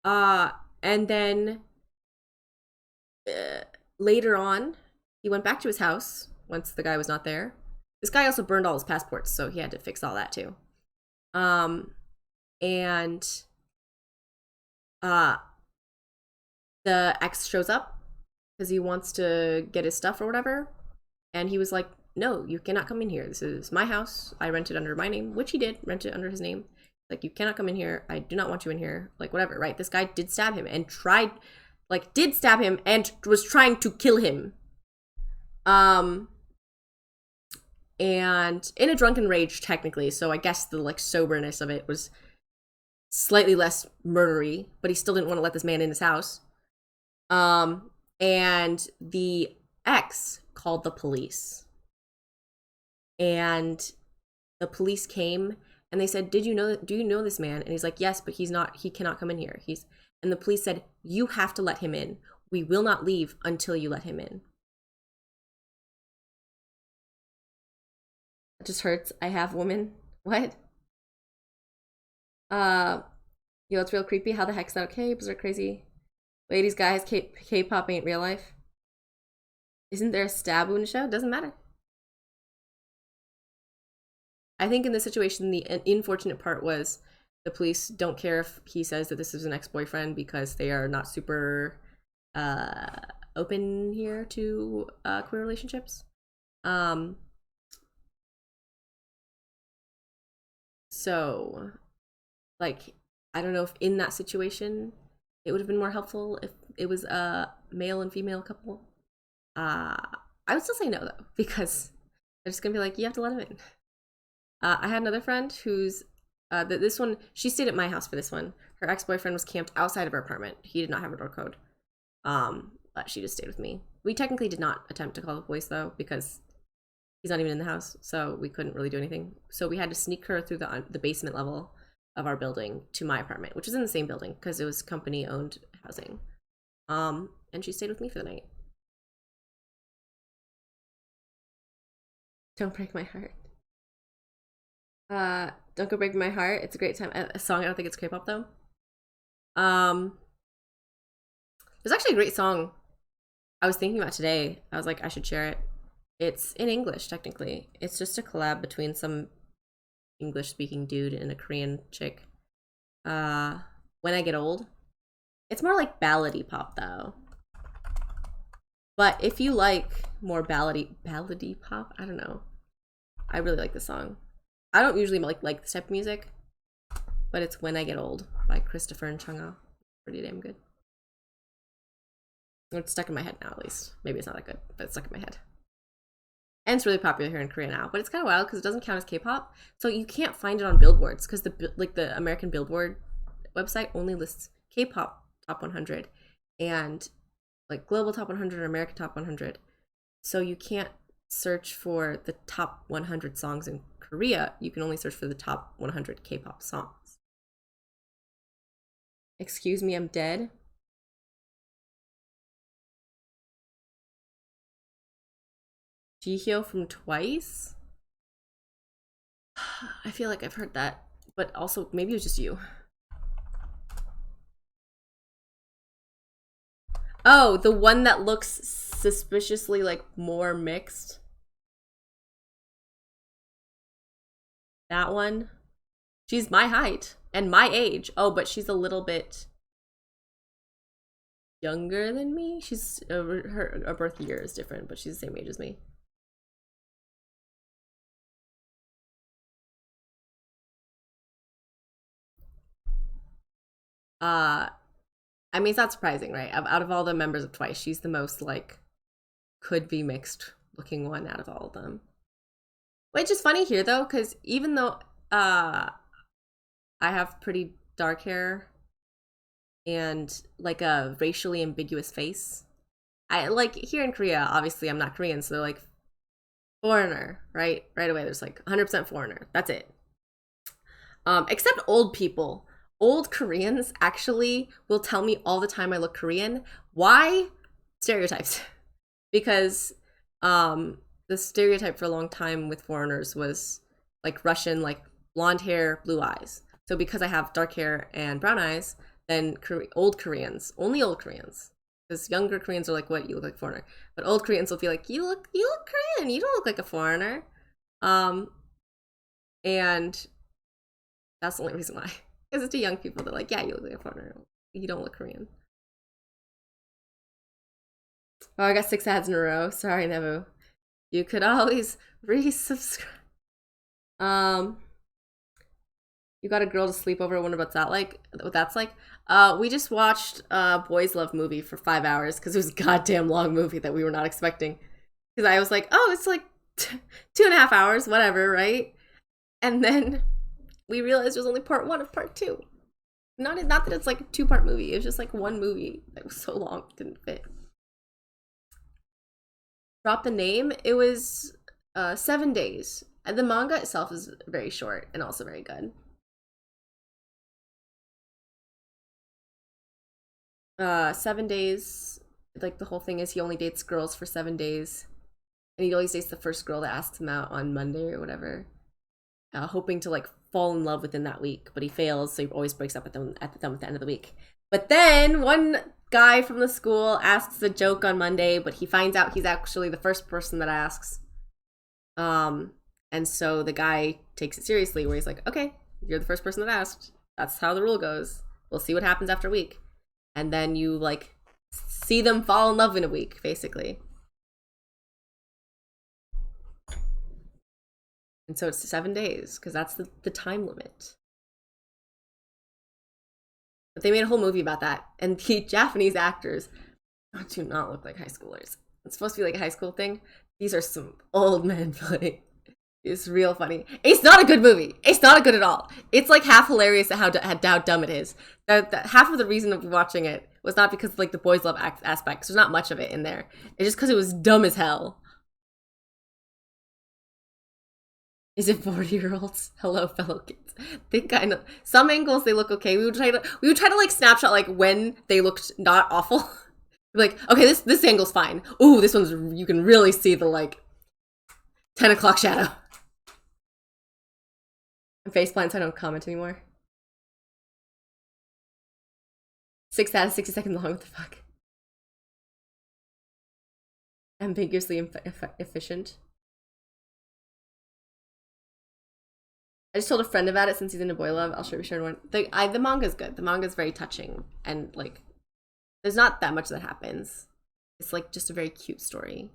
And then later on, he went back to his house once the guy was not there. This guy also burned all his passports, so he had to fix all that too. And the ex shows up because he wants to get his stuff or whatever, and he was like, no, you cannot come in here, this is my house, I rent it under my name, which he did rent it under his name. Like, you cannot come in here, I do not want you in here, like whatever, right? This guy did stab him and did stab him and was trying to kill him, and in a drunken rage technically, so I guess the like soberness of it was slightly less murdery, but he still didn't want to let this man in his house. And the ex called the police, and the police came and they said, do you know this man? And he's like, yes, but he cannot come in here. And the police said, you have to let him in, we will not leave until you let him in. It just hurts. I have women. What? Yo, it's real creepy. How the heck's that okay? Berserk crazy. Ladies, guys, K-pop ain't real life. Isn't there a stab wound show? Doesn't matter. I think in this situation, the unfortunate part was the police don't care if he says that this is an ex-boyfriend because they are not super open here to queer relationships. So like, I don't know if in that situation it would have been more helpful if it was a male and female couple. I would still say no though, because they're just gonna be like, you have to let him in. I had another friend who's this one, she stayed at my house for this one. Her ex-boyfriend was camped outside of her apartment. He did not have a door code. But she just stayed with me. We technically did not attempt to call the police though, because he's not even in the house, so we couldn't really do anything. So we had to sneak her through the basement level of our building to my apartment, which is in the same building because it was company-owned housing. And she stayed with me for the night. Don't break my heart. Don't Go Break My Heart. It's a great time. A song. I don't think it's K-pop though. There's actually a great song I was thinking about today. I was like, I should share it. It's in English technically. It's just a collab between some English-speaking dude and a Korean chick. When I Get Old. It's more like ballady pop though. But if you like more ballady pop, I don't know. I really like this song. I don't usually like this type of music, but it's When I Get Old by Christopher and Chungha. Pretty damn good. It's stuck in my head now, at least. Maybe it's not that good, but it's stuck in my head. And it's really popular here in Korea now, but it's kind of wild because it doesn't count as K-pop, so you can't find it on billboards because the American Billboard website only lists K-pop top 100 and like global top 100 or American top 100. So you can't search for the top 100 songs in Korea. You can only search for the top 100 K-pop songs. Excuse me, I'm dead. Jihyo from Twice? I feel like I've heard that, but also maybe it was just you. Oh, the one that looks suspiciously like more mixed. That one. She's my height and my age. Oh, but she's a little bit younger than me. She's her birth year is different, but she's the same age as me. I mean, it's not surprising, right? Out of all the members of Twice, she's the most like could be mixed looking one out of all of them. Which is funny here though, because even though I have pretty dark hair and like a racially ambiguous face, I like here in Korea, obviously I'm not Korean, so they're like foreigner, right? Right away, there's like 100% foreigner. That's it. Except old people. Old Koreans actually will tell me all the time I look Korean. Why? Stereotypes. Because the stereotype for a long time with foreigners was like Russian, like blonde hair, blue eyes. So because I have dark hair and brown eyes, then old Koreans, only old Koreans, because younger Koreans are like, what, you look like a foreigner. But old Koreans will be like, you look Korean, you don't look like a foreigner. And that's the only reason why. Because it's to young people, they're like, yeah, you look like a foreigner. You don't look Korean. Oh, I got 6 ads in a row. Sorry, Nevu. You could always resubscribe. You got a girl to sleep over. I wonder what's that like? What that's like? We just watched Boys Love movie for 5 hours because it was a goddamn long movie that we were not expecting. Because I was like, oh, it's like 2.5 hours, whatever, right? And then we realized it was only part 1 of part 2. Not that it's like a 2-part movie. It was just like one movie that was so long it didn't fit. Drop the name. It was 7 days. And the manga itself is very short and also very good. 7 days. Like the whole thing is he only dates girls for 7 days. And he always dates the first girl that asks him out on Monday or whatever. Hoping to like fall in love within that week, but he fails, so he always breaks up with them at the end of the week. But then one guy from the school asks a joke on Monday, but he finds out he's actually the first person that asks. And so the guy takes it seriously, where he's like, okay, you're the first person that asked. That's how the rule goes. We'll see what happens after a week. And then you like see them fall in love in a week, basically. And so it's 7 days, because that's the time limit. But they made a whole movie about that. And the Japanese actors do not look like high schoolers. It's supposed to be like a high school thing. These are some old men playing. It's real funny. It's not a good movie. It's not good at all. It's like half hilarious at how dumb it is. Half of the reason of watching it was not because of like the boys love aspect, 'cause there's not much of it in there. It's just because it was dumb as hell. Is it 40-year-olds? Hello, fellow kids. They kind of, some angles they look okay. We would try to like snapshot like when they looked not awful. Like, okay, this angle's fine. Ooh, this one's, you can really see the like 10 o'clock shadow. I'm faceplant, so I don't comment anymore. 6 out of 60 seconds long, what the fuck? Ambiguously efficient. I just told a friend about it since he's into boy love. I'll show you one. The manga's good. The manga's very touching, and like, there's not that much that happens. It's like just a very cute story.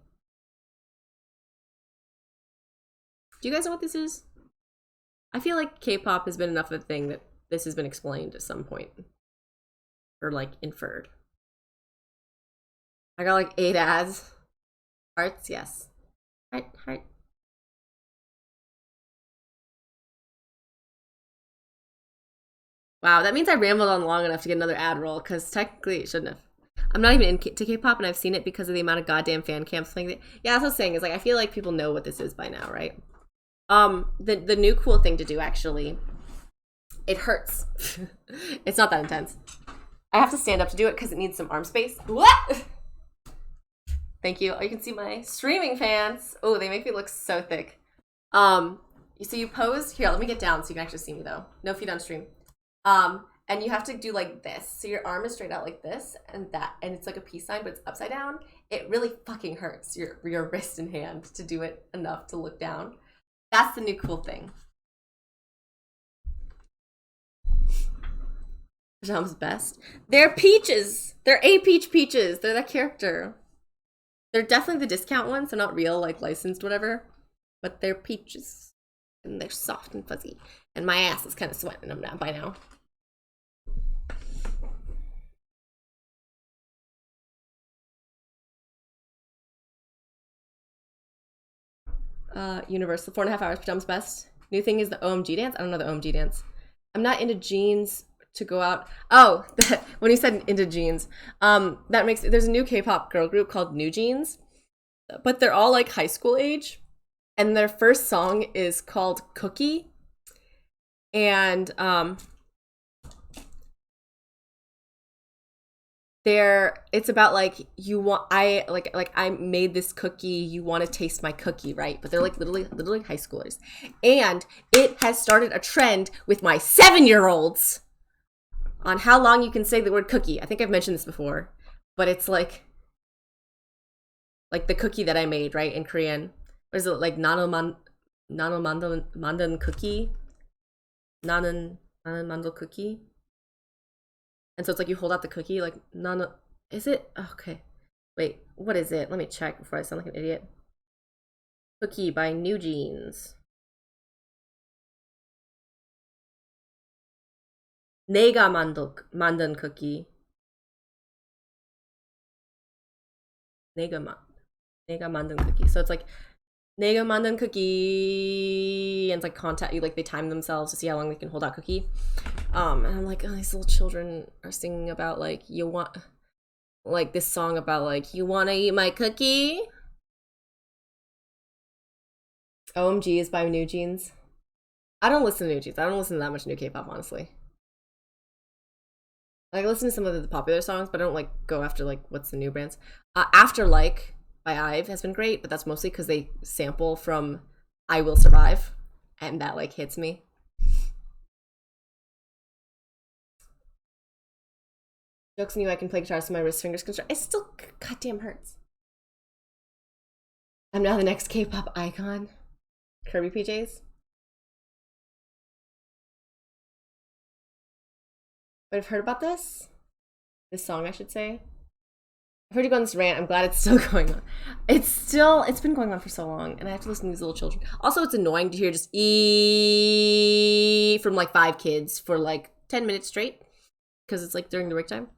Do you guys know what this is? I feel like K-pop has been enough of a thing that this has been explained at some point. Or like inferred. I got like 8 ads. Hearts, yes. Heart. Wow, that means I rambled on long enough to get another ad roll, because technically it shouldn't have. I'm not even into K-pop, and I've seen it because of the amount of goddamn fan camps playing it. Yeah, that's what I was saying, is like, I feel like people know what this is by now, right? The new cool thing to do, actually, it hurts. It's not that intense. I have to stand up to do it because it needs some arm space. What? Thank you. Oh, you can see my streaming fans. Oh, they make me look so thick. So you pose. Here, let me get down so you can actually see me, though. No feet on stream. And you have to do like this. So your arm is straight out like this and that, and it's like a peace sign, but it's upside down. It really fucking hurts your wrist and hand to do it enough to look down. That's the new cool thing. Pajama's best. They're peaches. They're peaches. They're that character. They're definitely the discount ones. They're not real, like licensed, whatever. But they're peaches. And they're soft and fuzzy. And my ass is kind of sweating them now by now. Universal, 4.5 hours, Pajama's best. New thing is the OMG dance. I don't know the OMG dance. I'm not into jeans to go out. Oh, when you said into jeans, that makes, there's a new K-pop girl group called New Jeans, but they're all like high school age, and their first song is called Cookie, and it's about like, I made this cookie, you want to taste my cookie, right? But they're like literally high schoolers, and it has started a trend with my 7-year-olds on how long you can say the word cookie. I think I've mentioned this before, but it's like the cookie that I made, right, in Korean. What is it, like 나는 만든 cookie? 나는 만든 cookie? And so it's like you hold out the cookie, like, nana. Is it? Okay. Wait, what is it? Let me check before I sound like an idiot. Cookie by New Jeans. 내가 만든 cookie. 내가 만든 cookie. So it's like, 내가 만든 cookie, and it's like contact, you like, they time themselves to see how long they can hold out cookie. And I'm like, oh, these little children are singing about like, you want, like this song about like, you want to eat my cookie? OMG is by New Jeans. I don't listen to New Jeans. I don't listen to that much new K-pop, honestly. Like, I listen to some of the popular songs, but I don't like go after like what's the new bands. After Like by IVE has been great, but that's mostly because they sample from I Will Survive, and that like hits me. Jokes on you, I can play guitar so my wrist fingers can start. It still goddamn hurts. I'm now the next K-pop icon. Kirby PJs. But I've heard about this song, I should say. I've heard you go on this rant. I'm glad it's still going on. It's been going on for so long, and I have to listen to these little children. Also, it's annoying to hear just from like 5 kids for like 10 minutes straight. because it's like during the break time.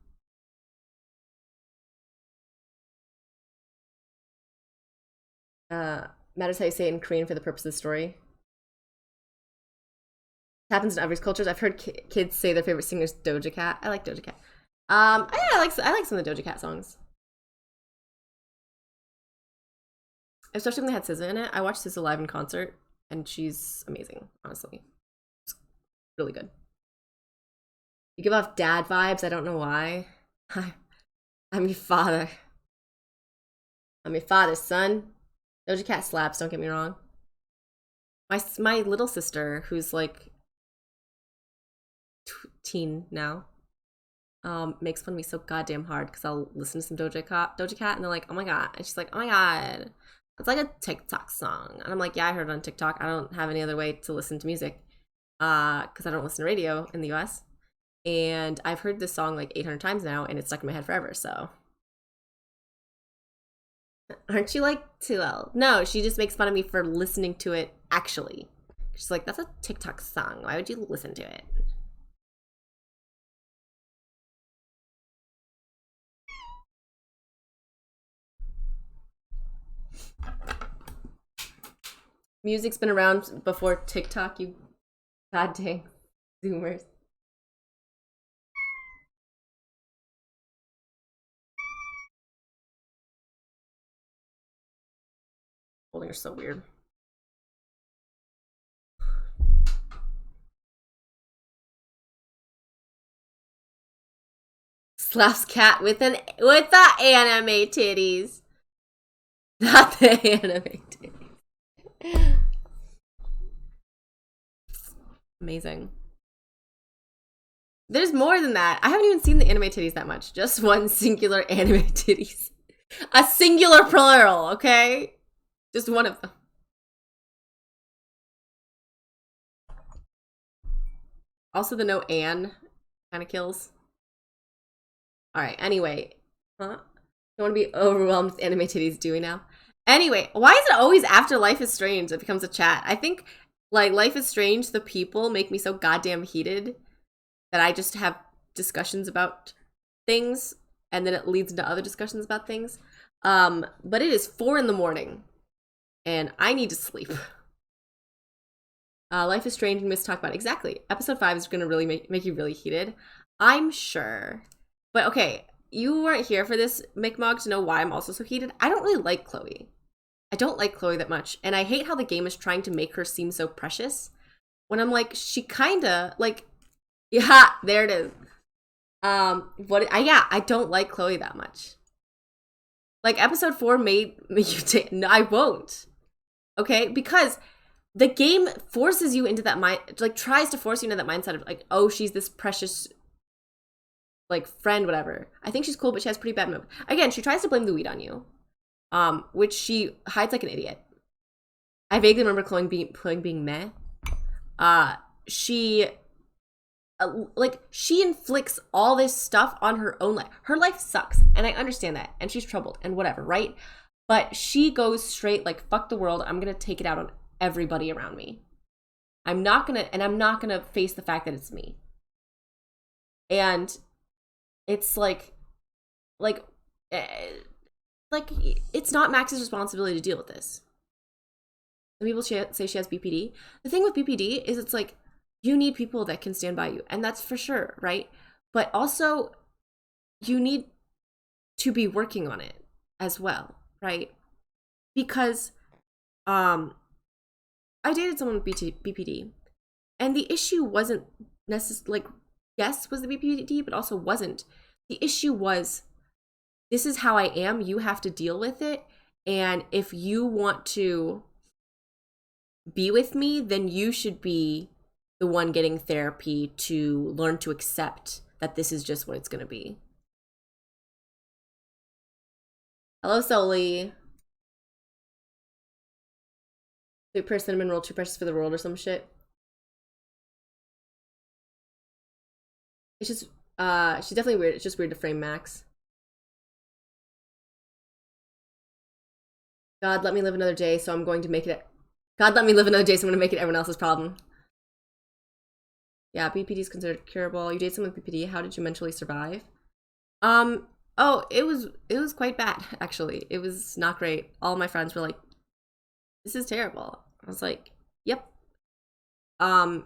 Matters how you say it in Korean for the purpose of the story. It happens in every cultures. I've heard kids say their favorite singer is Doja Cat. I like Doja Cat. Yeah, I like some of the Doja Cat songs. Especially when they had SZA in it. I watched SZA live in concert, and she's amazing, honestly. It's really good. You give off dad vibes, I don't know why. I'm your father. I'm your father's son. Doja Cat slaps, don't get me wrong. My little sister, who's like teen now, makes fun of me so goddamn hard because I'll listen to some Doja Cat and they're like, oh my god. And she's like, oh my god, it's like a TikTok song. And I'm like, yeah, I heard it on TikTok. I don't have any other way to listen to music because I don't listen to radio in the US. And I've heard this song like 800 times now and it's stuck in my head forever, so. Aren't you like too old? No, she just makes fun of me for listening to it actually. She's like, that's a TikTok song. Why would you listen to it? Music's been around before TikTok, you goddamn zoomers. Holding are so weird. Slaps cat with the anime titties. Not the anime titties. Amazing. There's more than that. I haven't even seen the anime titties that much. Just one singular anime titties. A singular plural, okay? Just one of them. Also, the no "and" kind of kills. Alright, anyway. Huh? Don't want to be overwhelmed with anime titties, do we now? Anyway, why is it always after Life is Strange it becomes a chat? I think, like, Life is Strange, the people make me so goddamn heated that I just have discussions about things, and then it leads into other discussions about things. But it is 4 in the morning, and I need to sleep. Life is Strange and Miss talk about it. Exactly. Episode 5 is going to really make you really heated. I'm sure. But okay, you weren't here for this, McMog, to know why I'm also so heated. I don't really like Chloe. I don't like Chloe that much. And I hate how the game is trying to make her seem so precious. When I'm like, she kinda, like, yeah, there it is. I don't like Chloe that much. Like, episode 4 made me take, no, I won't. Okay? Because the game forces you into that mind, like, tries to force you into that mindset of, like, oh, she's this precious, like, friend, whatever. I think she's cool, but she has pretty bad moves. Again, she tries to blame the weed on you, which she hides like an idiot. I vaguely remember Chloe being meh. She inflicts all this stuff on her own life. Her life sucks, and I understand that, and she's troubled, and whatever, right? But she goes straight, like, fuck the world, I'm gonna take it out on everybody around me. I'm not gonna face the fact that it's me. And it's like, it's not Max's responsibility to deal with this. Some people say she has BPD. The thing with BPD is it's like, you need people that can stand by you, and that's for sure, right? But also, you need to be working on it as well, right? Because I dated someone with BPD, and the issue wasn't necessarily, like, yes, was the BPD, but also wasn't. The issue was, this is how I am, you have to deal with it, and if you want to be with me, then you should be the one getting therapy to learn to accept that this is just what it's gonna be. Hello, Soli. Sweet pear cinnamon roll, too precious for the world or some shit. It's just, she's definitely weird. It's just weird to frame Max. God, let me live another day, so I'm going to make it. God, let me live another day, so I'm going to make it everyone else's problem. Yeah, BPD is considered curable. You date someone with BPD. How did you mentally survive? Oh, it was quite bad, actually. It was not great. All my friends were like, this is terrible. I was like, yep. Did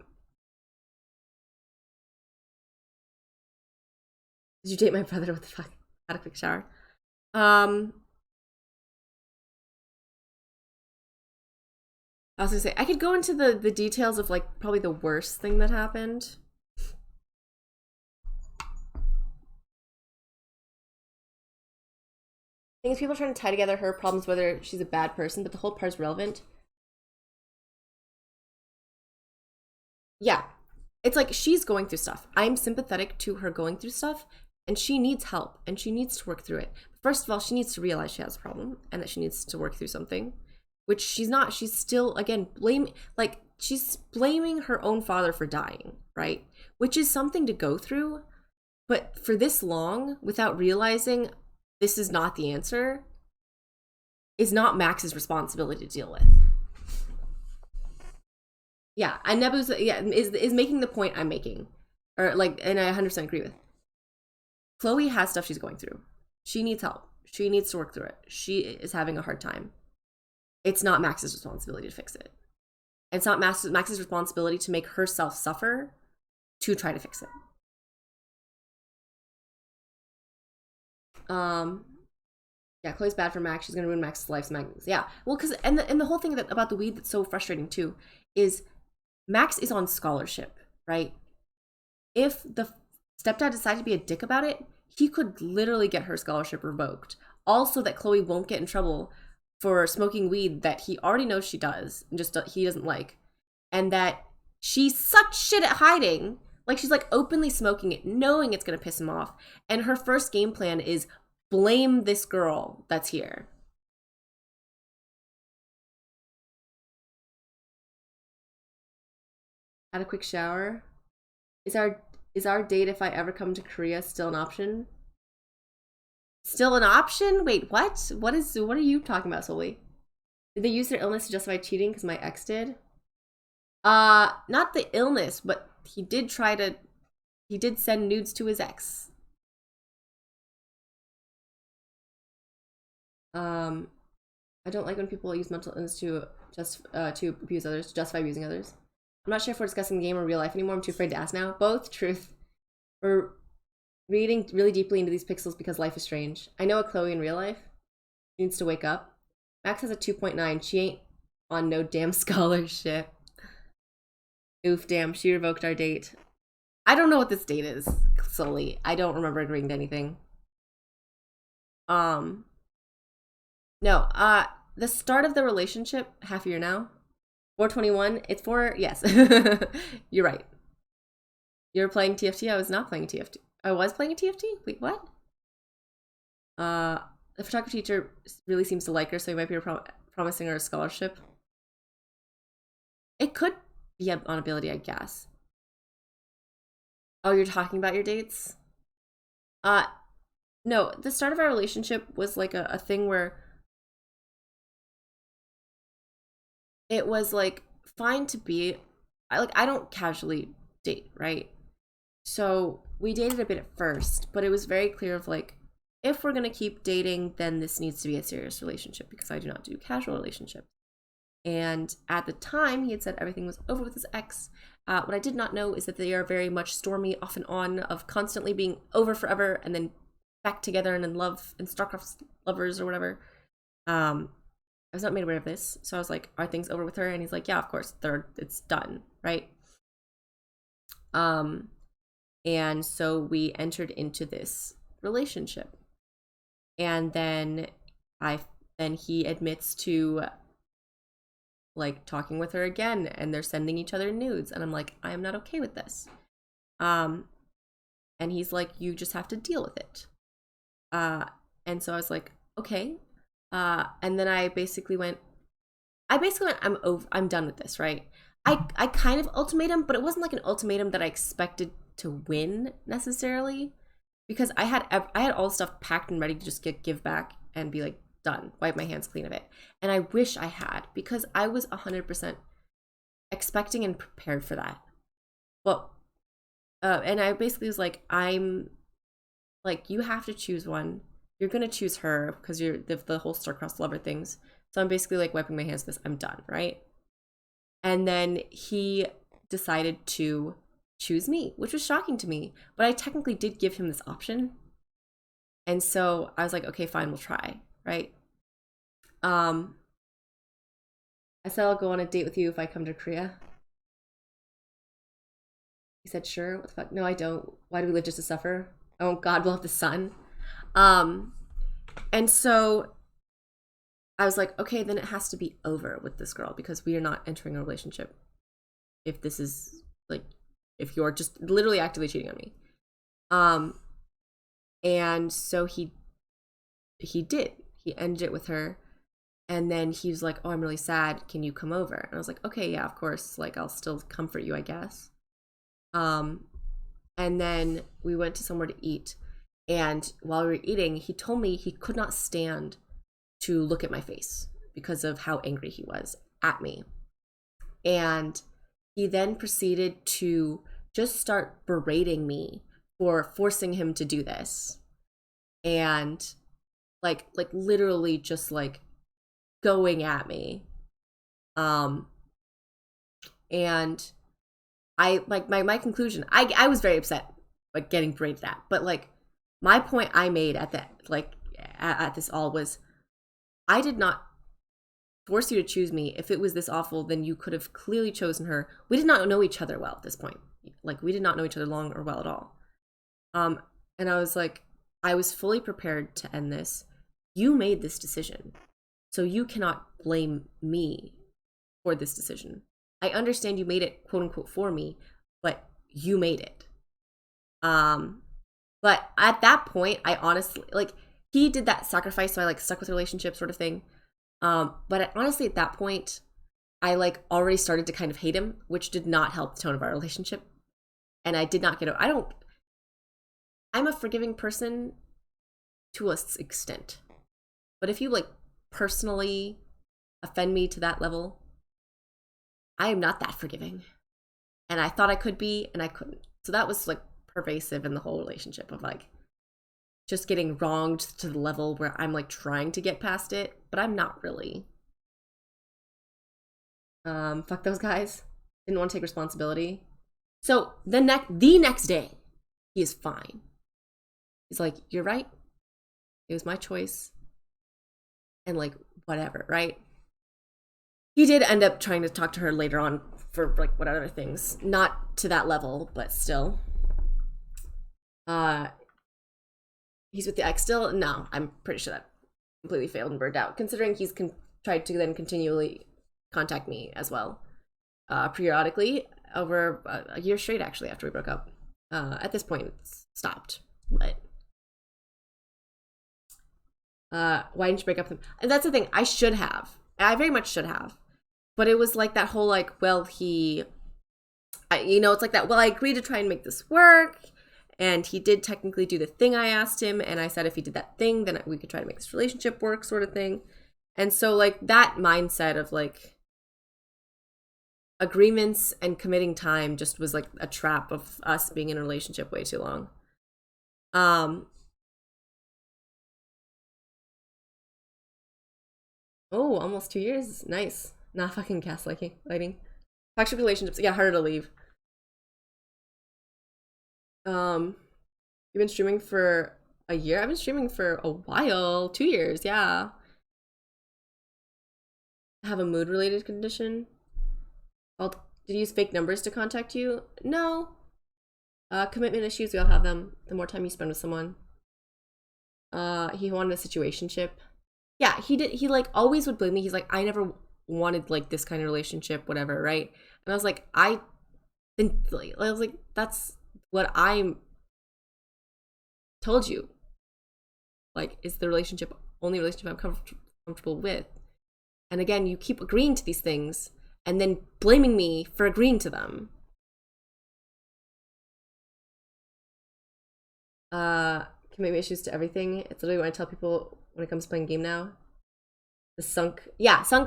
you date my brother? What the fuck? Had a quick shower. I was gonna say, I could go into the details of like probably the worst thing that happened. I think people are trying to tie together her problems, whether she's a bad person, but the whole part's relevant. Yeah. It's like she's going through stuff. I'm sympathetic to her going through stuff, and she needs help, and she needs to work through it. First of all, she needs to realize she has a problem, and that she needs to work through something, which she's not. She's still, again, she's blaming her own father for dying, right? Which is something to go through, but for this long, without realizing this is not the answer, is not Max's responsibility to deal with. Yeah, and Nebu's is making the point I'm making, or like, and I 100% agree with. Chloe has stuff she's going through. She needs help. She needs to work through it. She is having a hard time. It's not Max's responsibility to fix it. It's not Max's responsibility to make herself suffer to try to fix it. Yeah, Chloe's bad for Max. She's gonna ruin Max's life. Yeah, well, because and the whole thing about the weed that's so frustrating too is Max is on scholarship, right? If the stepdad decided to be a dick about it, he could literally get her scholarship revoked. Also, that Chloe won't get in trouble for smoking weed that he already knows she does, and just he doesn't like, and that she's such shit at hiding. Like, she's like openly smoking it, knowing it's gonna piss him off. And her first game plan is blame this girl that's here. Had a quick shower. Is our date if I ever come to Korea still an option? Still an option? Wait, what? What are you talking about, Solly? Did they use their illness to justify cheating because my ex did? Not the illness, but he did send nudes to his ex. I don't like when people use mental illness to abuse others, to justify abusing others. I'm not sure if we're discussing the game or real life anymore. I'm too afraid to ask now. Both, truth. We're reading really deeply into these pixels because life is strange. I know a Chloe in real life. She needs to wake up. Max has a 2.9. She ain't on no damn scholarship. Oof, damn. She revoked our date. I don't know what this date is solely. I don't remember agreeing to anything. No, the start of the relationship, half a year now. 421, it's for, yes. You're right. You're playing TFT? I was not playing TFT. I was playing a TFT? Wait, what? The photography teacher really seems to like her, so he might be promising her a scholarship. It could be on ability, I guess. Oh, you're talking about your dates? No, the start of our relationship was like a thing where it was like fine to be, I don't casually date, right? So we dated a bit at first, but it was very clear of like, if we're gonna keep dating, then this needs to be a serious relationship because I do not do casual relationships. And at the time, he had said everything was over with his ex. What I did not know is that they are very much stormy, off and on, of constantly being over forever and then back together and in love and StarCraft lovers or whatever. I was not made aware of this, so I was like, are things over with her? And he's like, yeah, of course, it's done, right? And so we entered into this relationship. And then he admits to like talking with her again, and they're sending each other nudes, and I'm like, I am not okay with this. And he's like, you just have to deal with it. And so I was like, okay. And then I basically went, I'm done with this, right? I kind of ultimatum, but it wasn't like an ultimatum that I expected to win necessarily, because I had all the stuff packed and ready to just give back and be like, done, wipe my hands clean of it. And I wish I had, because I was 100% expecting and prepared for that. But and I basically was like, I'm like, you have to choose one. You're gonna choose her because you're the whole star-crossed lover things. So I'm basically like wiping my hands with this. I'm done, right? And then he decided to choose me, which was shocking to me. But I technically did give him this option. And so I was like, okay, fine, we'll try, right? I said I'll go on a date with you if I come to Korea. He said, sure. What the fuck? No, I don't. Why do we live just to suffer? Oh, God will have the sun. And so I was like, okay, then it has to be over with this girl because we are not entering a relationship. If this is like, if you're just literally actively cheating on me. And so he did. He ended it with her. And then he was like, oh, I'm really sad. Can you come over? And I was like, okay, yeah, of course. Like, I'll still comfort you, I guess. And then we went to somewhere to eat. And while we were eating, he told me he could not stand to look at my face because of how angry he was at me. And he then proceeded to just start berating me for forcing him to do this. And like literally just like going at me. And I like my conclusion, I was very upset like getting berated at, but like my point I made at that like at this all was, I did not force you to choose me. If it was this awful, then you could have clearly chosen her. We did not know each other well at this point. Like we did not know each other long or well at all. And I was like, I was fully prepared to end this. You made this decision. So you cannot blame me for this decision. I understand you made it quote unquote for me, but you made it. But at that point, I honestly, like, he did that sacrifice, so I like stuck with the relationship sort of thing. But honestly, at that point, I like already started to kind of hate him, which did not help the tone of our relationship. And I did not get it. I'm a forgiving person to an extent. But if you like personally offend me to that level, I am not that forgiving. And I thought I could be, and I couldn't. So that was like pervasive in the whole relationship of like just getting wronged to the level where I'm like trying to get past it, but I'm not really. Fuck those guys. Didn't want to take responsibility. So the next day, he is fine. He's like, you're right. It was my choice. And like, whatever, right? He did end up trying to talk to her later on for like whatever things. Not to that level, but still. He's with the ex still? No, I'm pretty sure that completely failed and burned out, considering he's tried to then continually contact me as well, periodically over a year straight, actually, after we broke up. At this point, it's stopped, but why didn't you break up with him? And that's the thing, I very much should have, but it was like that whole like, well, it's like that, well, I agreed to try and make this work. And he did technically do the thing I asked him. And I said if he did that thing, then we could try to make this relationship work, sort of thing. And so, like, that mindset of, like, agreements and committing time just was, like, a trap of us being in a relationship way too long. Oh, almost 2 years. Nice. Not fucking gaslighting. Toxic relationships. Yeah, harder to leave. You've been streaming for a year? I've been streaming for a while. 2 years, yeah. I have a mood-related condition. Did you use fake numbers to contact you? No. Commitment issues, we all have them. The more time you spend with someone. He wanted a situationship. Yeah, he did. He like always would blame me. He's like, I never wanted like this kind of relationship, whatever, right? And I was like, that's what I'm told you. Like, is the only relationship I'm comfortable with? And again, you keep agreeing to these things and then blaming me for agreeing to them. Commitment issues to everything. It's literally what I tell people when it comes to playing game now. The sunk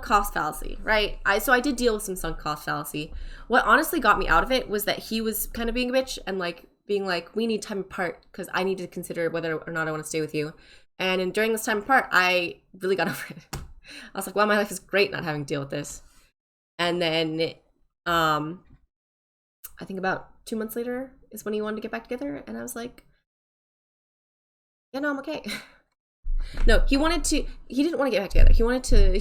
cost fallacy, right? So I did deal with some sunk cost fallacy. What honestly got me out of it was that he was kind of being a bitch and like being like, we need time apart because I need to consider whether or not I want to stay with you. And during this time apart, I really got over it. I was like, wow, my life is great not having to deal with this. And then I think about 2 months later is when he wanted to get back together, and I was like, yeah, no, I'm okay. No, he didn't want to get back together. He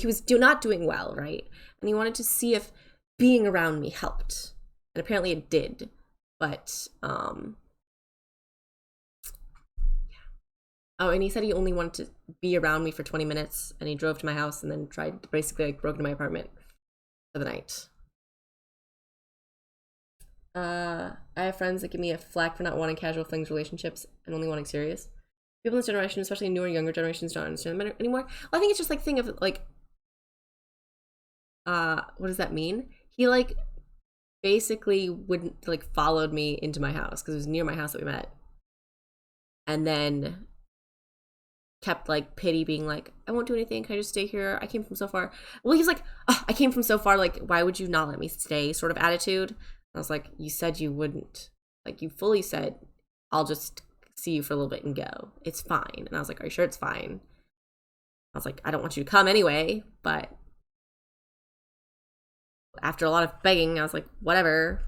was not doing well, right? And he wanted to see if being around me helped. And apparently it did. But, oh, and he said he only wanted to be around me for 20 minutes, and he drove to my house and then tried to basically like broke into my apartment for the night. I have friends that give me a flack for not wanting casual flings relationships and only wanting serious. People in this generation, especially newer, younger generations, don't understand them anymore. Well, I think it's just like thing of like, what does that mean? He like basically wouldn't like followed me into my house because it was near my house that we met, and then kept like pity being like, I won't do anything. Can I just stay here? I came from so far. Well, he's like, oh, I came from so far. Like, why would you not let me stay? Sort of attitude. I was like, you said you wouldn't. Like, you fully said, I'll just see you for a little bit and go. It's fine. And I was like, are you sure it's fine? I was like, I don't want you to come anyway. But after a lot of begging, I was like, whatever.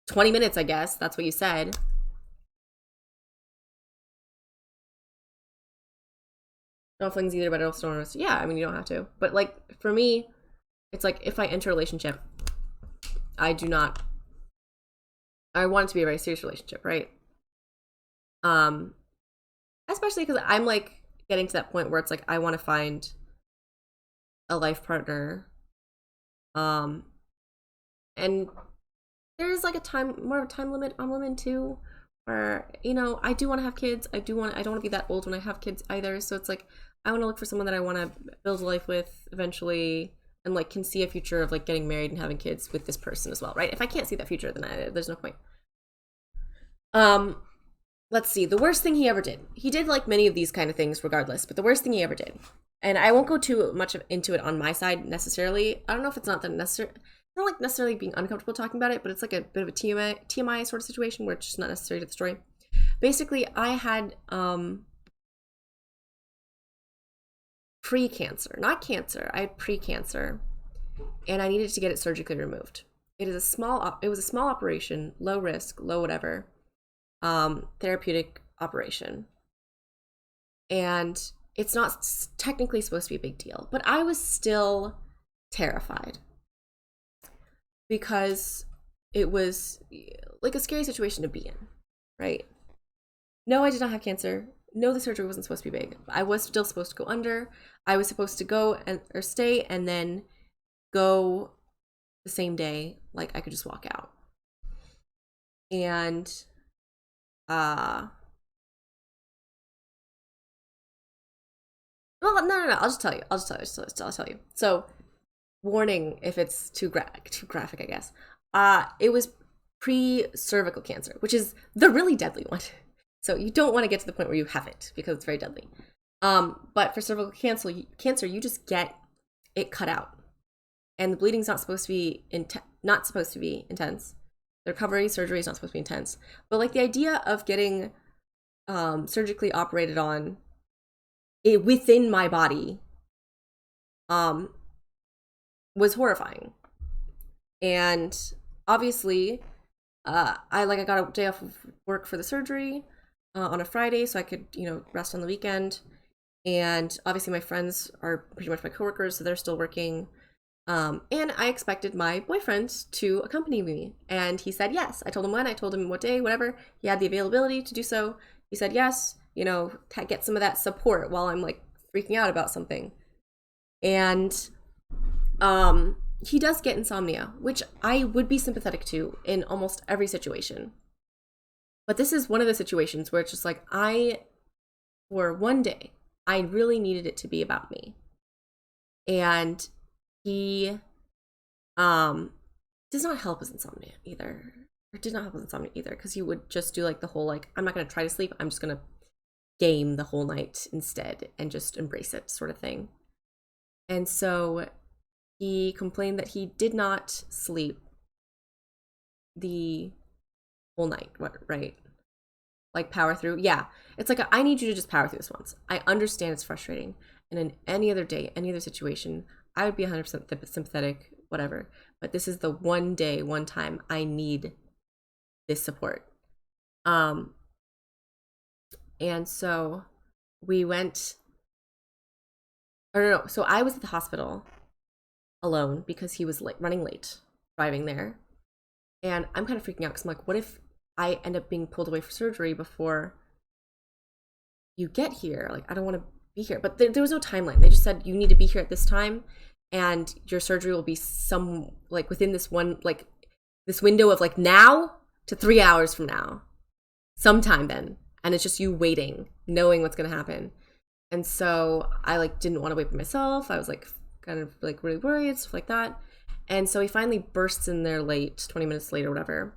20 minutes, I guess. That's what you said. No flings either, but I also don't want to. Yeah, I mean, you don't have to. But like, for me, it's like, if I enter a relationship, I want it to be a very serious relationship, right? Especially because I'm like getting to that point where it's like I want to find a life partner, and there's like more of a time limit on women too, where I do want to have kids. I don't want to be that old when I have kids either. So it's like I want to look for someone that I want to build a life with eventually, and like can see a future of like getting married and having kids with this person as well, right? If I can't see that future, then there's no point. Let's see. The worst thing he ever did. He did like many of these kind of things regardless, but the worst thing he ever did. And I won't go too much into it on my side necessarily. I don't know if it's not like necessarily being uncomfortable talking about it, but it's like a bit of a TMI sort of situation where it's just not necessary to the story. Basically, I had pre-cancer, not cancer. I had pre-cancer, and I needed to get it surgically removed. It was a small operation, low risk, low whatever. Therapeutic operation, and it's not technically supposed to be a big deal, but I was still terrified because it was like a scary situation to be in, right? No, I did not have cancer. No, the surgery wasn't supposed to be big. I was still supposed to go under. I was supposed to go or stay and then go the same day. Like I could just walk out. And well, no. I'll just tell you. I'll tell you. So, warning if it's too graphic, I guess. It was pre-cervical cancer, which is the really deadly one. So you don't want to get to the point where you have it because it's very deadly. But for cervical cancer, you just get it cut out, and the bleeding's not supposed to be intense. The recovery surgery is not supposed to be intense, but like the idea of getting surgically operated on it within my body was horrifying. And obviously I got a day off of work for the surgery on a Friday so I could rest on the weekend, and obviously my friends are pretty much my coworkers, so they're still working. And I expected my boyfriend to accompany me, and he said yes. I told him when, I told him what day, whatever. He had the availability to do so. He said yes, get some of that support while I'm like freaking out about something. And he does get insomnia, which I would be sympathetic to in almost every situation. But this is one of the situations where it's just like for one day, I really needed it to be about me. And he does not help his insomnia either. Or did not help his insomnia either, because he would just do like the whole like, I'm not going to try to sleep, I'm just going to game the whole night instead and just embrace it sort of thing. And so he complained that he did not sleep the whole night, right? Like power through. Yeah. It's like, I need you to just power through this once. I understand it's frustrating. And in any other day, any other situation, I would be 100% sympathetic, whatever. But this is the one day, one time I need this support. And so we went, or no, so I was at the hospital alone because he was running late, driving there. And I'm kind of freaking out because I'm like, what if I end up being pulled away for surgery before you get here? Like, I don't want to be here. But there was no timeline. They just said, you need to be here at this time, and your surgery will be within this this window of like now to 3 hours from now, sometime then. And it's just you waiting, knowing what's going to happen. And so I like didn't want to wait for myself. I was like kind of like really worried, stuff like that. And so he finally bursts in there late, 20 minutes late or whatever,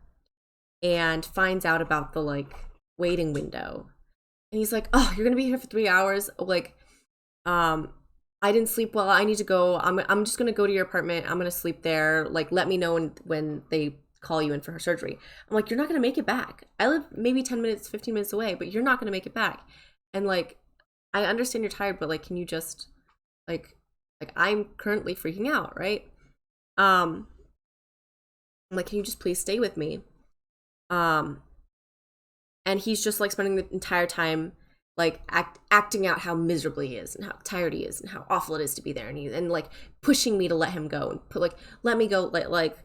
and finds out about the like waiting window. And he's like, oh, you're going to be here for 3 hours. Like, I didn't sleep well. I need to go. I'm just going to go to your apartment. I'm going to sleep there. Like, let me know when they call you in for her surgery. I'm like, you're not going to make it back. I live maybe 10 minutes, 15 minutes away, but you're not going to make it back. And like, I understand you're tired, but like, can you just like I'm currently freaking out, right? I'm like, can you just please stay with me? And he's just like spending the entire time like acting out how miserable he is and how tired he is and how awful it is to be there, and like pushing me to let him go and let me go, like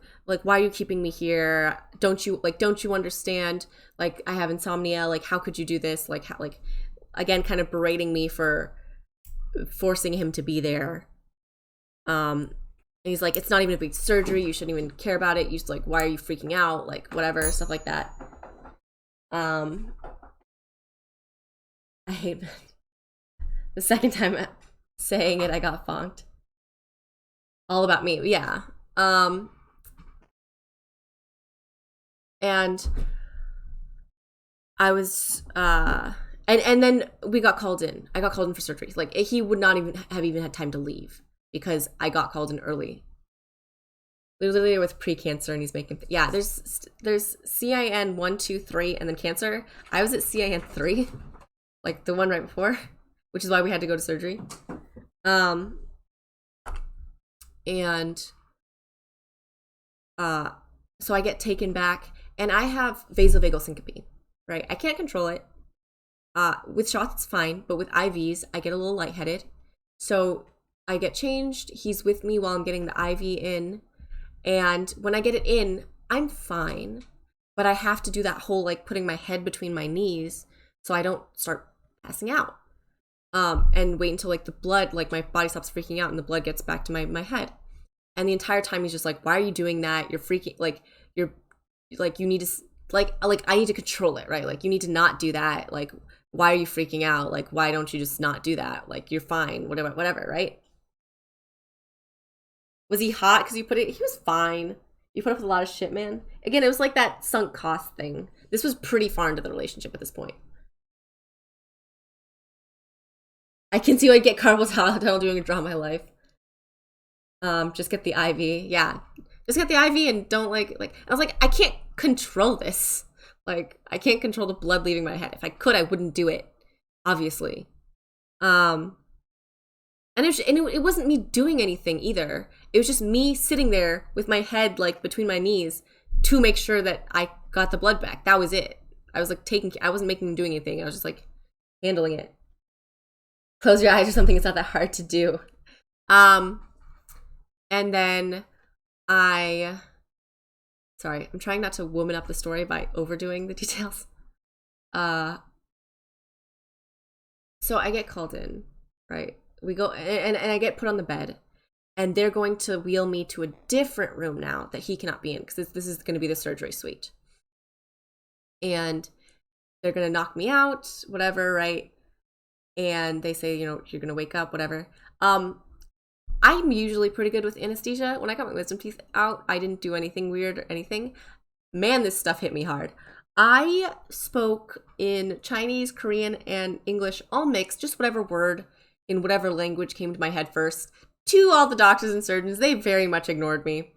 why are you keeping me here? Don't you understand? Like, I have insomnia. Like, how could you do this? Like, how, like, again, kind of berating me for forcing him to be there. And he's like, it's not even a big surgery. You shouldn't even care about it. You just like, why are you freaking out? Like, whatever, stuff like that. I hate the second time saying it, I got fonked. All about me, yeah. And I was, and then we got called in. I got called in for surgery. Like, he would not even have had time to leave because I got called in early. Literally with pre-cancer, and he's making, yeah, there's CIN 1, 2, 3, and then cancer. I was at CIN 3, like the one right before, which is why we had to go to surgery. And so I get taken back, and I have vasovagal syncope, right? I can't control it. With shots, it's fine, but with IVs, I get a little lightheaded. So I get changed. He's with me while I'm getting the IV in. And when I get it in, I'm fine. But I have to do that whole, like, putting my head between my knees so I don't start passing out. And wait until, like, the blood, like, my body stops freaking out and the blood gets back to my head. And the entire time he's just like, why are you doing that? You're freaking, like, you're, like, you need to, like, I need to control it, right? Like, you need to not do that. Like, why are you freaking out? Like, why don't you just not do that? Like, you're fine, whatever, right? Was he hot because you put it? He was fine. You put up with a lot of shit, man. Again, it was like that sunk cost thing. This was pretty far into the relationship at this point. I can see why I'd get carpal tunnel doing a draw my life. Just get the IV. Yeah. Just get the IV and don't like, I was like, I can't control this. Like, I can't control the blood leaving my head. If I could, I wouldn't do it. Obviously. And it wasn't me doing anything either. It was just me sitting there with my head like between my knees to make sure that I got the blood back. That was it. I was like I wasn't making him do anything. I was just like handling it. Close your eyes or something. It's not that hard to do. And then sorry, I'm trying not to woman up the story by overdoing the details. So I get called in, right? We go, and I get put on the bed, and they're going to wheel me to a different room now that he cannot be in, because this is going to be the surgery suite. And they're going to knock me out, whatever, right? And they say, you know, you're going to wake up, whatever. I'm usually pretty good with anesthesia. When I got my wisdom teeth out, I didn't do anything weird or anything. Man, this stuff hit me hard. I spoke in Chinese, Korean, and English, all mixed, just whatever word in whatever language came to my head first. to all the doctors and surgeons, they very much ignored me.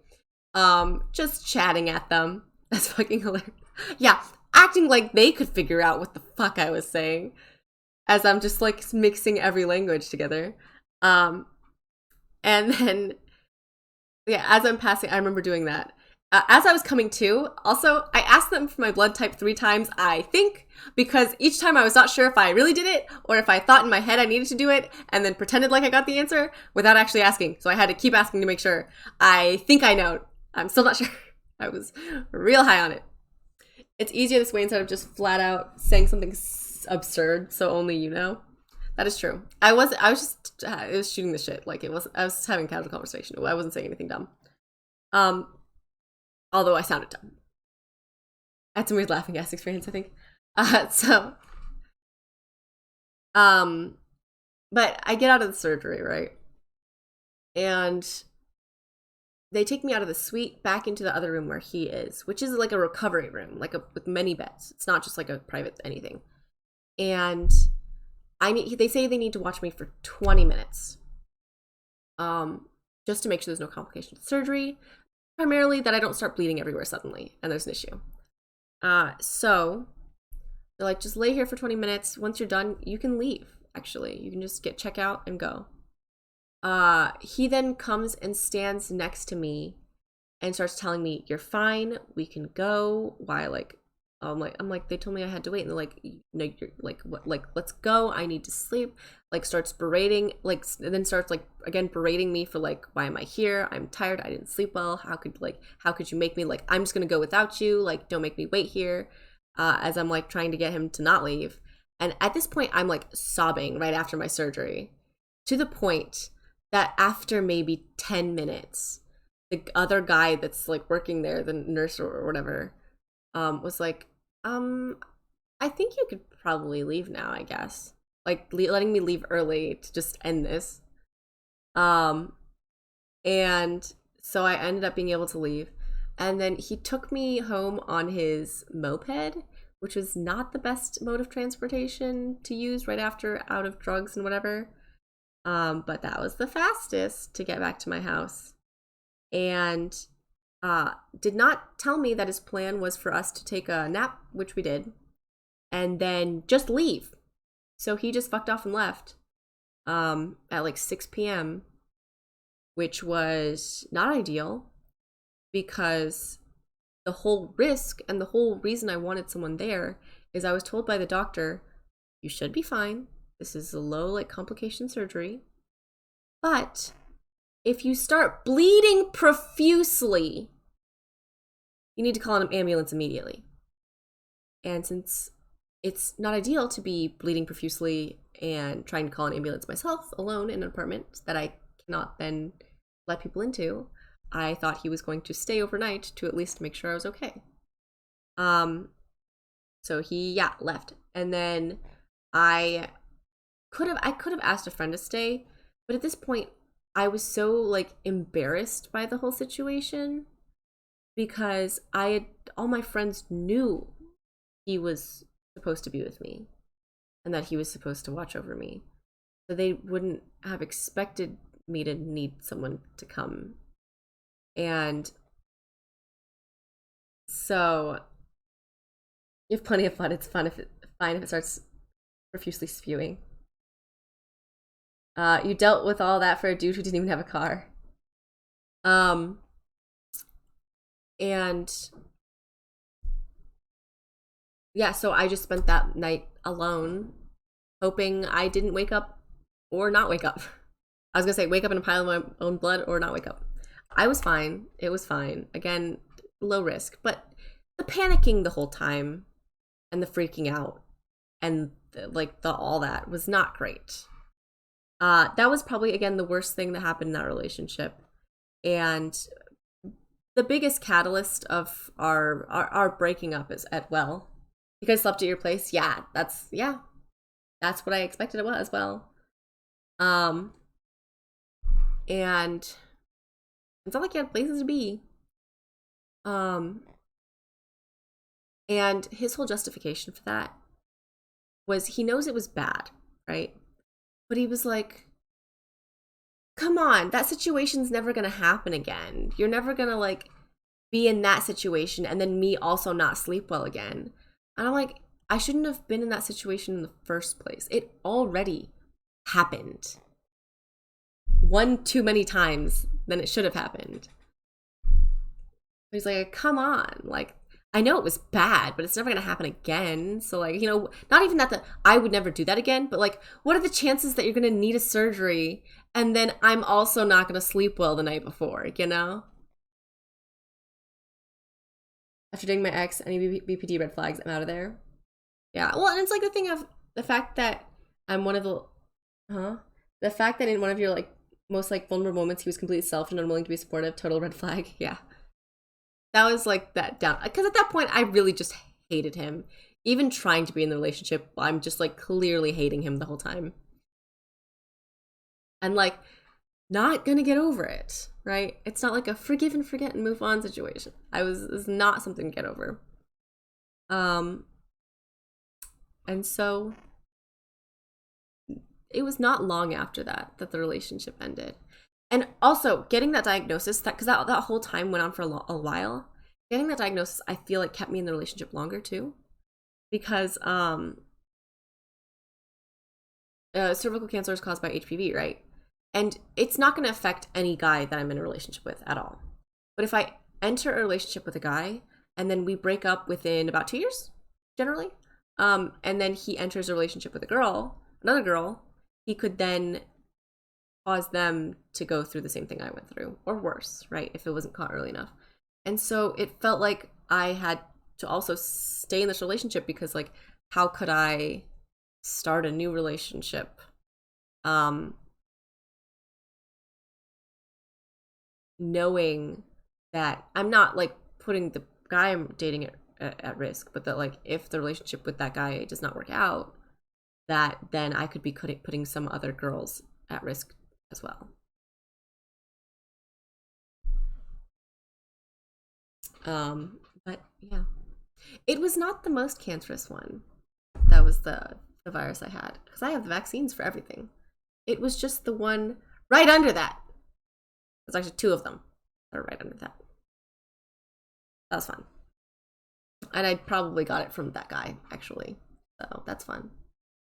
Just chatting at them. That's fucking hilarious. Yeah, acting like they could figure out what the fuck I was saying as I'm just like mixing every language together. And then, yeah, as I'm passing, I remember doing that. As I was coming to, also, I asked them for my blood type 3 times, I think, because each time I was not sure if I really did it or if I thought in my head I needed to do it and then pretended like I got the answer without actually asking. So I had to keep asking to make sure. I think I know. I'm still not sure. I was real high on it. It's easier this way instead of just flat out saying something absurd so only you know. That is true. I was shooting the shit. Like, I was having a casual conversation. I wasn't saying anything dumb. Although I sounded dumb. I had some weird laughing gas experience, I think. But I get out of the surgery, right? And they take me out of the suite back into the other room where he is, which is like a recovery room, with many beds. It's not just like a private anything. And they say they need to watch me for 20 minutes. Just to make sure there's no complications with surgery. Primarily that I don't start bleeding everywhere suddenly, and there's an issue. So they're like, just lay here for 20 minutes. Once you're done, you can leave, actually. You can just check out and go. He then comes and stands next to me and starts telling me, you're fine, we can go. Why, I'm like, they told me I had to wait, and they're like, no, you're like, what, like, let's go, I need to sleep. Like, starts berating, and then starts again berating me for why am I here? I'm tired, I didn't sleep well. How could you make me, I'm just gonna go without you, don't make me wait here. As I'm trying to get him to not leave. And at this point, I'm sobbing right after my surgery, to the point that after maybe 10 minutes, the other guy that's working there, the nurse or whatever, was like, I think you could probably leave now, I guess. Letting me leave early to just end this. And so I ended up being able to leave. And then he took me home on his moped, which was not the best mode of transportation to use right after out of drugs and whatever. But that was the fastest to get back to my house. And did not tell me that his plan was for us to take a nap, which we did, and then just leave. So he just fucked off and left at 6 p.m., which was not ideal because the whole risk and the whole reason I wanted someone there is I was told by the doctor, you should be fine. This is a low complication surgery. But if you start bleeding profusely, you need to call an ambulance immediately. And since it's not ideal to be bleeding profusely and trying to call an ambulance myself alone in an apartment that I cannot then let people into, I thought he was going to stay overnight to at least make sure I was okay. So he left. And then I could have asked a friend to stay, but at this point I was so embarrassed by the whole situation because all my friends knew he was supposed to be with me and that he was supposed to watch over me. So they wouldn't have expected me to need someone to come. And so you have plenty of fun. It's fine if it starts profusely spewing. You dealt with all that for a dude who didn't even have a car. And yeah, so I just spent that night alone, hoping I didn't wake up or not wake up. I was gonna say wake up in a pile of my own blood or not wake up. I was fine. It was fine. Again, low risk, but the panicking the whole time and the freaking out and all that was not great. That was probably, again, the worst thing that happened in that relationship. And the biggest catalyst of our breaking up is well. You guys slept at your place? Yeah, that's what I expected it was as well. And it's not like he had places to be. And his whole justification for that was he knows it was bad, right? But he was like, come on, that situation's never gonna happen again. You're never gonna like be in that situation and then me also not sleep well again. And I'm like, I shouldn't have been in that situation in the first place. It already happened. One too many times than it should have happened. He's like, come on, like, I know it was bad, but it's never gonna happen again. So like, you know, not even that I would never do that again, but like, what are the chances that you're gonna need a surgery and then I'm also not gonna sleep well the night before, you know? After dating my ex, any BPD red flags, I'm out of there. Yeah, well, and it's like the thing of the fact that I'm one of the fact that in one of your like most like vulnerable moments, he was completely selfish and unwilling to be supportive, total red flag. Yeah. That was like that down, because at that point I really just hated him. Even trying to be in the relationship, I'm just like clearly hating him the whole time. And like not gonna get over it, right? It's not like a forgive and forget and move on situation. It's not something to get over. And so it was not long after that the relationship ended. And also getting that diagnosis, because that whole time went on for a while. Getting that diagnosis, I feel like kept me in the relationship longer too, because cervical cancer is caused by HPV, right? And it's not going to affect any guy that I'm in a relationship with at all. But if I enter a relationship with a guy and then we break up within about 2 years, generally, and then he enters a relationship with another girl, he could then cause them to go through the same thing I went through, or worse, right? If it wasn't caught early enough. And so it felt like I had to also stay in this relationship because like, how could I start a new relationship? Knowing that I'm not like putting the guy I'm dating at risk, but that like if the relationship with that guy does not work out, that then I could be putting some other girls at risk as well. But yeah, it was not the most cancerous one. That was the virus I had, because I have the vaccines for everything. It was just the one right under that. There's actually 2 of them that are right under that. That was fun. And I probably got it from that guy, actually. So that's fun.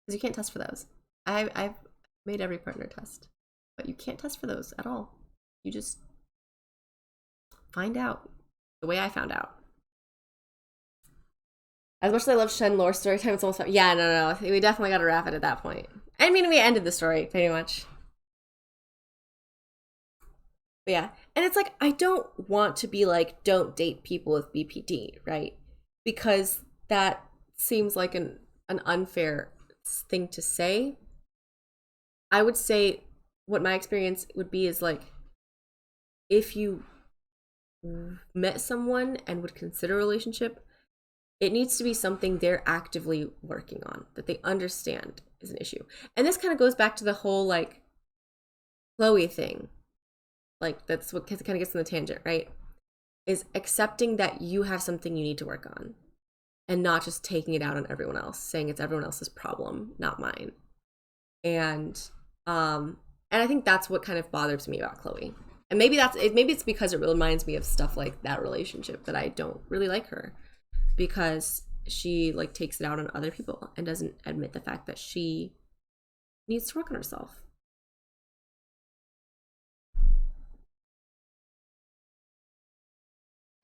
Because you can't test for those. I've made every partner test. But you can't test for those at all. You just find out. The way I found out. As much as I love Shen lore story time, it's almost fun. Yeah, no. We definitely got to wrap it at that point. I mean, we ended the story, pretty much. But yeah, and it's like, I don't want to be like, don't date people with BPD, right? Because that seems like an unfair thing to say. I would say what my experience would be is like, if you met someone and would consider a relationship, it needs to be something they're actively working on, that they understand is an issue. And this kind of goes back to the whole like Chloe thing. Like that's what kind of gets in the tangent, right? Is accepting that you have something you need to work on and not just taking it out on everyone else, saying it's everyone else's problem, not mine. And I think that's what kind of bothers me about Chloe. And maybe it's because it reminds me of stuff like that relationship that I don't really like her, because she like takes it out on other people and doesn't admit the fact that she needs to work on herself.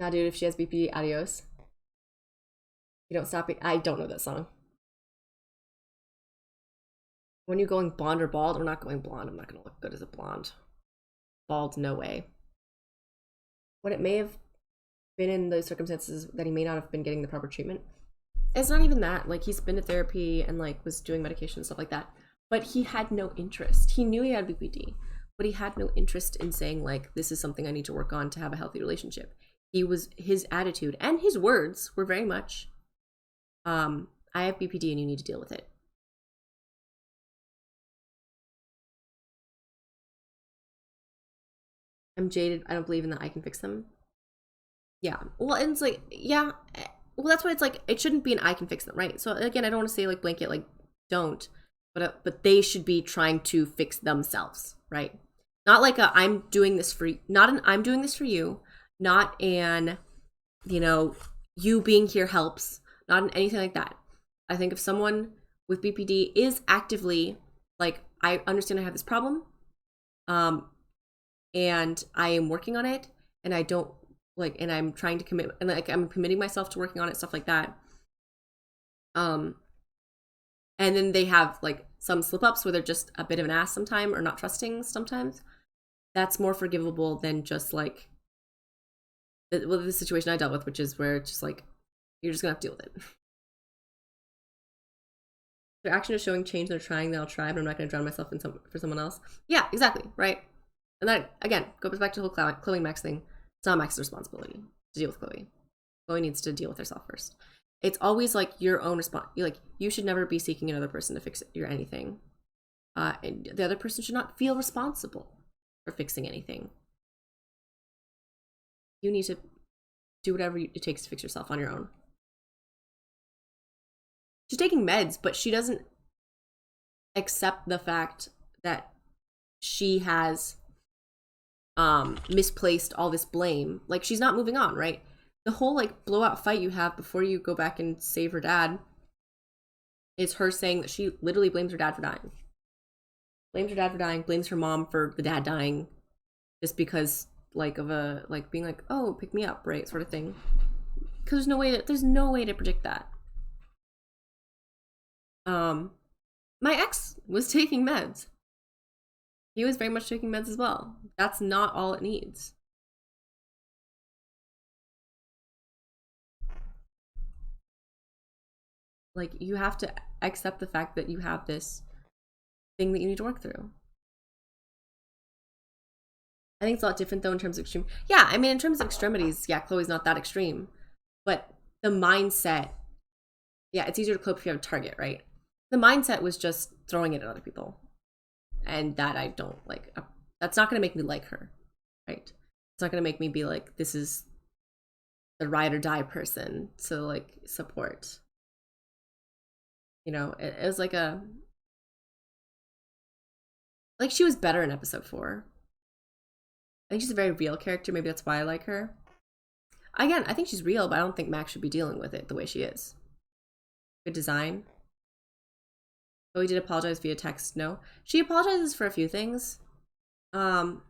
Nah, dude, if she has BP, adios. You don't stop it. I don't know that song. When you going blonde or bald? I'm not going blonde. I'm not going to look good as a blonde. Bald, no way. What it may have been in those circumstances that he may not have been getting the proper treatment. It's not even that. Like, he's been to therapy and like was doing medication and stuff like that. But he had no interest. He knew he had BPD, but he had no interest in saying like, this is something I need to work on to have a healthy relationship. His attitude and his words were very much, I have BPD and you need to deal with it. I'm jaded. I don't believe in that I can fix them. Yeah. Well, and it's like, yeah. Well, that's why it's like, it shouldn't be an I can fix them, right? So again, I don't want to say like blanket, like don't, but they should be trying to fix themselves, right? Not like a I'm doing this for you, not an I'm doing this for you, not an, you know, you being here helps, not an anything like that. I think if someone with BPD is actively like, I understand I have this problem, and I am working on it, and I don't like, and I'm trying to commit, and like I'm committing myself to working on it, stuff like that. And then they have like some slip ups where they're just a bit of an ass sometime or not trusting sometimes. That's more forgivable than just like, well, the situation I dealt with, which is where it's just like, you're just gonna have to deal with it. Their action is showing change, they're trying, they'll try, but I'm not gonna drown myself in for someone else. Yeah, exactly, right? And that, again, goes back to the whole Chloe and Max thing. It's not Max's responsibility to deal with Chloe. Chloe needs to deal with herself first. It's always like your own response. You should never be seeking another person to fix your anything. And the other person should not feel responsible for fixing anything. You need to do whatever it takes to fix yourself on your own. She's taking meds, but she doesn't accept the fact that she has misplaced all this blame. Like, she's not moving on, right? The whole like blowout fight you have before you go back and save her dad is her saying that she literally blames her dad for dying. Blames her dad for dying, blames her mom for the dad dying, just because like of a like being like, oh, pick me up, right, sort of thing. Because there's no way to predict that. My ex was taking meds. He was very much taking meds as well. That's not all it needs. Like, you have to accept the fact that you have this thing that you need to work through. I think it's a lot different though in terms of extreme. Yeah, I mean, in terms of extremities, yeah, Chloe's not that extreme. But the mindset, yeah, it's easier to cope if you have a target, right? The mindset was just throwing it at other people. And that I don't like. That's not going to make me like her, right? It's not going to make me be like, this is the ride or die person to like support. You know, it was like she was better in episode 4. I think she's a very real character. Maybe that's why I like her. Again, I think she's real, but I don't think Max should be dealing with it the way she is. Good design. Chloe did apologize via text. No, she apologizes for a few things, but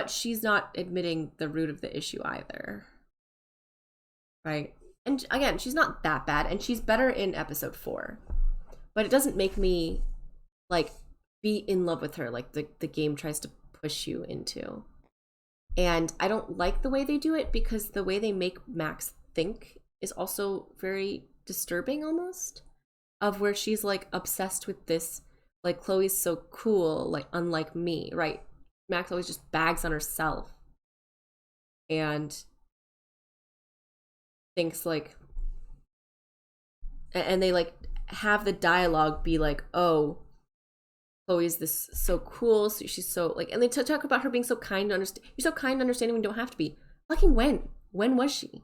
she's not admitting the root of the issue either, right? And again, she's not that bad, and she's better in episode 4, but it doesn't make me like be in love with her like the game tries to push you into. And I don't like the way they do it, because the way they make Max think is also very disturbing almost. Of where she's like obsessed with this, like, Chloe's so cool, like unlike me, right? Max always just bags on herself and thinks like, and they like have the dialogue be like, oh, Chloe's this so cool, so she's so like, and they talk about her being so kind to understand. You're so kind to understanding when you don't have to be. Fucking when was she?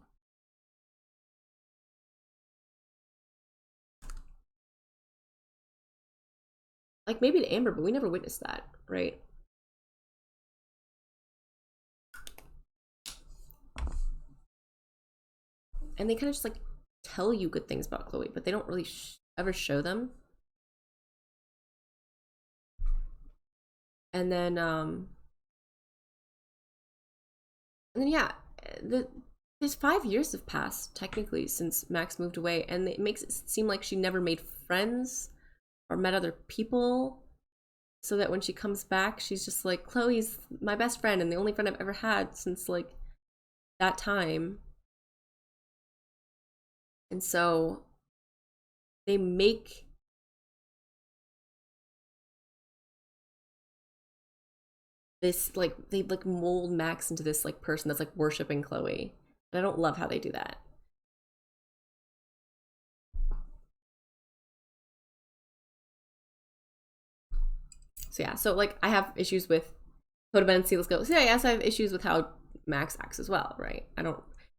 Like, maybe to Amber, but we never witnessed that, right? And they kind of just like tell you good things about Chloe, but they don't really ever show them. And then yeah, there's 5 years have passed technically since Max moved away, and it makes it seem like she never made friends or met other people, so that when she comes back, she's just like, Chloe's my best friend and the only friend I've ever had since like that time. And so they make this like, they like mold Max into this like person that's like worshiping Chloe. And I don't love how they do that. So yeah, so like I have issues with codependency. Let's go. So yeah, yes, I have issues with how Max acts as well, right? And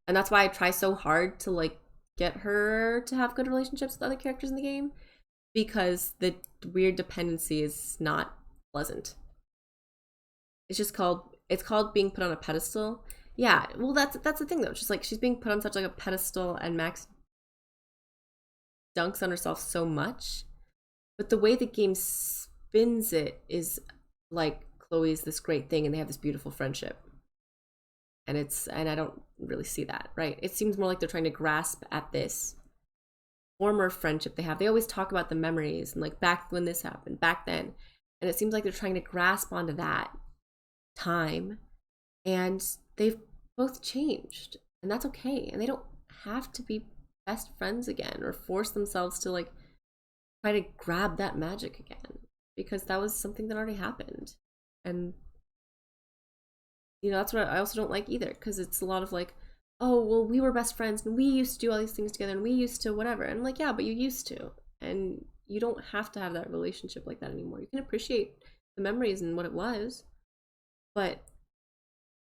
that's why I try so hard to like get her to have good relationships with other characters in the game, because the weird dependency is not pleasant. it's called being put on a pedestal. Yeah, well that's the thing though. It's just like she's being put on such like a pedestal, and Max dunks on herself so much. But the way the game spins it is like Chloe's this great thing and they have this beautiful friendship. And I don't really see that, right? It seems more like they're trying to grasp at this former friendship they have. They always talk about the memories and like back when this happened, back then. And it seems like they're trying to grasp onto that time. And they've both changed. And that's okay. And they don't have to be best friends again or force themselves to like try to grab that magic again. Because that was something that already happened. And you know, that's what I also don't like either, because it's a lot of like, oh, well, we were best friends and we used to do all these things together and we used to whatever. And I'm like, yeah, but you used to. And you don't have to have that relationship like that anymore. You can appreciate the memories and what it was. But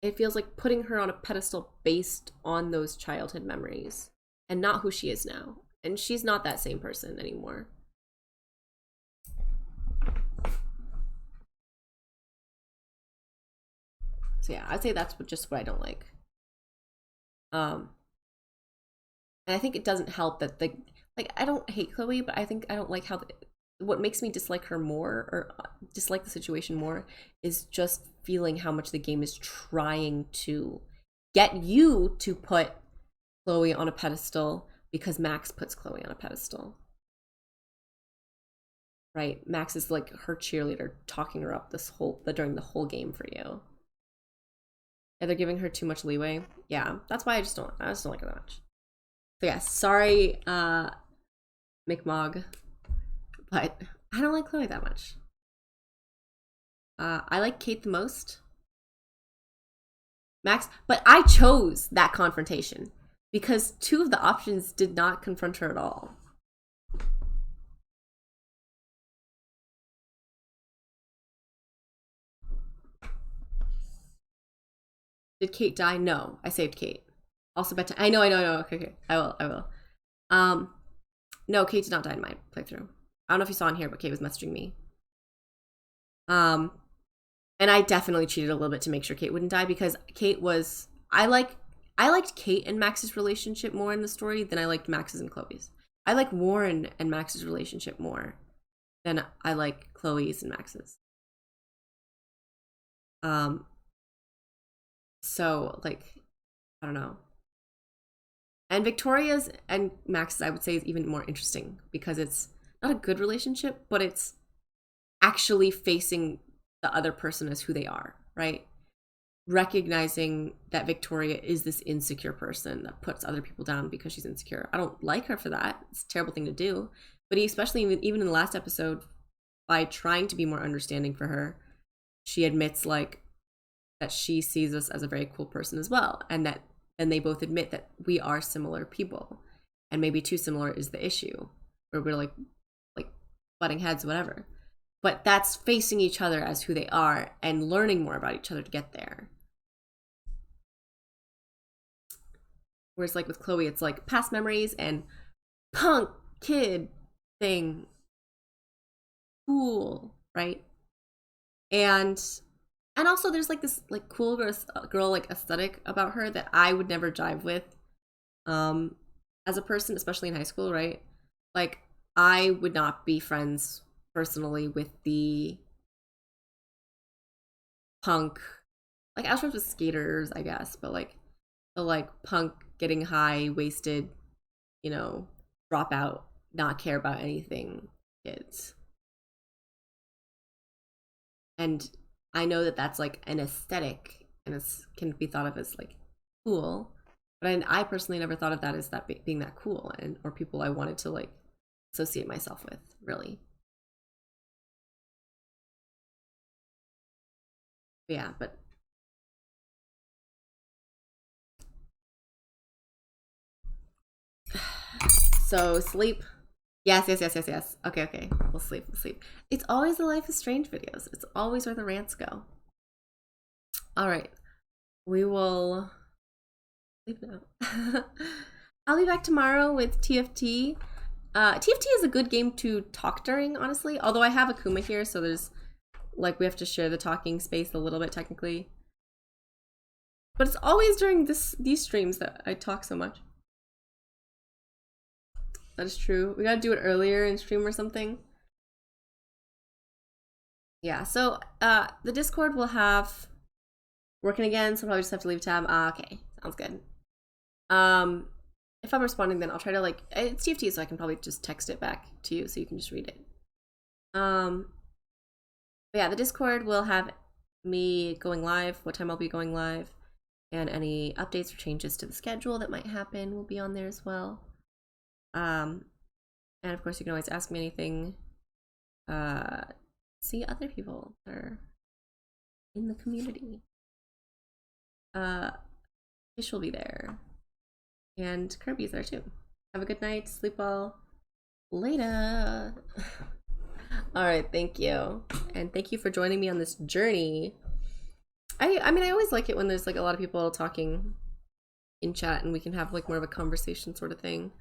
it feels like putting her on a pedestal based on those childhood memories and not who she is now. And she's not that same person anymore. So yeah, I'd say that's just what I don't like. And I think it doesn't help that like I don't hate Chloe, but I think I don't like how what makes me dislike her more or dislike the situation more is just feeling how much the game is trying to get you to put Chloe on a pedestal because Max puts Chloe on a pedestal. Right? Max is like her cheerleader, talking her up during the whole game for you. Yeah, they're giving her too much leeway. Yeah, that's why I just don't like her that much. So yeah, sorry, McMog, but I don't like Chloe that much. I like Kate the most. Max, but I chose that confrontation because two of the options did not confront her at all. Did Kate die? No, I saved Kate. Also bet I know. Okay. I will. No, Kate did not die in my playthrough. I don't know if you saw in here, but Kate was messaging me. And I definitely cheated a little bit to make sure Kate wouldn't die because Kate was I liked Kate and Max's relationship more in the story than I liked Max's and Chloe's. I like Warren and Max's relationship more than I like Chloe's and Max's. So like I don't know. And Victoria's and Max's, I would say, is even more interesting because it's not a good relationship, but it's actually facing the other person as who they are, right? Recognizing that Victoria is this insecure person that puts other people down because she's insecure. I don't like her for that. It's a terrible thing to do. But especially even in the last episode, by trying to be more understanding for her, she admits like that she sees us as a very cool person as well, and they both admit that we are similar people, and maybe too similar is the issue, or we're like butting heads, whatever. But that's facing each other as who they are and learning more about each other to get there. Whereas like with Chloe, it's like past memories and punk kid thing, cool, right? And also there's like this like cool girl like aesthetic about her that I would never jive with as a person, especially in high school, right? Like I would not be friends personally with the punk, like I was friends with skaters, I guess, but like the like punk getting high, wasted, you know, drop out, not care about anything kids. And I know that that's like an aesthetic and it can be thought of as like cool, but I personally never thought of that as that being that cool and or people I wanted to like associate myself with, really. Yeah, but so sleep. Yes. Okay. We'll sleep. It's always the Life is Strange videos. It's always where the rants go. All right. We will sleep now. I'll be back tomorrow with TFT. TFT is a good game to talk during, honestly. Although I have Akuma here, so there's like we have to share the talking space a little bit technically. But it's always during these streams that I talk so much. That is true. We gotta do it earlier in stream or something. Yeah, so the Discord will have working again, so I'll probably just have to leave tab. Okay, sounds good. If I'm responding, then I'll try to like it's TFT, so I can probably just text it back to you so you can just read it. But yeah, the Discord will have me going live, what time I'll be going live, and any updates or changes to the schedule that might happen will be on there as well. And of course, you can always ask me anything. See other people that are in the community. Fish will be there. And Kirby's there too. Have a good night, sleep well. Later. Alright, thank you. And thank you for joining me on this journey. I mean, I always like it when there's like a lot of people talking in chat and we can have like more of a conversation sort of thing.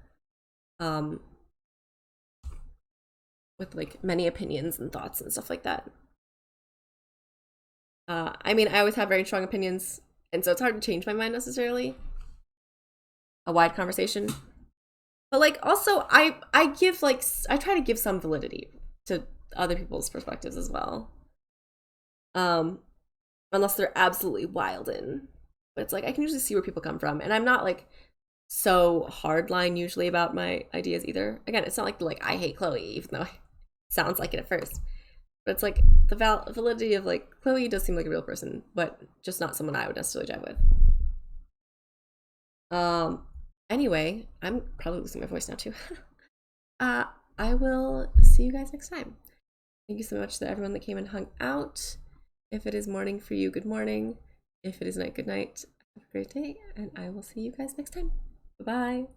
With like many opinions and thoughts and stuff like that. I mean, I always have very strong opinions, and so it's hard to change my mind necessarily. A wide conversation. But like also I give like I try to give some validity to other people's perspectives as well. Unless they're absolutely wild in. But it's like I can usually see where people come from, and I'm not like so hardline usually about my ideas either. Again, it's not like I hate Chloe, even though it sounds like it at first. But it's like the validity of like Chloe does seem like a real person, but just not someone I would necessarily jive with. Anyway, I'm probably losing my voice now too. I will see you guys next time. Thank you so much to everyone that came and hung out. If it is morning for you, good morning. If it is night, good night. Have a great day, and I will see you guys next time. Bye-bye.